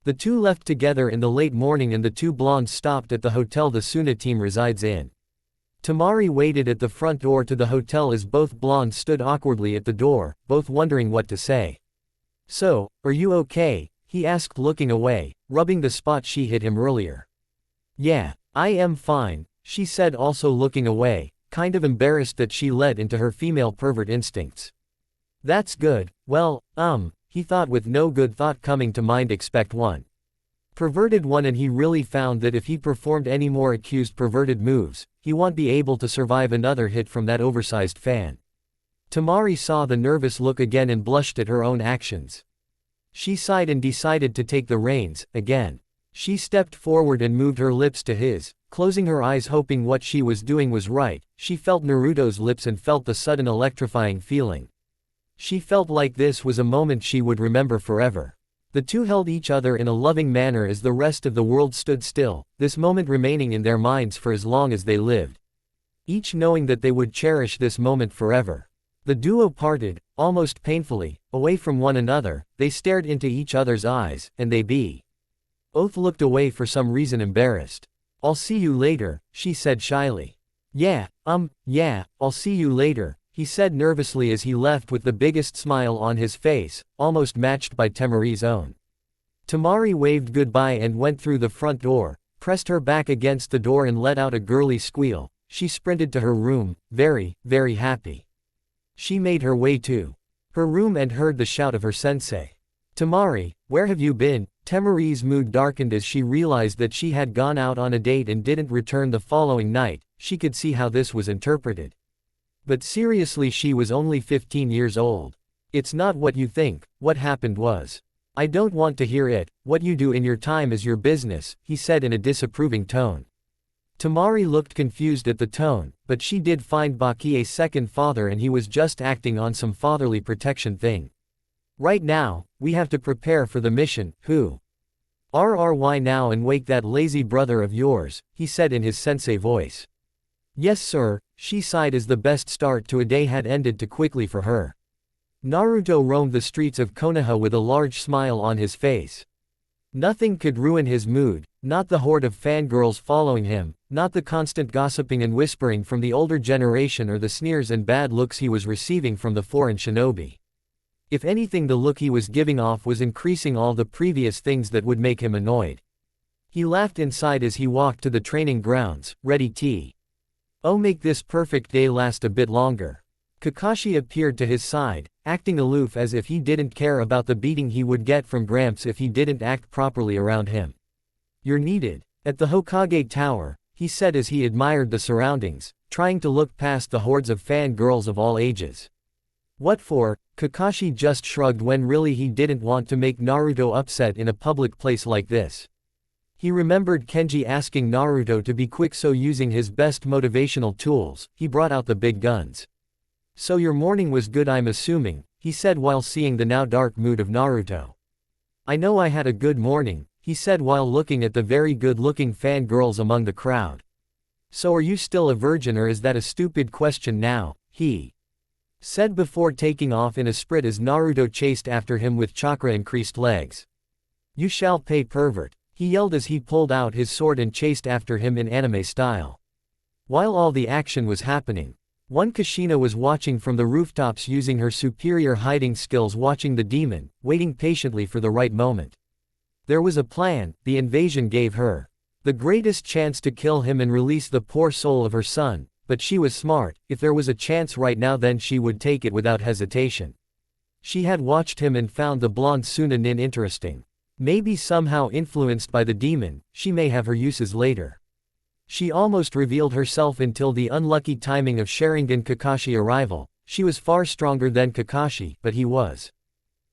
Speaker 1: The two left together in the late morning and the two blondes stopped at the hotel the Suna team resides in. Temari waited at the front door to the hotel as both blondes stood awkwardly at the door, both wondering what to say. "So, are you okay?" he asked looking away, rubbing the spot she hit him earlier. "Yeah, I am fine," she said also looking away, kind of embarrassed that she led into her female pervert instincts. "That's good, well, he thought with no good thought coming to mind expect one. Perverted one, and he really found that if he performed any more accused perverted moves, he won't be able to survive another hit from that oversized fan." Temari saw the nervous look again and blushed at her own actions. She sighed and decided to take the reins, again. She stepped forward and moved her lips to his, closing her eyes hoping what she was doing was right. She felt Naruto's lips and felt the sudden electrifying feeling. She felt like this was a moment she would remember forever. The two held each other in a loving manner as the rest of the world stood still, this moment remaining in their minds for as long as they lived. Each knowing that they would cherish this moment forever. The duo parted, almost painfully, away from one another. They stared into each other's eyes, and they both looked away for some reason, embarrassed. "I'll see you later," she said shyly. Yeah, I'll see you later," he said nervously as he left with the biggest smile on his face, almost matched by Temari's own. Temari waved goodbye and went through the front door, pressed her back against the door and let out a girly squeal. She sprinted to her room, very, very happy. She made her way to her room and heard the shout of her sensei. "Temari, where have you been?" Temari's mood darkened as she realized that she had gone out on a date and didn't return the following night. She could see how this was interpreted. But seriously, she was only 15 years old. "It's not what you think. What happened was. I don't want to hear it. What you do in your time is your business," he said in a disapproving tone. Temari looked confused at the tone, but she did find Baki a second father and he was just acting on some fatherly protection thing. "Right now, we have to prepare for the mission. Who? RRY now and wake that lazy brother of yours," he said in his sensei voice. "Yes sir," she sighed as the best start to a day had ended too quickly for her. Naruto roamed the streets of Konoha with a large smile on his face. Nothing could ruin his mood, not the horde of fangirls following him, not the constant gossiping and whispering from the older generation or the sneers and bad looks he was receiving from the foreign shinobi. If anything, the look he was giving off was increasing all the previous things that would make him annoyed. He laughed inside as he walked to the training grounds, ready to make this perfect day last a bit longer. Kakashi appeared to his side, acting aloof as if he didn't care about the beating he would get from Gramps if he didn't act properly around him. "You're needed at the Hokage Tower," he said as he admired the surroundings, trying to look past the hordes of fangirls of all ages. "What for?" Kakashi just shrugged when really he didn't want to make Naruto upset in a public place like this. He remembered Kenji asking Naruto to be quick, so using his best motivational tools, he brought out the big guns. "So your morning was good, I'm assuming," he said while seeing the now dark mood of Naruto. "I know I had a good morning," he said while looking at the very good-looking fangirls among the crowd. "So are you still a virgin, or is that a stupid question now?" he said before taking off in a sprint as Naruto chased after him with chakra-increased legs. "You shall pay, pervert," he yelled as he pulled out his sword and chased after him in anime style. While all the action was happening, one Kushina was watching from the rooftops using her superior hiding skills, watching the demon, waiting patiently for the right moment. There was a plan. The invasion gave her the greatest chance to kill him and release the poor soul of her son. But she was smart. If there was a chance right now, then she would take it without hesitation. She had watched him and found the blonde Suna nin interesting. Maybe somehow influenced by the demon, she may have her uses later. She almost revealed herself until the unlucky timing of Sharingan Kakashi arrival. She was far stronger than Kakashi, but he was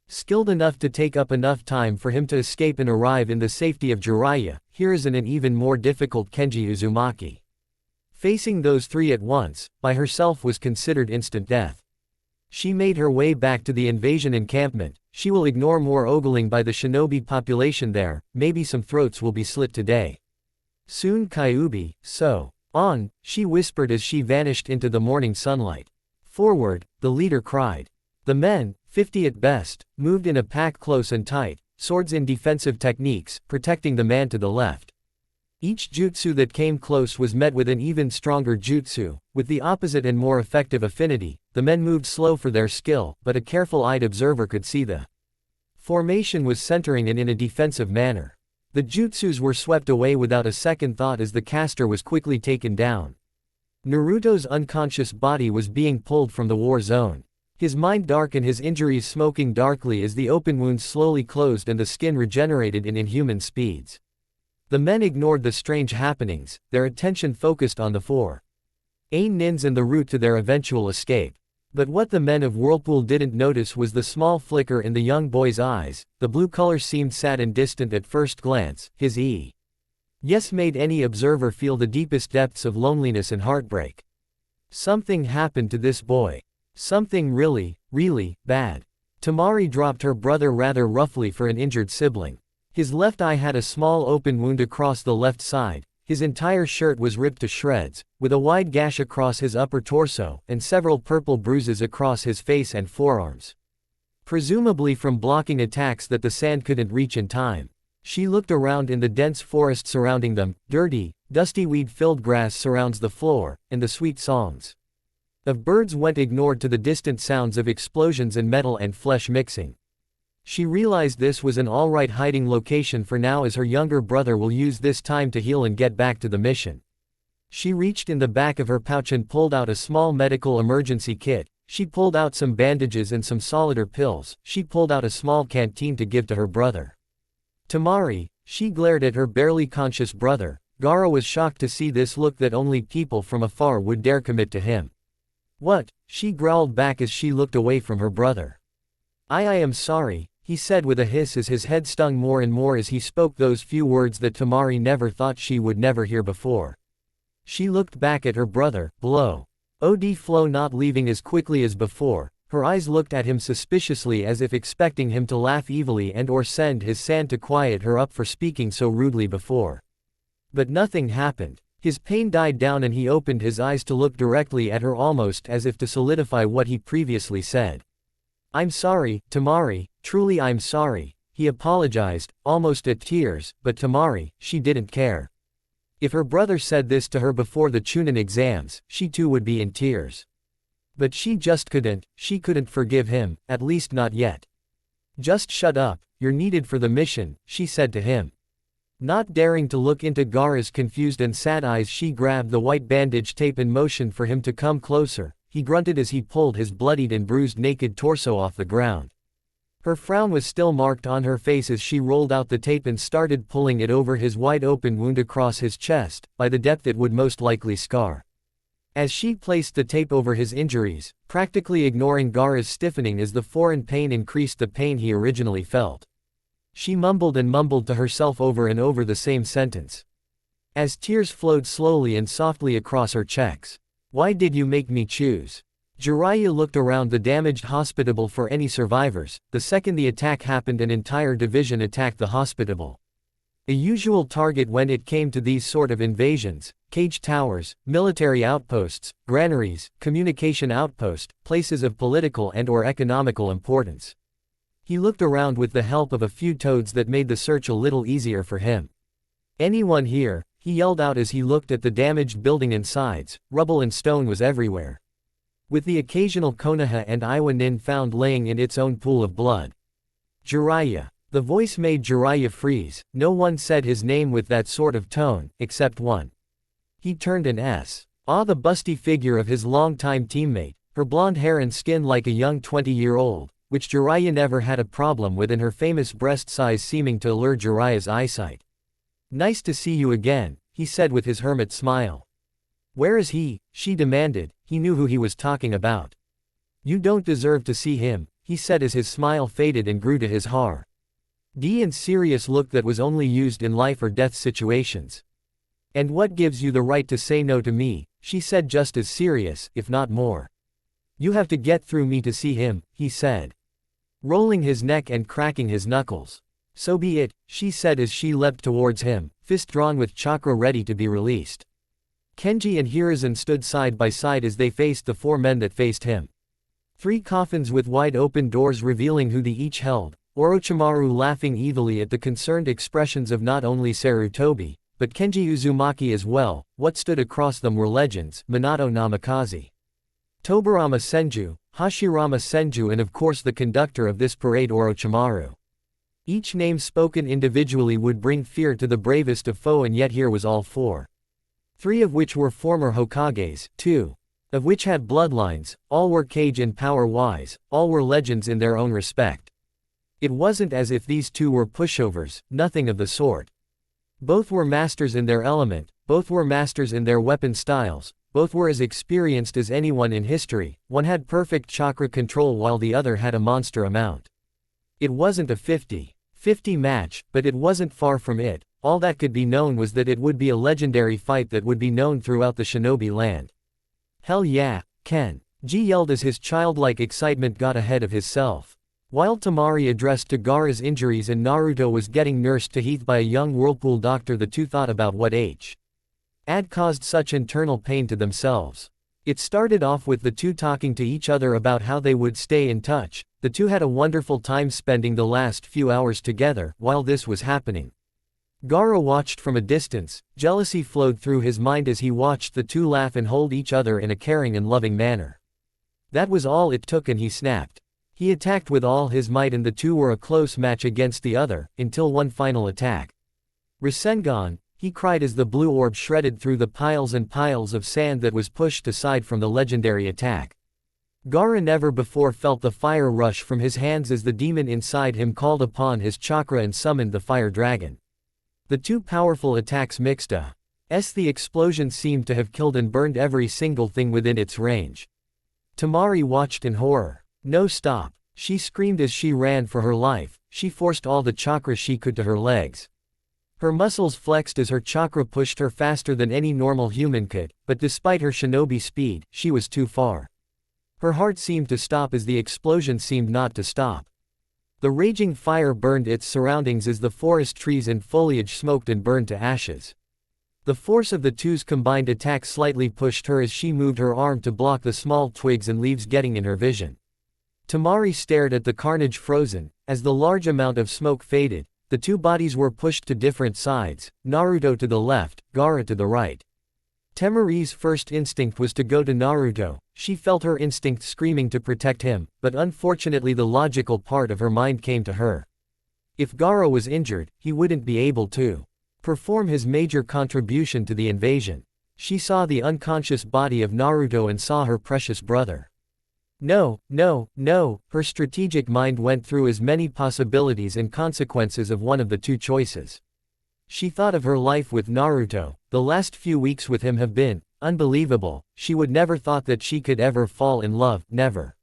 Speaker 1: skilled enough to take up enough time for him to escape and arrive in the safety of Jiraiya, Hiruzen, and even more difficult Kenji Uzumaki. Facing those three at once, by herself, was considered instant death. She made her way back to the invasion encampment. She will ignore more ogling by the shinobi population there, maybe some throats will be slit today. Soon Kyuubi, so. On, she whispered as she vanished into the morning sunlight. Forward, the leader cried. The men, 50 at best, moved in a pack close and tight, swords in defensive techniques, protecting the man to the left. Each jutsu that came close was met with an even stronger jutsu, with the opposite and more effective affinity. The men moved slow for their skill, but a careful-eyed observer could see the formation was centering and in a defensive manner. The jutsus were swept away without a second thought as the caster was quickly taken down. Naruto's unconscious body was being pulled from the war zone. His mind dark and his injuries smoking darkly as the open wounds slowly closed and the skin regenerated in inhuman speeds. The men ignored the strange happenings, their attention focused on the four nins and the route to their eventual escape. But what the men of Whirlpool didn't notice was the small flicker in the young boy's eyes. The blue color seemed sad and distant at first glance. His yes made any observer feel the deepest depths of loneliness and heartbreak. Something happened to this boy. Something really, really bad. Temari dropped her brother rather roughly for an injured sibling. His left eye had a small open wound across the left side. His entire shirt was ripped to shreds, with a wide gash across his upper torso, and several purple bruises across his face and forearms. Presumably from blocking attacks that the sand couldn't reach in time. She looked around in the dense forest surrounding them. Dirty, dusty weed-filled grass surrounds the floor, and the sweet songs of birds went ignored to the distant sounds of explosions and metal and flesh mixing. She realized this was an alright hiding location for now as her younger brother will use this time to heal and get back to the mission. She reached in the back of her pouch and pulled out a small medical emergency kit. She pulled out some bandages and some solider pills. She pulled out a small canteen to give to her brother. Temari, she glared at her barely conscious brother. Gaara was shocked to see this look that only people from afar would dare commit to him. What? She growled back as she looked away from her brother. I am sorry, he said with a hiss as his head stung more and more as he spoke those few words that Temari never thought she would never hear before. She looked back at her brother, below. Od Flo not leaving as quickly as before, her eyes looked at him suspiciously as if expecting him to laugh evilly and or send his sand to quiet her up for speaking so rudely before. But nothing happened. His pain died down and he opened his eyes to look directly at her almost as if to solidify what he previously said. I'm sorry, Temari, truly I'm sorry, he apologized, almost at tears, but Temari, she didn't care. If her brother said this to her before the Chunin exams, she too would be in tears. But she just couldn't, she couldn't forgive him, at least not yet. Just shut up, you're needed for the mission, she said to him. Not daring to look into Gaara's confused and sad eyes, she grabbed the white bandage tape and motioned for him to come closer. He grunted as he pulled his bloodied and bruised naked torso off the ground. Her frown was still marked on her face as she rolled out the tape and started pulling it over his wide-open wound across his chest, by the depth it would most likely scar. As she placed the tape over his injuries, practically ignoring Gaara's stiffening as the foreign pain increased the pain he originally felt. She mumbled and mumbled to herself over and over the same sentence. As tears flowed slowly and softly across her cheeks. Why did you make me choose? Jiraiya looked around the damaged hospitable for any survivors. The second the attack happened, an entire division attacked the hospitable. A usual target when it came to these sort of invasions: cage towers, military outposts, granaries, communication outposts, places of political and or economical importance. He looked around with the help of a few toads that made the search a little easier for him. Anyone here? He yelled out as he looked at the damaged building and sides. Rubble and stone was everywhere, with the occasional Konoha and Iwa nin found laying in its own pool of blood. Jiraiya. The voice made Jiraiya freeze. No one said his name with that sort of tone, except one. He turned and saw the busty figure of his longtime teammate, her blonde hair and skin like a young 20-year-old, which Jiraiya never had a problem with, and her famous breast size seeming to allure Jiraiya's eyesight. Nice to see you again, he said with his hermit smile. Where is he? She demanded. He knew who he was talking about. You don't deserve to see him, he said as his smile faded and grew to his hard and serious look that was only used in life or death situations. And what gives you the right to say no to me? She said, just as serious, if not more. You have to get through me to see him, he said, rolling his neck and cracking his knuckles. So be it, she said as she leapt towards him, fist drawn with chakra ready to be released. Kenji and Hiruzen stood side by side as they faced the 4 men that faced him. 3 coffins with wide open doors revealing who they each held, Orochimaru laughing evilly at the concerned expressions of not only Sarutobi, but Kenji Uzumaki as well. What stood across them were legends: Minato Namikaze, Tobarama Senju, Hashirama Senju, and of course the conductor of this parade, Orochimaru. Each name spoken individually would bring fear to the bravest of foe, and yet here was all 4. 3 of which were former Hokages, 2 of which had bloodlines, all were Kage and power-wise, all were legends in their own respect. It wasn't as if these 2 were pushovers, nothing of the sort. Both were masters in their element, both were masters in their weapon styles, both were as experienced as anyone in history. One had perfect chakra control while the other had a monster amount. It wasn't a 50-50 match, but it wasn't far from it. All that could be known was that it would be a legendary fight that would be known throughout the shinobi land. Hell yeah, Kenji yelled as his childlike excitement got ahead of his self. While Temari addressed to Gaara's injuries and Naruto was getting nursed to health by a young whirlpool doctor, the 2 thought about what had caused such internal pain to themselves. It started off with the 2 talking to each other about how they would stay in touch. The 2 had a wonderful time spending the last few hours together. While this was happening, Gaara watched from a distance. Jealousy flowed through his mind as he watched the 2 laugh and hold each other in a caring and loving manner. That was all it took, and he snapped. He attacked with all his might, and the 2 were a close match against the other, until one final attack. Rasengan, he cried as the blue orb shredded through the piles and piles of sand that was pushed aside from the legendary attack. Gaara never before felt the fire rush from his hands as the demon inside him called upon his chakra and summoned the fire dragon. The 2 powerful attacks mixed the explosion seemed to have killed and burned every single thing within its range. Temari watched in horror. No, stop, she screamed as she ran for her life. She forced all the chakra she could to her legs. Her muscles flexed as her chakra pushed her faster than any normal human could, but despite her shinobi speed, she was too far. Her heart seemed to stop as the explosion seemed not to stop. The raging fire burned its surroundings as the forest trees and foliage smoked and burned to ashes. The force of the 2's combined attack slightly pushed her as she moved her arm to block the small twigs and leaves getting in her vision. Temari stared at the carnage frozen. As the large amount of smoke faded, the 2 bodies were pushed to different sides, Naruto to the left, Gaara to the right. Temari's first instinct was to go to Naruto. She felt her instinct screaming to protect him, but unfortunately the logical part of her mind came to her. If Gaara was injured, he wouldn't be able to perform his major contribution to the invasion. She saw the unconscious body of Naruto and saw her precious brother. No, no, no, her strategic mind went through as many possibilities and consequences of one of the 2 choices. She thought of her life with Naruto. The last few weeks with him have been unbelievable. She would never thought that she could ever fall in love, never.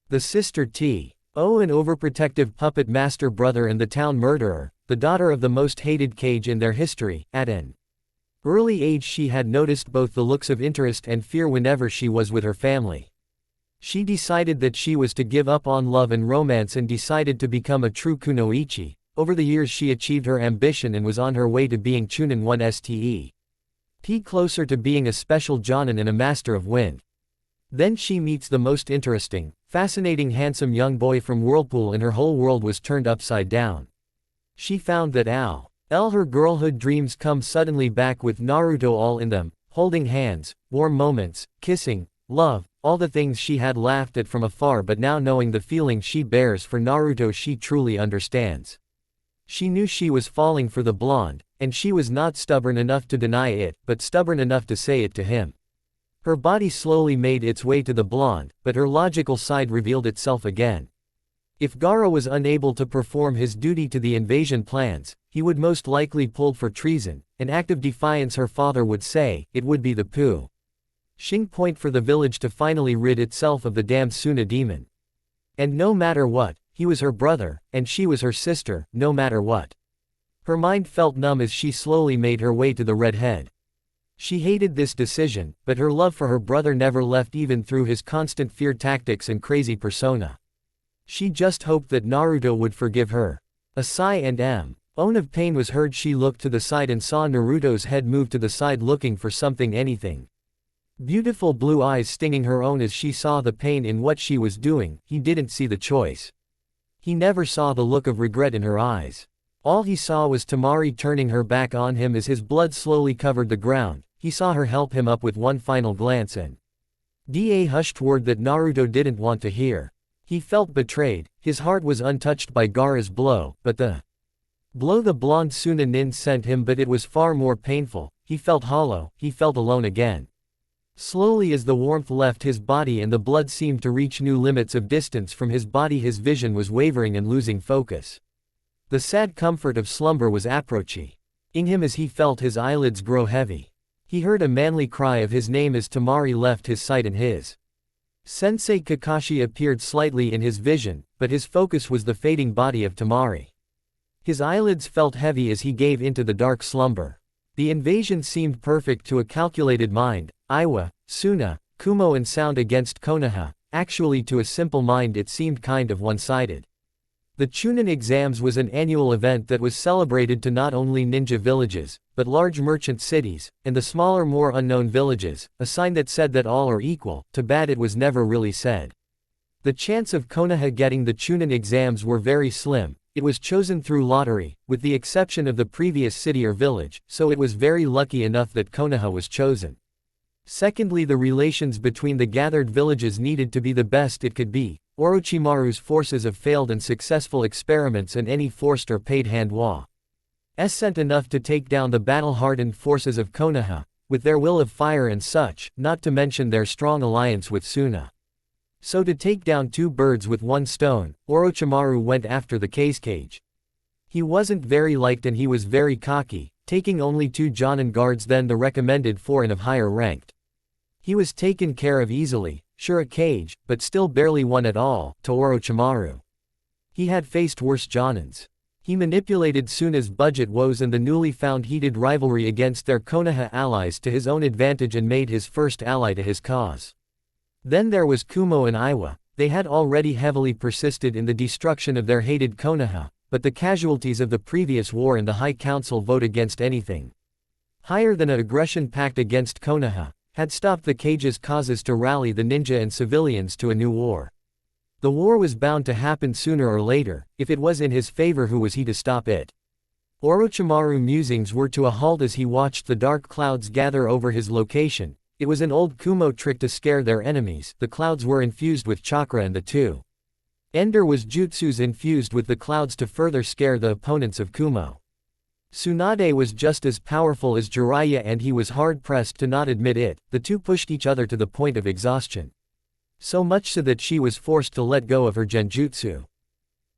Speaker 1: The sister T.O., an overprotective puppet master brother and the town murderer, the daughter of the most hated Kage in their history. At an early age she had noticed both the looks of interest and fear whenever she was with her family. She decided that she was to give up on love and romance and decided to become a true kunoichi. Over the years she achieved her ambition and was on her way to being Chunin 1 Ste. Closer to being a special Jonin and a master of wind. Then she meets the most interesting, fascinating handsome young boy from Whirlpool and her whole world was turned upside down. She found that her girlhood dreams come suddenly back with Naruto all in them, holding hands, warm moments, kissing, love, all the things she had laughed at from afar, but now knowing the feeling she bears for Naruto she truly understands. She knew she was falling for the blonde, and she was not stubborn enough to deny it, but stubborn enough to say it to him. Her body slowly made its way to the blonde, but her logical side revealed itself again. If Gaara was unable to perform his duty to the invasion plans, he would most likely pull for treason, an act of defiance her father would say. It would be the pushing point for the village to finally rid itself of the damned Suna demon. And no matter what, he was her brother, and she was her sister, no matter what. Her mind felt numb as she slowly made her way to the redhead. She hated this decision, but her love for her brother never left even through his constant fear tactics and crazy persona. She just hoped that Naruto would forgive her. A sigh and moan of pain was heard. She looked to the side and saw Naruto's head move to the side looking for anything. Beautiful blue eyes stinging her own as she saw the pain in what she was doing. He didn't see the choice. He never saw the look of regret in her eyes. All he saw was Temari turning her back on him as his blood slowly covered the ground. He saw her help him up with one final glance and a hushed word that Naruto didn't want to hear. He felt betrayed. His heart was untouched by Gaara's blow, but the blow the blonde Sunanin sent him, but it was far more painful. He felt hollow, he felt alone again. Slowly as the warmth left his body and the blood seemed to reach new limits of distance from his body, his vision was wavering and losing focus. The sad comfort of slumber was approaching him as he felt his eyelids grow heavy. He heard a manly cry of his name as Temari left his sight and his sensei Kakashi appeared slightly in his vision, but his focus was the fading body of Temari. His eyelids felt heavy as he gave into the dark slumber. The invasion seemed perfect to a calculated mind. Iwa, Suna, Kumo and sound against Konoha. Actually to a simple mind it seemed kind of one-sided. The Chunin exams was an annual event that was celebrated to not only ninja villages, but large merchant cities, and the smaller more unknown villages, a sign that said that all are equal. Too bad it was never really said. The chance of Konoha getting the Chunin exams were very slim. It was chosen through lottery, with the exception of the previous city or village, so it was very lucky enough that Konoha was chosen. Secondly, the relations between the gathered villages needed to be the best it could be. Orochimaru's forces of failed and successful experiments and any forced or paid hand was sent enough to take down the battle-hardened forces of Konoha, with their will of fire and such, not to mention their strong alliance with Suna. So to take down two birds with one stone, Orochimaru went after the Kazekage. He wasn't very liked and he was very cocky, taking only 2 Jonin guards then the recommended 4 and of higher ranked. He was taken care of easily, sure a cage, but still barely won at all, to Orochimaru. He had faced worse Jonins. He manipulated Suna's budget woes and the newly found heated rivalry against their Konoha allies to his own advantage and made his first ally to his cause. Then there was Kumo and Iwa. They had already heavily persisted in the destruction of their hated Konoha, but the casualties of the previous war and the High Council vote against anything higher than an aggression pact against Konoha had stopped the Kage's causes to rally the ninja and civilians to a new war. The war was bound to happen sooner or later. If it was in his favor, who was he to stop it? Orochimaru's musings were to a halt as he watched the dark clouds gather over his location. It was an old Kumo trick to scare their enemies. The clouds were infused with chakra and the two Ender was jutsus infused with the clouds to further scare the opponents of Kumo. Tsunade was just as powerful as Jiraiya and he was hard-pressed to not admit it. The two pushed each other to the point of exhaustion. So much so that she was forced to let go of her genjutsu.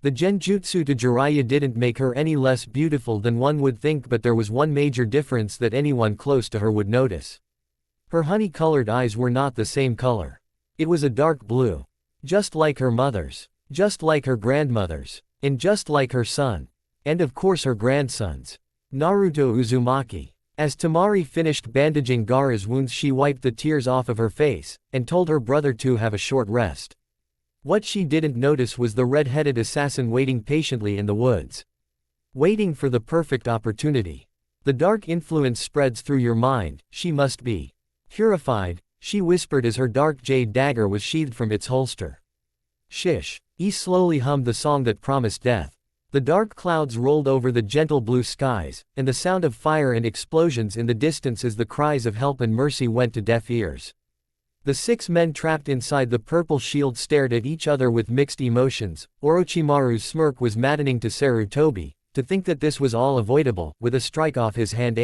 Speaker 1: The genjutsu to Jiraiya didn't make her any less beautiful than one would think, but there was one major difference that anyone close to her would notice. Her honey-colored eyes were not the same color. It was a dark blue. Just like her mother's. Just like her grandmother's. And just like her son. And of course her grandson's. Naruto Uzumaki. As Temari finished bandaging Gaara's wounds, she wiped the tears off of her face, and told her brother to have a short rest. What she didn't notice was the red-headed assassin waiting patiently in the woods. Waiting for the perfect opportunity. The dark influence spreads through your mind. She must be purified, she whispered as her dark jade dagger was sheathed from its holster. Shish. He slowly hummed the song that promised death. The dark clouds rolled over the gentle blue skies, and the sound of fire and explosions in the distance as the cries of help and mercy went to deaf ears. The 6 men trapped inside the purple shield stared at each other with mixed emotions. Orochimaru's smirk was maddening to Sarutobi, to think that this was all avoidable. With a strike off his hand,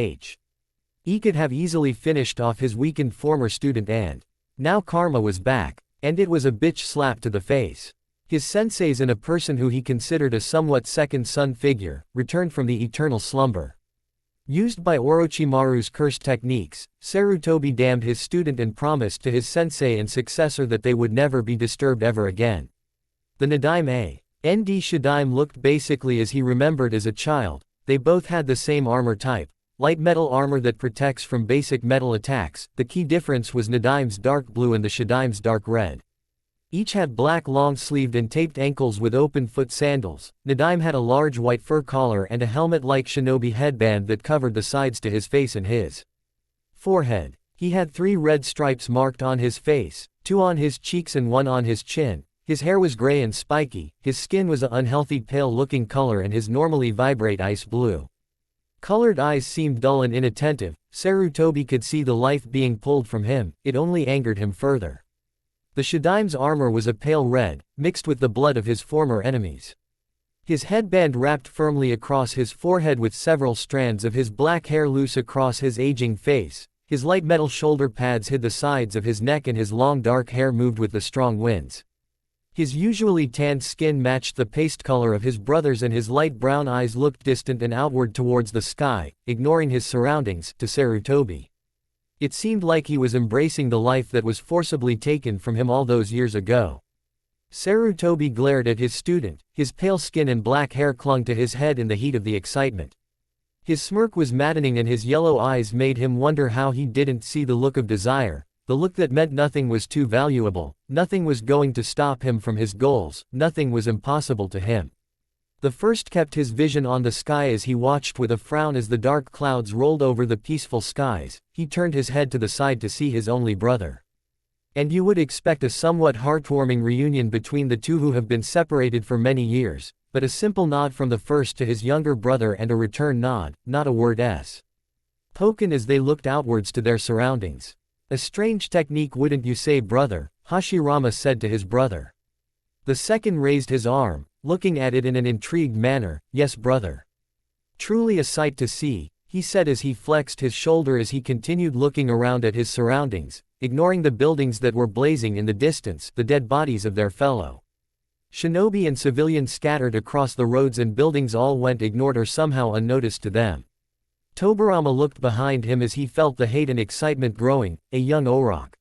Speaker 1: he could have easily finished off his weakened former student, and now karma was back, and it was a bitch slap to the face. His senseis and a person who he considered a somewhat second-son figure, returned from the eternal slumber. Used by Orochimaru's cursed techniques, Sarutobi damned his student and promised to his sensei and successor that they would never be disturbed ever again. The Nadaime Nd Shadaime looked basically as he remembered as a child. They both had the same armor type, light metal armor that protects from basic metal attacks. The key difference was Nadime's dark blue and the Shadime's dark red. Each had black long-sleeved and taped ankles with open-foot sandals. Nadime had a large white fur collar and a helmet-like shinobi headband that covered the sides to his face and his forehead. He had 3 red stripes marked on his face, 2 on his cheeks and 1 on his chin. His hair was gray and spiky, his skin was an unhealthy pale-looking color and his normally vibrate ice blue colored eyes seemed dull and inattentive. Sarutobi could see the life being pulled from him, it only angered him further. The Shadime's armor was a pale red, mixed with the blood of his former enemies. His headband wrapped firmly across his forehead with several strands of his black hair loose across his aging face. His light metal shoulder pads hid the sides of his neck and his long dark hair moved with the strong winds. His usually tanned skin matched the paste color of his brother's and his light brown eyes looked distant and outward towards the sky, ignoring his surroundings, to Sarutobi. It seemed like he was embracing the life that was forcibly taken from him all those years ago. Sarutobi glared at his student, his pale skin and black hair clung to his head in the heat of the excitement. His smirk was maddening and his yellow eyes made him wonder how he didn't see the look of desire. The look that meant nothing was too valuable, nothing was going to stop him from his goals, nothing was impossible to him. The first kept his vision on the sky as he watched with a frown as the dark clouds rolled over the peaceful skies. He turned his head to the side to see his only brother. And you would expect a somewhat heartwarming reunion between the two who have been separated for many years, but a simple nod from the first to his younger brother and a return nod, not a word spoken as they looked outwards to their surroundings. A strange technique, wouldn't you say, brother? Hashirama said to his brother. The second raised his arm, looking at it in an intrigued manner. Yes, brother. Truly a sight to see, he said as he flexed his shoulder as he continued looking around at his surroundings, ignoring the buildings that were blazing in the distance, the dead bodies of their fellow shinobi and civilians scattered across the roads and buildings all went ignored or somehow unnoticed to them. Tobarama looked behind him as he felt the hate and excitement growing. A young Orok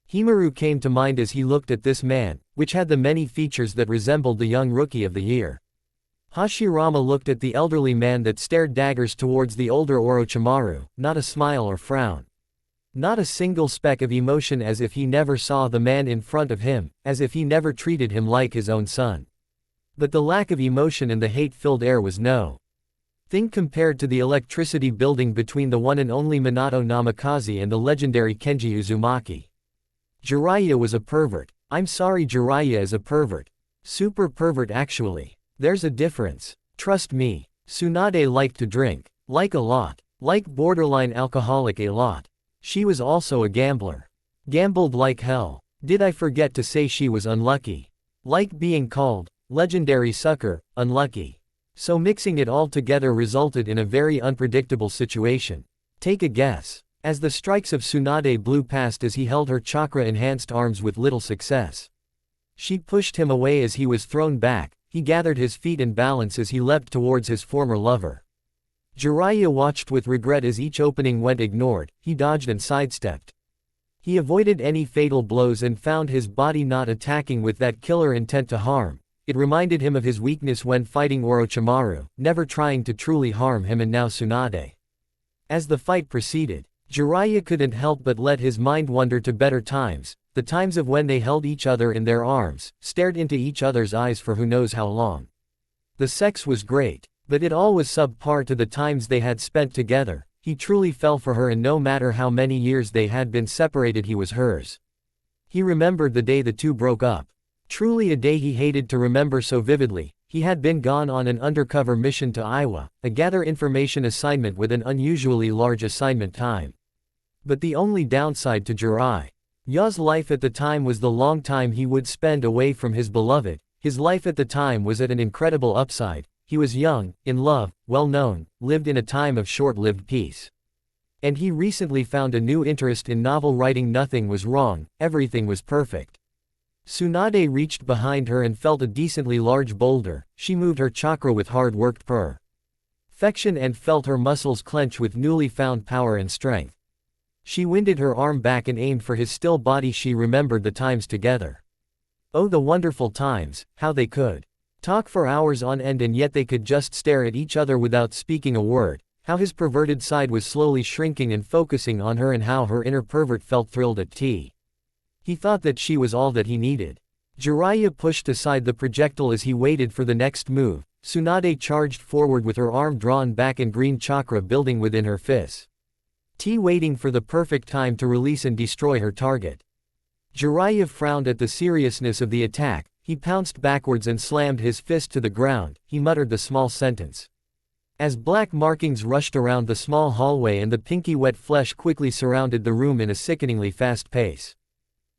Speaker 1: Himaru came to mind as he looked at this man, which had the many features that resembled the young rookie of the year. Hashirama looked at the elderly man that stared daggers towards the older Orochimaru, not a smile or frown. Not a single speck of emotion, as if he never saw the man in front of him, as if he never treated him like his own son. But the lack of emotion in the hate-filled air was no thing compared to the electricity building between the one and only Minato Namikaze and the legendary Kenji Uzumaki. Jiraiya was a pervert. I'm sorry, Jiraiya is a pervert. Super pervert actually. There's a difference. Trust me. Tsunade liked to drink. Like a lot. Like borderline alcoholic a lot. She was also a gambler. Gambled like hell. Did I forget to say she was unlucky? Like being called legendary sucker, unlucky. So mixing it all together resulted in a very unpredictable situation. Take a guess. As the strikes of Tsunade blew past as he held her chakra-enhanced arms with little success. She pushed him away as he was thrown back. He gathered his feet and balance as he leapt towards his former lover. Jiraiya watched with regret as each opening went ignored. He dodged and sidestepped. He avoided any fatal blows and found his body not attacking with that killer intent to harm. It reminded him of his weakness when fighting Orochimaru, never trying to truly harm him, and now Tsunade. As the fight proceeded, Jiraiya couldn't help but let his mind wander to better times, the times of when they held each other in their arms, stared into each other's eyes for who knows how long. The sex was great, but it all was subpar to the times they had spent together. He truly fell for her, and no matter how many years they had been separated, he was hers. He remembered the day the two broke up. Truly a day he hated to remember so vividly. He had been gone on an undercover mission to Iowa, a gather information assignment with an unusually large assignment time. But the only downside to Jiraiya's life at the time was the long time he would spend away from his beloved. His life at the time was at an incredible upside. He was young, in love, well-known, lived in a time of short-lived peace. And he recently found a new interest in novel writing. Nothing was wrong, everything was perfect. Tsunade reached behind her and felt a decently large boulder. She moved her chakra with hard-worked perfection and felt her muscles clench with newly found power and strength. She winded her arm back and aimed for his still body. She remembered the times together. Oh, the wonderful times, how they could talk for hours on end and yet they could just stare at each other without speaking a word, How his perverted side was slowly shrinking and focusing on her, and how her inner pervert felt thrilled at T. He thought that she was all that he needed. Jiraiya pushed aside the projectile as he waited for the next move. Tsunade charged forward with her arm drawn back and green chakra building within her fists. T waiting for the perfect time to release and destroy her target. Jiraiya frowned at the seriousness of the attack. He pounced backwards and slammed his fist to the ground. He muttered the small sentence. As black markings rushed around the small hallway and the pinky wet flesh quickly surrounded the room in a sickeningly fast pace.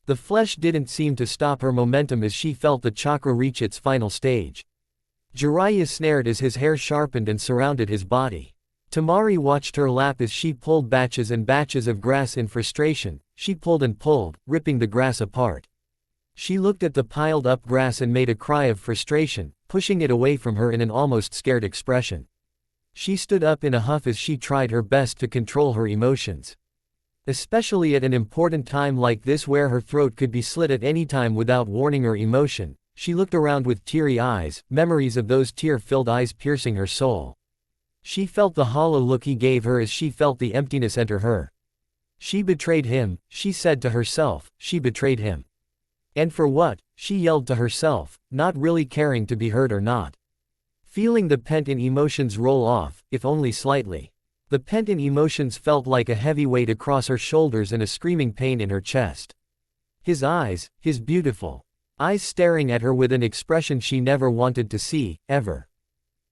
Speaker 1: The flesh didn't seem to stop her momentum as she felt the chakra reach its final stage. Jiraiya snared as his hair sharpened and surrounded his body. Temari watched her lap as she pulled batches and batches of grass in frustration. She pulled and pulled, ripping the grass apart. She looked at the piled up grass and made a cry of frustration, pushing it away from her in an almost scared expression. She stood up in a huff as she tried her best to control her emotions. Especially at an important time like this where her throat could be slit at any time without warning or emotion, she looked around with teary eyes, memories of those tear-filled eyes piercing her soul. She felt the hollow look he gave her as she felt the emptiness enter her. She betrayed him, she said to herself, she betrayed him. And for what, she yelled to herself, not really caring to be heard or not. Feeling the pent-in emotions roll off, if only slightly. The pent-in emotions felt like a heavy weight across her shoulders and a screaming pain in her chest. His eyes, his beautiful eyes staring at her with an expression she never wanted to see, ever.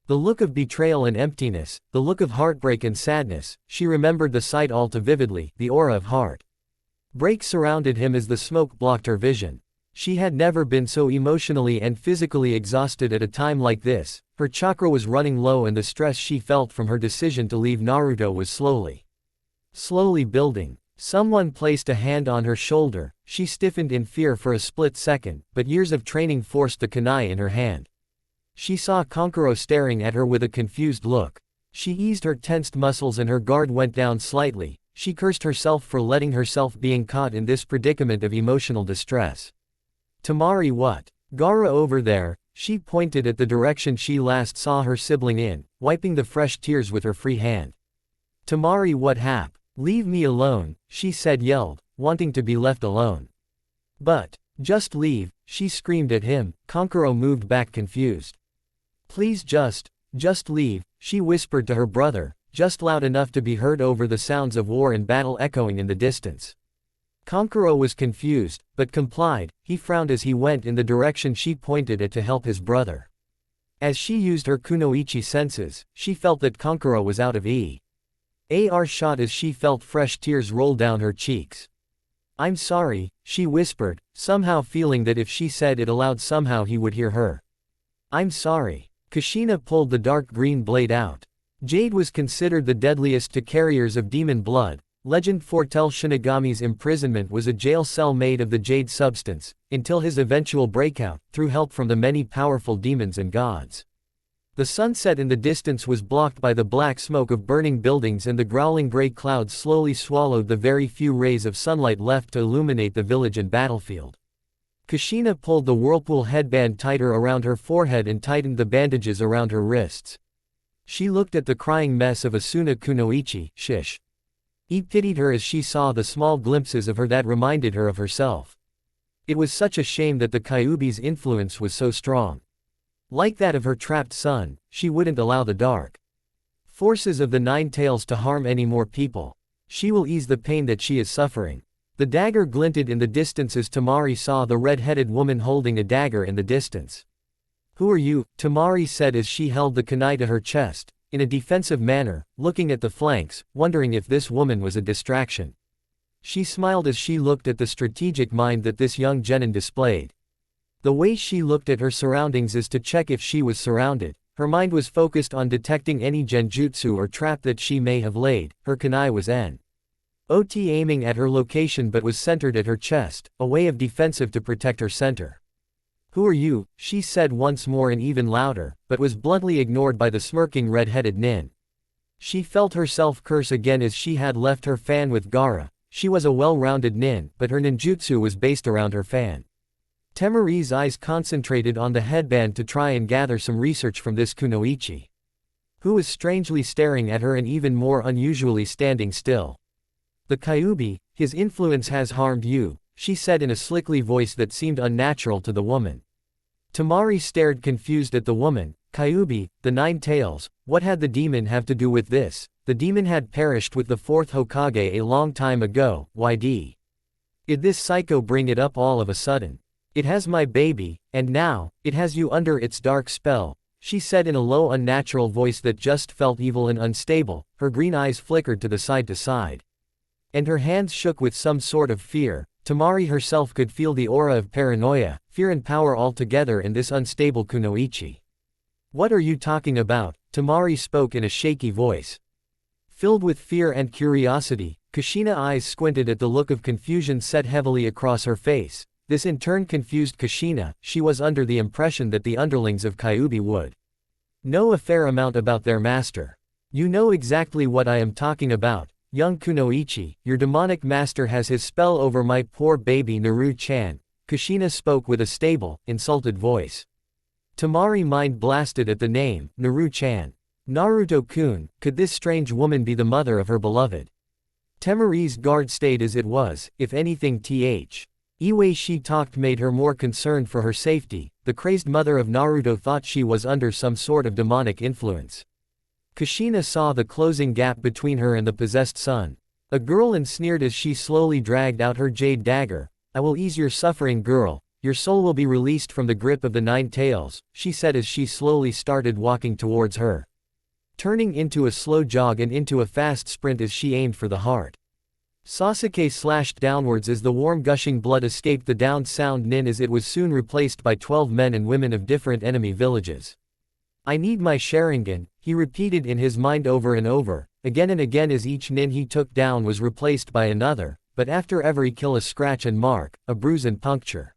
Speaker 1: The look of betrayal and emptiness, the look of heartbreak and sadness, she remembered the sight all too vividly, the aura of heartbreak surrounded him as the smoke blocked her vision. She had never been so emotionally and physically exhausted at a time like this. Her chakra was running low and the stress she felt from her decision to leave Naruto was slowly building. Someone placed a hand on her shoulder. She stiffened in fear for a split second, but years of training forced the kunai in her hand. She saw Kankuro staring at her with a confused look. She eased her tensed muscles and her guard went down slightly. She cursed herself for letting herself being caught in this predicament of emotional distress. Temari, what? Gaara over there. She pointed at the direction she last saw her sibling in, wiping the fresh tears with her free hand. Temari, what hap? Leave me alone, she said, yelled, wanting to be left alone. But, just leave, she screamed at him. Kankuro moved back confused. Please just leave, she whispered to her brother, just loud enough to be heard over the sounds of war and battle echoing in the distance. Kankuro was confused, but complied. He frowned as he went in the direction she pointed at to help his brother. As she used her kunoichi senses, she felt that Kankuro was out of AR shot as she felt fresh tears roll down her cheeks. I'm sorry, she whispered, somehow feeling that if she said it aloud somehow he would hear her. I'm sorry. Kushina pulled the dark green blade out. Jade was considered the deadliest to carriers of demon blood. Legend foretells Shinigami's imprisonment was a jail cell made of the jade substance, until his eventual breakout, through help from the many powerful demons and gods. The sunset in the distance was blocked by the black smoke of burning buildings and the growling gray clouds slowly swallowed the very few rays of sunlight left to illuminate the village and battlefield. Kushina pulled the whirlpool headband tighter around her forehead and tightened the bandages around her wrists. She looked at the crying mess of Asuna Kunoichi, shish. He pitied her as she saw the small glimpses of her that reminded her of herself. It was such a shame that the Kyuubi's influence was so strong. Like that of her trapped son, she wouldn't allow the dark forces of the Nine Tails to harm any more people. She will ease the pain that she is suffering. The dagger glinted in the distance as Temari saw the red-headed woman holding a dagger in the distance. Who are you? Temari said as she held the kunai to her chest, in a defensive manner, looking at the flanks, wondering if this woman was a distraction. She smiled as she looked at the strategic mind that this young genin displayed. The way she looked at her surroundings is to check if she was surrounded. Her mind was focused on detecting any genjutsu or trap that she may have laid. Her kunai was not aiming at her location but was centered at her chest, a way of defensive to protect her center. Who are you? She said once more and even louder, but was bluntly ignored by the smirking red-headed nin. She felt herself curse again as she had left her fan with Gaara. She was a well-rounded nin, but her ninjutsu was based around her fan. Temari's eyes concentrated on the headband to try and gather some research from this kunoichi. who was strangely staring at her and even more unusually standing still. "The Kyuubi, his influence has harmed you," she said in a slickly voice that seemed unnatural to the woman. Temari stared confused at the woman. "Kyuubi, the Nine Tails, what had the demon have to do with this? The demon had perished with the fourth Hokage a long time ago, YD. Did this psycho bring it up all of a sudden? It has my baby, and now, it has you under its dark spell," she said in a low unnatural voice that just felt evil and unstable. Her green eyes flickered to side. And her hands shook with some sort of fear. Temari herself could feel the aura of paranoia, fear and power all together in this unstable kunoichi. "What are you talking about?" Temari spoke in a shaky voice. Filled with fear and curiosity, Kushina's eyes squinted at the look of confusion set heavily across her face. This in turn confused Kushina. She was under the impression that the underlings of Kyuubi would know a fair amount about their master. "You know exactly what I am talking about, young kunoichi. Your demonic master has his spell over my poor baby Naru-chan," Kushina spoke with a stable, insulted voice. Temari mind blasted at the name, Naru-chan. Naruto-kun, could this strange woman be the mother of her beloved? Temari's guard stayed as it was, if anything the way she talked made her more concerned for her safety. The crazed mother of Naruto thought she was under some sort of demonic influence. Kushina saw the closing gap between her and the possessed son. A girl, and sneered as she slowly dragged out her jade dagger. "I will ease your suffering, girl. Your soul will be released from the grip of the Nine Tails," she said as she slowly started walking towards her, turning into a slow jog and into a fast sprint as she aimed for the heart. Sasuke slashed downwards as the warm gushing blood escaped the downed sound nin as it was soon replaced by 12 men and women of different enemy villages. "I need my Sharingan," he repeated in his mind over and over, again and again as each nin he took down was replaced by another, but after every kill a scratch and mark, a bruise and puncture.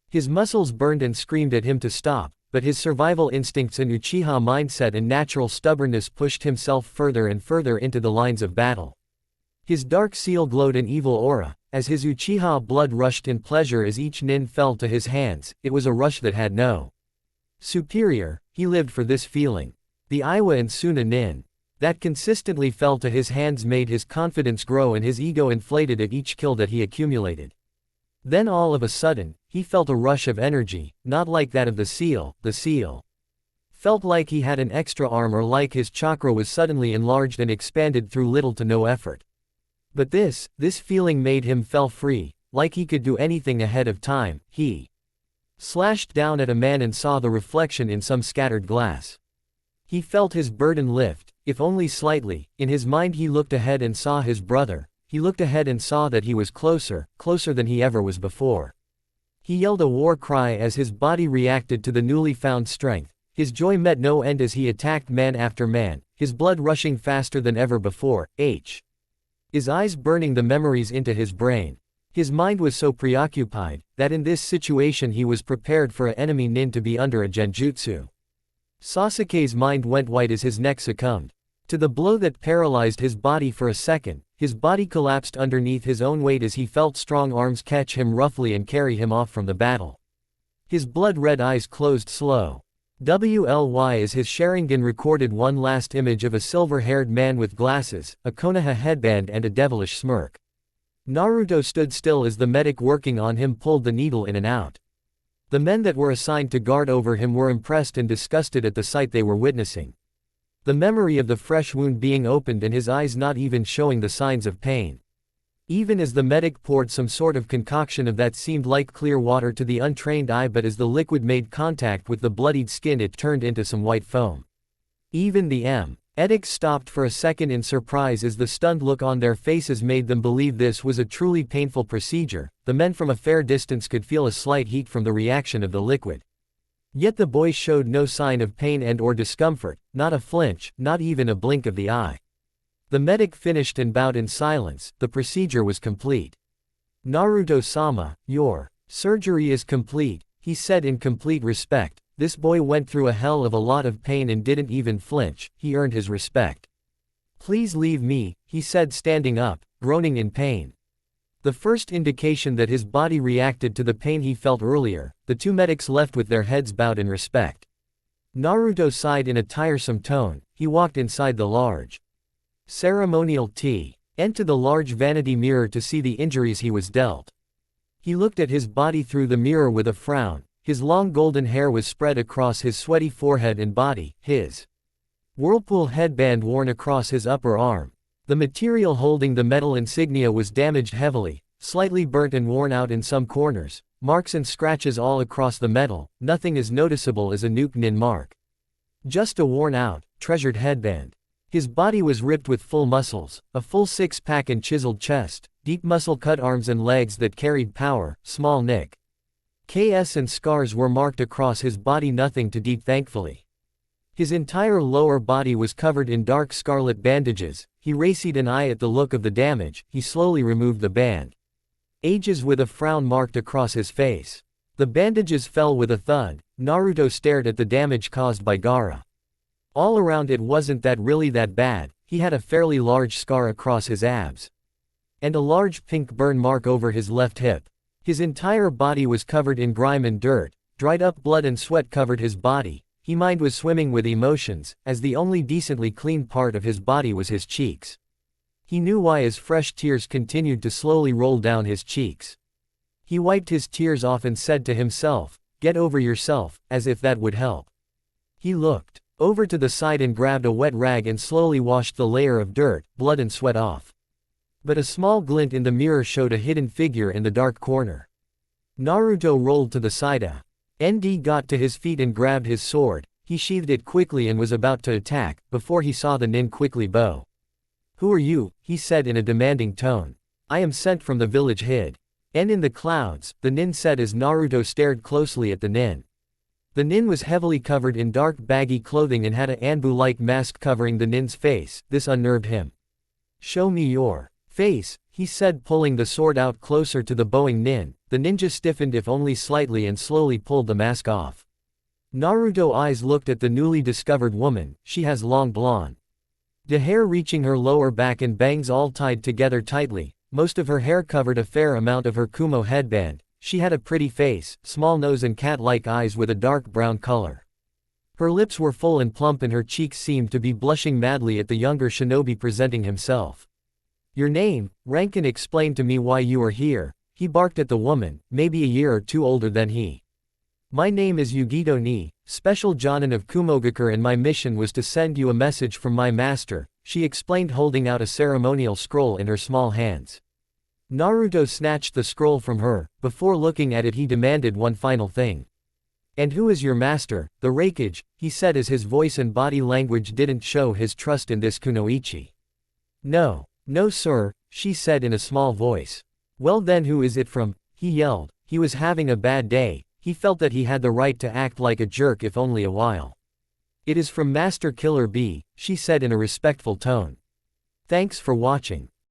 Speaker 1: His muscles burned and screamed at him to stop, but his survival instincts and Uchiha mindset and natural stubbornness pushed himself further and further into the lines of battle. His dark seal glowed an evil aura, as his Uchiha blood rushed in pleasure as each nin fell to his hands. It was a rush that had no superior. He lived for this feeling. The Iwa and Suna nin that consistently fell to his hands made his confidence grow and his ego inflated at each kill that he accumulated. Then all of a sudden, he felt a rush of energy, not like that of the seal. The seal felt like he had an extra arm, or like his chakra was suddenly enlarged and expanded through little to no effort. But this feeling made him feel free, like he could do anything ahead of time. He slashed down at a man and saw the reflection in some scattered glass. He felt his burden lift, if only slightly. In his mind he looked ahead and saw his brother. He looked ahead and saw that he was closer than he ever was before. He yelled a war cry as his body reacted to the newly found strength. His joy met no end as he attacked man after man, his blood rushing faster than ever before. His eyes burning the memories into his brain. His mind was so preoccupied, that in this situation he was prepared for an enemy nin to be under a genjutsu. Sasuke's mind went white as his neck succumbed to the blow that paralyzed his body for a second. His body collapsed underneath his own weight as he felt strong arms catch him roughly and carry him off from the battle. His blood-red eyes closed slow. WLY as his Sharingan recorded one last image of a silver-haired man with glasses, a Konoha headband and a devilish smirk. Naruto stood still as the medic working on him pulled the needle in and out. The men that were assigned to guard over him were impressed and disgusted at the sight they were witnessing. The memory of the fresh wound being opened and his eyes not even showing the signs of pain. Even as the medic poured some sort of concoction of that seemed like clear water to the untrained eye, but as the liquid made contact with the bloodied skin it turned into some white foam. Even the medics stopped for a second in surprise as the stunned look on their faces made them believe this was a truly painful procedure. The men from a fair distance could feel a slight heat from the reaction of the liquid. Yet the boy showed no sign of pain and or discomfort, not a flinch, not even a blink of the eye. The medic finished and bowed in silence. The procedure was complete. "Naruto-sama, your surgery is complete," he said in complete respect. This boy went through a hell of a lot of pain and didn't even flinch. He earned his respect. "Please leave me," he said standing up, groaning in pain. The first indication that his body reacted to the pain he felt earlier. The two medics left with their heads bowed in respect. Naruto sighed in a tiresome tone. He walked inside the large ceremonial tea, and to the large vanity mirror to see the injuries he was dealt. He looked at his body through the mirror with a frown. His long golden hair was spread across his sweaty forehead and body, his whirlpool headband worn across his upper arm. The material holding the metal insignia was damaged heavily, slightly burnt and worn out in some corners, marks and scratches all across the metal. Nothing as noticeable as a nuke nin mark. Just a worn-out, treasured headband. His body was ripped with full muscles, a full six-pack and chiseled chest, deep muscle-cut arms and legs that carried power, small nick. KS and scars were marked across his body, nothing too deep thankfully. His entire lower body was covered in dark scarlet bandages. He raised an eye at the look of the damage. He slowly removed the band. Ages with a frown marked across his face. The bandages fell with a thud. Naruto stared at the damage caused by Gaara. All around it wasn't really that bad. He had a fairly large scar across his abs. And a large pink burn mark over his left hip. His entire body was covered in grime and dirt. Dried up blood and sweat covered his body. His mind was swimming with emotions, as the only decently clean part of his body was his cheeks. He knew why, as fresh tears continued to slowly roll down his cheeks. He wiped his tears off and said to himself, "Get over yourself," as if that would help. He looked over to the side and grabbed a wet rag and slowly washed the layer of dirt, blood and sweat off. But a small glint in the mirror showed a hidden figure in the dark corner. Naruto rolled to the side. ND got to his feet and grabbed his sword. He sheathed it quickly and was about to attack, before he saw the nin quickly bow. "Who are you?" he said in a demanding tone. "I am sent from the village hid. And in the clouds," the nin said as Naruto stared closely at the nin. The nin was heavily covered in dark baggy clothing and had a Anbu-like mask covering the nin's face. This unnerved him. "Show me your face," he said, pulling the sword out closer to the bowing nin. The ninja stiffened, if only slightly, and slowly pulled the mask off. Naruto's eyes looked at the newly discovered woman. She has long blonde hair reaching her lower back and bangs all tied together tightly. Most of her hair covered a fair amount of her Kumo headband. She had a pretty face, small nose and cat-like eyes with a dark brown color. Her lips were full and plump and her cheeks seemed to be blushing madly at the younger shinobi presenting himself. "Your name, rank, and explain to me why you are here," he barked at the woman, maybe a year or two older than he. "My name is Yugito Ni, special Jonin of Kumogakure, and my mission was to send you a message from my master," she explained, holding out a ceremonial scroll in her small hands. Naruto snatched the scroll from her. Before looking at it, he demanded one final thing. "And who is your master, the Raikage?" he said as his voice and body language didn't show his trust in this kunoichi. "No, sir," she said in a small voice. "Well then, who is it from?" he yelled. He was having a bad day. He felt that he had the right to act like a jerk, if only a while. "It is from Master Killer B," she said in a respectful tone. Thanks for watching.